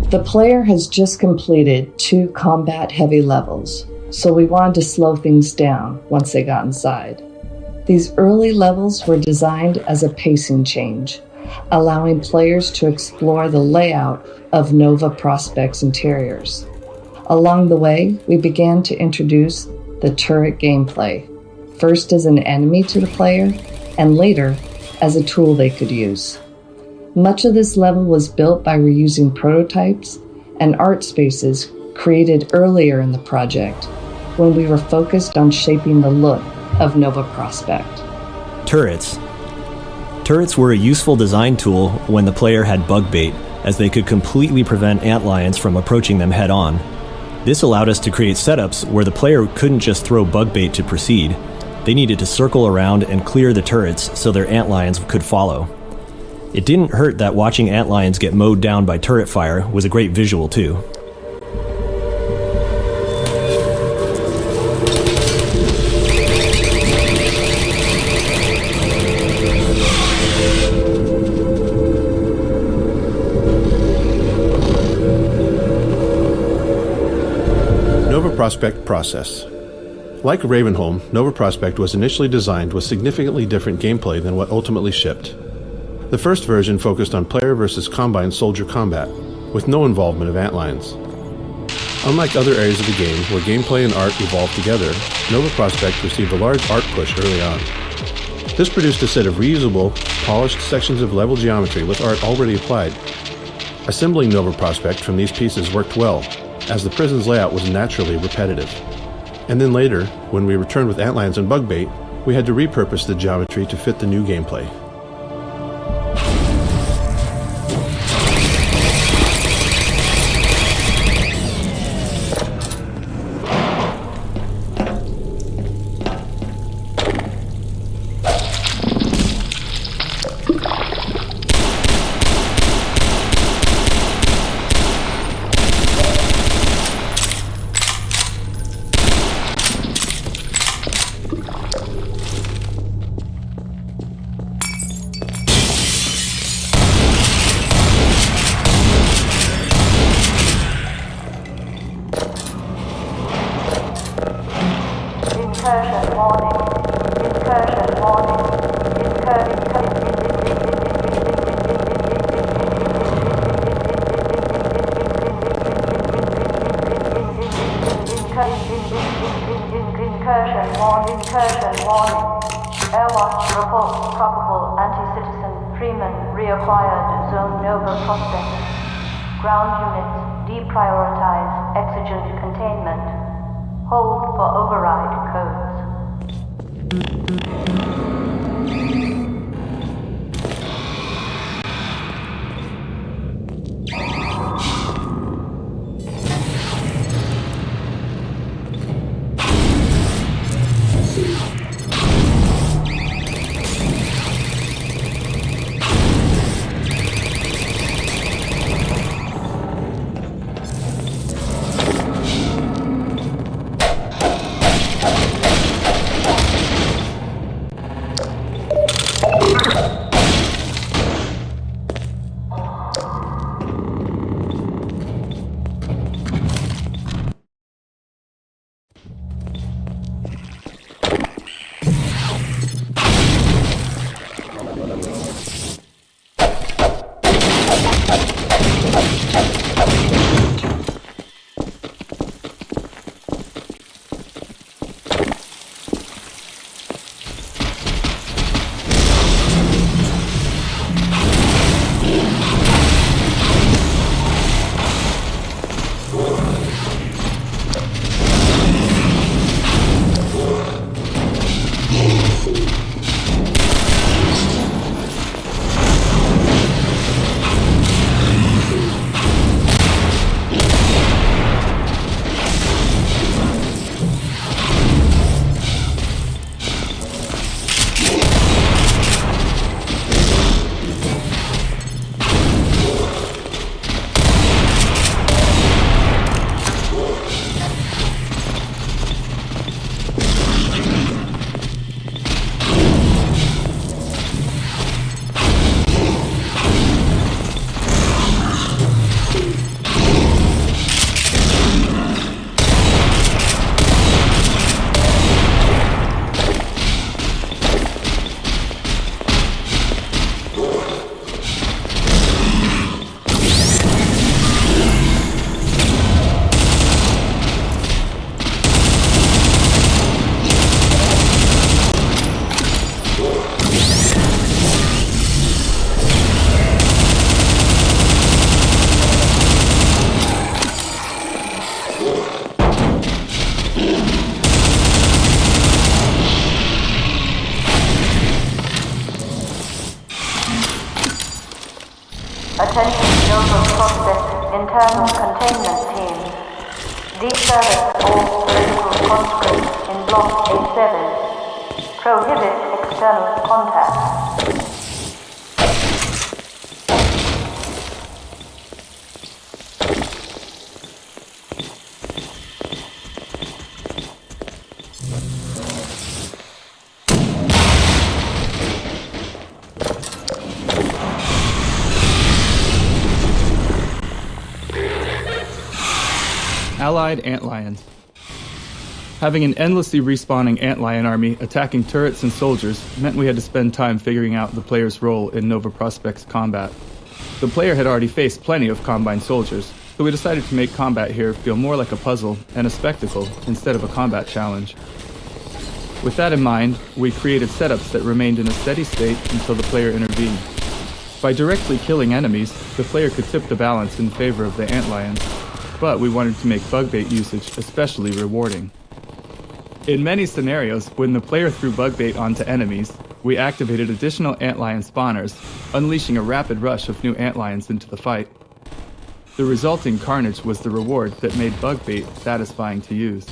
The player has just completed 2 combat heavy levels, so we wanted to slow things down once they got inside. These early levels were designed as a pacing change, allowing players to explore the layout of Nova Prospect's interiors. Along the way, we began to introduce the turret gameplay, first as an enemy to the player, and later as a tool they could use. Much of this level was built by reusing prototypes and art spaces created earlier in the project when we were focused on shaping the look of Nova Prospect. Turrets. Turrets were a useful design tool when the player had bug bait, as they could completely prevent antlions from approaching them head-on. This allowed us to create setups where the player couldn't just throw bug bait to proceed. They needed to circle around and clear the turrets so their antlions could follow. It didn't hurt that watching antlions get mowed down by turret fire was a great visual too. Nova Prospect process. Like Ravenholm, Nova Prospect was initially designed with significantly different gameplay than what ultimately shipped. The first version focused on player versus combine soldier combat, with no involvement of antlions. Unlike other areas of the game where gameplay and art evolved together, Nova Prospect received a large art push early on. This produced a set of reusable, polished sections of level geometry with art already applied. Assembling Nova Prospect from these pieces worked well, as the prison's layout was naturally repetitive. And then later, when we returned with antlions and bug bait, we had to repurpose the geometry to fit the new gameplay. and incursion warning. Airwatch reports probable anti-citizen Freeman reacquired Zone Nova prospect. Ground units deprioritize exigent containment. Hold for override codes. Attention Nova Prospect internal containment teams. Deservice all political conscripts in Block A7. Prohibit external contact. Allied antlions. Having an endlessly respawning antlion army attacking turrets and soldiers meant we had to spend time figuring out the player's role in Nova Prospect's combat. The player had already faced plenty of Combine soldiers, so we decided to make combat here feel more like a puzzle and a spectacle instead of a combat challenge. With that in mind, we created setups that remained in a steady state until the player intervened. By directly killing enemies, the player could tip the balance in favor of the antlions, but we wanted to make bug bait usage especially rewarding. In many scenarios, when the player threw bug bait onto enemies, we activated additional antlion spawners, unleashing a rapid rush of new antlions into the fight. The resulting carnage was the reward that made bug bait satisfying to use.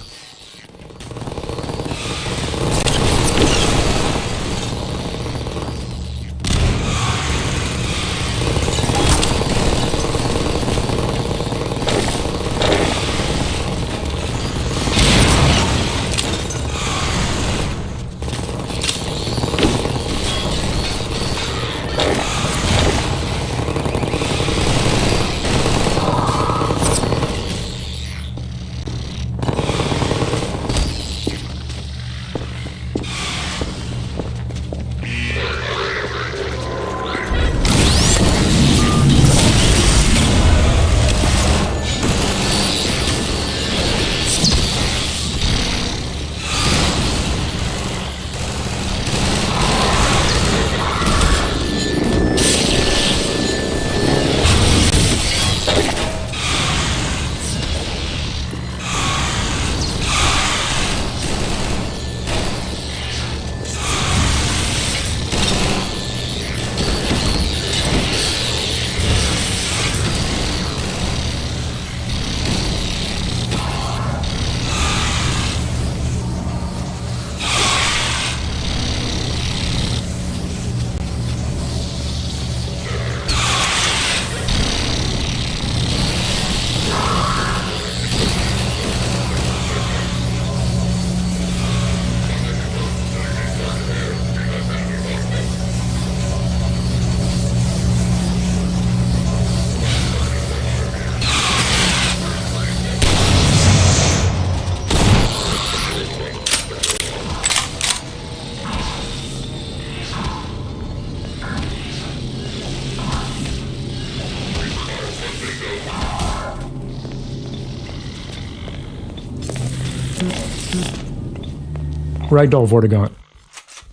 Ragdoll Vortigaunt.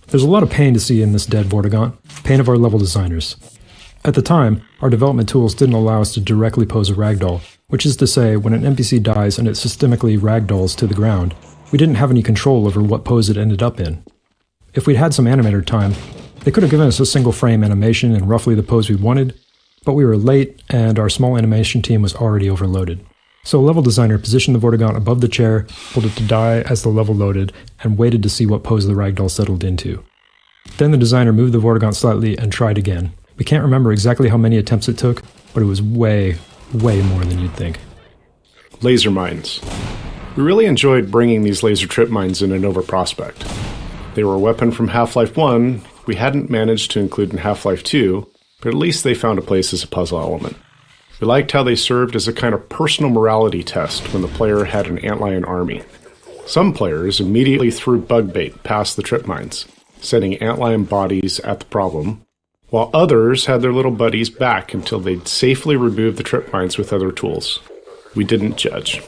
There's a lot of pain to see in this dead Vortigaunt, pain of our level designers. At the time, our development tools didn't allow us to directly pose a ragdoll, which is to say, when an NPC dies and it systemically ragdolls to the ground, we didn't have any control over what pose it ended up in. If we'd had some animator time, they could have given us a single frame animation and roughly the pose we wanted, but we were late and our small animation team was already overloaded. So a level designer positioned the Vortigaunt above the chair, told it to die as the level loaded, and waited to see what pose the ragdoll settled into. Then the designer moved the Vortigaunt slightly and tried again. We can't remember exactly how many attempts it took, but it was way more than you'd think. Laser mines. We really enjoyed bringing these laser trip mines into Nova Prospect. They were a weapon from Half-Life 1 we hadn't managed to include in Half-Life 2, but at least they found a place as a puzzle element. We liked how they served as a kind of personal morality test when the player had an antlion army. Some players immediately threw bug bait past the trip mines, sending antlion bodies at the problem, while others had their little buddies back until they'd safely remove the trip mines with other tools. We didn't judge.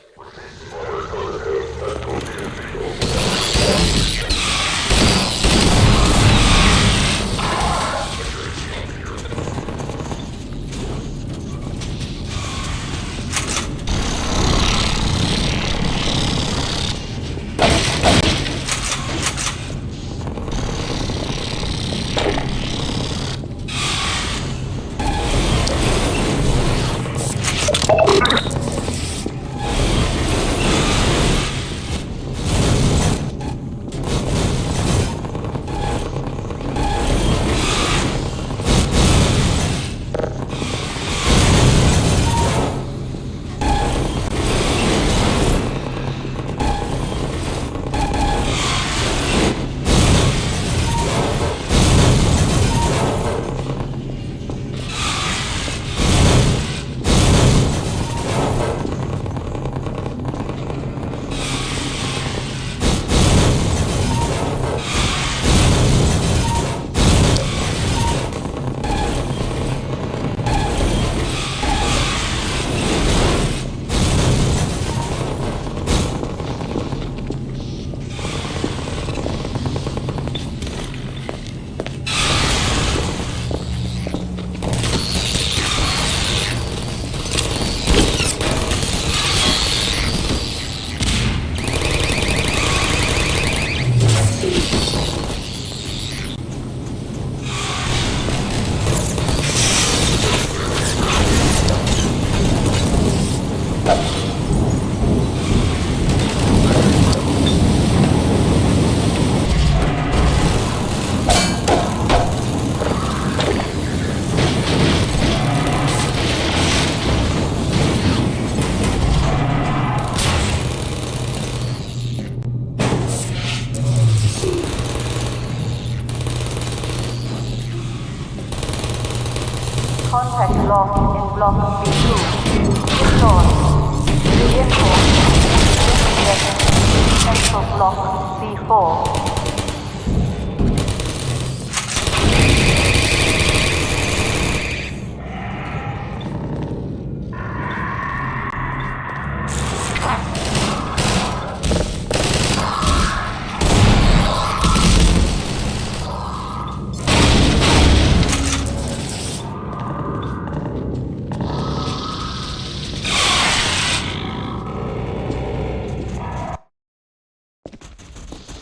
Contact lost in Block B2. Restore. Reinforce. Disconnect. Central Block B4.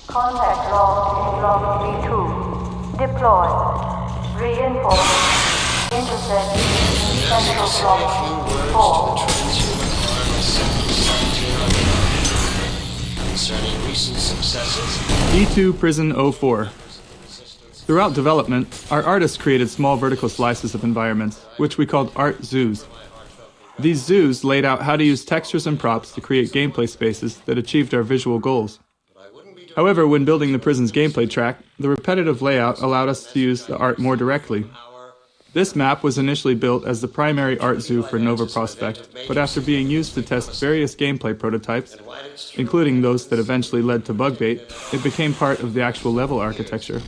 Contact lost in Block B2. Deploy. Reinforce. Intercept. Central Block B4. Concerning recent successes. E2 Prison 04. Throughout development, our artists created small vertical slices of environments, which we called art zoos. These zoos laid out how to use textures and props to create gameplay spaces that achieved our visual goals. However, when building the prison's gameplay track, the repetitive layout allowed us to use the art more directly. This map was initially built as the primary art zoo for Nova Prospect, but after being used to test various gameplay prototypes, including those that eventually led to Bugbait, it became part of the actual level architecture.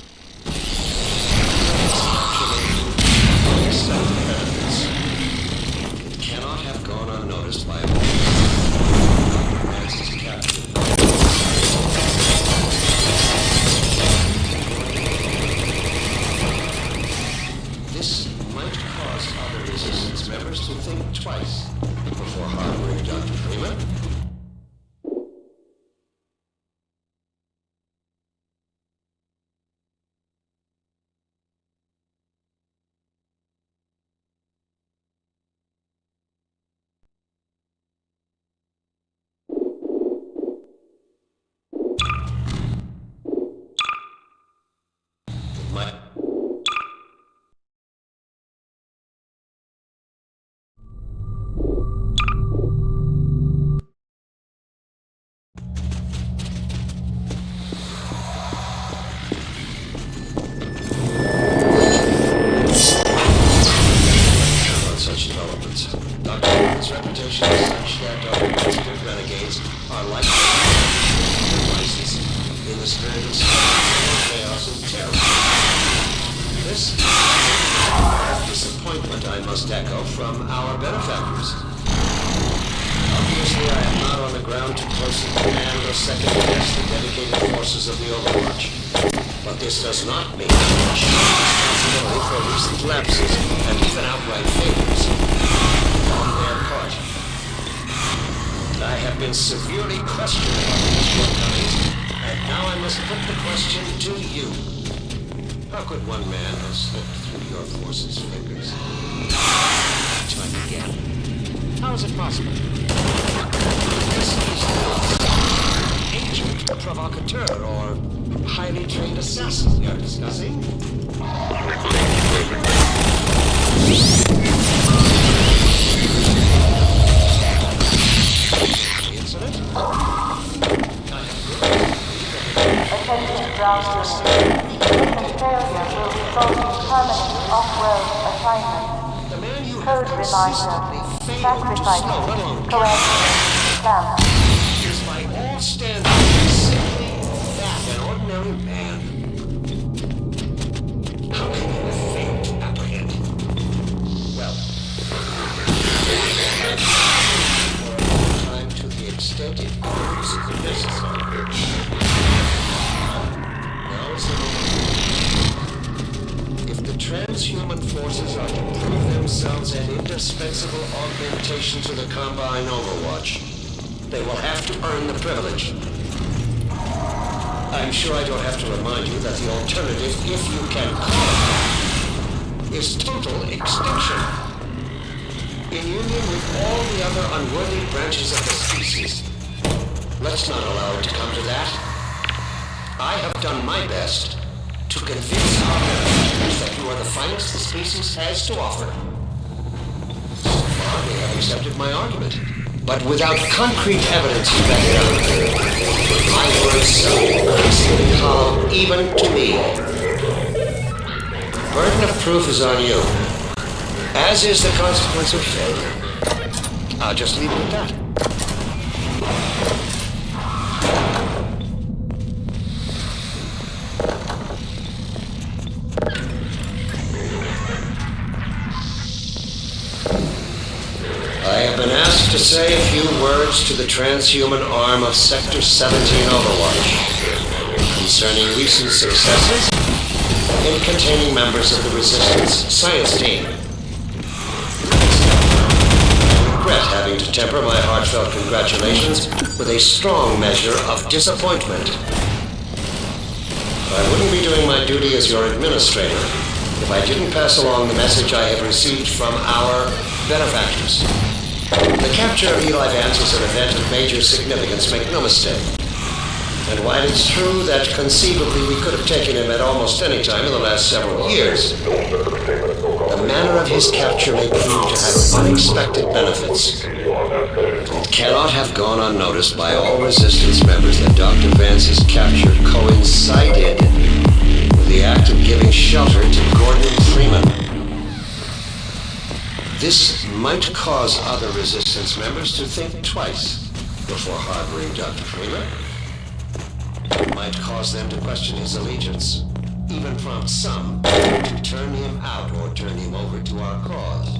Cannot have gone unnoticed by decades are likely devices in the spirit of chaos and terror. This disappointment I must echo from our benefactors. Obviously, I am not on the ground to closely command or second-guess the dedicated forces of the Overwatch. But this does not mean I should responsibility for recent lapses and even outright failures on their part. I have been severely questioned about these shortcomings, and now I must put the question to you. How could one man have slipped through your forces' fingers? Time again. How is it possible? This is not agent, provocateur, or highly trained assassin we are discussing. Incident? Attention ground crew. Mission failure will result in permanent off-road assignment. Code reminder. Sacrifice. Coercion. Slam. Is by all standards simply that an ordinary man. How can you fail to apprehend? Well, time to the extent it proves necessary. Now is the moment. If the transhuman forces are to prove themselves an indispensable augmentation to the Combine Overwatch, they will have to earn the privilege. I'm sure I don't have to remind you that the alternative, if you can call it, is total extinction. In union with all the other unworthy branches of the species. Let's not allow it to come to that. I have done my best to convince our benefactors that you are the finest the species has to offer. So far, they have accepted my argument. But without concrete evidence to back it up, my words sound increasingly hollow even to me. The burden of proof is on you, as is the consequence of failure. I'll just leave it at that. I have been asked to say a few words to the transhuman arm of Sector 17 Overwatch concerning recent successes in containing members of the Resistance science team. I regret having to temper my heartfelt congratulations with a strong measure of disappointment. I wouldn't be doing my duty as your administrator if I didn't pass along the message I have received from our benefactors. The capture of Eli Vance was an event of major significance, make no mistake. And while it's true that conceivably we could have taken him at almost any time in the last several years, the manner of his capture may prove to have unexpected benefits. It cannot have gone unnoticed by all Resistance members that Dr. Vance's capture coincided with the act of giving shelter to Gordon Freeman. This might cause other Resistance members to think twice before harboring Dr. Freeman. It might cause them to question his allegiance, even prompt some to turn him out or turn him over to our cause.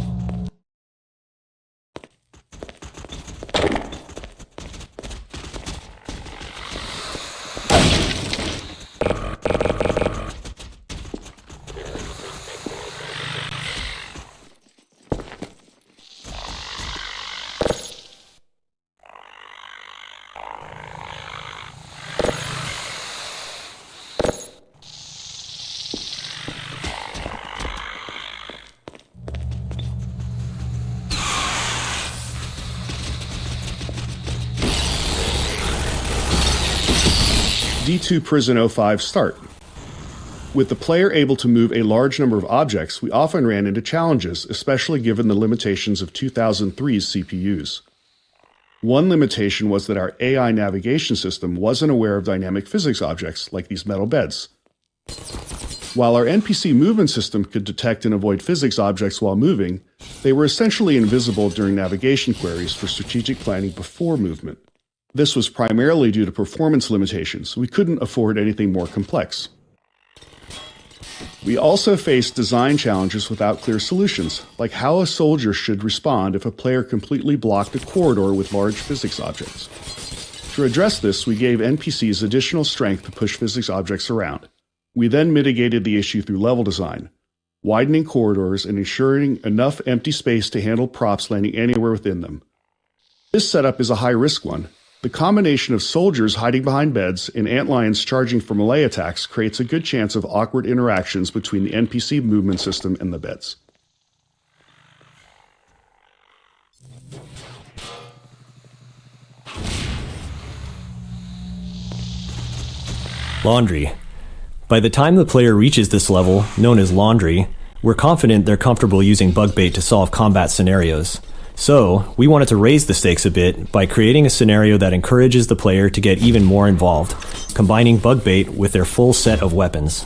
D2 Prison 05 start. With the player able to move a large number of objects, we often ran into challenges, especially given the limitations of 2003's CPUs. One limitation was that our AI navigation system wasn't aware of dynamic physics objects like these metal beds. While our NPC movement system could detect and avoid physics objects while moving, they were essentially invisible during navigation queries for strategic planning before movement. This was primarily due to performance limitations. We couldn't afford anything more complex. We also faced design challenges without clear solutions, like how a soldier should respond if a player completely blocked a corridor with large physics objects. To address this, we gave NPCs additional strength to push physics objects around. We then mitigated the issue through level design, widening corridors and ensuring enough empty space to handle props landing anywhere within them. This setup is a high-risk one. The combination of soldiers hiding behind beds and antlions charging for melee attacks creates a good chance of awkward interactions between the NPC movement system and the beds. Laundry. By the time the player reaches this level, known as Laundry, we're confident they're comfortable using bug bait to solve combat scenarios. So, we wanted to raise the stakes a bit by creating a scenario that encourages the player to get even more involved, combining bug bait with their full set of weapons.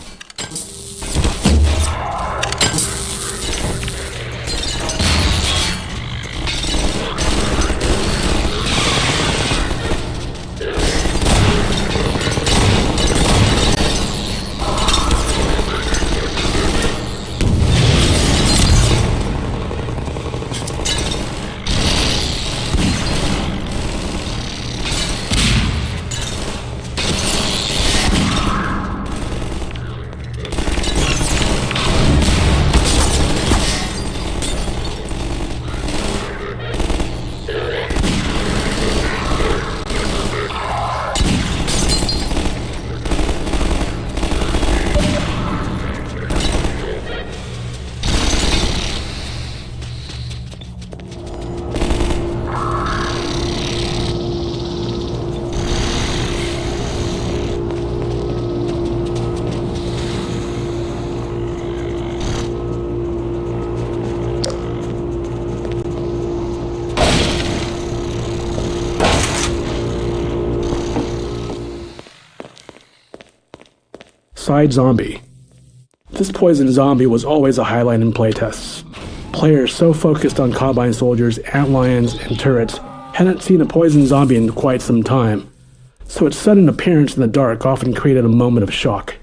Side Zombie. This poison zombie was always a highlight in playtests. Players so focused on Combine soldiers, antlions, and turrets hadn't seen a poison zombie in quite some time, so its sudden appearance in the dark often created a moment of shock.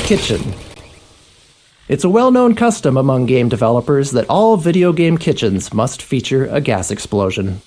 Kitchen. It's a well-known custom among game developers that all video game kitchens must feature a gas explosion.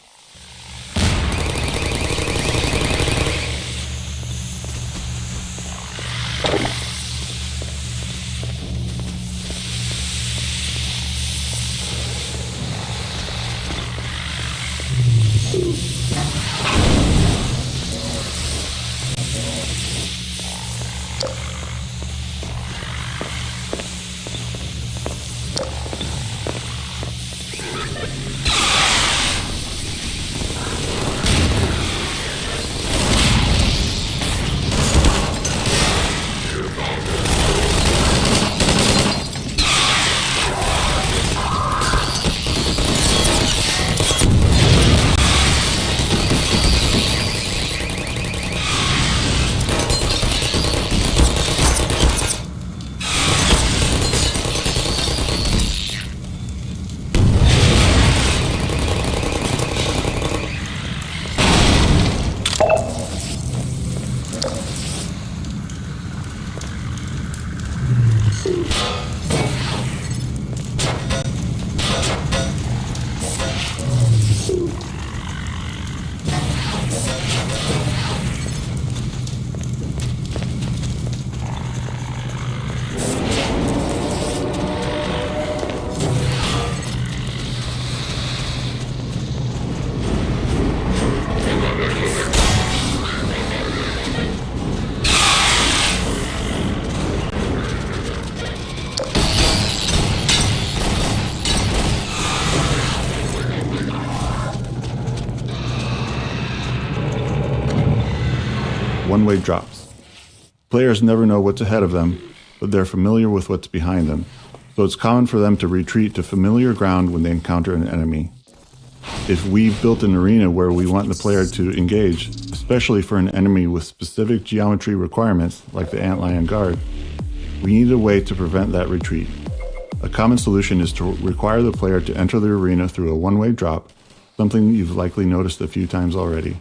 one-way drops. Players never know what's ahead of them, but they're familiar with what's behind them, so it's common for them to retreat to familiar ground when they encounter an enemy. If we built an arena where we want the player to engage, especially for an enemy with specific geometry requirements like the Antlion Guard, we need a way to prevent that retreat. A common solution is to require the player to enter the arena through a one-way drop, something you've likely noticed a few times already.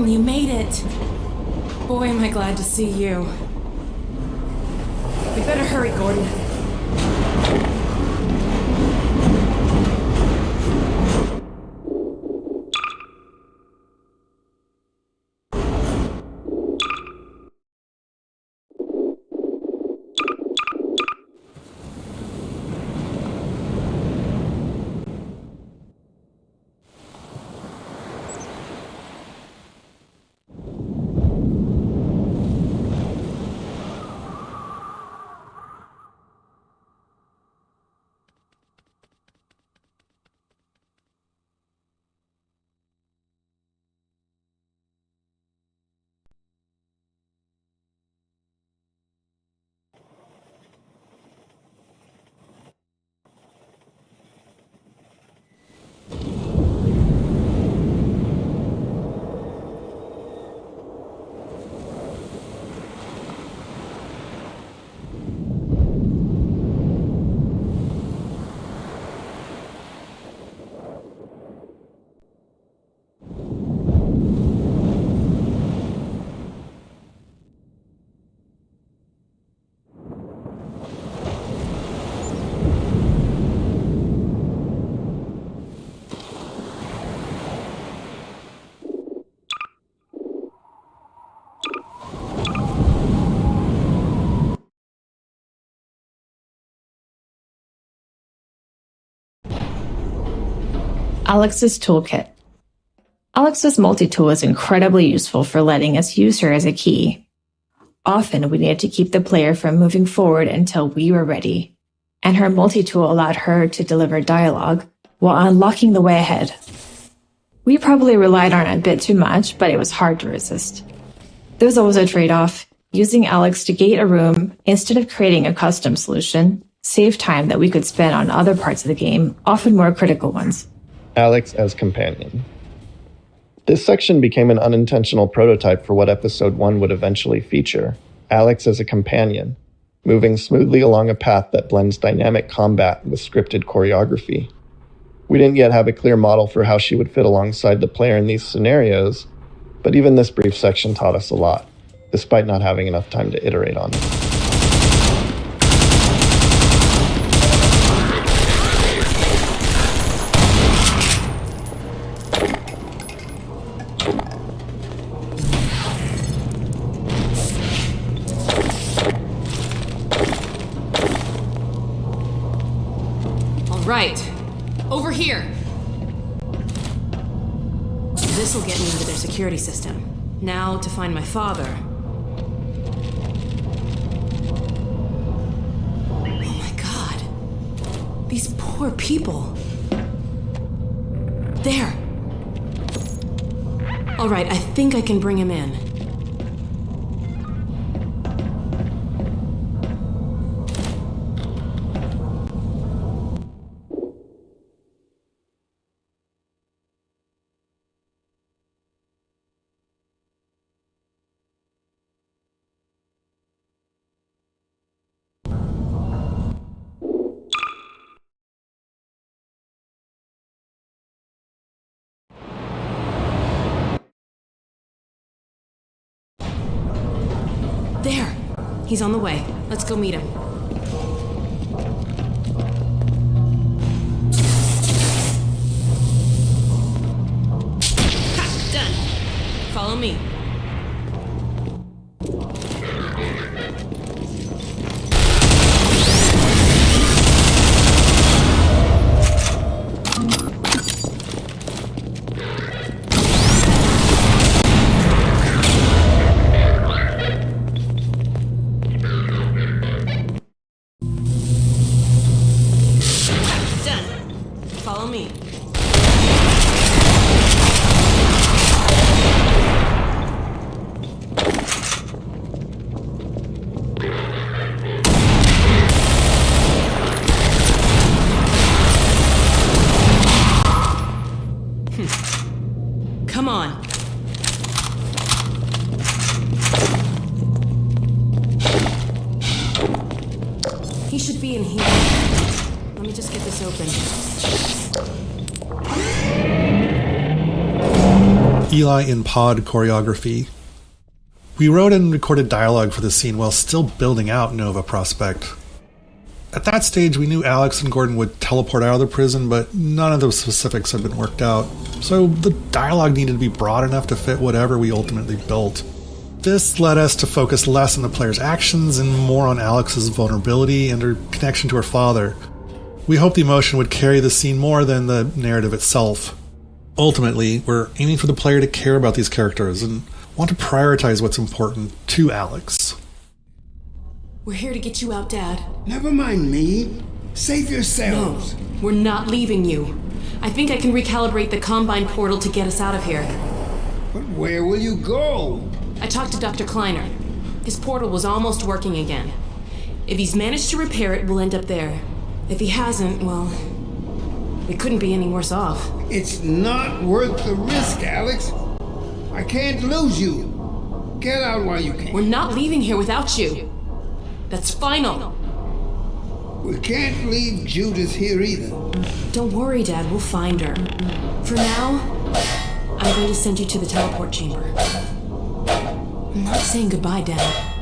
You made it. Boy, am I glad to see you. We better hurry, Gordon. Alex's toolkit. Alex's multi-tool is incredibly useful for letting us use her as a key. Often we needed to keep the player from moving forward until we were ready, and her multi-tool allowed her to deliver dialogue while unlocking the way ahead. We probably relied on it a bit too much, but it was hard to resist. There was always a trade-off. Using Alex to gate a room instead of creating a custom solution saved time that we could spend on other parts of the game, often more critical ones. Alex as companion. This section became an unintentional prototype for what Episode 1 would eventually feature, Alex as a companion, moving smoothly along a path that blends dynamic combat with scripted choreography. We didn't yet have a clear model for how she would fit alongside the player in these scenarios, but even this brief section taught us a lot, despite not having enough time to iterate on it. Right. Over here. This'll get me into their security system. Now to find my father. Oh my god. These poor people. There. All right, I think I can bring him in. There! He's on the way. Let's go meet him. Ha! Done! Follow me. Follow me. Come on. He should be in here. Let me just get this open. Eli in pod choreography. We wrote and recorded dialogue for the scene while still building out Nova Prospect. At that stage, we knew Alex and Gordon would teleport out of the prison, but none of the specifics had been worked out, so the dialogue needed to be broad enough to fit whatever we ultimately built. This led us to focus less on the player's actions and more on Alex's vulnerability and her connection to her father. We hoped the emotion would carry the scene more than the narrative itself. Ultimately, we're aiming for the player to care about these characters and want to prioritize what's important to Alex. We're here to get you out, Dad. Never mind me. Save yourselves. No, we're not leaving you. I think I can recalibrate the Combine portal to get us out of here. But where will you go? I talked to Dr. Kleiner. His portal was almost working again. If he's managed to repair it, we'll end up there. If he hasn't, well, we couldn't be any worse off. It's not worth the risk, Alex. I can't lose you. Get out while you can. We're not leaving here without you. That's final. We can't leave Judith here either. Don't worry, Dad. We'll find her. For now, I'm going to send you to the teleport chamber. I'm not saying goodbye, Dad.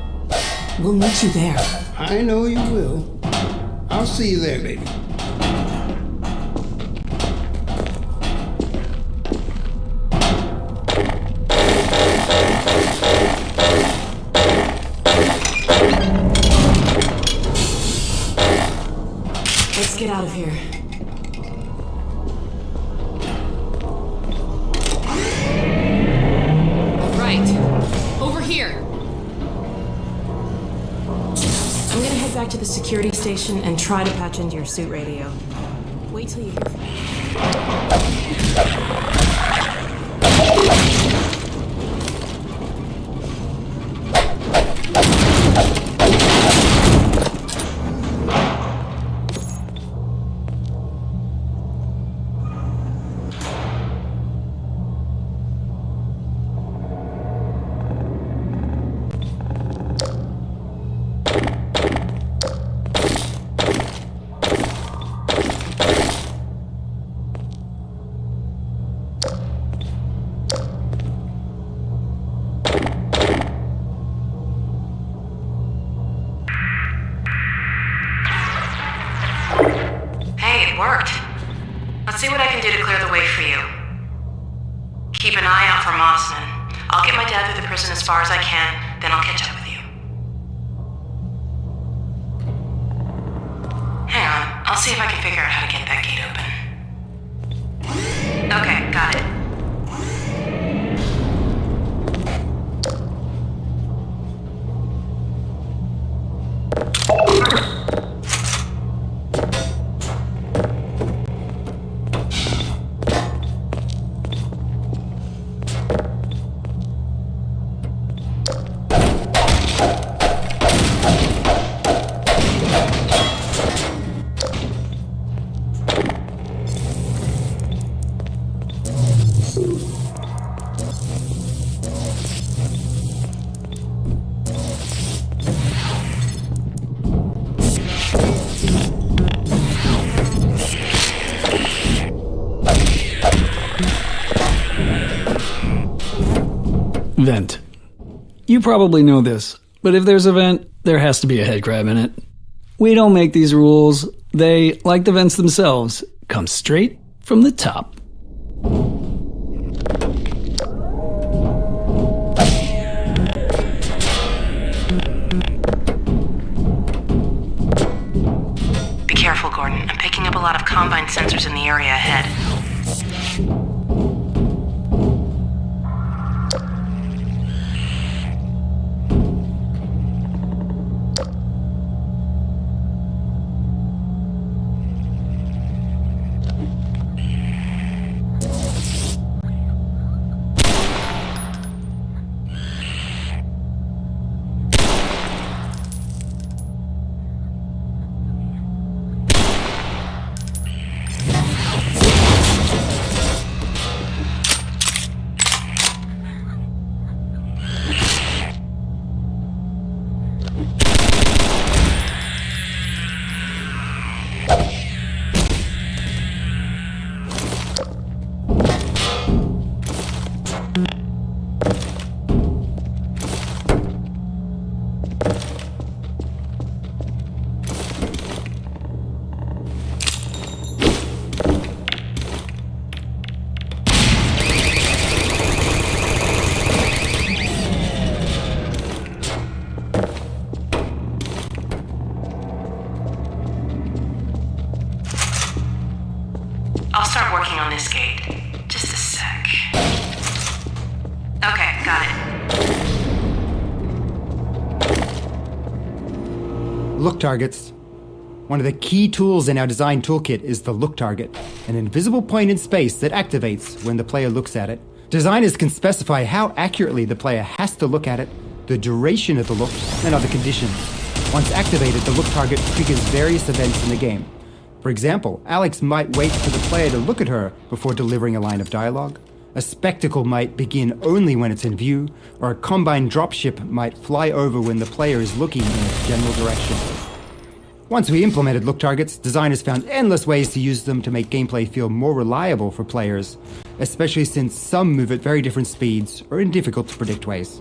We'll meet you there. I know you will. I'll see you there, baby. Let's get out of here. All right, over here. I'm gonna head back to the security station and try to patch into your suit radio. Wait till you hear from me. It worked. Let's see what I can do to clear the way for you. Keep an eye out for Mossman. I'll get my dad through the prison as far as I can, then I'll catch up with you. Hang on, I'll see if I can figure out how to get back Vent. You probably know this, but if there's a vent, there has to be a head crab in it. We don't make these rules. They, like the vents themselves, come straight from the top. Be careful, Gordon. I'm picking up a lot of Combine sensors in the area ahead. I'll start working on this gate. Just a sec. Okay, got it. Look targets. One of the key tools in our design toolkit is the look target, an invisible point in space that activates when the player looks at it. Designers can specify how accurately the player has to look at it, the duration of the look, and other conditions. Once activated, the look target triggers various events in the game. For example, Alex might wait for the player to look at her before delivering a line of dialogue. A spectacle might begin only when it's in view, or a Combine dropship might fly over when the player is looking in its general direction. Once we implemented look targets, designers found endless ways to use them to make gameplay feel more reliable for players, especially since some move at very different speeds or in difficult to predict ways.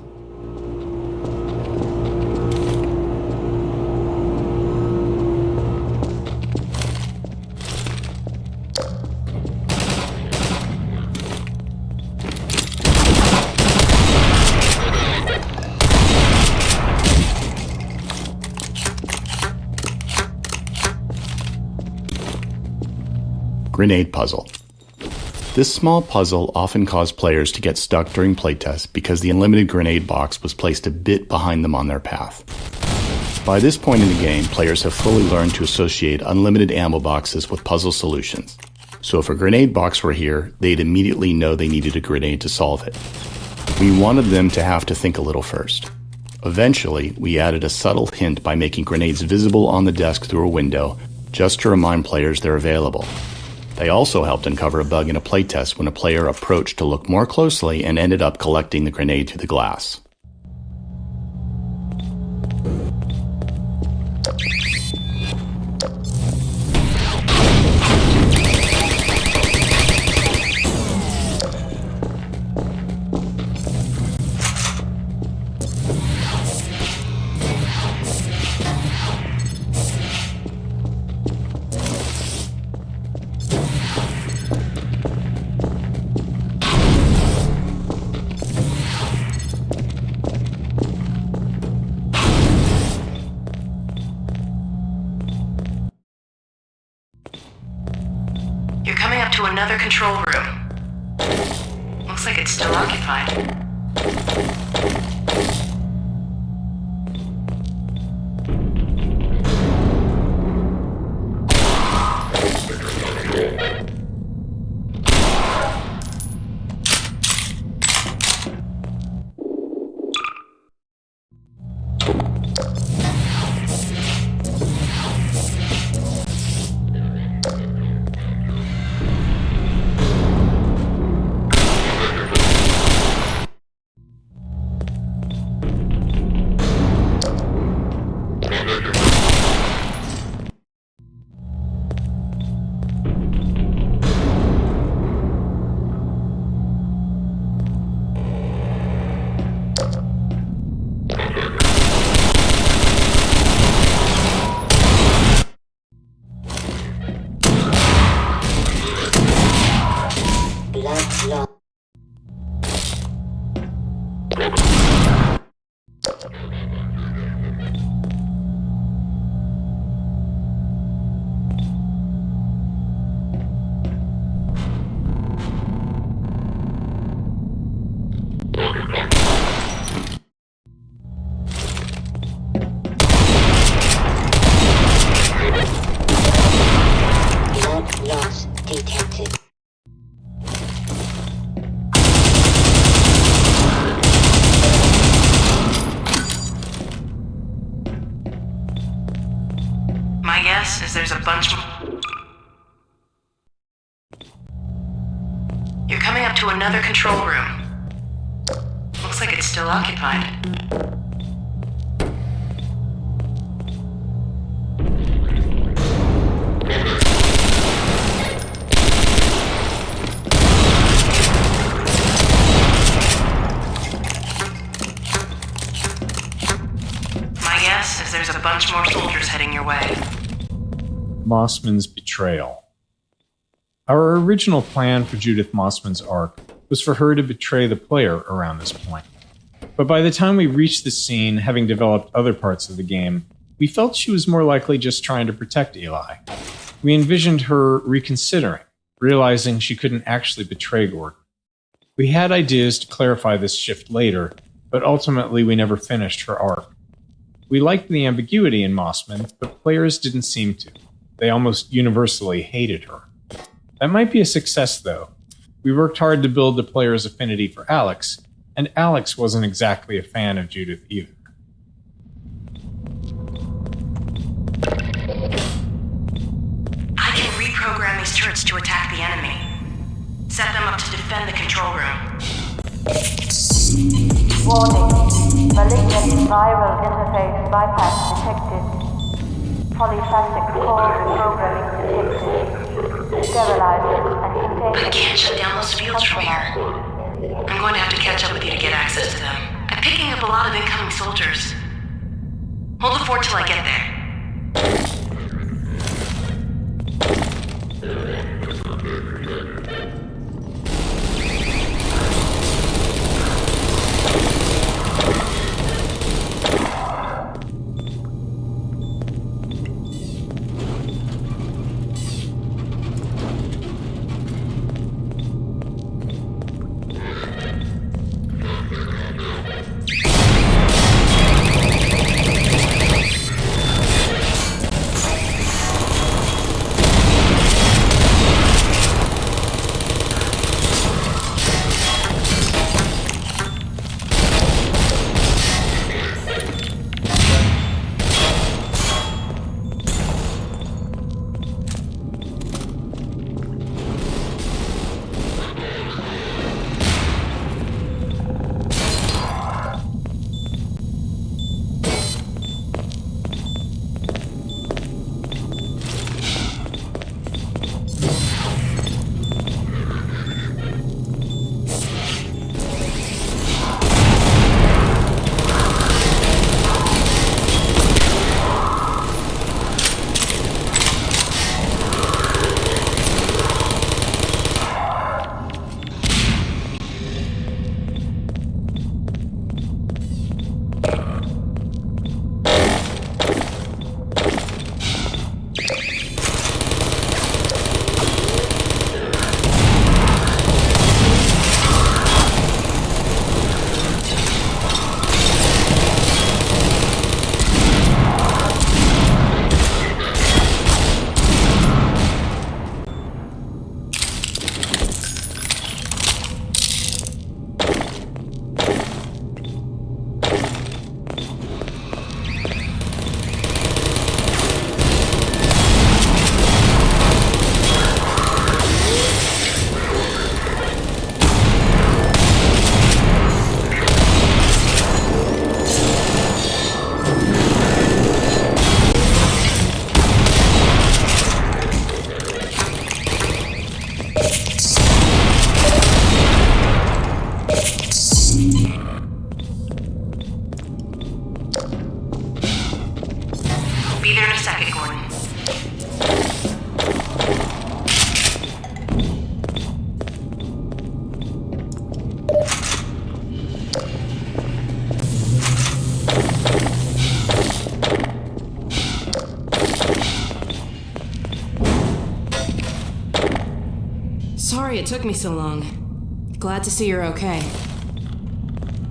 Grenade puzzle. This small puzzle often caused players to get stuck during playtests because the unlimited grenade box was placed a bit behind them on their path. By this point in the game, players have fully learned to associate unlimited ammo boxes with puzzle solutions. So if a grenade box were here, they'd immediately know they needed a grenade to solve it. We wanted them to have to think a little first. Eventually, we added a subtle hint by making grenades visible on the desk through a window, just to remind players they're available. They also helped uncover a bug in a playtest when a player approached to look more closely and ended up collecting the grenade through the glass. You're coming up to another control room. Looks like it's still occupied. Log loss detected. My guess is there's a bunch more. You're coming up to another control room. Looks like it's still occupied. My guess is there's a bunch more soldiers heading your way. Mossman's betrayal. Our original plan for Judith Mossman's arc was for her to betray the player around this point. But by the time we reached the scene, having developed other parts of the game, we felt she was more likely just trying to protect Eli. We envisioned her reconsidering, realizing she couldn't actually betray Gordon. We had ideas to clarify this shift later, but ultimately we never finished her arc. We liked the ambiguity in Mossman, but players didn't seem to. They almost universally hated her. That might be a success, though. We worked hard to build the player's affinity for Alex, and Alex wasn't exactly a fan of Judith either. I can reprogram these turrets to attack the enemy. Set them up to defend the control room. Warning. Malignant viral interface bypass detected. Polyphasic core reprogramming detected. Sterilizer and containment. I can't shut down those fields from here. I'm going to have to catch up with you to get access to them. I'm picking up a lot of incoming soldiers. Hold the fort till I get there. Sorry it took me so long. Glad to see you're okay.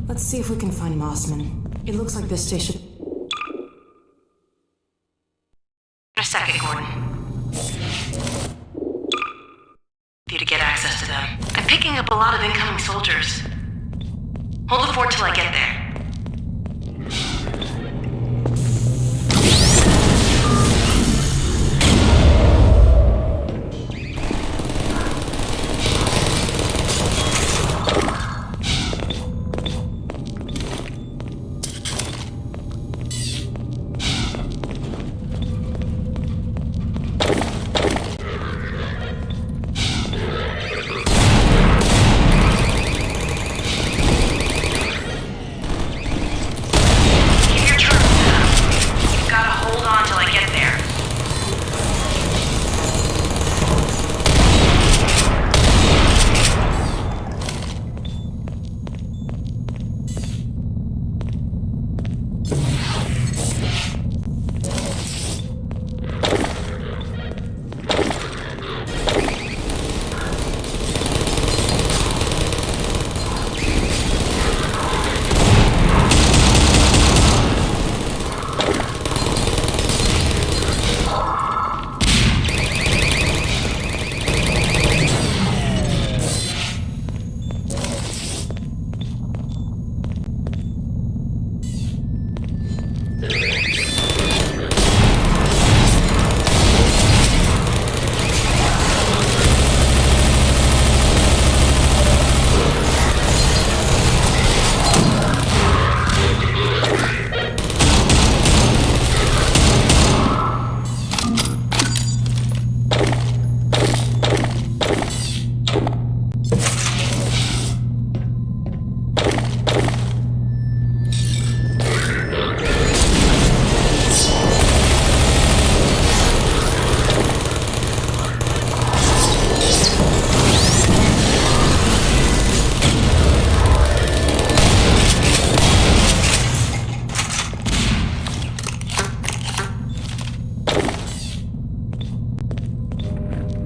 Let's see if we can find Mossman. It looks like this station... A second, Gordon. For you to get access to them. I'm picking up a lot of incoming soldiers. Hold the fort till I get there.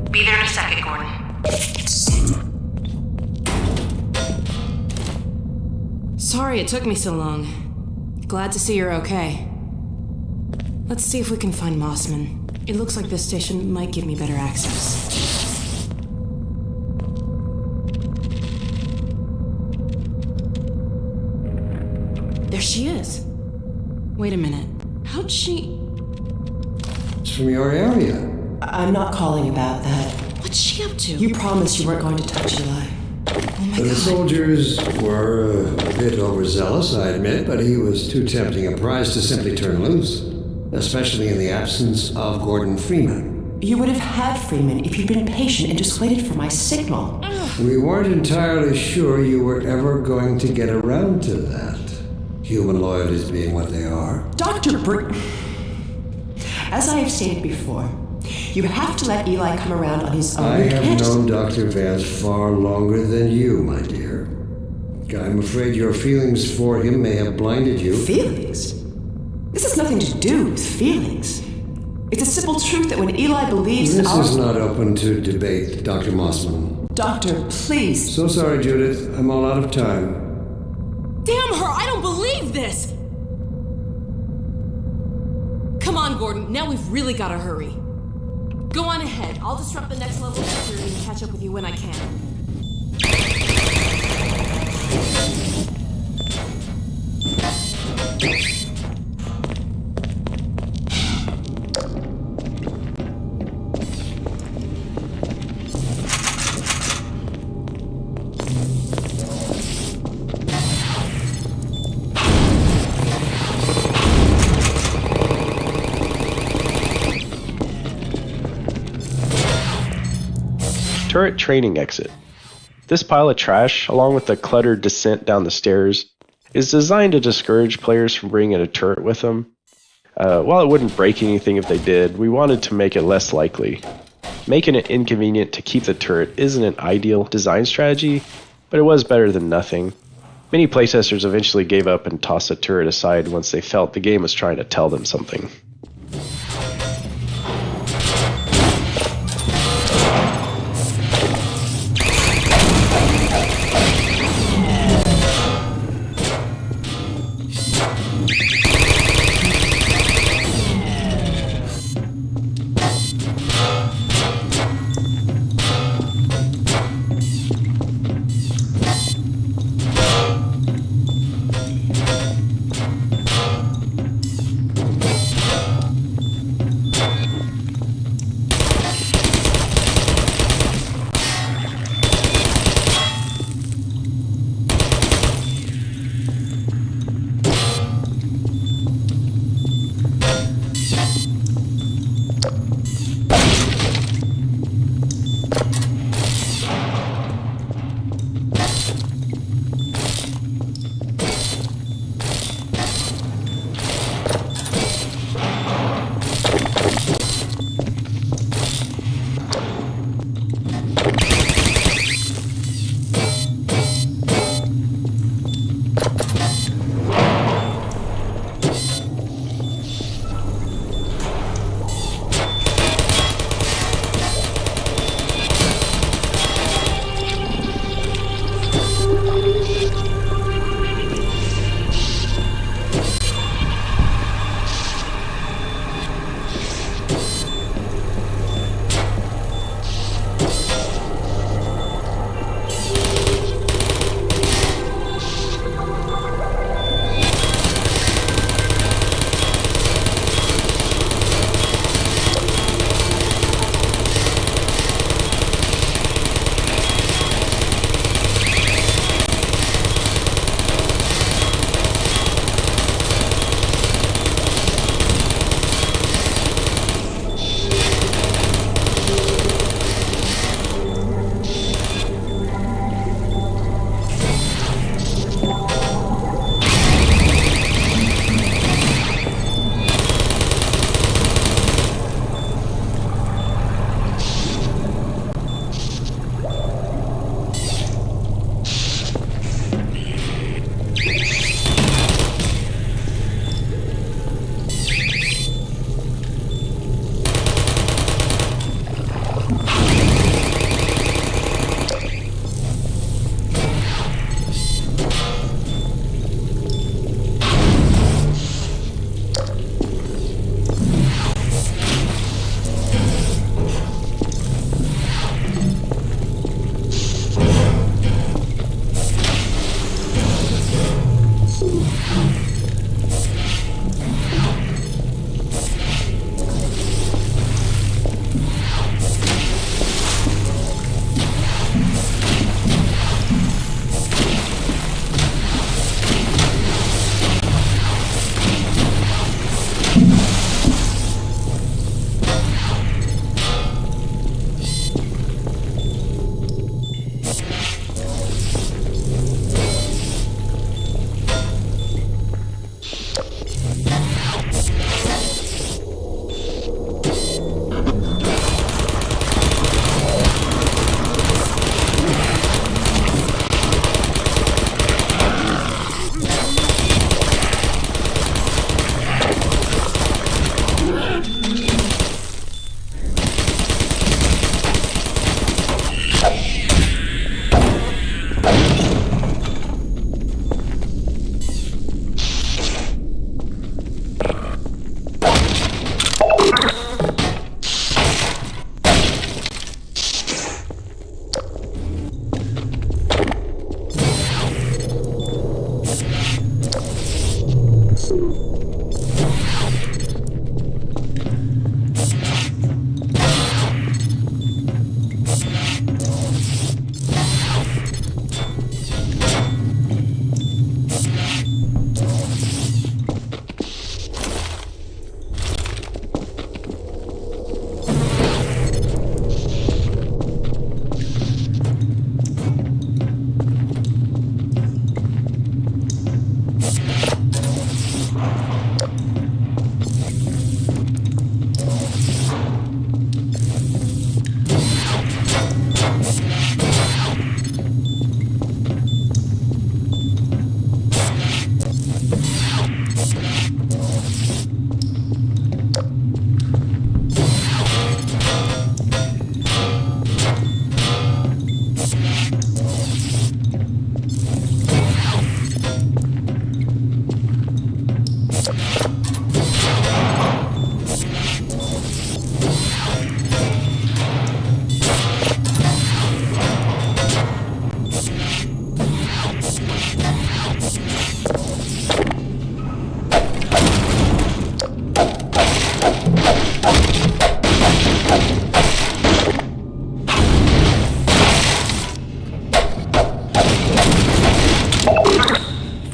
Be there in a second, Gordon. Sorry it took me so long. Glad to see you're okay. Let's see if we can find Mossman. It looks like this station might give me better access. There she is. Wait a minute. How'd she... It's from your area. I'm not calling about that. What's she up to? You promised you weren't going to touch Eli. Oh my The god. soldiers were a bit overzealous, I admit, but he was too tempting a prize to simply turn loose, especially in the absence of Gordon Freeman. You would have had Freeman if you'd been patient and just waited for my signal. We weren't entirely sure you were ever going to get around to that. Human loyalties being what they are. Dr. As I have stated before, you have to let Eli come around on his own. I have known Dr. Vance far longer than you, my dear. I'm afraid your feelings for him may have blinded you. Feelings? This has nothing to do with feelings. It's a simple truth that when Eli believes This is not open to debate, Dr. Mossman. Doctor, please. So sorry, Judith. I'm all out of time. Damn her! I don't believe this! Come on, Gordon. Now we've really got to hurry. Go on ahead. I'll disrupt the next level of security and catch up with you when I can. Turret training exit. This pile of trash, along with the cluttered descent down the stairs, is designed to discourage players from bringing a turret with them. While it wouldn't break anything if they did, we wanted to make it less likely. Making it inconvenient to keep the turret isn't an ideal design strategy, but it was better than nothing. Many playtesters eventually gave up and tossed the turret aside once they felt the game was trying to tell them something.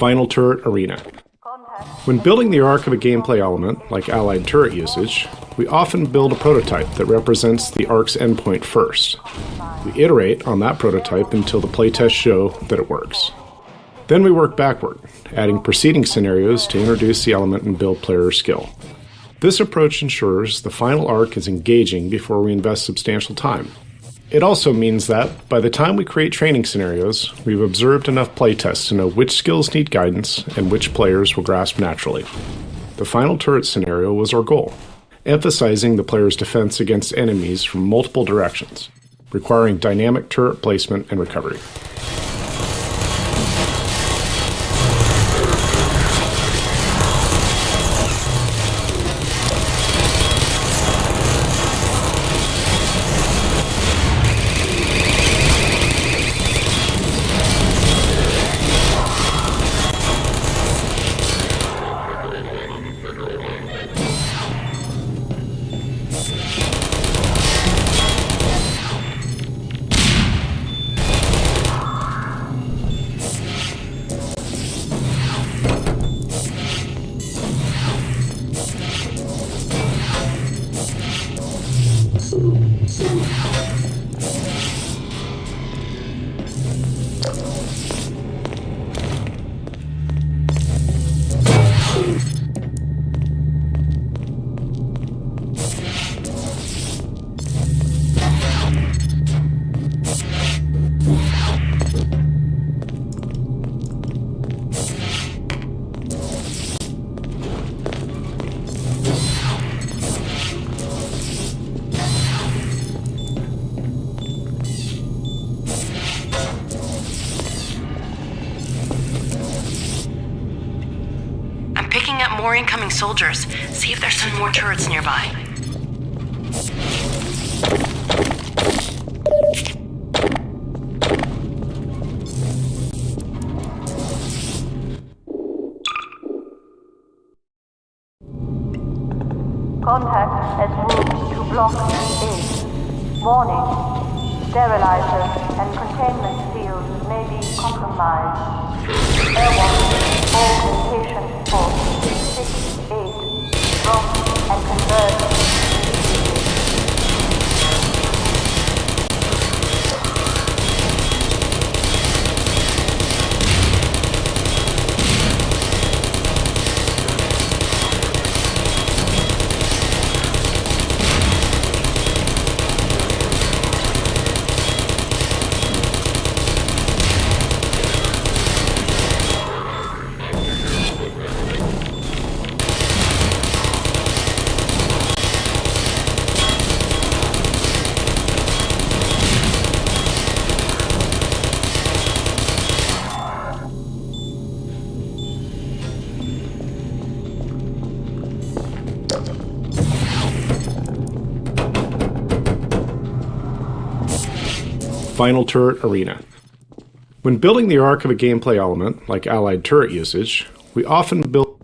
Final Turret Arena. When building the arc of a gameplay element, like allied turret usage, we often build a prototype that represents the arc's endpoint first. We iterate on that prototype until the playtests show that it works. Then we work backward, adding preceding scenarios to introduce the element and build player skill. This approach ensures the final arc is engaging before we invest substantial time. It also means that, by the time we create training scenarios, we've observed enough playtests to know which skills need guidance and which players will grasp naturally. The final turret scenario was our goal, emphasizing the player's defense against enemies from multiple directions, requiring dynamic turret placement and recovery. More incoming soldiers. See if there's some more turrets nearby. Contact has moved to Block A. Warning. Sterilizer and containment fields may be compromised. Airwalk. All communication force. 6, 8, drop and converge. Final Turret Arena. When building the arc of a gameplay element, like allied turret usage, we often build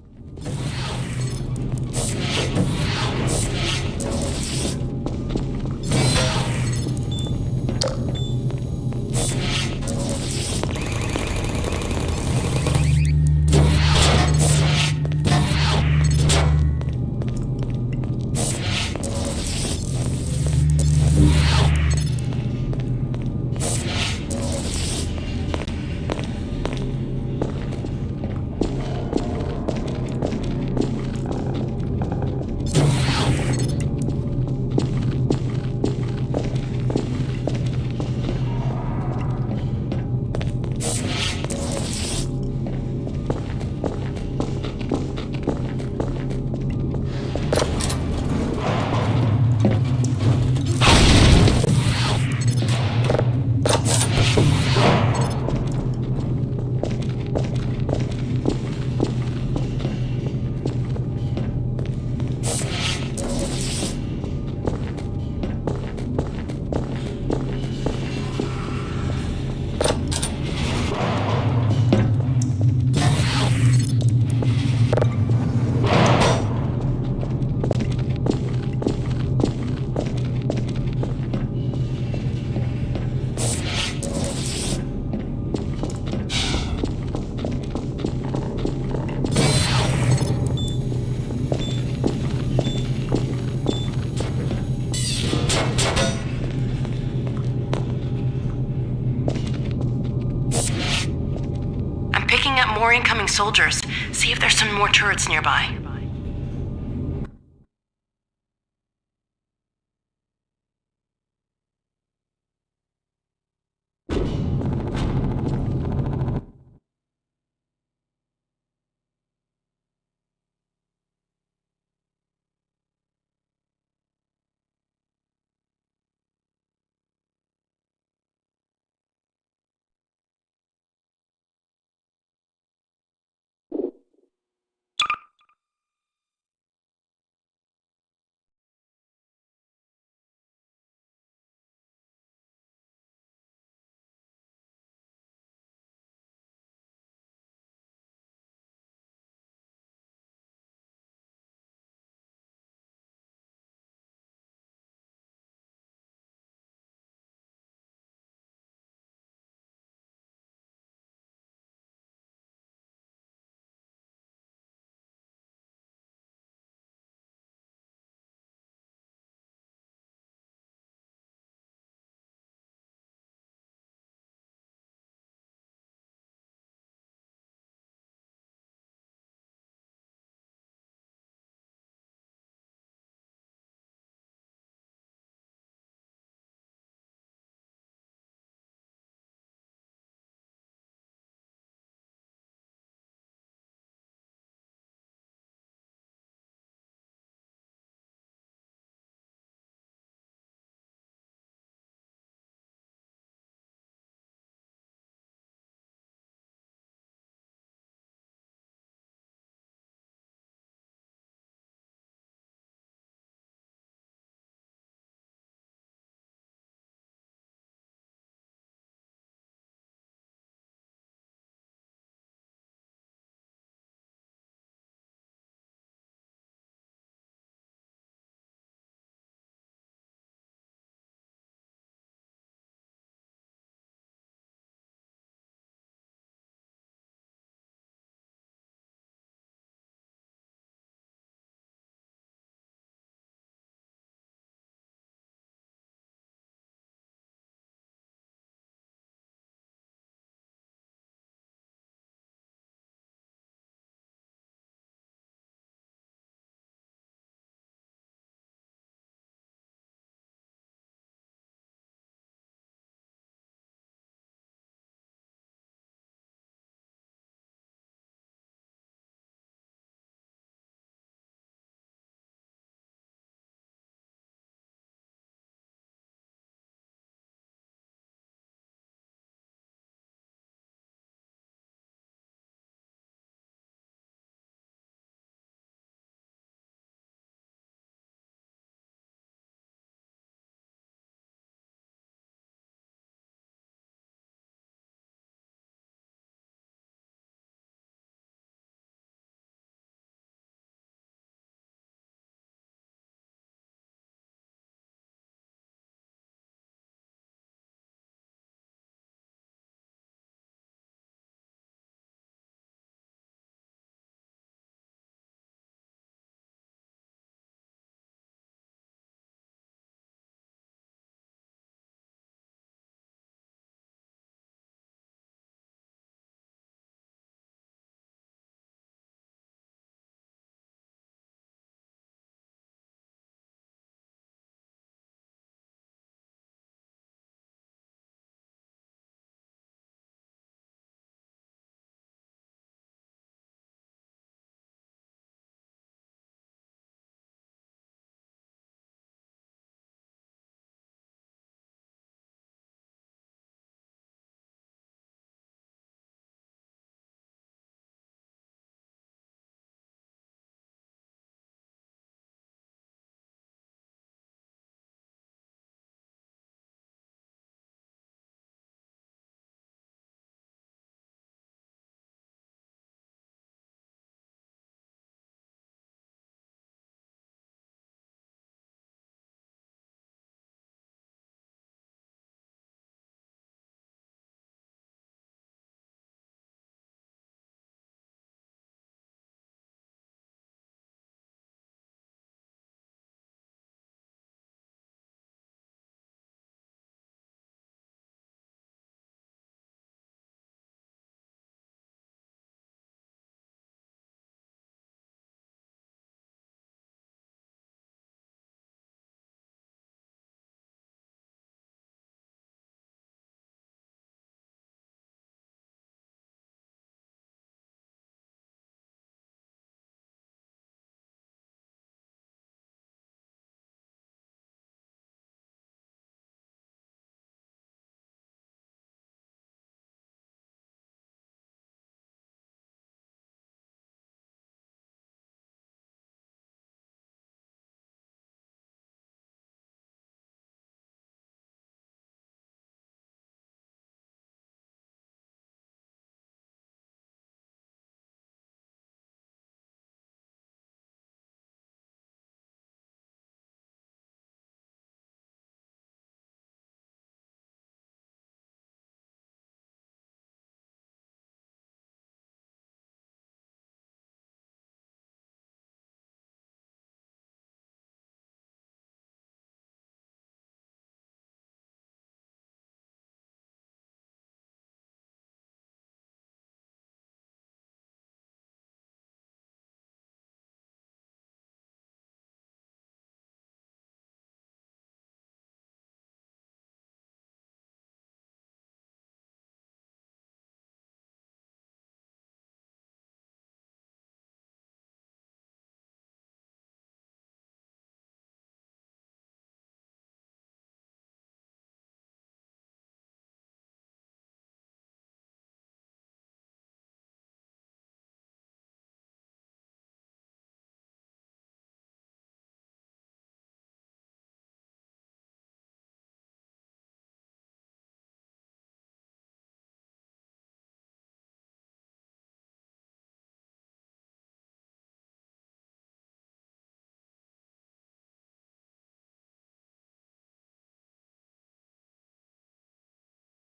soldiers. See if there's some more turrets nearby.